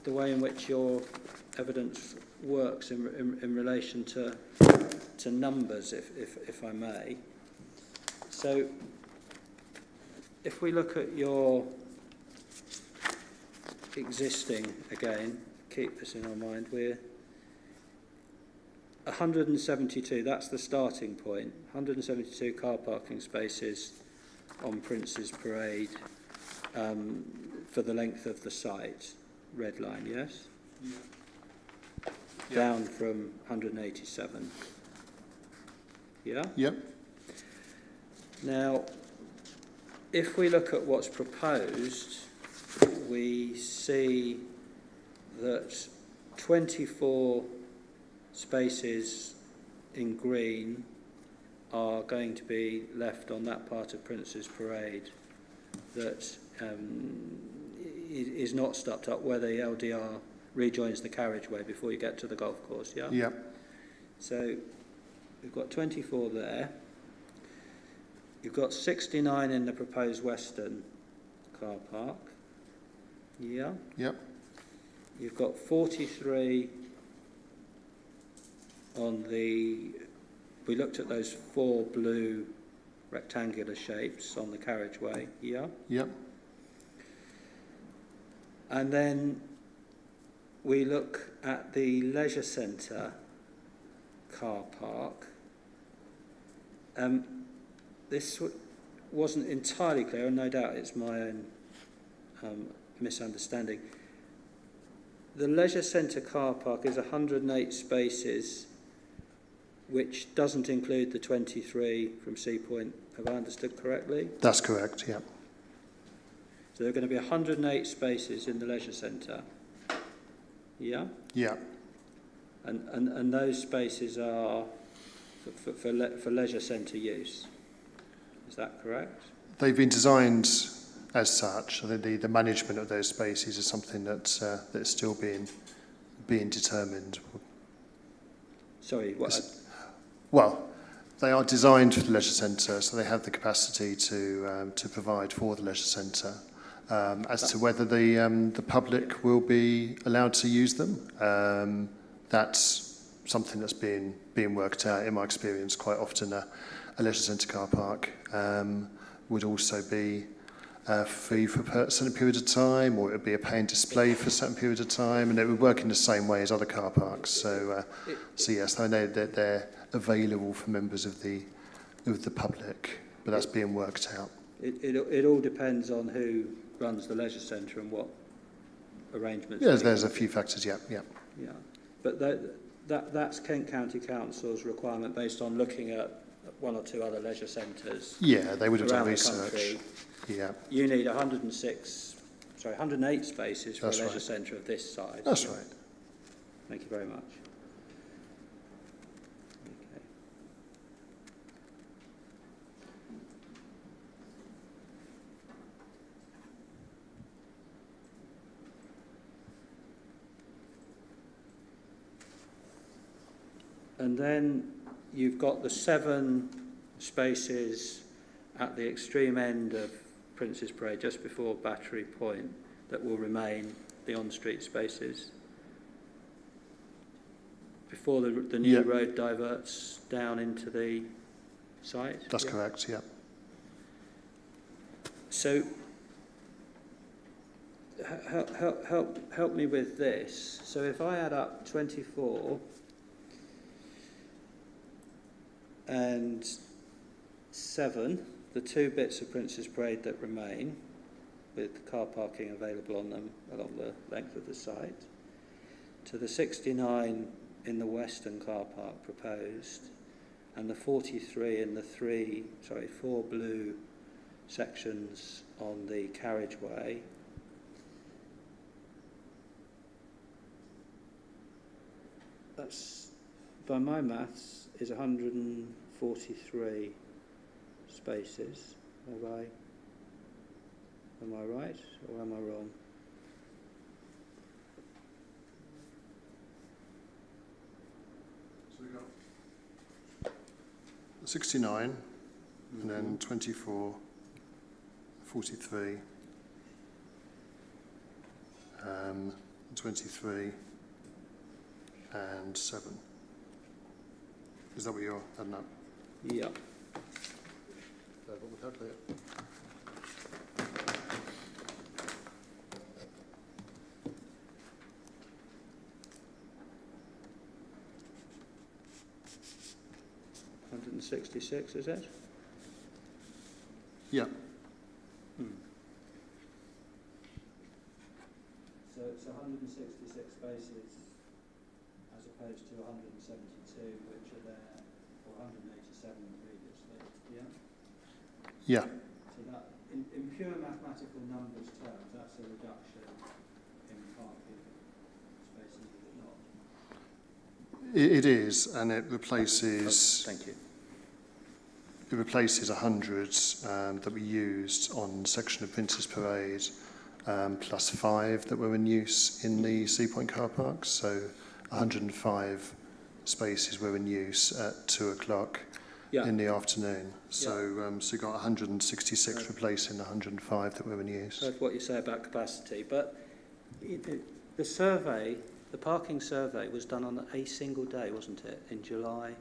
the way in which your evidence works in relation to numbers, if I may. So if we look at your existing, again, keep this in our mind, we're 172, that's the starting point, 172 car parking spaces on Prince's Parade for the length of the site, red line, yes? Down from 187. Yeah? Yep. Now, if we look at what's proposed, we see that 24 spaces in green are going to be left on that part of Prince's Parade that is not stopped up where the LDR rejoins the carriageway before you get to the golf course, yeah? Yep. So we've got 24 there. You've got 69 in the proposed western car park. Yeah? Yep. You've got 43 on the... We looked at those 4 blue rectangular shapes on the carriageway. Yeah? Yep. And then we look at the leisure centre car park. This wasn't entirely clear, and no doubt it's my own misunderstanding. The leisure centre car park is 108 spaces, which doesn't include the 23 from Sea Point. Have I understood correctly? That's correct, yep. So there are going to be 108 spaces in the leisure centre. Yeah? Yeah. And those spaces are for leisure centre use. Is that correct? They've been designed as such. So the management of those spaces is something that's still being determined. Sorry, what? Well, they are designed for the leisure centre, so they have the capacity to provide for the leisure centre. As to whether the public will be allowed to use them, that's something that's being worked out. In my experience, quite often a leisure centre car park would also be free for a certain period of time, or it would be a pay and display for a certain period of time, and it would work in the same way as other car parks. So yes, I know that they're available for members of the public, but that's being worked out. It all depends on who runs the leisure centre and what arrangements. Yeah, there's a few factors. Yeah. Yeah, but that's Kent County Council's requirement based on looking at one or two other leisure centres Yeah, they would have done around the research. country, Yeah, you need 108 spaces for That's a leisure right. centre of this size. that's right. Thank you very much. Okay. And then you've got the 7 spaces at the extreme end of Prince's Parade, just before Battery Point, that will remain the on-street spaces before the new Yeah. road diverts down into the site. That's Yeah. correct, yeah. So help me with this. So if I add up 24 and 7, the 2 bits of Prince's Parade that remain, with car parking available on them along the length of the site, to the 69 in the western car park proposed, and the 43 in the 4 blue sections on the carriageway, that's, by my maths, is 143 spaces. Am I right or am I wrong? 69, and then 24, 43, 23, and 7. Is that what you're adding up? Yeah. What would calculate? 166, is it? Yeah. So it's 166 spaces as opposed to 172, which are there, or 187 previously. Yeah. Yeah. So that, in pure mathematical numbers terms, that's a reduction in parking spaces, is it not? It is, and it replaces. Thank you. It replaces 100 that we used on section of Prince's Parade, plus 5 that were in use in the Sea Point car park. So 105 spaces were in use at 2 o'clock in the afternoon. So, so you got 166 replacing the 105 that were in use. That's what you say about capacity, but the survey, the parking survey, was done on a single day, wasn't it? In July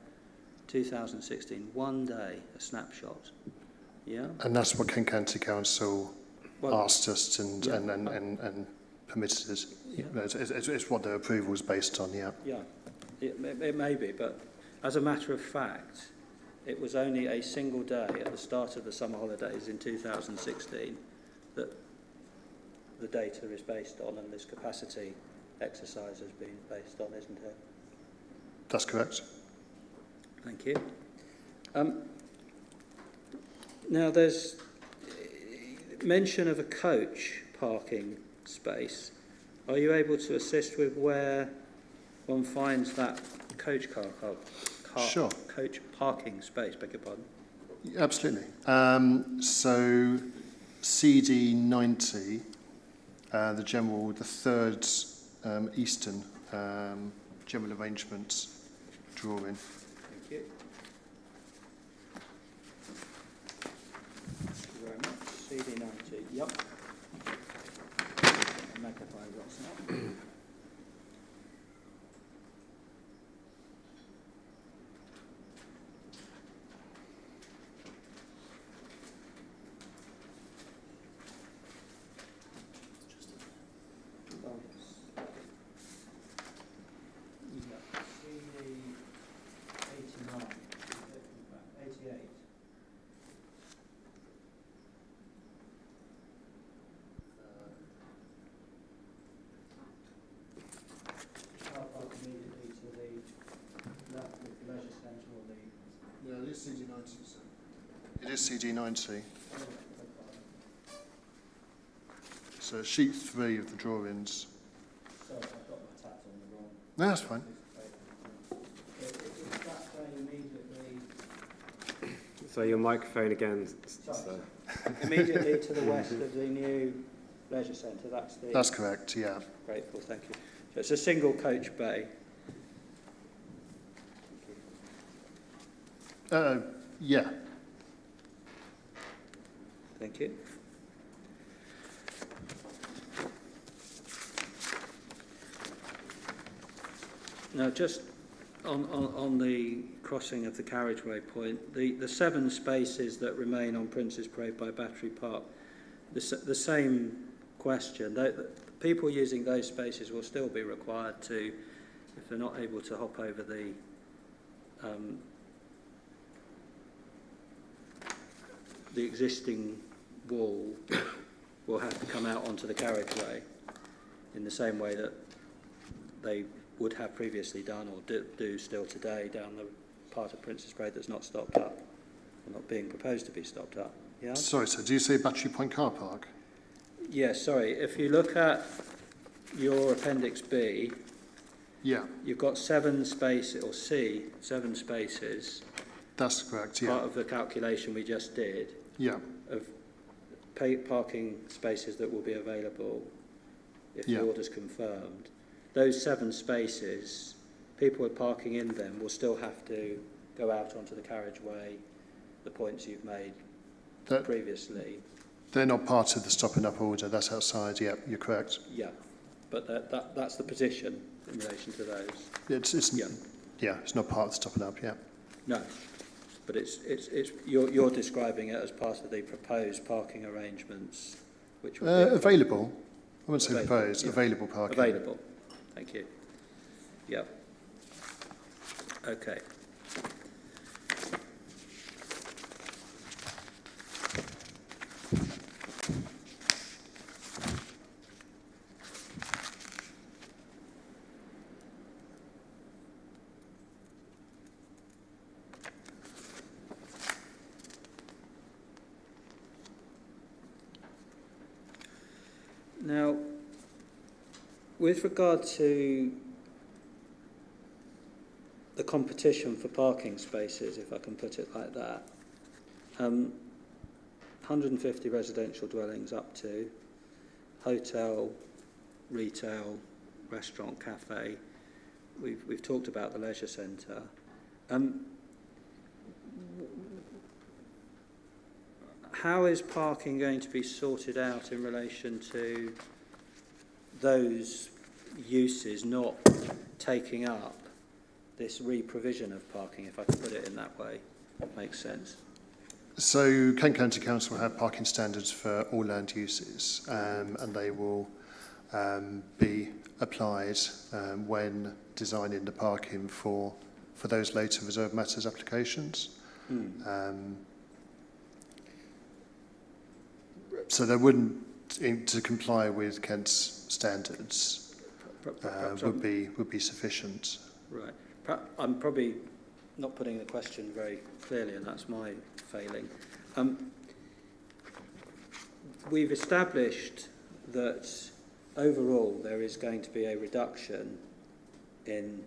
2016, one day, a snapshot. Yeah. And that's what Kent County Council asked us and permitted us. Yeah. It's what their approval is based on. Yeah. Yeah. It may be, but as a matter of fact, it was only a single day at the start of the summer holidays in 2016 that the data is based on, and this capacity exercise has been based on, isn't it? That's correct. Thank you. Now, there's mention of a coach parking space. Are you able to assist with where one finds that coach Sure. coach parking space? Beg your pardon. Absolutely. So CD90, the third eastern general arrangements drawing. Thank you. Thank you very much. CD90. Yep. Magnifying glass now. Oh, yes. Yeah. CD89. 88. It is CD90. So sheet 3 of the drawings. Sorry, I've got my tabs on the wrong. No, that's fine. Is that going immediately, So your microphone again. Sorry. immediately to the west of the new leisure centre? That's correct, yeah. Grateful, thank you. So it's a single coach bay. Yeah. Thank you. Now, just on the crossing of the carriageway point, the 7 spaces that remain on Prince's Parade by Battery Park, the same question. The people using those spaces will still be required to, if they're not able to hop over the existing wall, will have to come out onto the carriageway in the same way that they would have previously done, or do still today, down the part of Prince's Parade that's not stopped up, or not being proposed to be stopped up. Yeah? Sorry, so do you say Battery Point Car Park? Yes, sorry. If you look at your Appendix B, Yeah, you've got 7 spaces, or C, 7 spaces, that's correct, yeah. part of the calculation we just did, Yeah, of parking spaces that will be available if Yeah. the order's confirmed. Those 7 spaces, people with parking in them will still have to go out onto the carriageway, the points you've made That- previously. they're not part of the stopping up order, that's outside, yeah, you're correct. Yeah, but that's the position in relation to those. It's Yeah. yeah, it's not part of the stopping up, yeah. No, but you're describing it as part of the proposed parking arrangements, which will be Available, I wouldn't say Available, proposed, yeah. available parking. available. Thank you. Yep. Okay. Now, with regard to the competition for parking spaces, if I can put it like that, 150 residential dwellings up to hotel, retail, restaurant, cafe. We've talked about the leisure centre. How is parking going to be sorted out in relation to those uses not taking up this re-provision of parking, if I can put it in that way? Makes sense. So Kent County Council have parking standards for all land uses, and they will be applied when designing the parking for those later reserved matters applications. So they wouldn't, to comply with Kent's standards, would be sufficient. Right. I'm probably not putting the question very clearly, and that's my failing. We've established that overall there is going to be a reduction in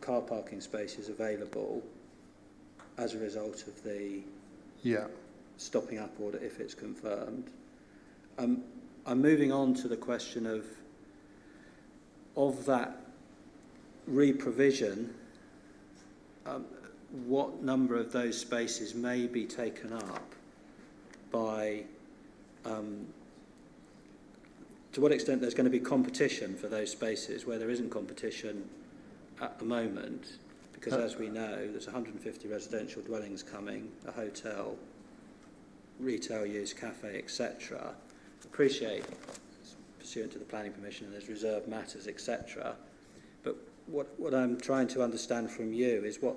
car parking spaces available as a result of the stopping up order if it's confirmed. I'm moving on to the question of that re-provision, what number of those spaces may be taken up by, to what extent there's going to be competition for those spaces where there isn't competition at the moment, because as we know, there's 150 residential dwellings coming, a hotel, retail use, cafe, etc. Appreciate, pursuant to the planning permission, there's reserved matters, etc. But what I'm trying to understand from you is what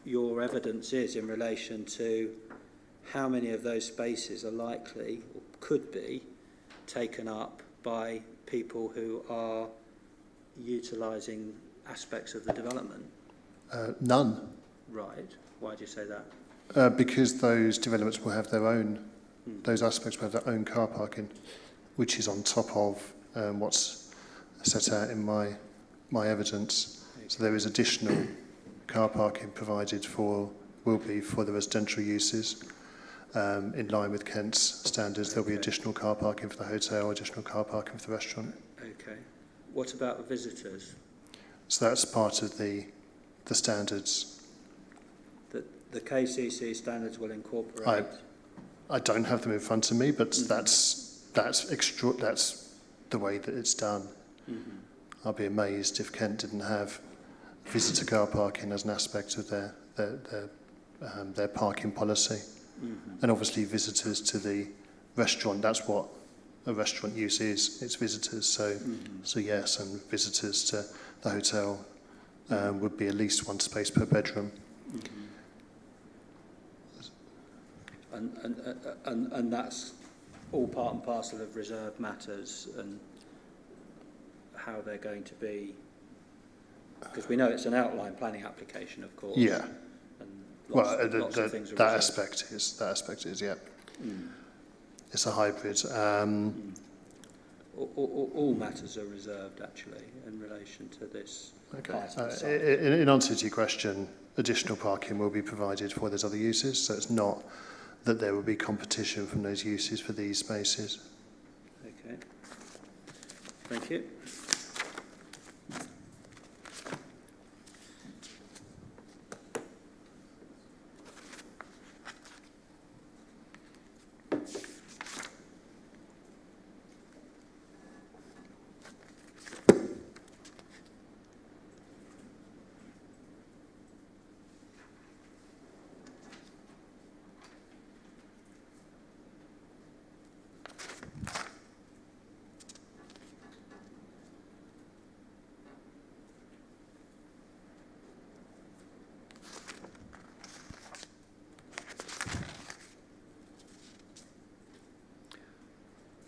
your evidence is in relation to how many of those spaces are likely, or could be, taken up by people who are utilising aspects of the development. None. Right. Why do you say that? Because those developments will have their own, those aspects will have their own car parking, which is on top of what's set out in my evidence. So there is additional car parking provided will be for the residential uses. In line with Kent's standards, there'll be additional car parking for the hotel, additional car parking for the restaurant. Okay. What about the visitors? So that's part of the standards. The KCC standards will incorporate... I don't have them in front of me, but that's the way that it's done. Mm-hmm. I'll be amazed if Kent didn't have visitor car parking as an aspect of their parking policy. Mm-hmm. And obviously visitors to the restaurant, that's what a restaurant use is, it's visitors. So, so yes, and visitors to the hotel would be at least one space per bedroom. Mm-hmm. And that's all part and parcel of reserved matters and how they're going to be, because we know it's an outline planning application, of course. Yeah. And Lots of things are that reserved. aspect is, yeah. It's a hybrid. All matters are reserved, actually, in relation to this. Okay. part of the site. In answer to your question, additional parking will be provided for those other uses, so it's not that there will be competition from those uses for these spaces. Okay. Thank you.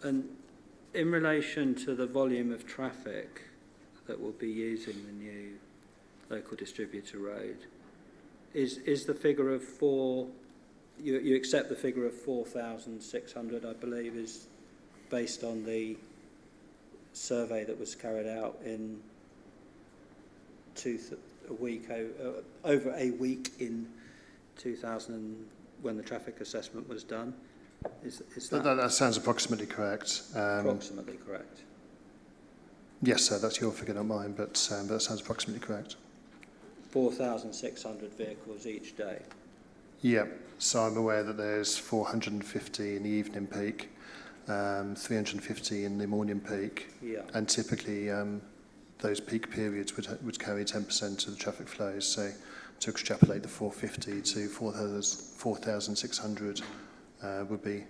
And in relation to the volume of traffic that will be using the new local distributor road, is the figure of you accept the figure of 4,600, I believe, is based on the survey that was carried out in over a week in 2000 when the traffic assessment was done? Is That sounds approximately correct. approximately correct? Yes, sir, that's your figure, not mine, but that sounds approximately correct. 4,600 vehicles each day. Yeah, so I'm aware that there's 450 in the evening peak, 350 in the morning peak, Yeah. and typically those peak periods would carry 10% of the traffic flows. So to extrapolate the 450 to 4,600 would be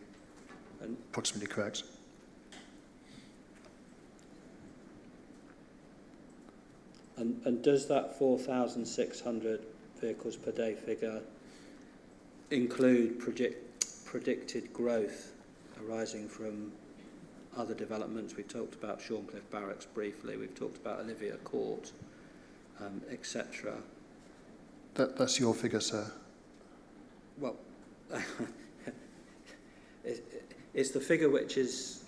approximately correct. And does that 4,600 vehicles per day figure include predicted growth arising from other developments? We've talked about Shorncliffe Barracks briefly, we've talked about Olivia Court, etc. That's your figure, sir. Well, it's the figure which is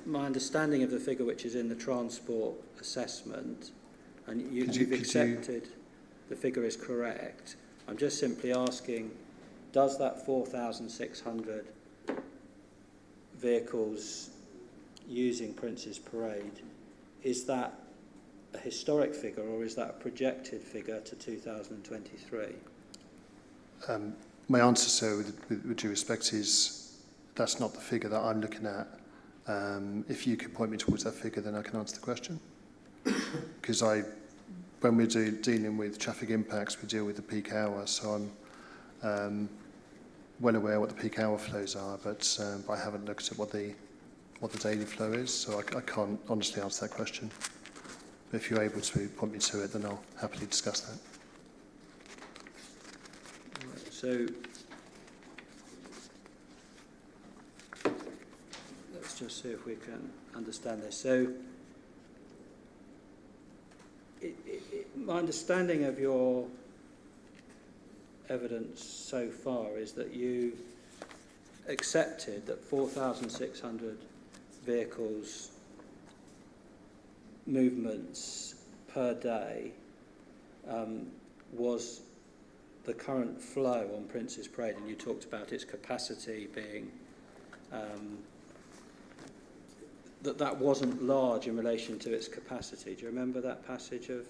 my understanding of the figure which is in the transport assessment, and you've accepted the figure is correct. I'm just simply asking, does that 4,600 vehicles using Prince's Parade, is that a historic figure or is that a projected figure to 2023? My answer, sir, with due respect, is that's not the figure that I'm looking at. If you could point me towards that figure, then I can answer the question. Because when we're dealing with traffic impacts, we deal with the peak hour, so I'm well aware what the peak hour flows are, but I haven't looked at what the daily flow is, so I can't honestly answer that question. But if you're able to point me to it, then I'll happily discuss that. So let's just see if we can understand this. So my understanding of your evidence so far is that you accepted that 4,600 vehicles movements per day was the current flow on Prince's Parade, and you talked about its capacity being that wasn't large in relation to its capacity. Do you remember that passage of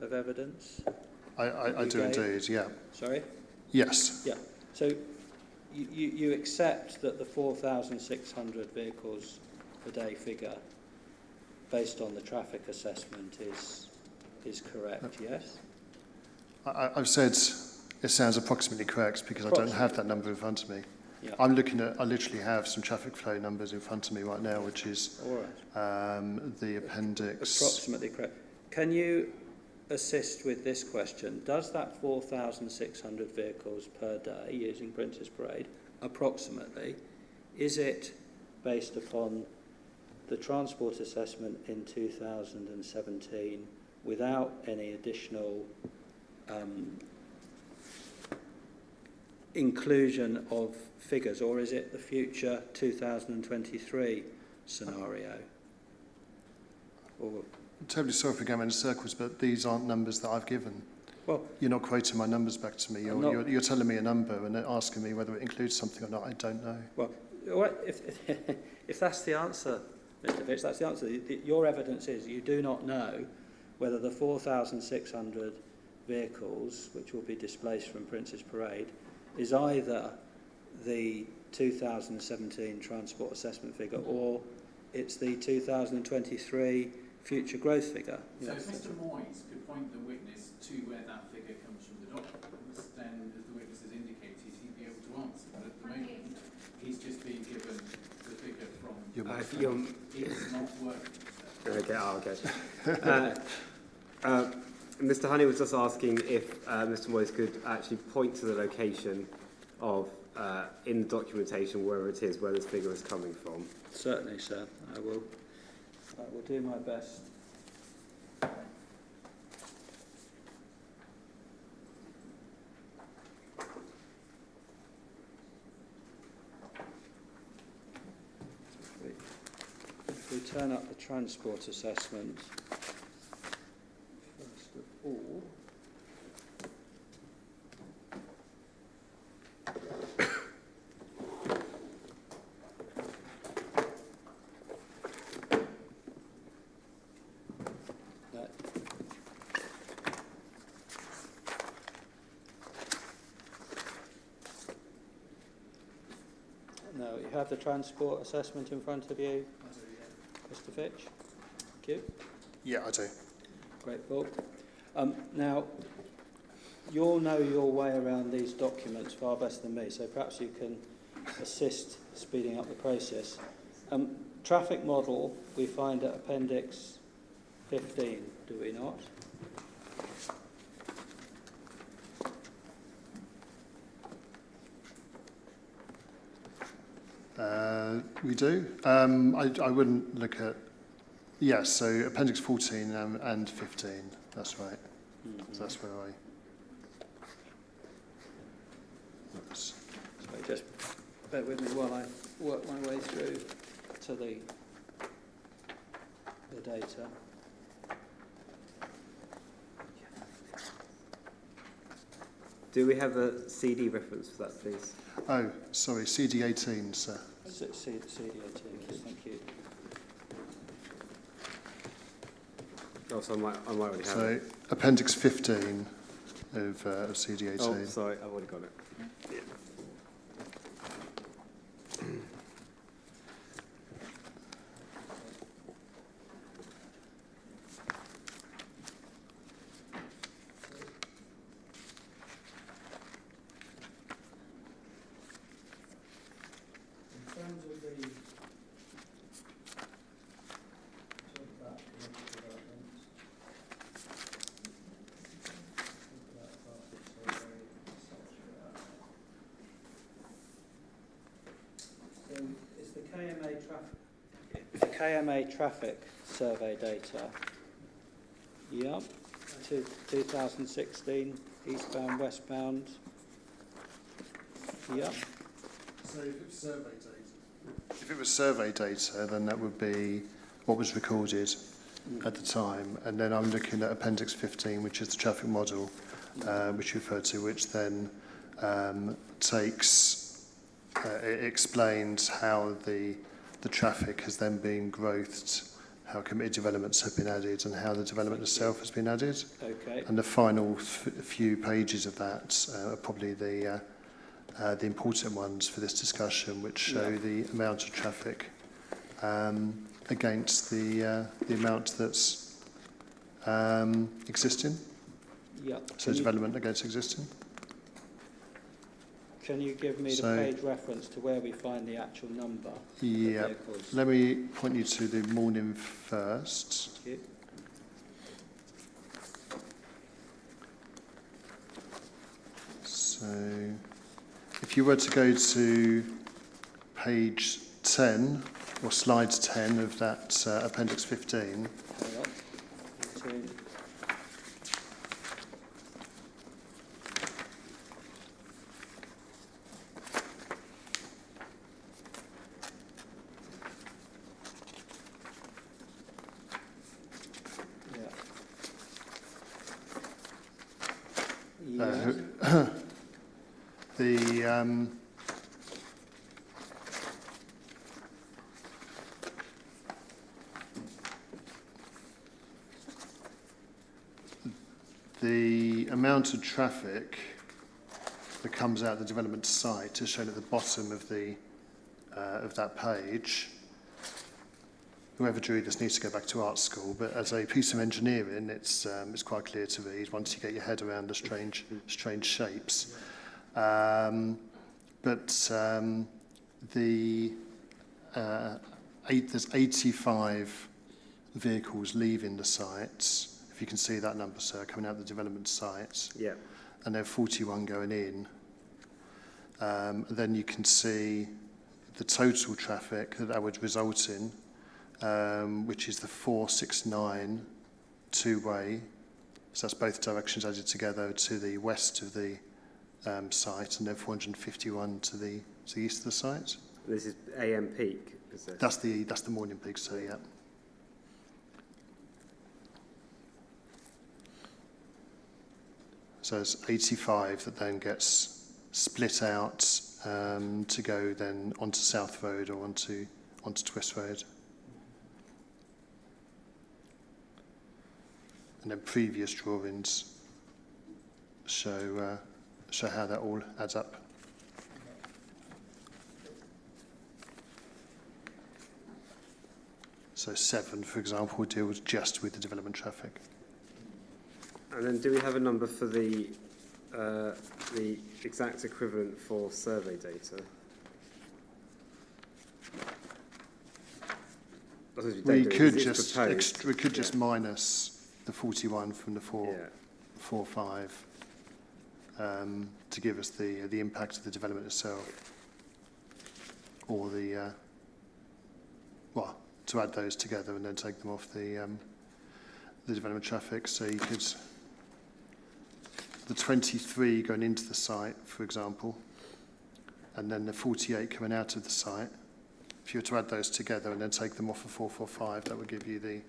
evidence? I do indeed, yeah. Sorry? Yes. Yeah. So you accept that the 4,600 vehicles per day figure based on the traffic assessment is correct, yes? I've said it sounds approximately correct because I don't have that number in front of me. Yeah. I literally have some traffic flow numbers in front of me right now, which is All right. the appendix. Approximately correct. Can you assist with this question? Does that 4,600 vehicles per day using Prince's Parade, approximately, is it based upon the transport assessment in 2017 without any additional inclusion of figures, or is it the future 2023 scenario? Or I'm terribly sorry for going in circles, but these aren't numbers that I've given. well, You're not quoting my numbers back to me. You're telling me a number and then asking me whether it includes something or not. I don't know. well, if that's the answer, Mr. Fitch, that's the answer. Your evidence is you do not know whether the 4,600 vehicles which will be displaced from Prince's Parade is either the 2017 transport assessment figure or it's the 2023 future growth figure. So if Mr. Moyes could point the witness to where that figure comes from the documents, then as the witness has indicated, he'd be able to answer. But at the moment, he's just being given the figure from... It's not working. Okay. Mr. Honey was just asking if Mr. Moyes could actually point to the location of, in the documentation, where it is, where this figure is coming from. Certainly, sir. I will do my best. If we turn up the transport assessment, first of all, no, you have the transport assessment in front of you, Mr. Fitch? Thank you. Yeah, I do. Grateful. Now, you'll know your way around these documents far better than me, so perhaps you can assist speeding up the process. Traffic model we find at Appendix 15, do we not? We do. I wouldn't look at... Yes, so Appendix 14 and 15, that's right. Mm-hmm. So that's where I... Oops. So just bear with me while I work my way through to the data. Do we have a CD reference for that, please? Oh, sorry, CD 18, sir. CD 18, thank you. Oh, so I might already have So it. Appendix 15 of CD 18. Oh, sorry, I've already got it. In terms of the talk about community development, talk about traffic survey, etc. So is the KMA traffic survey data? Yep. 2016, eastbound, westbound. Yeah. So if it was survey data, then that would be what was recorded at the time. And then I'm looking at Appendix 15, which is the traffic model, which you referred to, which then it explains how the traffic has then been growthed, how committed developments have been added, and how the development itself has been added. Okay. And the final few pages of that are probably the important ones for this discussion, which show the amount of traffic against the amount that's existing. Yeah. So development against existing. Can you give me the page reference to where we find the actual number of Yeah. vehicles? Let me point you to the morning first. Thank you. So if you were to go to page 10 or slide 10 of that Appendix 15, Hang on. 15. the amount of traffic that comes out of the development site is shown at the bottom of that page. Whoever drew this needs to go back to art school, but as a piece of engineering, it's quite clear to read once you get your head around the strange shapes. There's 85 vehicles leaving the site. If you can see that number, sir, coming out of the development site. Yeah. And there are 41 going in. Then you can see the total traffic that would result in, which is the 469 two-way. So that's both directions added together to the west of the site, and then 451 to the east of the site. This is AM peak, is this? That's the morning peak, so yeah. So it's 85 that then gets split out to go then onto South Road or onto Twist Road. And then previous drawings show how that all adds up. So 7, for example, deals just with the development traffic. And then do we have a number for the exact equivalent for survey data? We could just minus the 41 from the 4.5 to give us the impact of the development itself, or to add those together and then take them off the development traffic. So you could, the 23 going into the site, for example, and then the 48 coming out of the site. If you were to add those together and then take them off of 445, that would give you the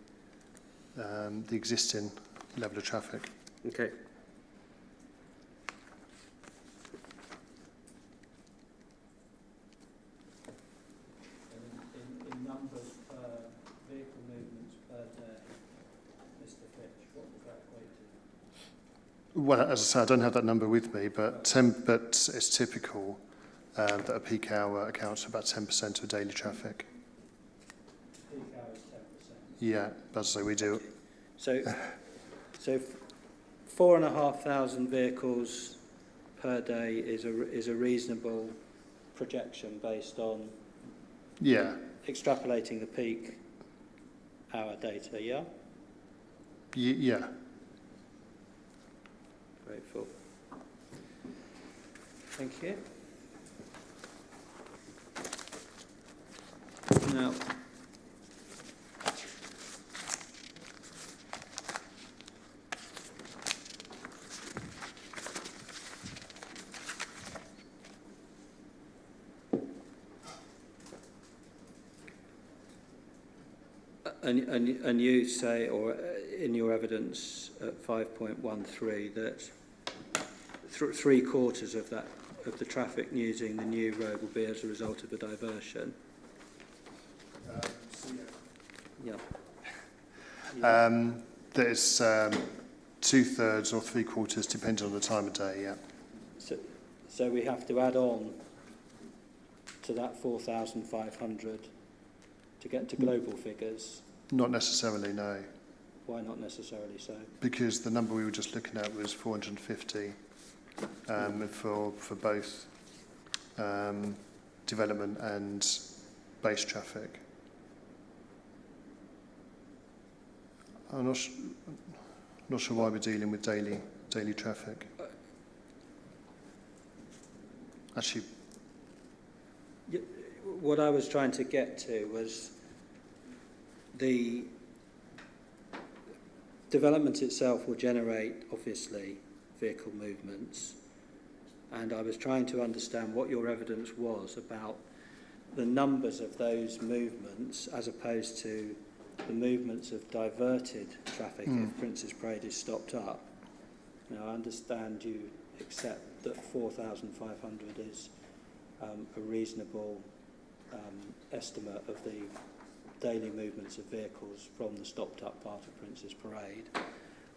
existing level of traffic. Okay. In numbers per vehicle movements per day, Mr. Fitch, what does that equate to? Well, as I say, I don't have that number with me, but it's typical that a peak hour accounts for about 10% of daily traffic. Peak hour is 10%. Yeah, but as I say, we do. So 4,500 vehicles per day is a reasonable projection based on extrapolating the peak hour data. Yeah. Yeah. Grateful. Thank you. Now, And you say, or in your evidence at 5.13, that three quarters of the traffic using the new road will be as a result of a diversion. Yeah. There's 2/3 or 3/4, depending on the time of day, yeah. So we have to add on to that 4,500 to get to global figures. Not necessarily, no. Why not necessarily so? Because the number we were just looking at was 450 for both development and base traffic. I'm not sure why we're dealing with daily traffic. Actually, what I was trying to get to was the development itself will generate, obviously, vehicle movements, and I was trying to understand what your evidence was about the numbers of those movements as opposed to the movements of diverted traffic if Prince's Parade is stopped up. Now, I understand you accept that 4,500 is a reasonable estimate of the daily movements of vehicles from the stopped up part of Prince's Parade.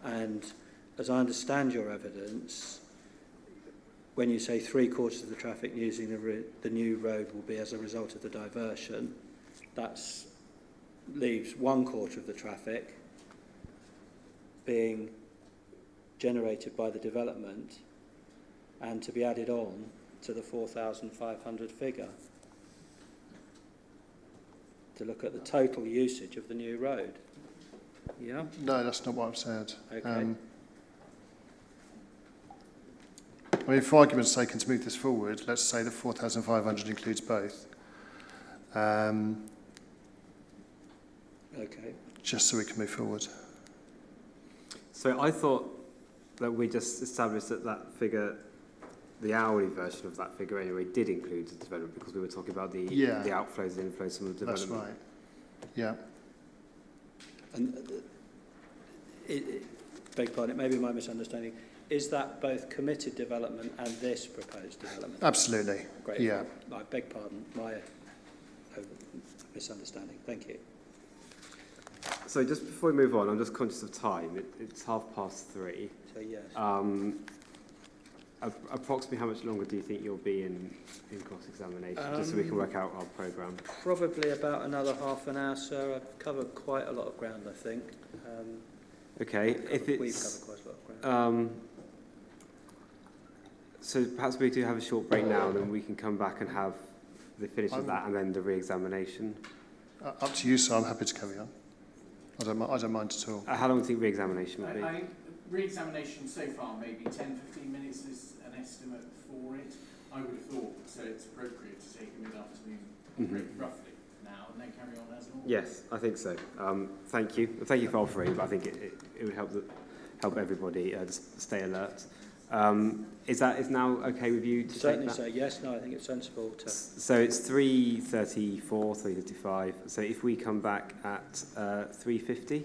And as I understand your evidence, when you say 3/4 of the traffic using the new road will be as a result of the diversion, that leaves 1/4 of the traffic being generated by the development and to be added on to the 4,500 figure to look at the total usage of the new road. Yeah? no, that's not what I've said. Okay. I mean, for argument's sake, and to move this forward, let's say that 4,500 includes both. Okay. Just so we can move forward. So I thought that we just established that that figure, the hourly version of that figure anyway, did include the development because we were talking about the outflows and inflows from the That's development. right. Yeah. And beg your pardon, it may be my misunderstanding. Is that both committed development and this proposed development? Absolutely. Great. Yeah. I beg pardon, my misunderstanding. Thank you. So just before we move on, I'm just conscious of time. It's 3:30. So yes. Approximately how much longer do you think you'll be in cross-examination, just so we can work out our programme? Probably about another half an hour, sir. I've covered quite a lot of ground, I think. Okay, We've covered quite a lot of ground. So perhaps we do have a short break now, and then we can come back and have the finish of that, and then the re-examination. Up to you, sir. I'm happy to carry on. I don't mind at all. How long do you think re-examination will be? I think re-examination so far, maybe 10-15 minutes is an estimate for it. I would have thought, so it's appropriate to take a mid-afternoon break roughly now and then carry on as normal. Yes, I think so. Thank you. Thank you for offering, but I think it would help everybody just stay alert. Is now okay with you to Certainly take that? so. Yes, no, I think it's sensible to... So it's 3:34, 3:55. So if we come back at 3:50?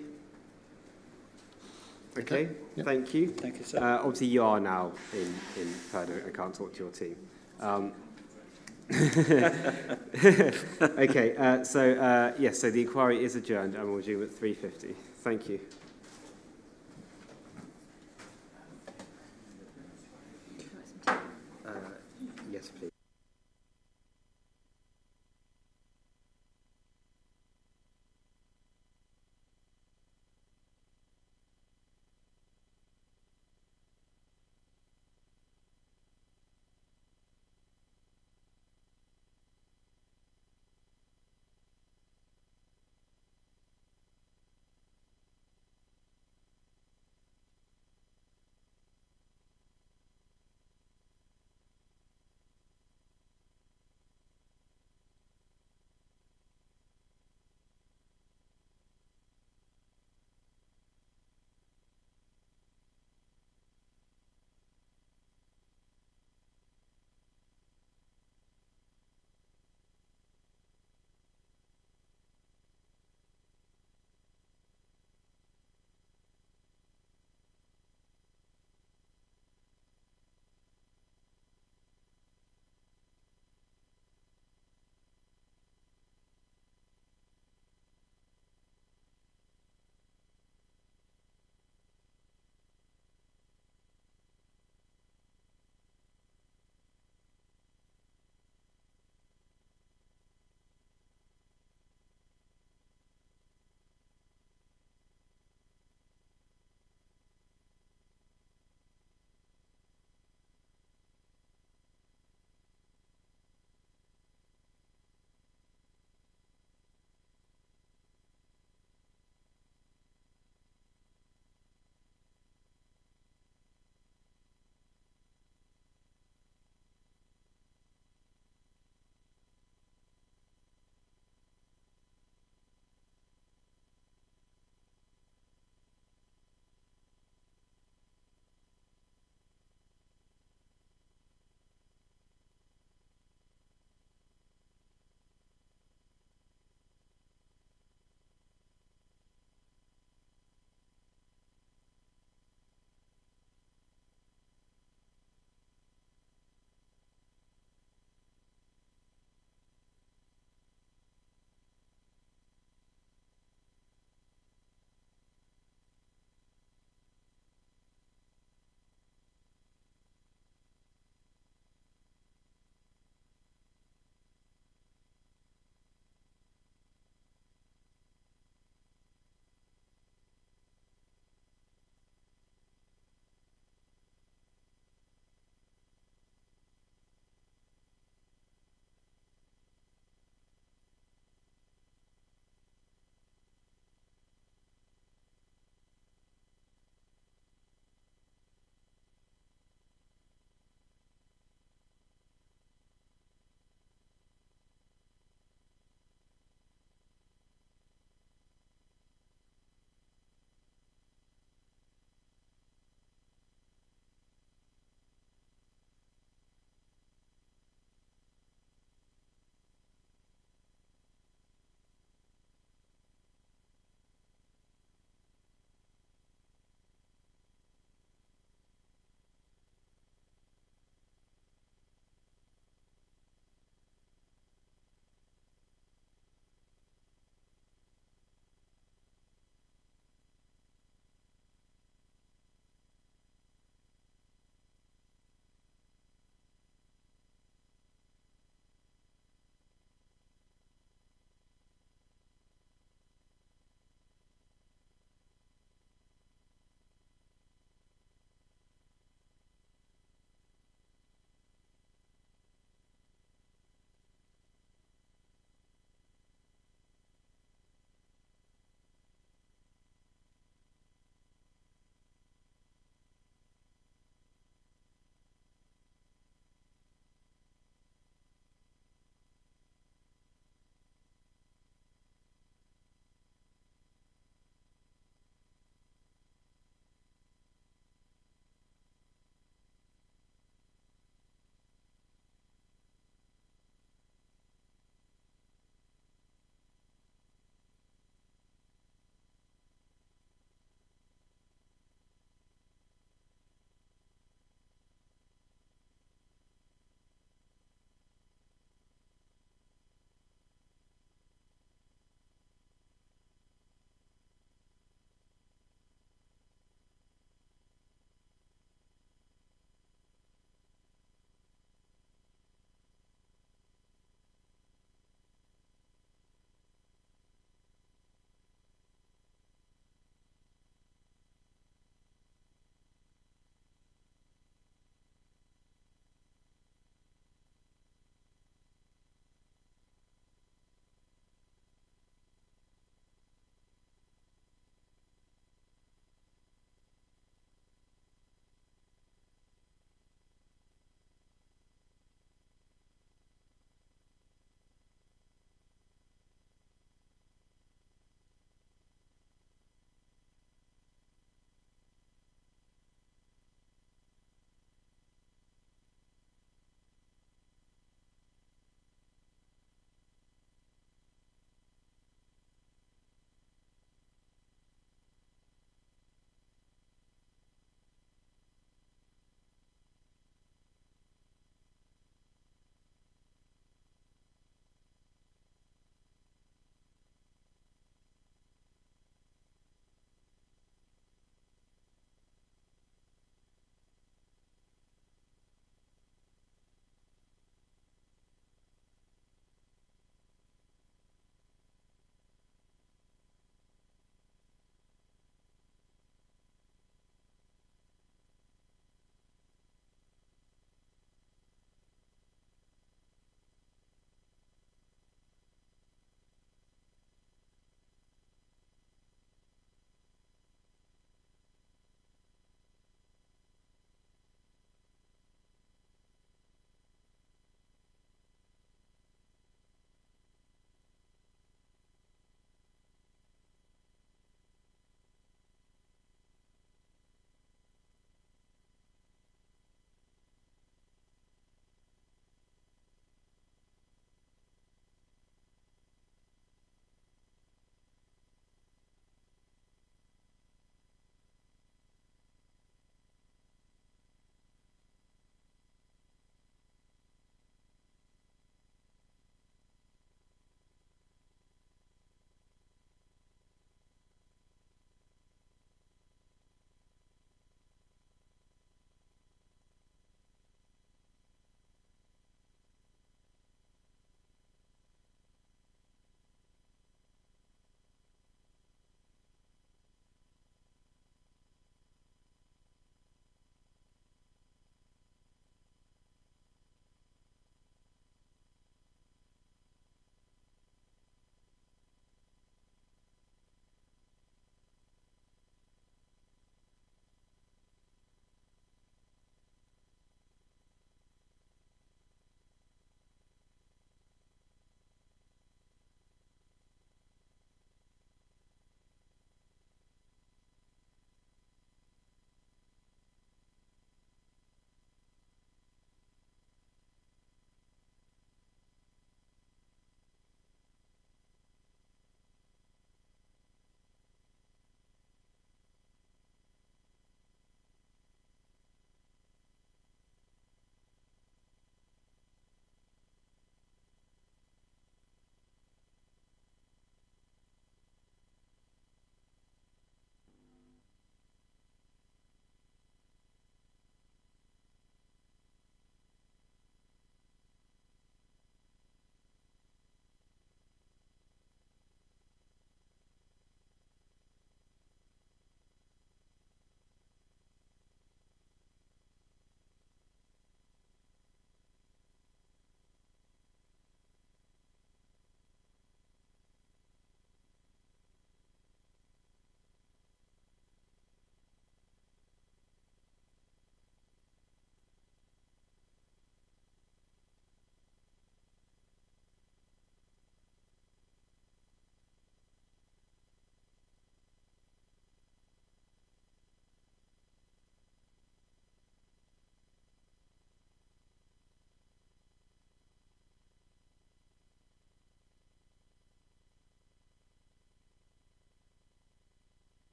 Okay, Yep. Thank you. Thank you, sir. Obviously, you are now in Perdo and can't talk to your team. Okay, yes, so the inquiry is adjourned and we'll resume at 3:50. Thank you. Yes, please.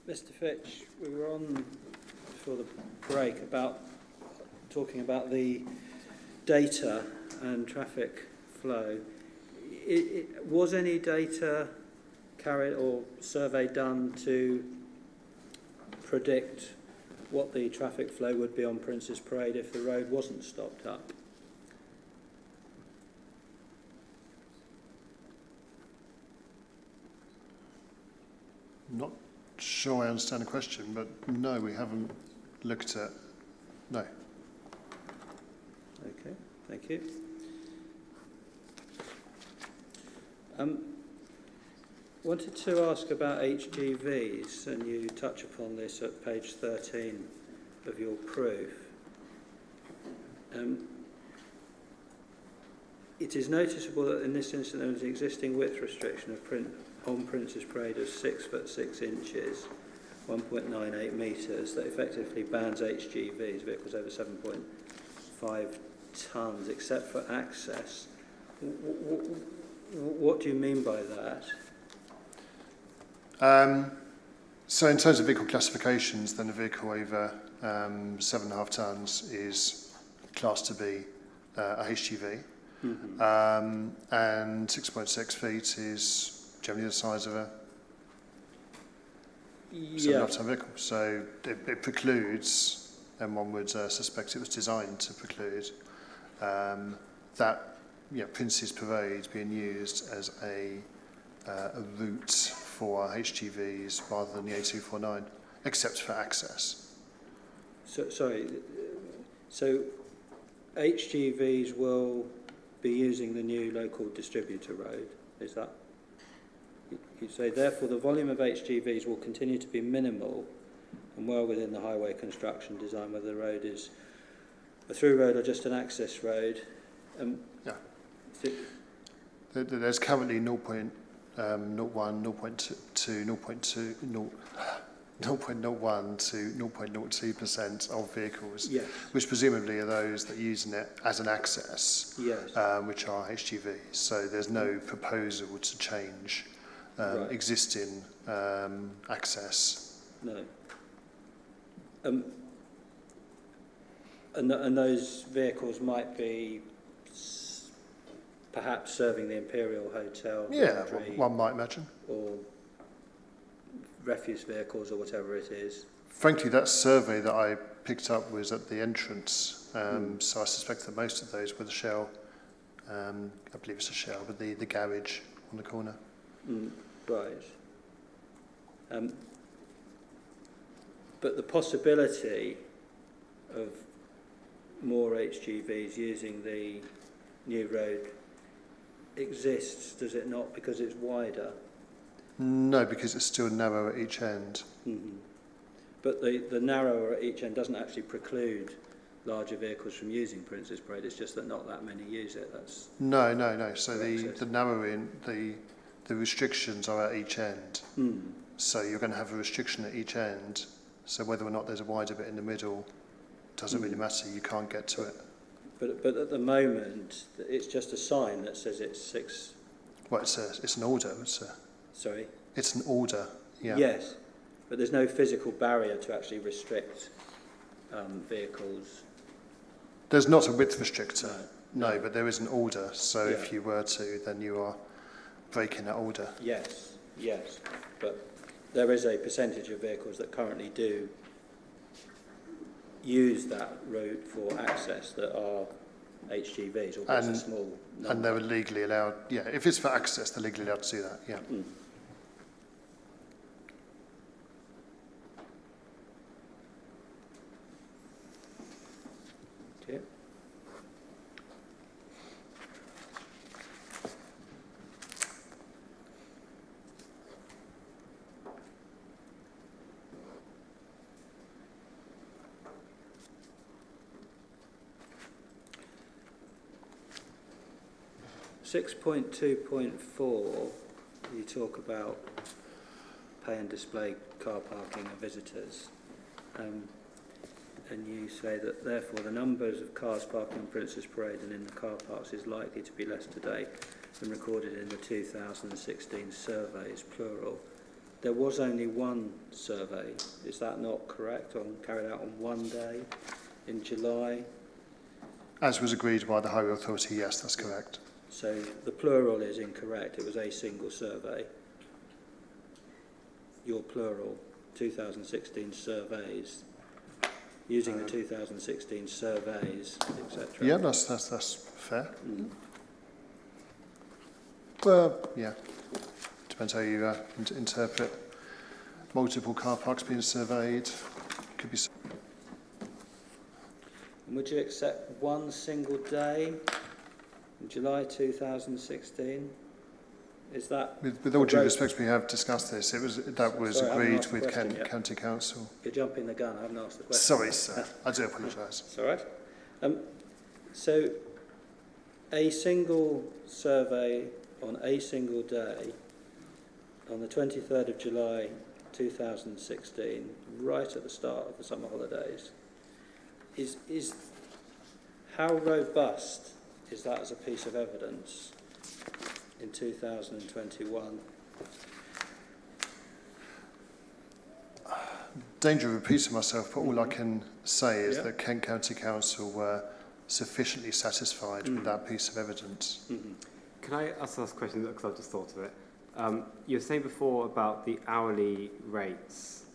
Mr. Fitch, we were on before the break about talking about the data and traffic flow. Was any data carried or survey done to predict what the traffic flow would be on Prince's Parade if the road wasn't stopped up? Not sure I understand the question, but no, we haven't looked at. No. Okay, thank you. Wanted to ask about HGVs, and you touch upon this at page 13 of your proof. It is noticeable that in this instance there is an existing width restriction on Prince's Parade of 6 foot 6 inches, 1.98 metres, that effectively bans HGVs, vehicles over 7.5 tonnes, except for access. What do you mean by that? So in terms of vehicle classifications, then a vehicle over 7.5 tonnes is classed to be a HGV. Mm-hmm. And 6.6 feet is generally the size of a 7.5 tonne vehicle. So it precludes, and one would suspect it was designed to preclude, that Prince's Parade being used as a route for HGVs rather than the A249, except for access. So HGVs will be using the new local distributor road, is that? You say, therefore, the volume of HGVs will continue to be minimal and well within the highway construction design, whether the road is a through road or just an access road. There's currently 0.01, 0.2, 0.01 to 0.02% of vehicles, yes, which presumably are those that are using it as an access, yes, which are HGVs. So there's no proposal to change existing access. No. And those vehicles might be perhaps serving the Imperial Hotel, yeah, one might imagine, or refuse vehicles or whatever it is. Frankly, that survey that I picked up was at the entrance, so I suspect that most of those were the Shell, I believe it's a Shell, but the garage on the corner. Right. But the possibility of more HGVs using the new road exists, does it not, because it's wider? No, because it's still narrow at each end. Mm-hmm. But the narrower at each end doesn't actually preclude larger vehicles from using Prince's Parade, it's just that not that many use it. That's no. So the narrowing, the restrictions are at each end. So you're going to have a restriction at each end, so whether or not there's a wider bit in the middle doesn't really matter, you can't get to it. But at the moment, it's just a sign that says it's 6. Well, it's an order. Sorry? It's an order, yeah. Yes, but there's no physical barrier to actually restrict vehicles. There's not a width restrictor, no, but there is an order, so if you were to, then you are breaking that order. Yes, but there is a percentage of vehicles that currently do use that route for access that are HGVs, or just a small number. And they're legally allowed, if it's for access, they're legally allowed to do that, yeah. Okay. 6.2.4, you talk about pay and display car parking of visitors, and you say that therefore the numbers of cars parking on Prince's Parade and in the car parks is likely to be less today than recorded in the 2016 surveys, plural. There was only one survey. Is that not correct? Carried out on one day in July. As was agreed by the Highway Authority, yes, that's correct. So the plural is incorrect. It was a single survey. Your plural, 2016 surveys, using the 2016 surveys, etc. Yeah, that's fair. Well, yeah, depends how you interpret multiple car parks being surveyed. Could be. Would you accept one single day in July 2016? Is that... With all due respect, we have discussed this. That was Sorry, I haven't agreed asked the with question yet. County Council. You're jumping the gun. I haven't asked the question. Sorry, sir. I do apologise. It's all right. So a single survey on a single day on the 23rd of July 2016, right at the start of the summer holidays, is how robust is that as a piece of evidence in 2021? Danger of repeating myself, but all I can say is that Kent County Council were sufficiently satisfied with that piece of evidence. Can I ask a question, because I've just thought of it? You were saying before about the hourly rates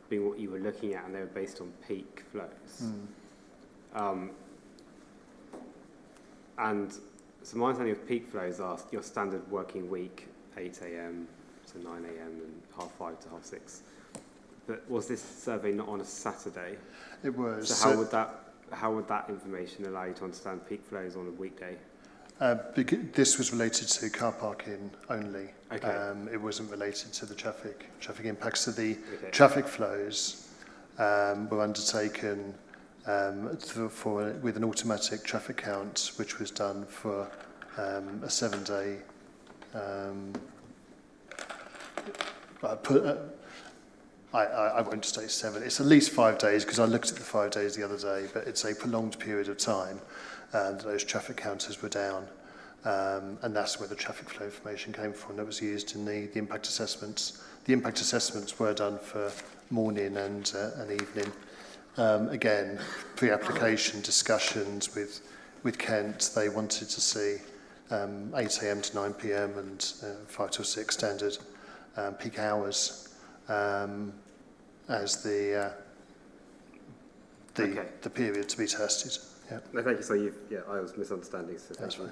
being what you were looking at, and they were based on peak flows. And so my understanding of peak flows are your standard working week, 8 a.m. to 9 a.m. and 5:30 to 6:30. But was this survey not on a Saturday? It was. So how would that information allow you to understand peak flows on a weekday? This was related to car parking only. Okay. It wasn't related to the traffic impacts. So the traffic flows were undertaken with an automatic traffic count, which was done for a 7-day. I won't say 7. It's at least 5 days, because I looked at the 5 days the other day, but it's a prolonged period of time, and those traffic counters were down, and that's where the traffic flow information came from. That was used in the impact assessments. The impact assessments were done for morning and evening. Again, pre-application discussions with Kent, they wanted to see 8 a.m. to 9 p.m. and 5 till 6 standard peak hours as the period to be tested. Yeah. No, thank you. So I was misunderstanding. So That's right.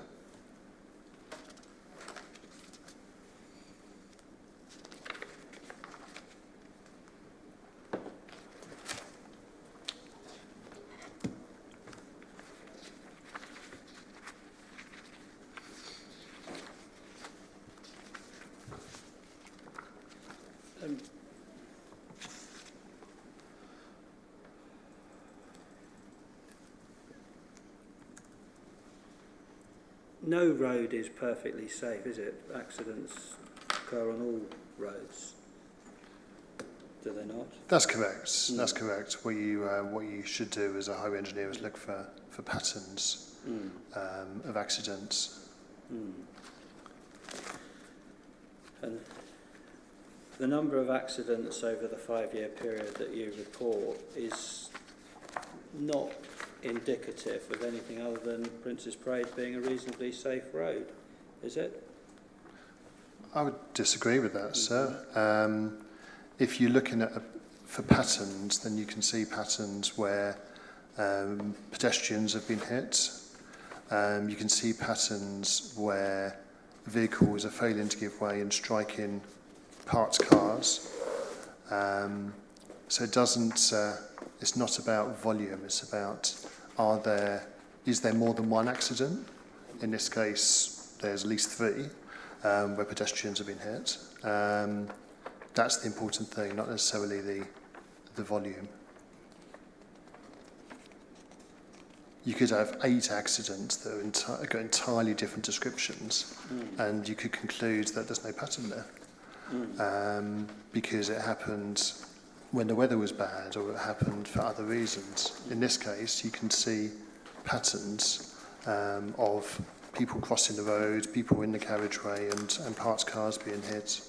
No road is perfectly safe, is it? Accidents occur on all roads, do they not? That's correct. That's correct. What you should do as a highway engineer is look for patterns of accidents. And the number of accidents over the 5-year period that you report is not indicative of anything other than Prince's Parade being a reasonably safe road, is it? I would disagree with that, sir. If you're looking for patterns, then you can see patterns where pedestrians have been hit. You can see patterns where vehicles are failing to give way and striking parked cars. So it doesn't. It's not about volume. It's about is there more than one accident? In this case, there's at least 3 where pedestrians have been hit. That's the important thing, not necessarily the volume. You could have 8 accidents that are got entirely different descriptions, and you could conclude that there's no pattern there, because it happened when the weather was bad, or it happened for other reasons. In this case, you can see patterns of people crossing the road, people in the carriageway, and parked cars being hit.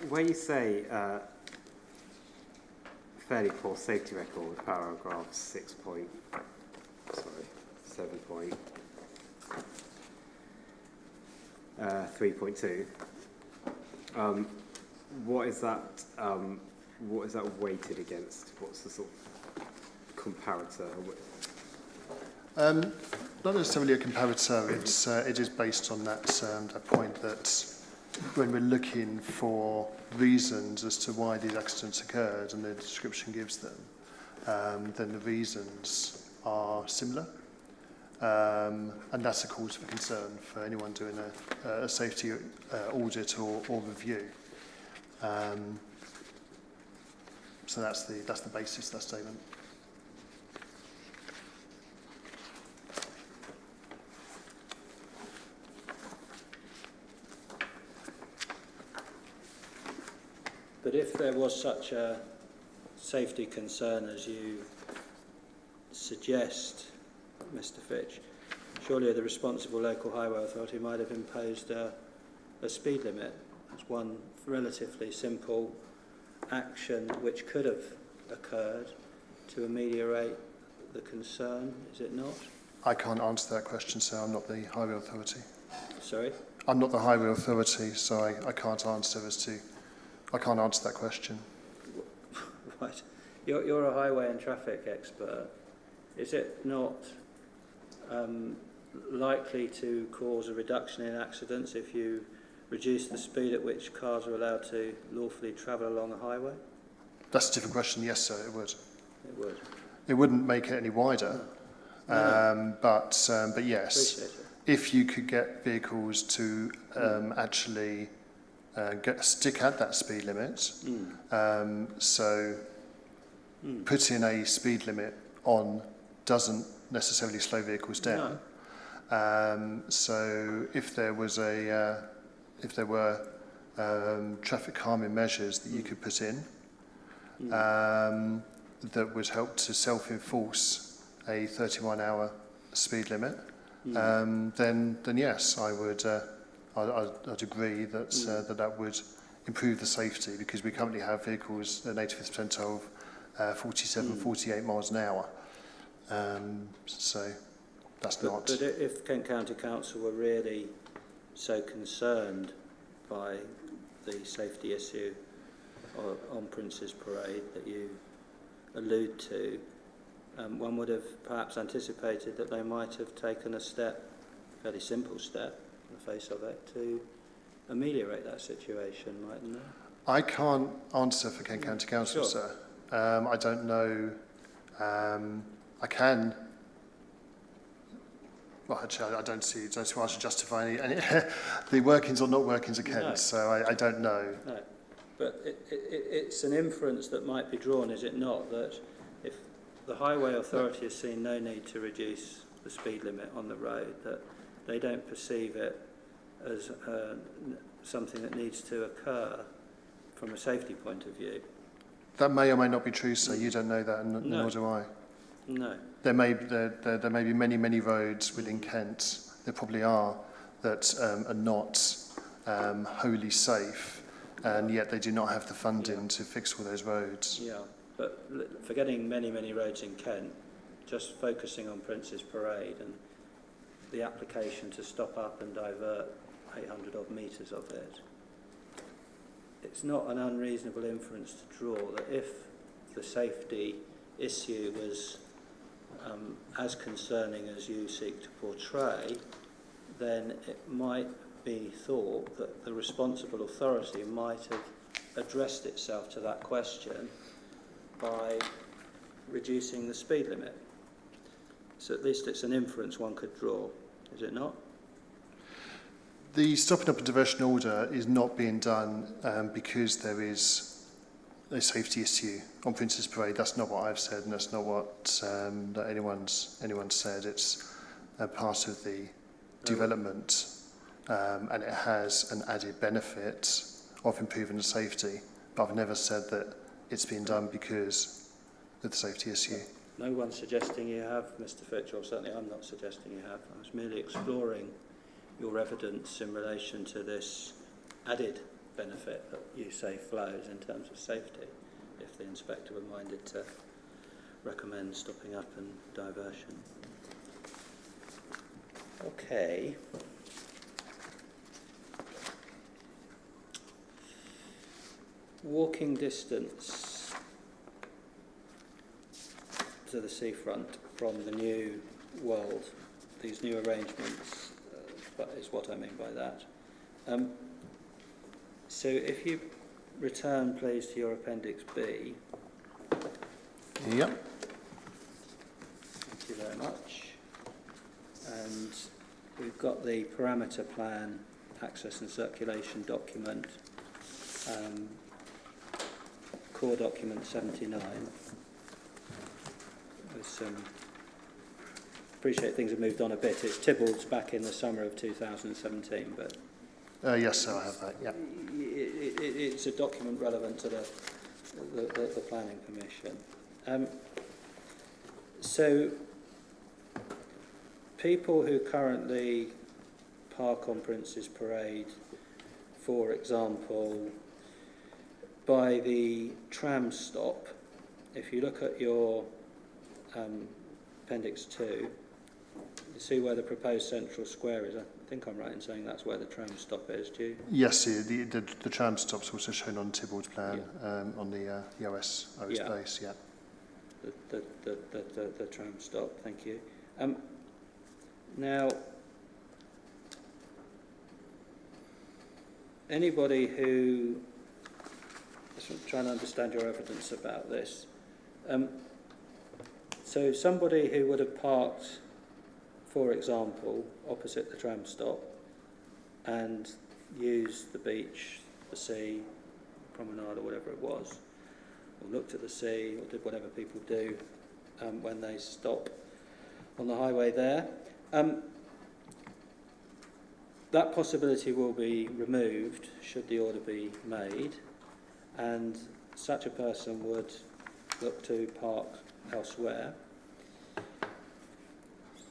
Where you say fairly poor safety record, paragraph 3.2. What is that? What is that weighted against? What's the sort of comparator? Not necessarily a comparator. It is based on that point that when we're looking for reasons as to why these accidents occurred, and the description gives them, then the reasons are similar. And that's a cause for concern for anyone doing a safety audit or review. So that's the basis of that statement. But if there was such a safety concern as you suggest, Mr. Fitch, surely the responsible local highway authority might have imposed a speed limit. That's one relatively simple action which could have occurred to ameliorate the concern, is it not? I can't answer that question, sir. I'm not the highway authority. Sorry? I'm not the highway authority, so I can't answer I can't answer that question. Right. You're a highway and traffic expert. Is it not likely to cause a reduction in accidents if you reduce the speed at which cars are allowed to lawfully travel along a highway? That's a different question. Yes, sir, it would. It would. It wouldn't make it any wider, but yes, Appreciate it. if you could get vehicles to actually stick at that speed limit, putting a speed limit on doesn't necessarily slow vehicles down. No. So if there were traffic calming measures that you could put in that would help to self-enforce a 31-hour speed limit, then yes, I'd agree that that would improve the safety, because we currently have vehicles at 85th percentile of 47, 48 miles an hour. So that's not. But if Kent County Council were really so concerned by the safety issue on Prince's Parade that you allude to, one would have perhaps anticipated that they might have taken a fairly simple step in the face of it, to ameliorate that situation, mightn't they? I can't answer for Kent County Council, Sure. sir. I don't know. I can. Well, actually, I don't see why I should justify any the workings or not workings of Kent, so I don't know. No, but it's an inference that might be drawn, is it not, that if the highway authority has seen no need to reduce the speed limit on the road, that they don't perceive it as something that needs to occur from a safety point of view. That may or may not be true, sir. You don't know that, and nor do I. No. There may be many roads within Kent, there probably are, that are not wholly safe, and yet they do not have the funding to fix all those roads. Yeah, but forgetting many roads in Kent, just focusing on Prince's Parade and the application to stop up and divert 800 odd metres of it, it's not an unreasonable inference to draw that if the safety issue was as concerning as you seek to portray, then it might be thought that the responsible authority might have addressed itself to that question by reducing the speed limit. So at least it's an inference one could draw, is it not? The stopping up and diversion order is not being done because there is a safety issue on Prince's Parade. That's not what I've said, and that's not what that anyone's said. It's a part of the development, and it has an added benefit of improving the safety. But I've never said that it's been done because of the safety issue. No one's suggesting you have, Mr. Fitch, or certainly I'm not suggesting you have. I was merely exploring your evidence in relation to this added benefit that you say flows in terms of safety if the inspector were minded to recommend stopping up and diversion. Okay. Walking distance to the seafront from the new world, these new arrangements, is what I mean by that. So if you return, please, to your Appendix B. Yep. Thank you very much. And we've got the parameter plan, access and circulation document, core document 79. With some, appreciate things have moved on a bit. It's Tybalt's back in the summer of 2017, but Yes, sir, I have that, yeah. it's a document relevant to the planning permission. So people who currently park on Prince's Parade, for example, by the tram stop, if you look at your Appendix 2, you see where the proposed central square is. I think I'm right in saying that's where the tram stop is, do you? Yes, the tram stop's also shown on Tybalt's plan, on the OS Yeah. base, yeah. The tram stop, thank you. Now, anybody who, just trying to understand your evidence about this. So somebody who would have parked, for example, opposite the tram stop and used the beach, the sea, promenade or whatever it was, or looked at the sea or did whatever people do when they stop on the highway there, that possibility will be removed should the order be made, and such a person would look to park elsewhere.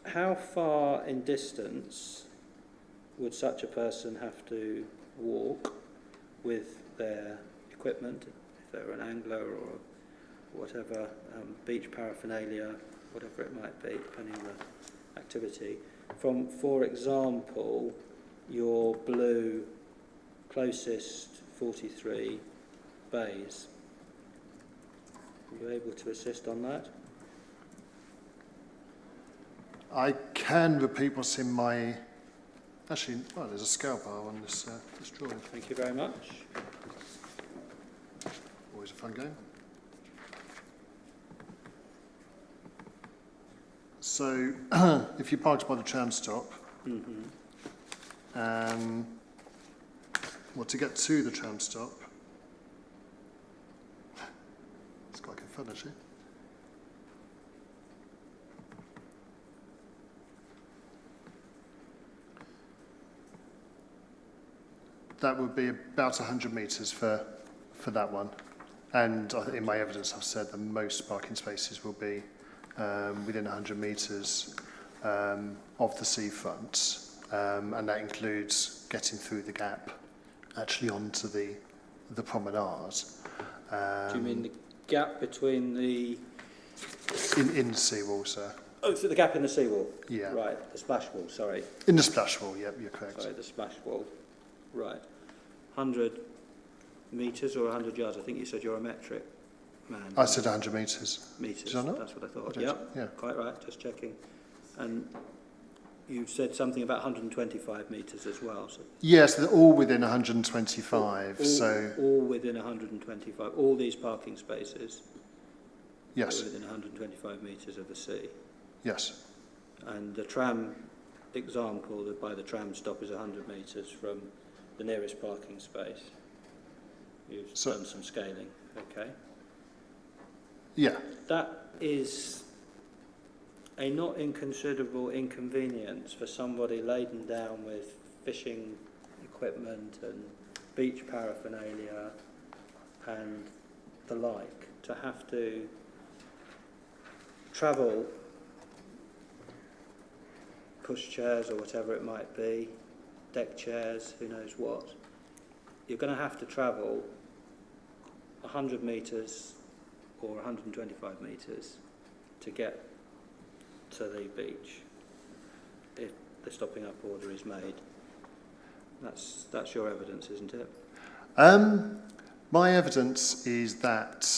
How far in distance would such a person have to walk with their equipment, if they were an angler or whatever, beach paraphernalia, whatever it might be, depending on the activity, from, for example, your blue closest 43 bays? Are you able to assist on that? I can repeat what's in my... Actually, oh, there's a scale bar on this drawing. Thank you very much. Always a fun game. So, if you parked by the tram stop, well, to get to the tram stop, it's quite good fun, actually. That would be about 100 metres for that one. And in my evidence, I've said that most parking spaces will be within 100 metres of the seafront. And that includes getting through the gap, actually onto the promenade. Do you mean the gap between the... In the seawall, sir. Oh, so the gap in the seawall? Yeah. Right, the splash wall, sorry. In the splash wall, yep, you're correct. Sorry, the splash wall. Right. 100 metres or 100 yards? I think you said you're a metric man. I said 100 metres. Metres, Did I not? that's what I thought. Did Yep, yeah. quite right, just checking. And you said something about 125 metres as well. So Yes, they're all within 125, all within 125, all these parking spaces yes, are within 125 metres of the sea. yes. And the tram example by the tram stop is 100 metres from the nearest parking space. You've done some scaling, okay? Yeah, That is a not inconsiderable inconvenience for somebody laden down with fishing equipment and beach paraphernalia and the like, to have to travel push chairs or whatever it might be, deck chairs, who knows what, you're going to have to travel 100 metres or 125 metres to get to the beach if the stopping up order is made. That's your evidence, isn't it? My evidence is that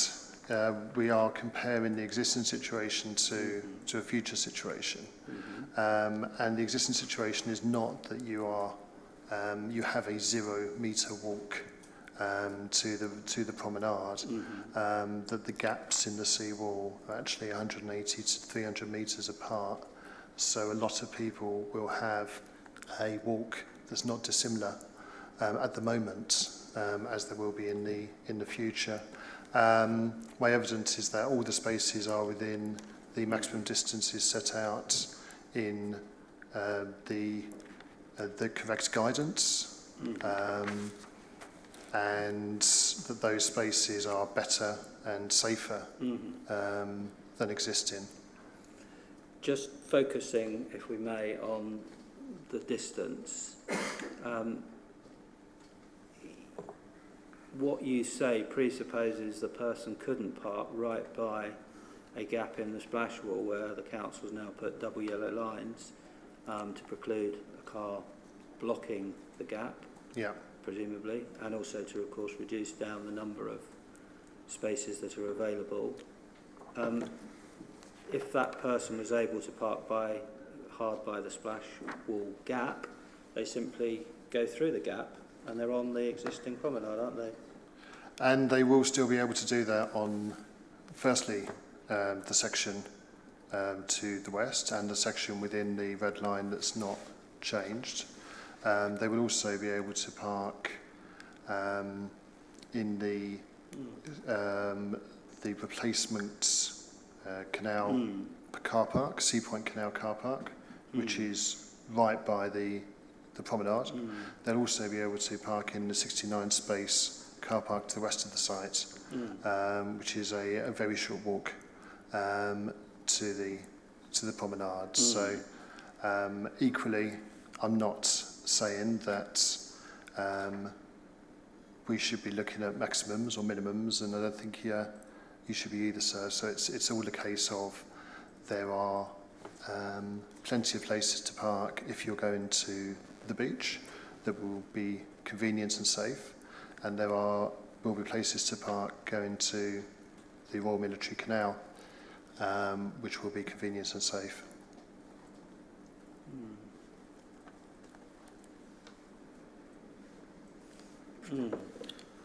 we are comparing the existing situation to a future situation. And the existing situation is not that you have a 0 metre walk to the promenade, that the gaps in the seawall are actually 180 to 300 metres apart. So a lot of people will have a walk that's not dissimilar at the moment as there will be in the future. My evidence is that all the spaces are within the maximum distances set out in the correct guidance, and that those spaces are better and safer than existing. Just focusing, if we may, on the distance. What you say presupposes the person couldn't park right by a gap in the splash wall where the council's now put double yellow lines to preclude a car blocking the gap, presumably, and also to, of course, reduce down the number of spaces that are available. If that person was able to park hard by the splash wall gap, they simply go through the gap and they're on the existing promenade, aren't they? And they will still be able to do that on, firstly, the section to the west and the section within the red line that's not changed. They will also be able to park in the replacement canal car park, Sea Point Canal car park, which is right by the promenade. They'll also be able to park in the 69 space car park to the west of the site, which is a very short walk to the promenade. So equally, I'm not saying that we should be looking at maximums or minimums, and I don't think you should be either, sir. So it's all a case of there are plenty of places to park if you're going to the beach that will be convenient and safe, and there will be places to park going to the Royal Military Canal, which will be convenient and safe.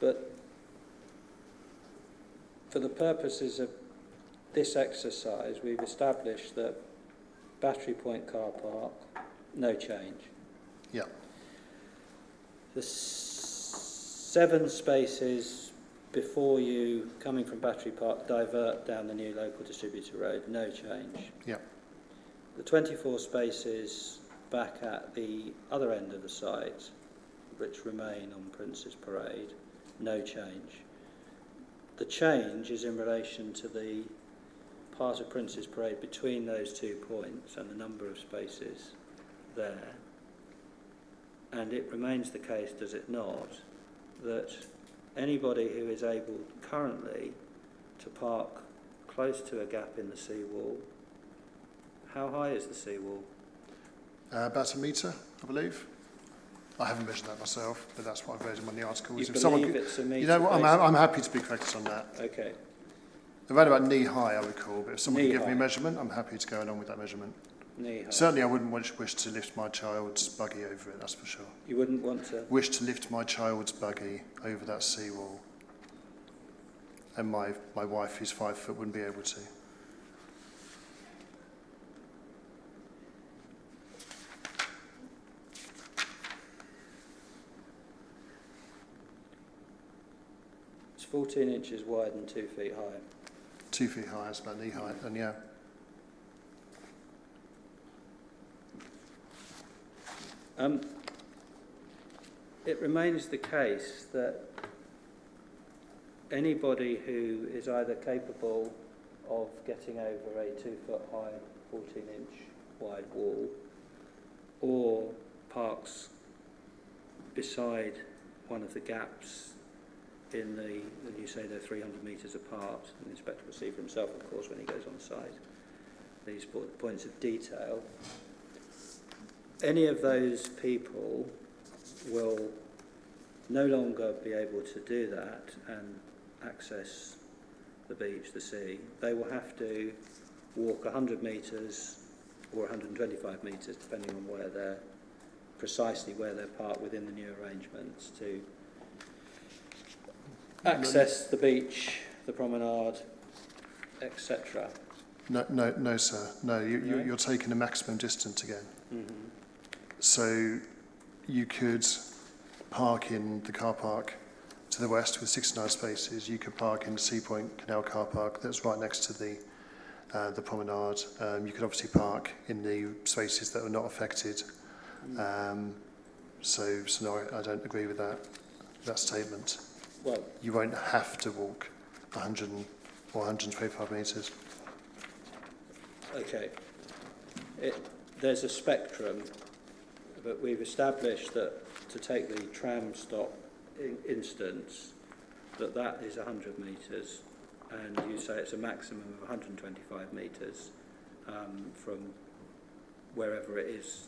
But for the purposes of this exercise, we've established that Battery Point car park, no change. Yeah. The 7 spaces before you, coming from Battery Park, divert down the new local distributor road, no change. Yeah. The 24 spaces back at the other end of the site, which remain on Prince's Parade, no change. The change is in relation to the part of Prince's Parade between those 2 points and the number of spaces there. And it remains the case, does it not, that anybody who is able currently to park close to a gap in the seawall, how high is the seawall? About 1 metre, I believe. I haven't measured that myself, but that's what I've read in one of the articles. You believe it's a metre? You know what, I'm happy to be corrected on that. Okay. Around about knee high, I recall, but if someone can give me a Knee-high. measurement, I'm happy to go along with that measurement. Knee high. Certainly I wouldn't wish to lift my child's buggy over it, that's for sure. You wouldn't want to? Wish to lift my child's buggy over that seawall. And my wife, who's 5 foot, wouldn't be able to. It's 14 inches wide and 2 feet high. 2 feet high, that's about knee height, and yeah. It remains the case that anybody who is either capable of getting over a 2 foot high, 14 inch wide wall, or parks beside one of the gaps in the, when you say they're 300 metres apart, and the inspector will see for himself, of course, when he goes on site, these points of detail, any of those people will no longer be able to do that and access the beach, the sea. They will have to walk 100 metres or 125 metres, depending on where they're, precisely where they're parked within the new arrangements, to access the beach, the promenade, etc. No, sir. No, you're taking a maximum distance again. Mm-hmm. So you could park in the car park to the west with 69 spaces. You could park in the Sea Point Canal car park that's right next to the promenade. You could obviously park in the spaces that are not affected. So no, I don't agree with that statement. Well, You won't have to walk 100 or 125 metres. okay. There's a spectrum, but we've established that to take the tram stop instance, that is 100 metres, and you say it's a maximum of 125 metres from wherever it is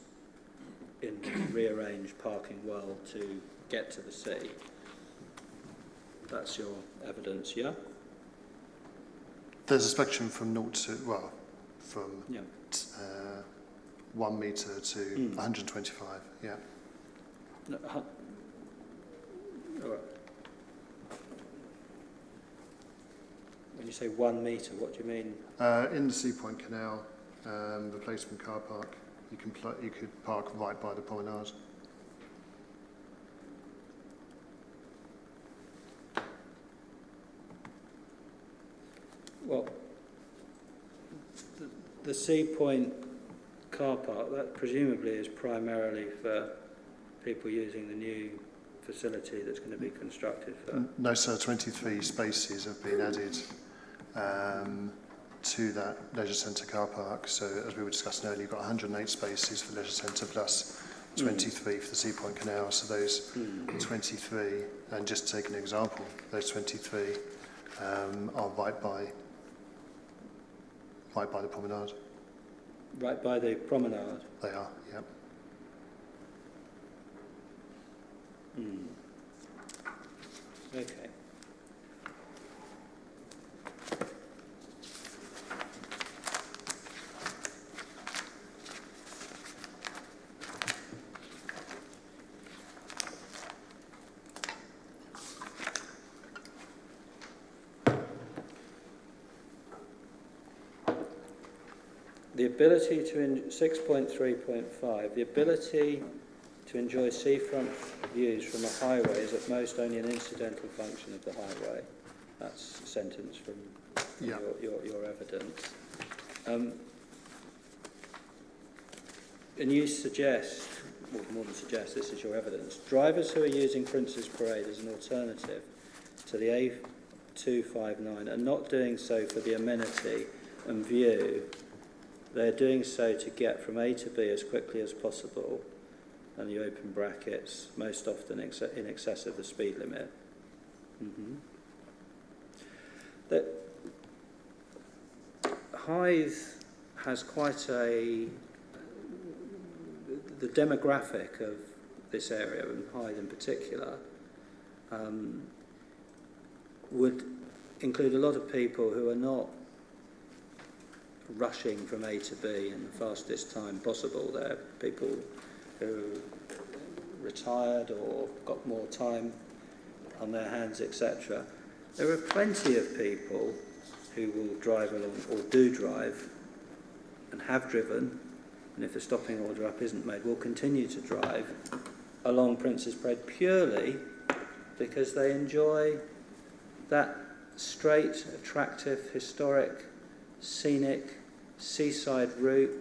in the rearranged parking well to get to the sea. That's your evidence, yeah? There's a spectrum from 0 to, well, from Yeah. 1 metre to 125, yeah. No, all right. When you say 1 metre, what do you mean? In the Sea Point Canal replacement car park, you could park right by the promenade. Well, the Sea Point car park, that presumably is primarily for people using the new facility that's going to be constructed for... No, sir, 23 spaces have been added to that leisure centre car park. So, as we were discussing earlier, you've got 108 spaces for leisure centre plus 23 for the Sea Point Canal. So those 23, and just to take an example, those 23 are right by the promenade. Right by the promenade? They are, yep. Okay. The ability to 6.3.5, the ability to enjoy seafront views from a highway is at most only an incidental function of the highway. That's a sentence from your evidence. And you suggest, well, more than suggest, this is your evidence, drivers who are using Prince's Parade as an alternative to the A259 are not doing so for the amenity and view. They're doing so to get from A to B as quickly as possible, and you open brackets, most often in excess of the speed limit. Hythe has quite the demographic of this area, and Hythe in particular, would include a lot of people who are not rushing from A to B in the fastest time possible. They're people who are retired or got more time on their hands, etc. There are plenty of people who will drive along, or do drive, and have driven, and if the stopping order up isn't made, will continue to drive along Prince's Parade purely because they enjoy that straight, attractive, historic, scenic, seaside route,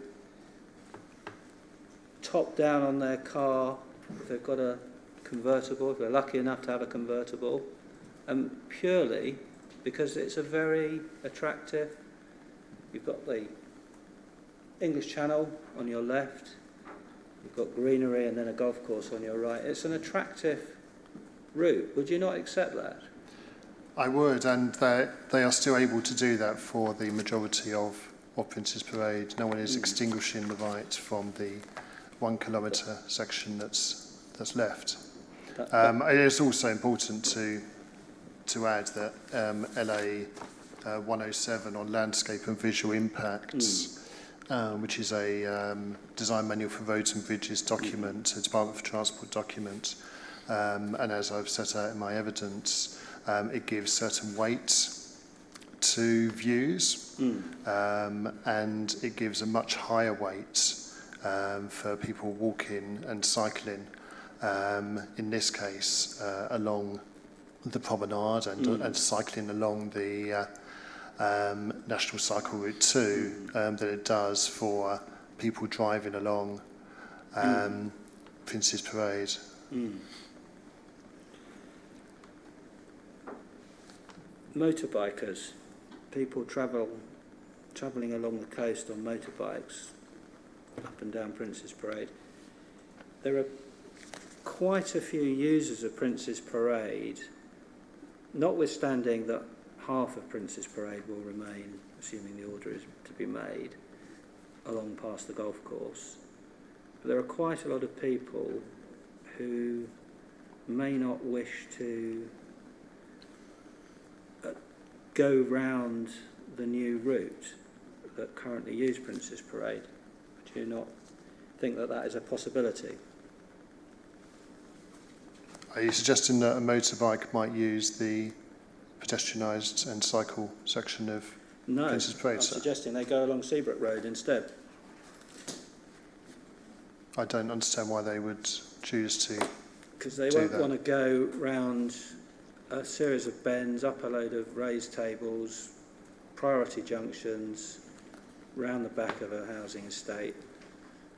top down on their car, if they've got a convertible, if they're lucky enough to have a convertible, and purely because it's a very attractive, you've got the English Channel on your left, you've got greenery and then a golf course on your right. It's an attractive route. Would you not accept that? I would, and they are still able to do that for the majority of Prince's Parade. No one is extinguishing the right from the 1 kilometre section that's left. It is also important to add that LA 107 on landscape and visual impacts, which is a design manual for roads and bridges document, a Department for Transport document, and as I've set out in my evidence, it gives certain weight to views, and it gives a much higher weight for people walking and cycling, in this case along the promenade and cycling along the National Cycle Route 2 than it does for people driving along Prince's Parade. Motorbikers, people travelling along the coast on motorbikes up and down Prince's Parade. There are quite a few users of Prince's Parade, notwithstanding that half of Prince's Parade will remain, assuming the order is to be made, along past the golf course. But there are quite a lot of people who may not wish to go round the new route that currently use Prince's Parade. Do you not think that that is a possibility? Are you suggesting that a motorbike might use the pedestrianised and cycle section of Prince's Parade? I'm suggesting they go along Seabrook Road instead. I don't understand why they would choose to. Because they won't want to go round a series of bends, up a load of raised tables, priority junctions, round the back of a housing estate,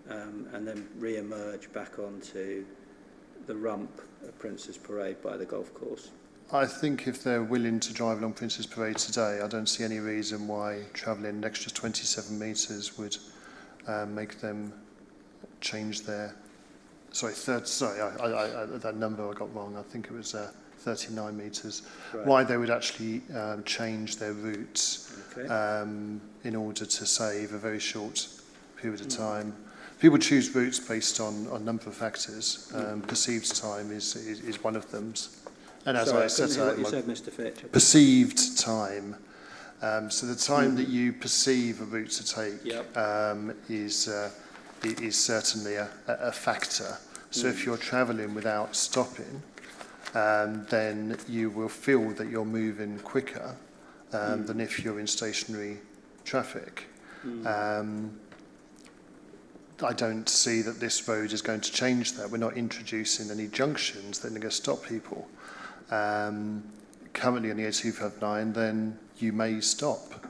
and then re-emerge back onto the rump of Prince's Parade by the golf course. I think if they're willing to drive along Prince's Parade today, I don't see any reason why travelling an extra 27 metres would make them change their... that number I got wrong. I think it was 39 metres. Right. Why they would actually change their routes in order to save a very short period of time. People choose routes based on a number of factors. Perceived time is one of them. And as I set out, you said, Mr. Fitch. Perceived time. So the time that you perceive a route to take is certainly a factor. So if you're travelling without stopping, then you will feel that you're moving quicker than if you're in stationary traffic. I don't see that this road is going to change that. We're not introducing any junctions that are going to stop people. Currently on the A259, then you may stop.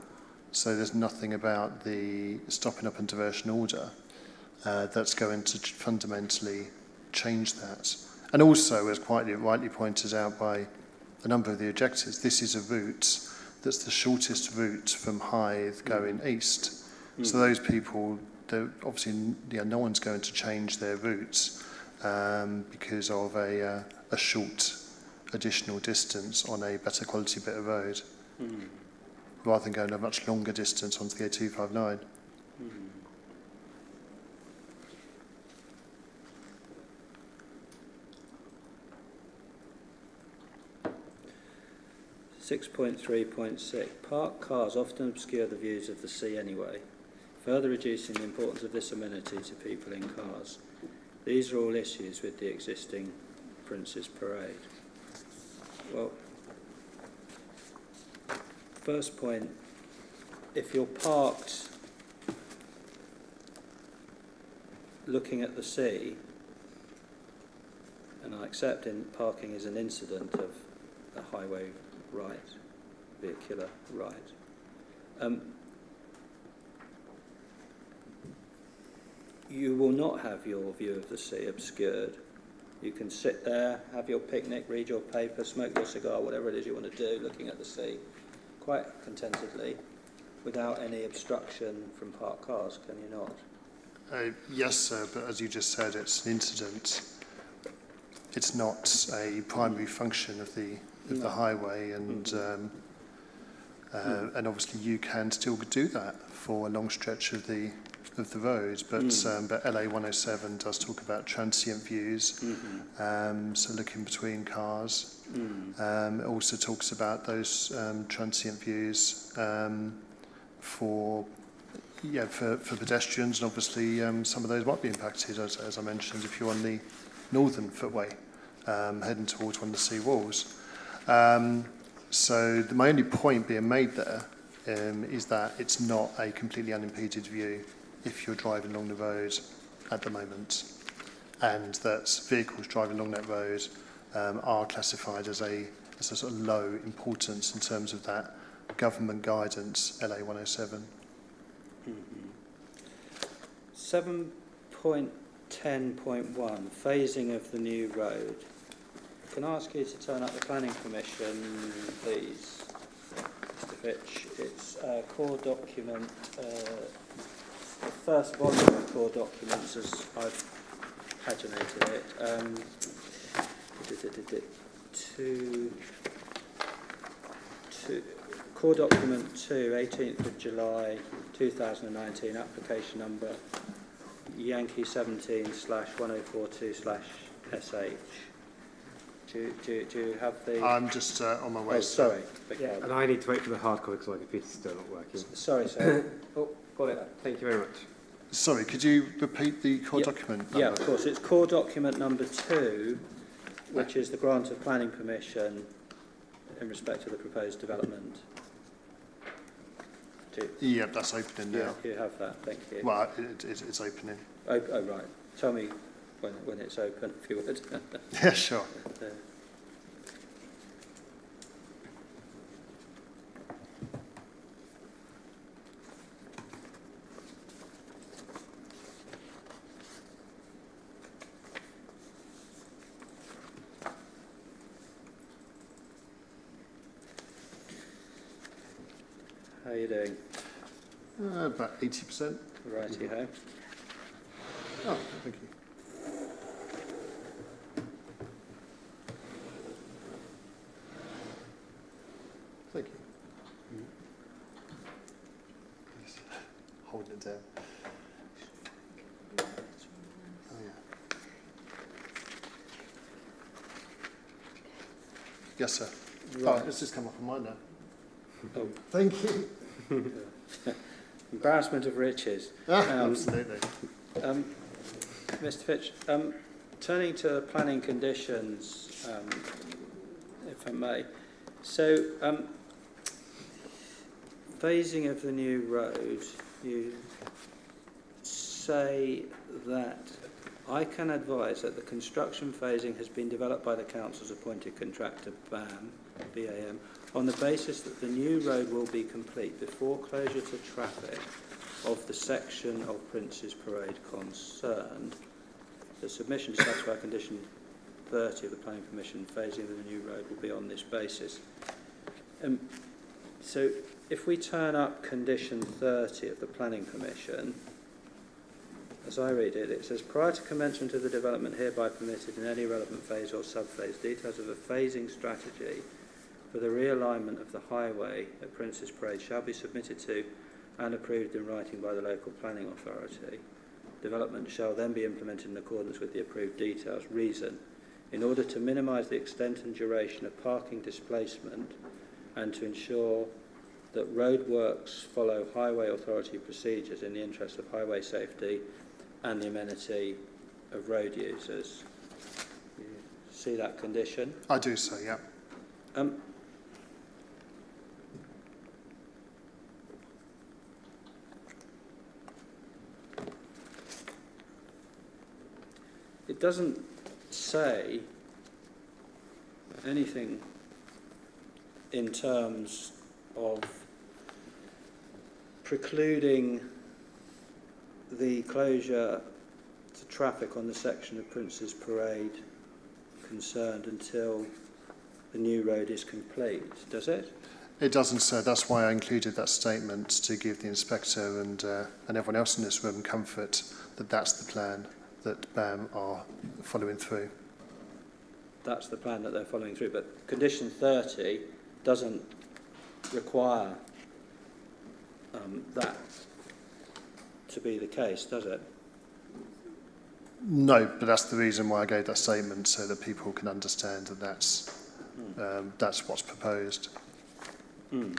So there's nothing about the stopping up and diversion order that's going to fundamentally change that. And also, as quite rightly pointed out by a number of the objectors, this is a route that's the shortest route from Hythe going east. So those people, obviously, no one's going to change their routes because of a short additional distance on a better quality bit of road, rather than going a much longer distance onto the A259. 6.3.6. Parked cars often obscure the views of the sea anyway, further reducing the importance of this amenity to people in cars. These are all issues with the existing Prince's Parade. Well, first point, if you're parked looking at the sea, and I accept parking is an incident of a highway right, vehicular right, you will not have your view of the sea obscured. You can sit there, have your picnic, read your paper, smoke your cigar, whatever it is you want to do, looking at the sea, quite contentedly, without any obstruction from parked cars, can you not? Yes, sir, but as you just said, it's an incident. it's not a primary function of the highway, and and obviously you can still do that for a long stretch of the road, but LA 107 does talk about transient views, so looking between cars. It also talks about those transient views for pedestrians, and obviously some of those might be impacted, as I mentioned, if you're on the northern footway heading towards one of the sea walls. So my only point being made there is that it's not a completely unimpeded view if you're driving along the road at the moment, and that vehicles driving along that road are classified as a sort of low importance in terms of that government guidance, LA 107. 7.10.1, phasing of the new road. Can I ask you to turn up the Planning Commission, please, Mr. Fitch? It's core document, the first volume of core documents, as I've paginated it. Core document 2, 18th of July 2019, application number Yankee 17/1042/SH. Do you have the... I'm just on my way. Oh, sorry. Yeah, and I need to wait for the hard copy because my computer's still not working. Sorry, sir. Oh, got it. Thank you very much. Sorry, could you repeat the core document number? Yeah, of course. It's core document number 2, which is the grant of planning permission in respect to the proposed development. Yeah, that's opening now. You have that, thank you. Well, it's opening. Oh, right. Tell me when it's open, if you would. Yeah, sure. How are you doing? About 80%. Righty-ho. Oh, thank you. Thank you. Just holding it down. Oh, yeah. Yes, sir. Right. Oh, it's just come up on mine now. Oh. Thank you. Embarrassment of riches. Absolutely. Mr. Fitch, turning to planning conditions, if I may. So, phasing of the new road, you say that I can advise that the construction phasing has been developed by the Council's appointed contractor, BAM, on the basis that the new road will be complete before closure to traffic of the section of Prince's Parade concerned. The submission to satisfy condition 30 of the Planning Permission phasing of the new road will be on this basis. So if we turn up condition 30 of the Planning Permission, as I read it, it says, prior to commencement of the development hereby permitted in any relevant phase or sub-phase, details of a phasing strategy for the realignment of the highway at Prince's Parade shall be submitted to and approved in writing by the local planning authority. Development shall then be implemented in accordance with the approved details. Reason, in order to minimise the extent and duration of parking displacement and to ensure that road works follow highway authority procedures in the interest of highway safety and the amenity of road users. You see that condition? I do so, yeah. It doesn't say anything in terms of precluding the closure to traffic on the section of Prince's Parade concerned until the new road is complete, does it? It doesn't, sir. That's why I included that statement, to give the inspector and everyone else in this room comfort that that's the plan that BAM are following through. that's the plan that they're following through. But condition 30 doesn't require that to be the case, does it? No, but that's the reason why I gave that statement, so that people can understand that that's what's proposed. Mm.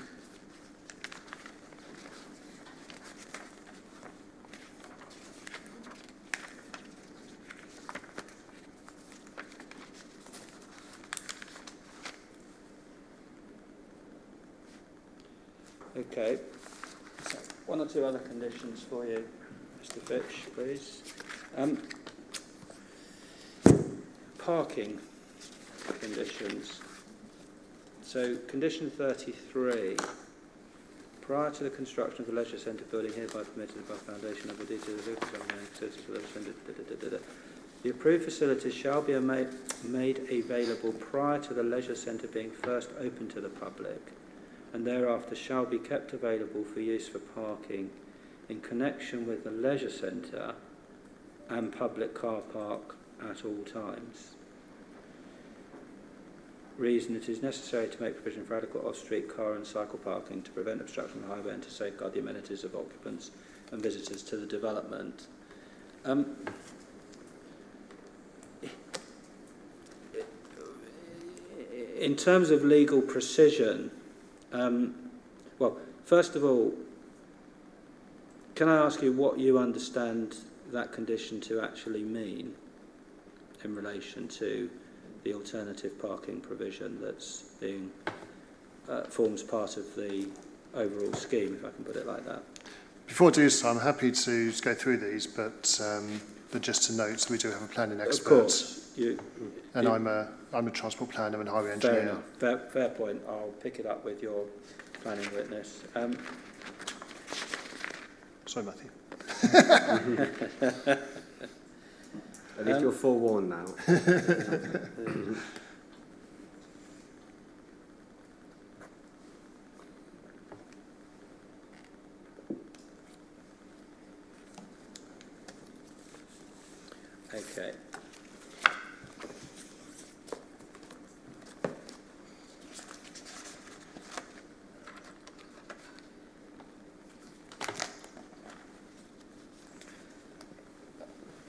Okay. So, one or two other conditions for you, Mr. Fitch, please. Parking conditions. So, condition 33. Prior to the construction of the leisure centre building hereby permitted above foundation of the details of the facilities for leisure centre, the approved facilities shall be made available prior to the leisure centre being first open to the public, and thereafter shall be kept available for use for parking in connection with the leisure centre and public car park at all times. Reason: it is necessary to make provision for adequate off-street car and cycle parking to prevent obstruction of the highway and to safeguard the amenities of occupants and visitors to the development. In terms of legal precision, well, first of all, can I ask you what you understand that condition to actually mean in relation to the alternative parking provision that's being forms part of the overall scheme, if I can put it like that? Before I do so, I'm happy to go through these, but just to note, we do have a planning expert. Of course. I'm a transport planner and highway engineer. Fair enough. Fair point. I'll pick it up with your planning witness. Sorry, Matthew. At least you're forewarned now. Okay.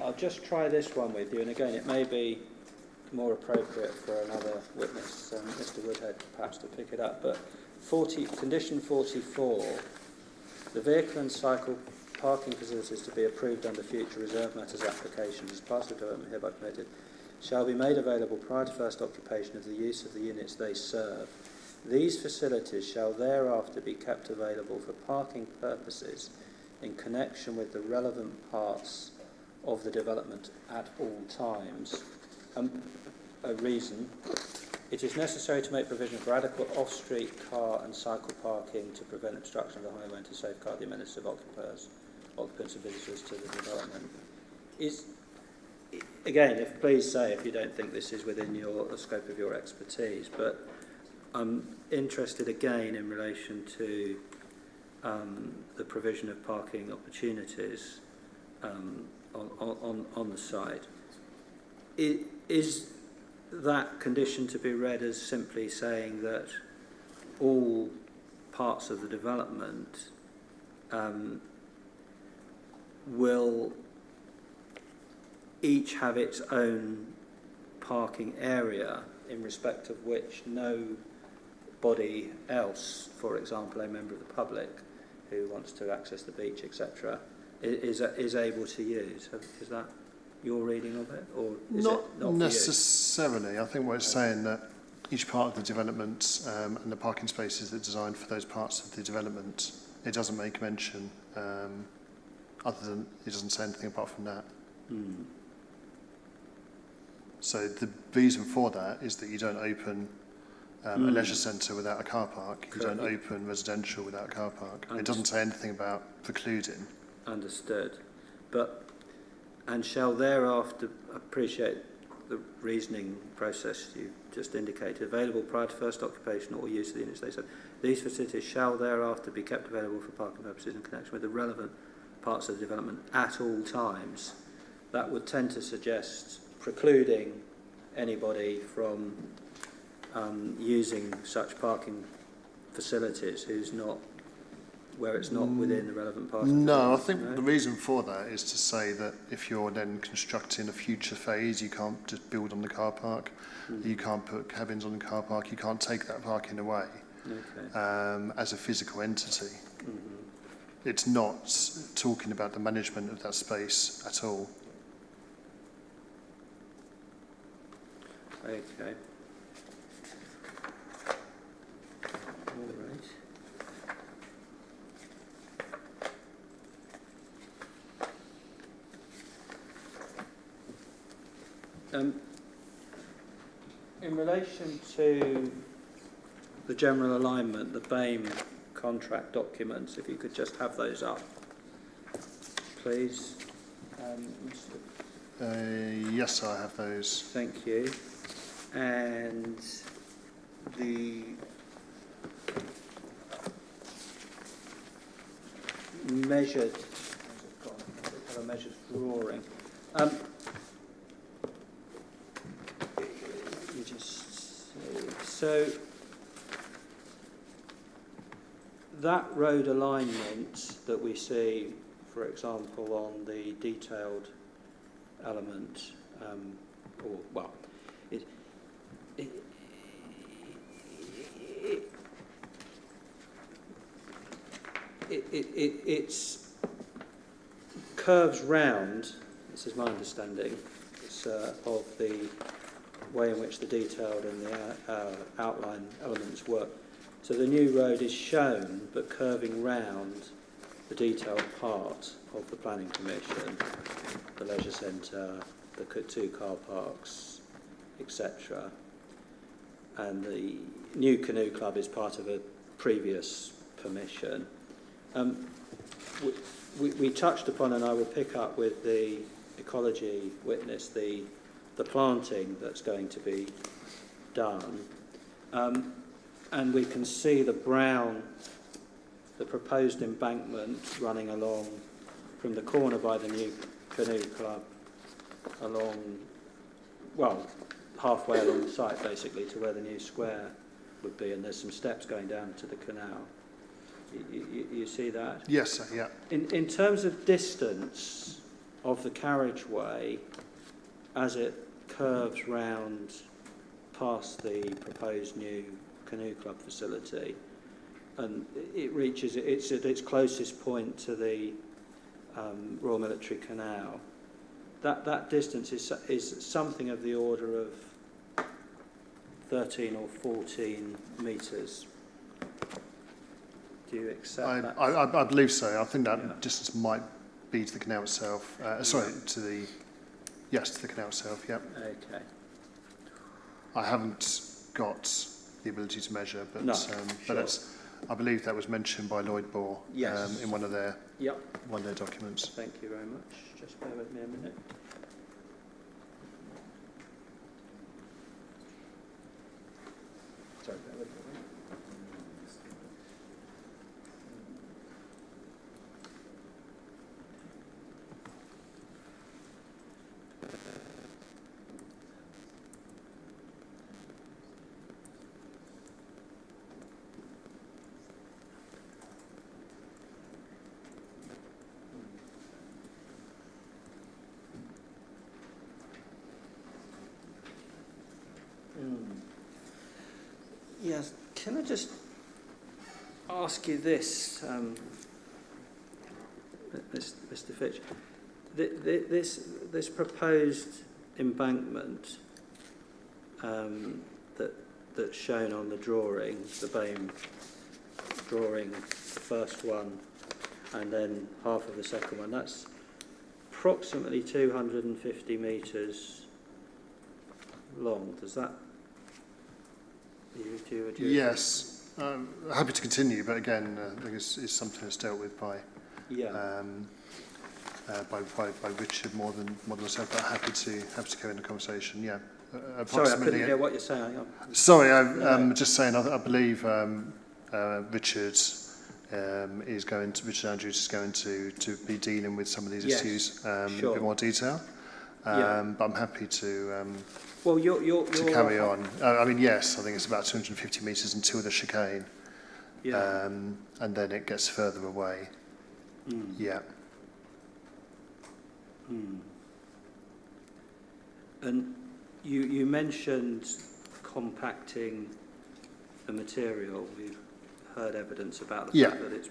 I'll just try this one with you, and again, it may be more appropriate for another witness, Mr. Woodhead, perhaps to pick it up. But condition 44, the vehicle and cycle parking facilities to be approved under future reserve matters applications as part of the development hereby permitted shall be made available prior to first occupation of the use of the units they serve. These facilities shall thereafter be kept available for parking purposes in connection with the relevant parts of the development at all times. A reason: it is necessary to make provision for adequate off-street car and cycle parking to prevent obstruction of the highway and to safeguard the amenities of occupants and visitors to the development. Again, please say if you don't think this is within the scope of your expertise, but I'm interested again in relation to the provision of parking opportunities on the site. Is that condition to be read as simply saying that all parts of the development will each have its own parking area in respect of which nobody else, for example a member of the public who wants to access the beach, etc., is able to use? Is that your reading of it, or is not it not necessarily? I think what it's saying that each part of the development and the parking spaces that are designed for those parts of the development, it doesn't make mention, other than it doesn't say anything apart from that. So the reason for that is that you don't open a leisure centre without a car park. You don't open residential without a car park. It doesn't say anything about precluding. Understood. And shall thereafter, appreciate the reasoning process you just indicated, available prior to first occupation or use of the units they said. These facilities shall thereafter be kept available for parking purposes in connection with the relevant parts of the development at all times. That would tend to suggest precluding anybody from using such parking facilities who's not, where it's not within the relevant parking. No, I think No? the reason for that is to say that if you're then constructing a future phase, you can't just build on the car park. You can't put cabins on the car park. You can't take that parking away as a physical entity. It's not talking about the management of that space at all. Okay. All right. In relation to the general alignment, the BAME contract documents, if you could just have those up, please. Yes, I have those. Thank you. And the measured, where's it gone? I have a measured drawing. You just see. So that road alignment that we see, for example, on the detailed element, or well, it's curves round. This is my understanding. It's, of the way in which the detailed and the outline elements work. So the new road is shown, but curving round the detailed part of the planning permission, the leisure centre, the two car parks, etc. And the new canoe club is part of a previous permission. We touched upon, and I will pick up with the ecology witness, the planting that's going to be done. And we can see the proposed embankment running along from the corner by the new canoe club along, well, halfway along the site basically to where the new square would be, and there's some steps going down to the canal. You see that? Yes, sir, yeah. In terms of distance of the carriageway as it curves round past the proposed new canoe club facility, and it reaches, it's at its closest point to the Royal Military Canal, that distance is something of the order of 13 or 14 metres. Do you accept that? I believe so. I think that distance might be to the canal itself. Sorry, to the canal itself, yeah. Okay. I haven't got the ability to measure, but, No, but it's, I believe that was mentioned by Lloyd Bohr in one of their documents. Thank you very much. Just bear with me a minute. Sorry, bear with me. Yes, can I just ask you this, Mr. Fitch? This proposed embankment that's shown on the drawing, the BAME drawing, the first one, and then half of the second one, that's approximately 250 metres long. Does that? Yes, happy to continue, but again, I think it's something that's dealt with by Richard more than myself. But happy to go in the conversation. Yeah, sorry, I couldn't hear what you're saying. Sorry, I'm just saying. I believe Richard Andrews is going to be dealing with some of these issues in a bit more detail. but I'm happy to Well, you're carry on. I mean, yes, I think it's about 250 metres until the chicane, Yeah. and then it gets further away. Yeah. And you mentioned compacting the material. We've heard evidence about the fact that it's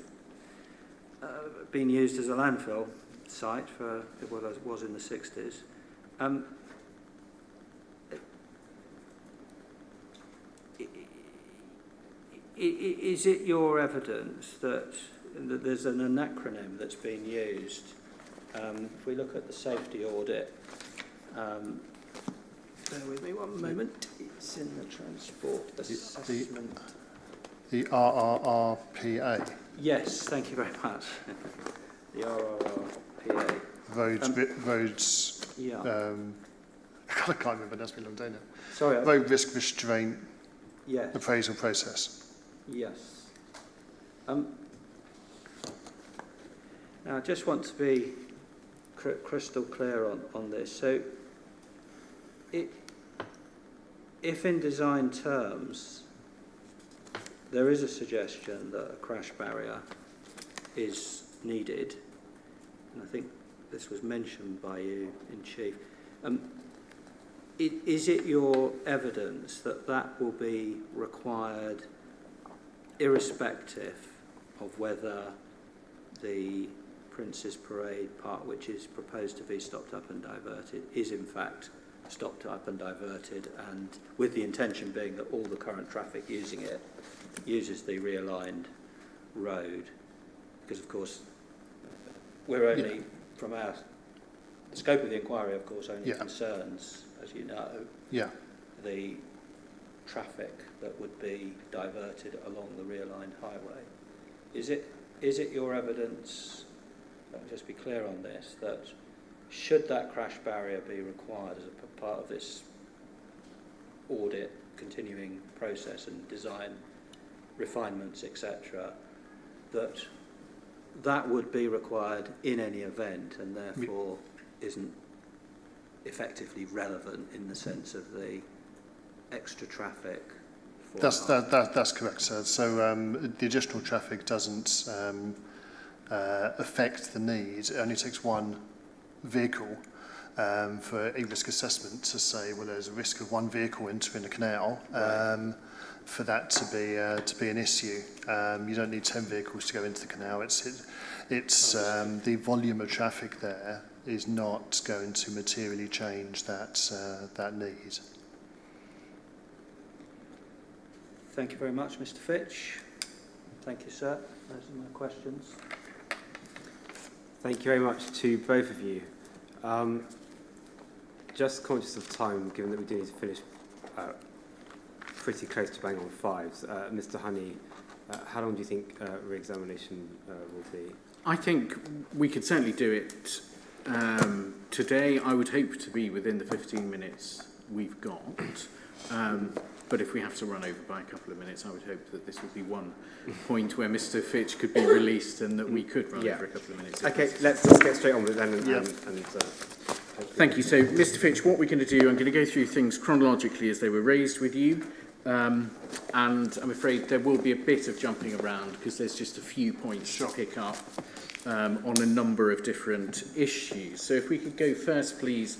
been used as a landfill site for, well, as it was in the 60s. Is it your evidence that there's an acronym that's been used? If we look at the safety audit, bear with me one moment, it's in the transport assessment. The RRRPA. Yes, thank you very much. The RRRPA. Roads. Yeah. I can't remember. That's been a long day now. Sorry. Road risk restraint Yes. appraisal process. Yes. Now, I just want to be crystal clear on this. So, if in design terms there is a suggestion that a crash barrier is needed, and I think this was mentioned by you in Chief, is it your evidence that that will be required irrespective of whether the Prince's Parade part, which is proposed to be stopped up and diverted, is in fact stopped up and diverted, and with the intention being that all the current traffic using it uses the realigned road? Because of course we're only, from the scope of the inquiry, of course, only concerns, as you know, the traffic that would be diverted along the realigned highway. Is it your evidence, let me just be clear on this, that should that crash barrier be required as a part of this audit, continuing process and design refinements, etc., that would be required in any event and therefore isn't effectively relevant in the sense of the extra traffic? That's correct, sir. So the additional traffic doesn't affect the need. It only takes one vehicle for a risk assessment to say, well, there's a risk of one vehicle entering the canal for that to be an issue. You don't need 10 vehicles to go into the canal. It's the volume of traffic there is not going to materially change that need. Thank you very much, Mr. Fitch. Thank you, sir. Those are my questions. Thank you very much to both of you. Just conscious of time, given that we do need to finish pretty close to bang on 5s. Mr. Honey, how long do you think re-examination will be? I think we could certainly do it today. I would hope to be within the 15 minutes we've got. But if we have to run over by a couple of minutes, I would hope that this would be one point where Mr. Fitch could be released and that we could run over a couple of minutes. Okay, let's just get straight on with it then. Thank you. So, Mr. Fitch, what we're going to do, I'm going to go through things chronologically as they were raised with you. And I'm afraid there will be a bit of jumping around because there's just a few points to pick up on a number of different issues. So if we could go first, please,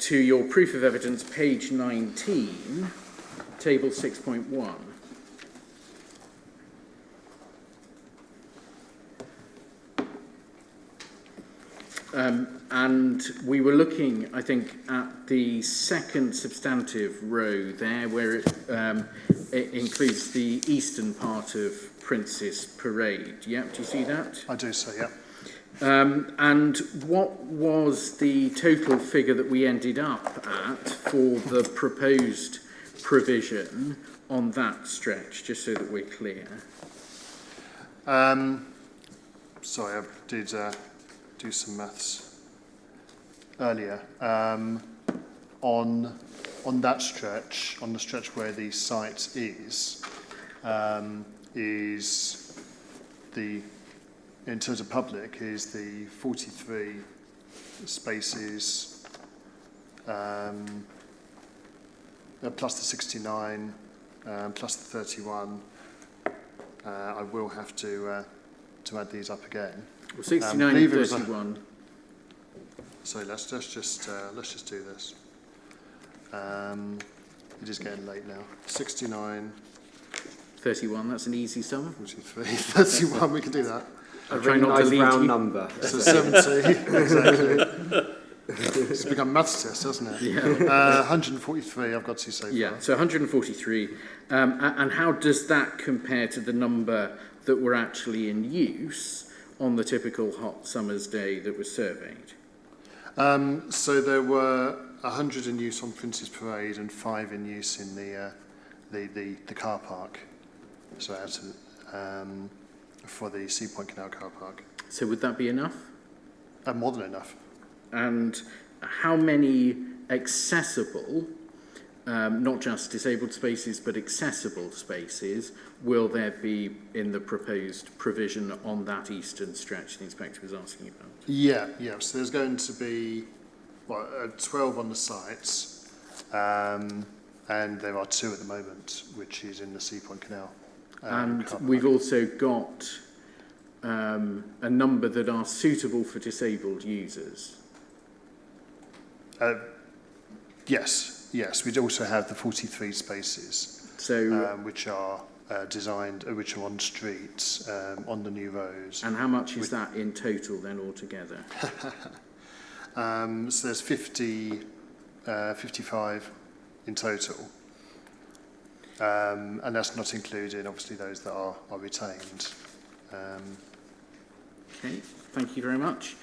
to your proof of evidence, page 19. Table 6.1. And we were looking, I think, at the second substantive row there, where it includes the eastern part of Prince's Parade. Yeah, do you see that? I do so, yeah. And what was the total figure that we ended up at for the proposed provision on that stretch, just so that we're clear? Sorry, I did do some maths earlier. On that stretch, on the stretch where the site is the, in terms of public, is the 43 spaces plus the 69, plus the 31. I will have to add these up again. Well, 69 and leave it as a- 31. So let's just do this. It is getting late now. 69, 31, that's an easy sum. 43, 31. We can do that. I'll A try very not to nice lead round you. number. So 70, exactly. It's become maths test, hasn't it? Yeah. 143 I've got to so far. Yeah, so 143. And how does that compare to the number that were actually in use on the typical hot summer's day that was surveyed? So there were 100 in use on Prince's Parade and 5 in use in the car park. So out of, for the Sea Point Canal car park. So would that be enough? More than enough. And how many accessible, not just disabled spaces, but accessible spaces, will there be in the proposed provision on that eastern stretch the inspector was asking about? Yeah. So there's going to be 12 on the sites, and there are 2 at the moment, which is in the Sea Point Canal. And car we've park. also got a number that are suitable for disabled users. Yes. We'd also have the 43 spaces, So, which are designed, which are on streets, on the new roads. and how much is that in total then altogether? So there's 55 in total. And that's not including, obviously, those that are retained. Okay, thank you very much.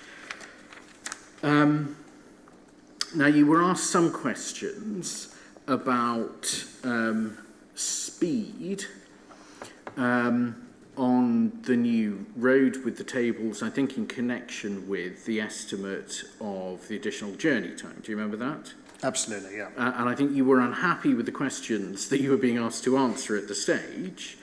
Now, you were asked some questions about speed on the new road with the tables, I think in connection with the estimate of the additional journey time. Do you remember that? Absolutely, yeah. And I think you were unhappy with the questions that you were being asked to answer at the stage,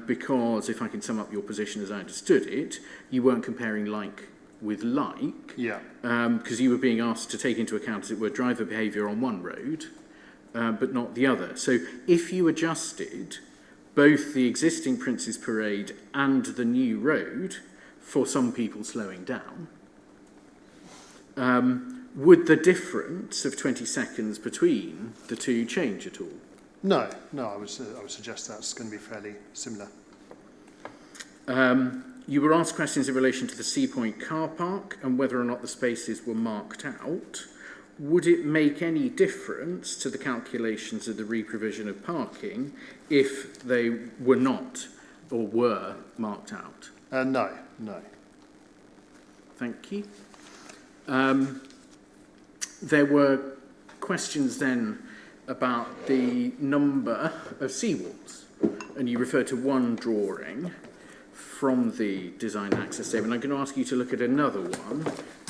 because, if I can sum up your position as I understood it, you weren't comparing like with like, Yeah. because you were being asked to take into account, as it were, driver behaviour on one road, but not the other. So if you adjusted both the existing Prince's Parade and the new road for some people slowing down, would the difference of 20 seconds between the two change at all? No, I would suggest that's going to be fairly similar. You were asked questions in relation to the Sea Point car park and whether or not the spaces were marked out. Would it make any difference to the calculations of the re-provision of parking if they were not or were marked out? No. Thank you. There were questions then about the number of seawalls, and you referred to one drawing from the design access statement. I'm going to ask you to look at another one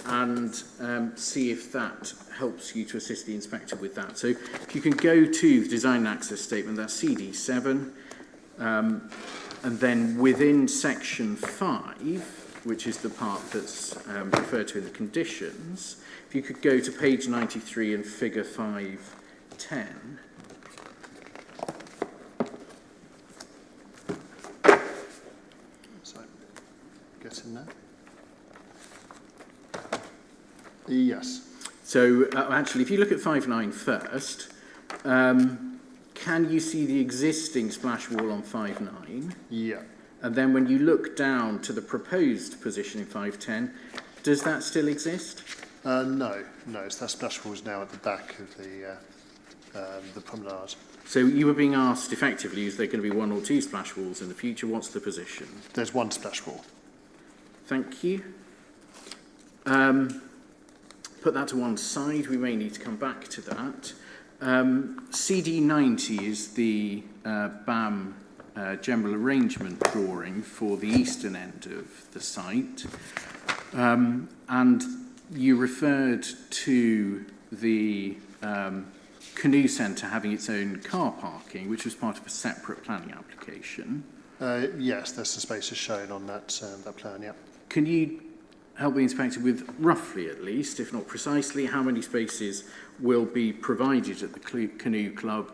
and see if that helps you to assist the inspector with that. So if you can go to the design access statement, that's CD7, and then within section 5, which is the part that's referred to in the conditions, if you could go to page 93 and figure 510. So, get in there. Yes. So actually, if you look at 5.9 first, can you see the existing splash wall on 5.9? Yeah. And then when you look down to the proposed position in 5.10, does that still exist? No. So that splash wall is now at the back of the promenade. So you were being asked effectively, is there going to be one or two splash walls in the future? What's the position? There's one splash wall. Thank you. Put that to one side. We may need to come back to that. CD90 is the BAM general arrangement drawing for the eastern end of the site. And you referred to the canoe centre having its own car parking, which was part of a separate planning application. Yes, there's some spaces shown on that plan, yeah. Can you help the inspector with roughly at least, if not precisely, how many spaces will be provided at the canoe club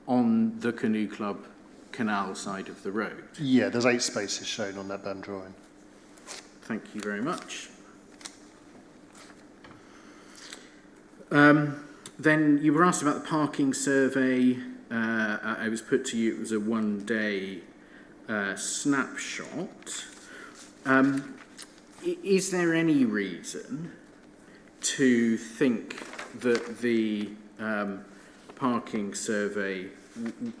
on the canoe club canal side of the road? Yeah, there's 8 spaces shown on that BAM drawing. Thank you very much. Then you were asked about the parking survey. I was put to you, it was a one-day snapshot. Is there any reason to think that the parking survey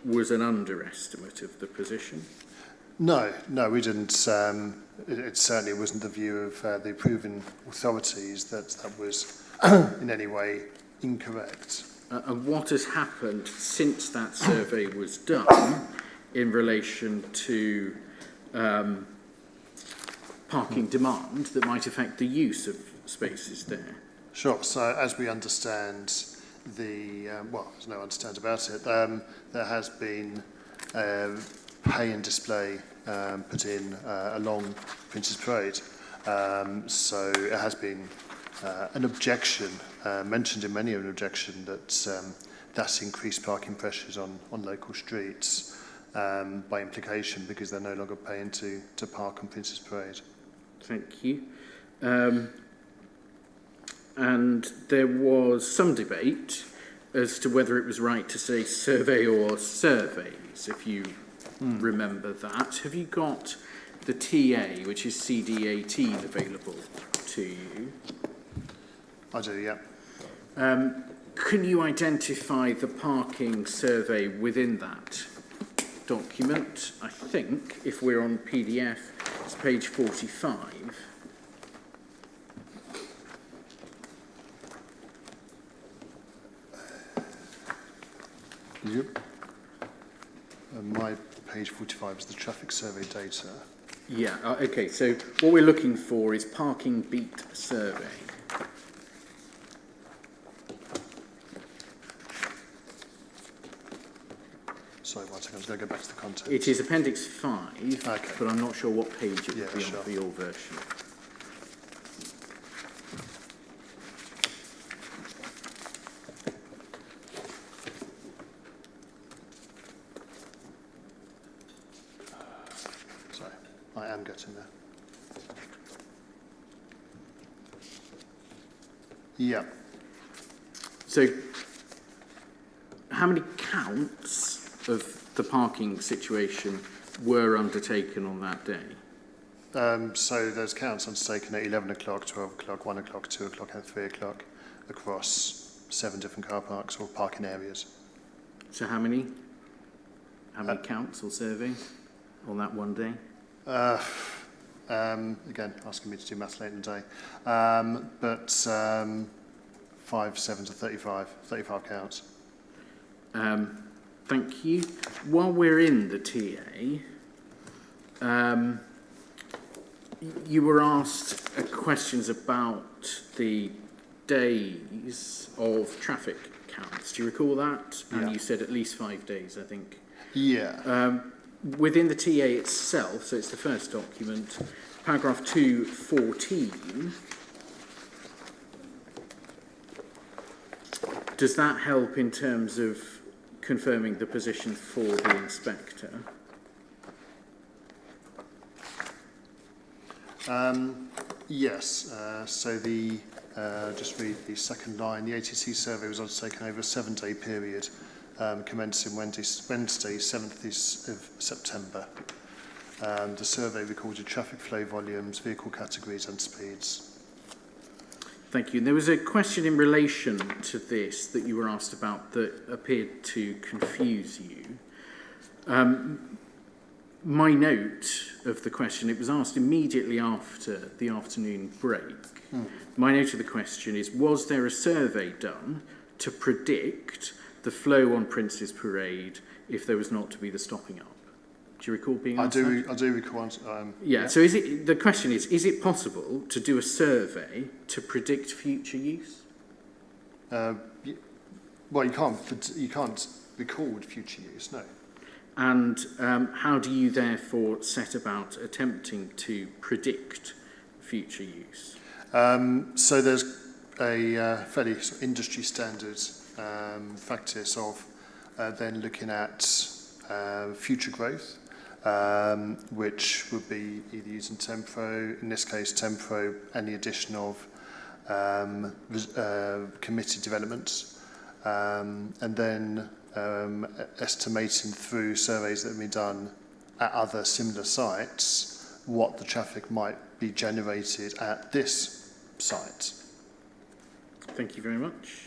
was an underestimate of the position? No, we didn't. It certainly wasn't the view of the approving authorities that was in any way incorrect. And what has happened since that survey was done in relation to parking demand that might affect the use of spaces there? Sure. So as we understand well, there's no understand about it. There has been pay and display put in along Prince's Parade. So it has been an objection, mentioned in many an objection, that that's increased parking pressures on local streets by implication, because they're no longer paying to park on Prince's Parade. Thank you. And there was some debate as to whether it was right to say survey or surveys, if you remember that. Have you got the TA, which is CD18, available to you? I do, yeah. Can you identify the parking survey within that document? I think, if we're on PDF, it's page 45. Yep. My page 45 is the traffic survey data. Yeah, okay, so what we're looking for is parking beat survey. Sorry, one second, I was going to go back to the content. It is Appendix 5, Okay. but I'm not sure what page it would be sure. on for your version. Sorry, I am getting there. Yeah. So, how many counts of the parking situation were undertaken on that day? So there's counts undertaken at 11 o'clock, 12 o'clock, 1 o'clock, 2 o'clock and 3 o'clock across 7 different car parks or parking areas. So how many? How many counts or surveys on that one day? Again, asking me to do maths late in the day. But 5, 7 to 35 counts. Thank you. While we're in the TA, you were asked questions about the days of traffic counts. Do you recall that? And Yeah. you said at least 5 days, I think. Yeah. Within the TA itself, so it's the first document, paragraph 214, does that help in terms of confirming the position for the inspector? Yes. So the just read the second line. The ATC survey was undertaken over a 7-day period, commencing Wednesday, 7th of September. The survey recorded traffic flow volumes, vehicle categories and speeds. Thank you. And there was a question in relation to this that you were asked about that appeared to confuse you. My note of the question, it was asked immediately after the afternoon break. My note of the question is, was there a survey done to predict the flow on Prince's Parade if there was not to be the stopping up? Do you recall being asked that? I do recall. Yeah, so the question is it possible to do a survey to predict future use? Well, you can't record future use, no. And how do you therefore set about attempting to predict future use? So there's a fairly sort of industry standard practice of then looking at future growth, which would be either using Tempro, in this case Tempro, and the addition of committed developments, and then estimating through surveys that have been done at other similar sites what the traffic might be generated at this site. Thank you very much.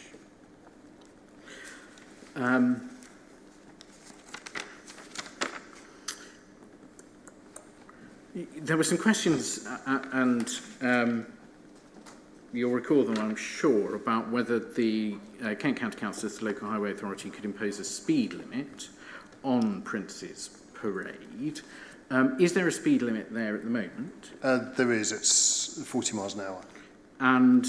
There were some questions, and you'll recall them, I'm sure, about whether the Kent County Council, as the local highway authority, could impose a speed limit on Prince's Parade. Is there a speed limit there at the moment? There is, it's 40 miles an hour. And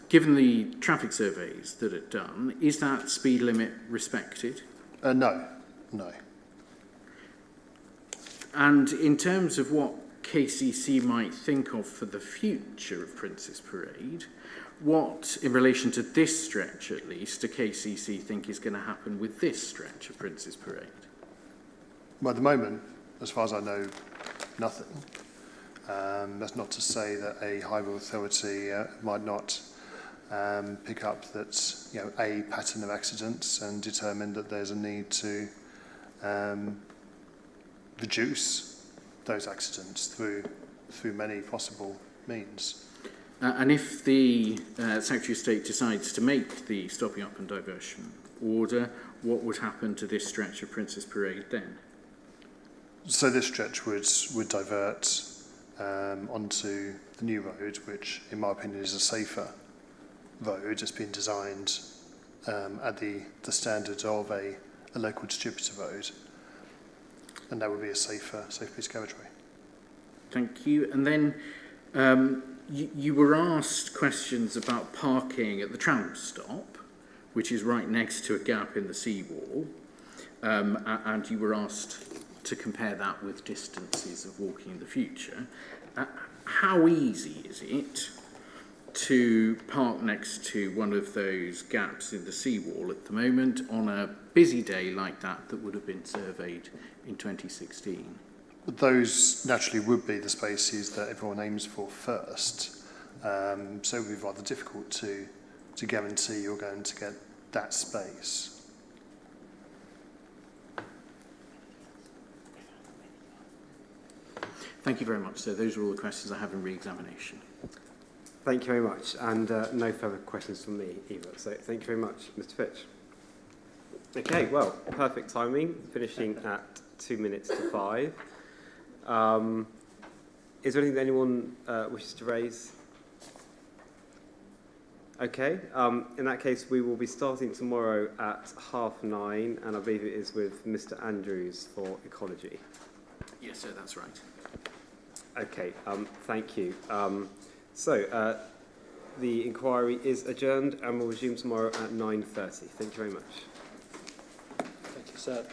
given the traffic surveys that are done, is that speed limit respected? No. And in terms of what KCC might think of for the future of Prince's Parade, what, in relation to this stretch at least, do KCC think is going to happen with this stretch of Prince's Parade? Well, at the moment, as far as I know, nothing. That's not to say that a highway authority might not pick up that, a pattern of accidents and determine that there's a need to reduce those accidents through many possible means. And if the Secretary of State decides to make the stopping up and diversion order, what would happen to this stretch of Prince's Parade then? So this stretch would divert onto the new road, which, in my opinion, is a safer road. It's been designed at the standard of a local distributor road, and that would be a safe piece of carriageway. Thank you. And then you were asked questions about parking at the tram stop, which is right next to a gap in the seawall, and you were asked to compare that with distances of walking in the future. How easy is it to park next to one of those gaps in the seawall at the moment on a busy day like that would have been surveyed in 2016? Those naturally would be the spaces that everyone aims for first. So it would be rather difficult to guarantee you're going to get that space. Thank you very much. So those are all the questions I have in re-examination. Thank you very much, and no further questions from me either, so thank you very much, Mr. Fitch. Okay, well, perfect timing, finishing at 2 minutes to 5. Is there anything that anyone wishes to raise? Okay, in that case, we will be starting tomorrow at 9:30, and I believe it is with Mr. Andrews for ecology. Yes, sir, that's right. Okay, thank you. So the inquiry is adjourned and will resume tomorrow at 9:30. Thank you very much. Thank you, sir.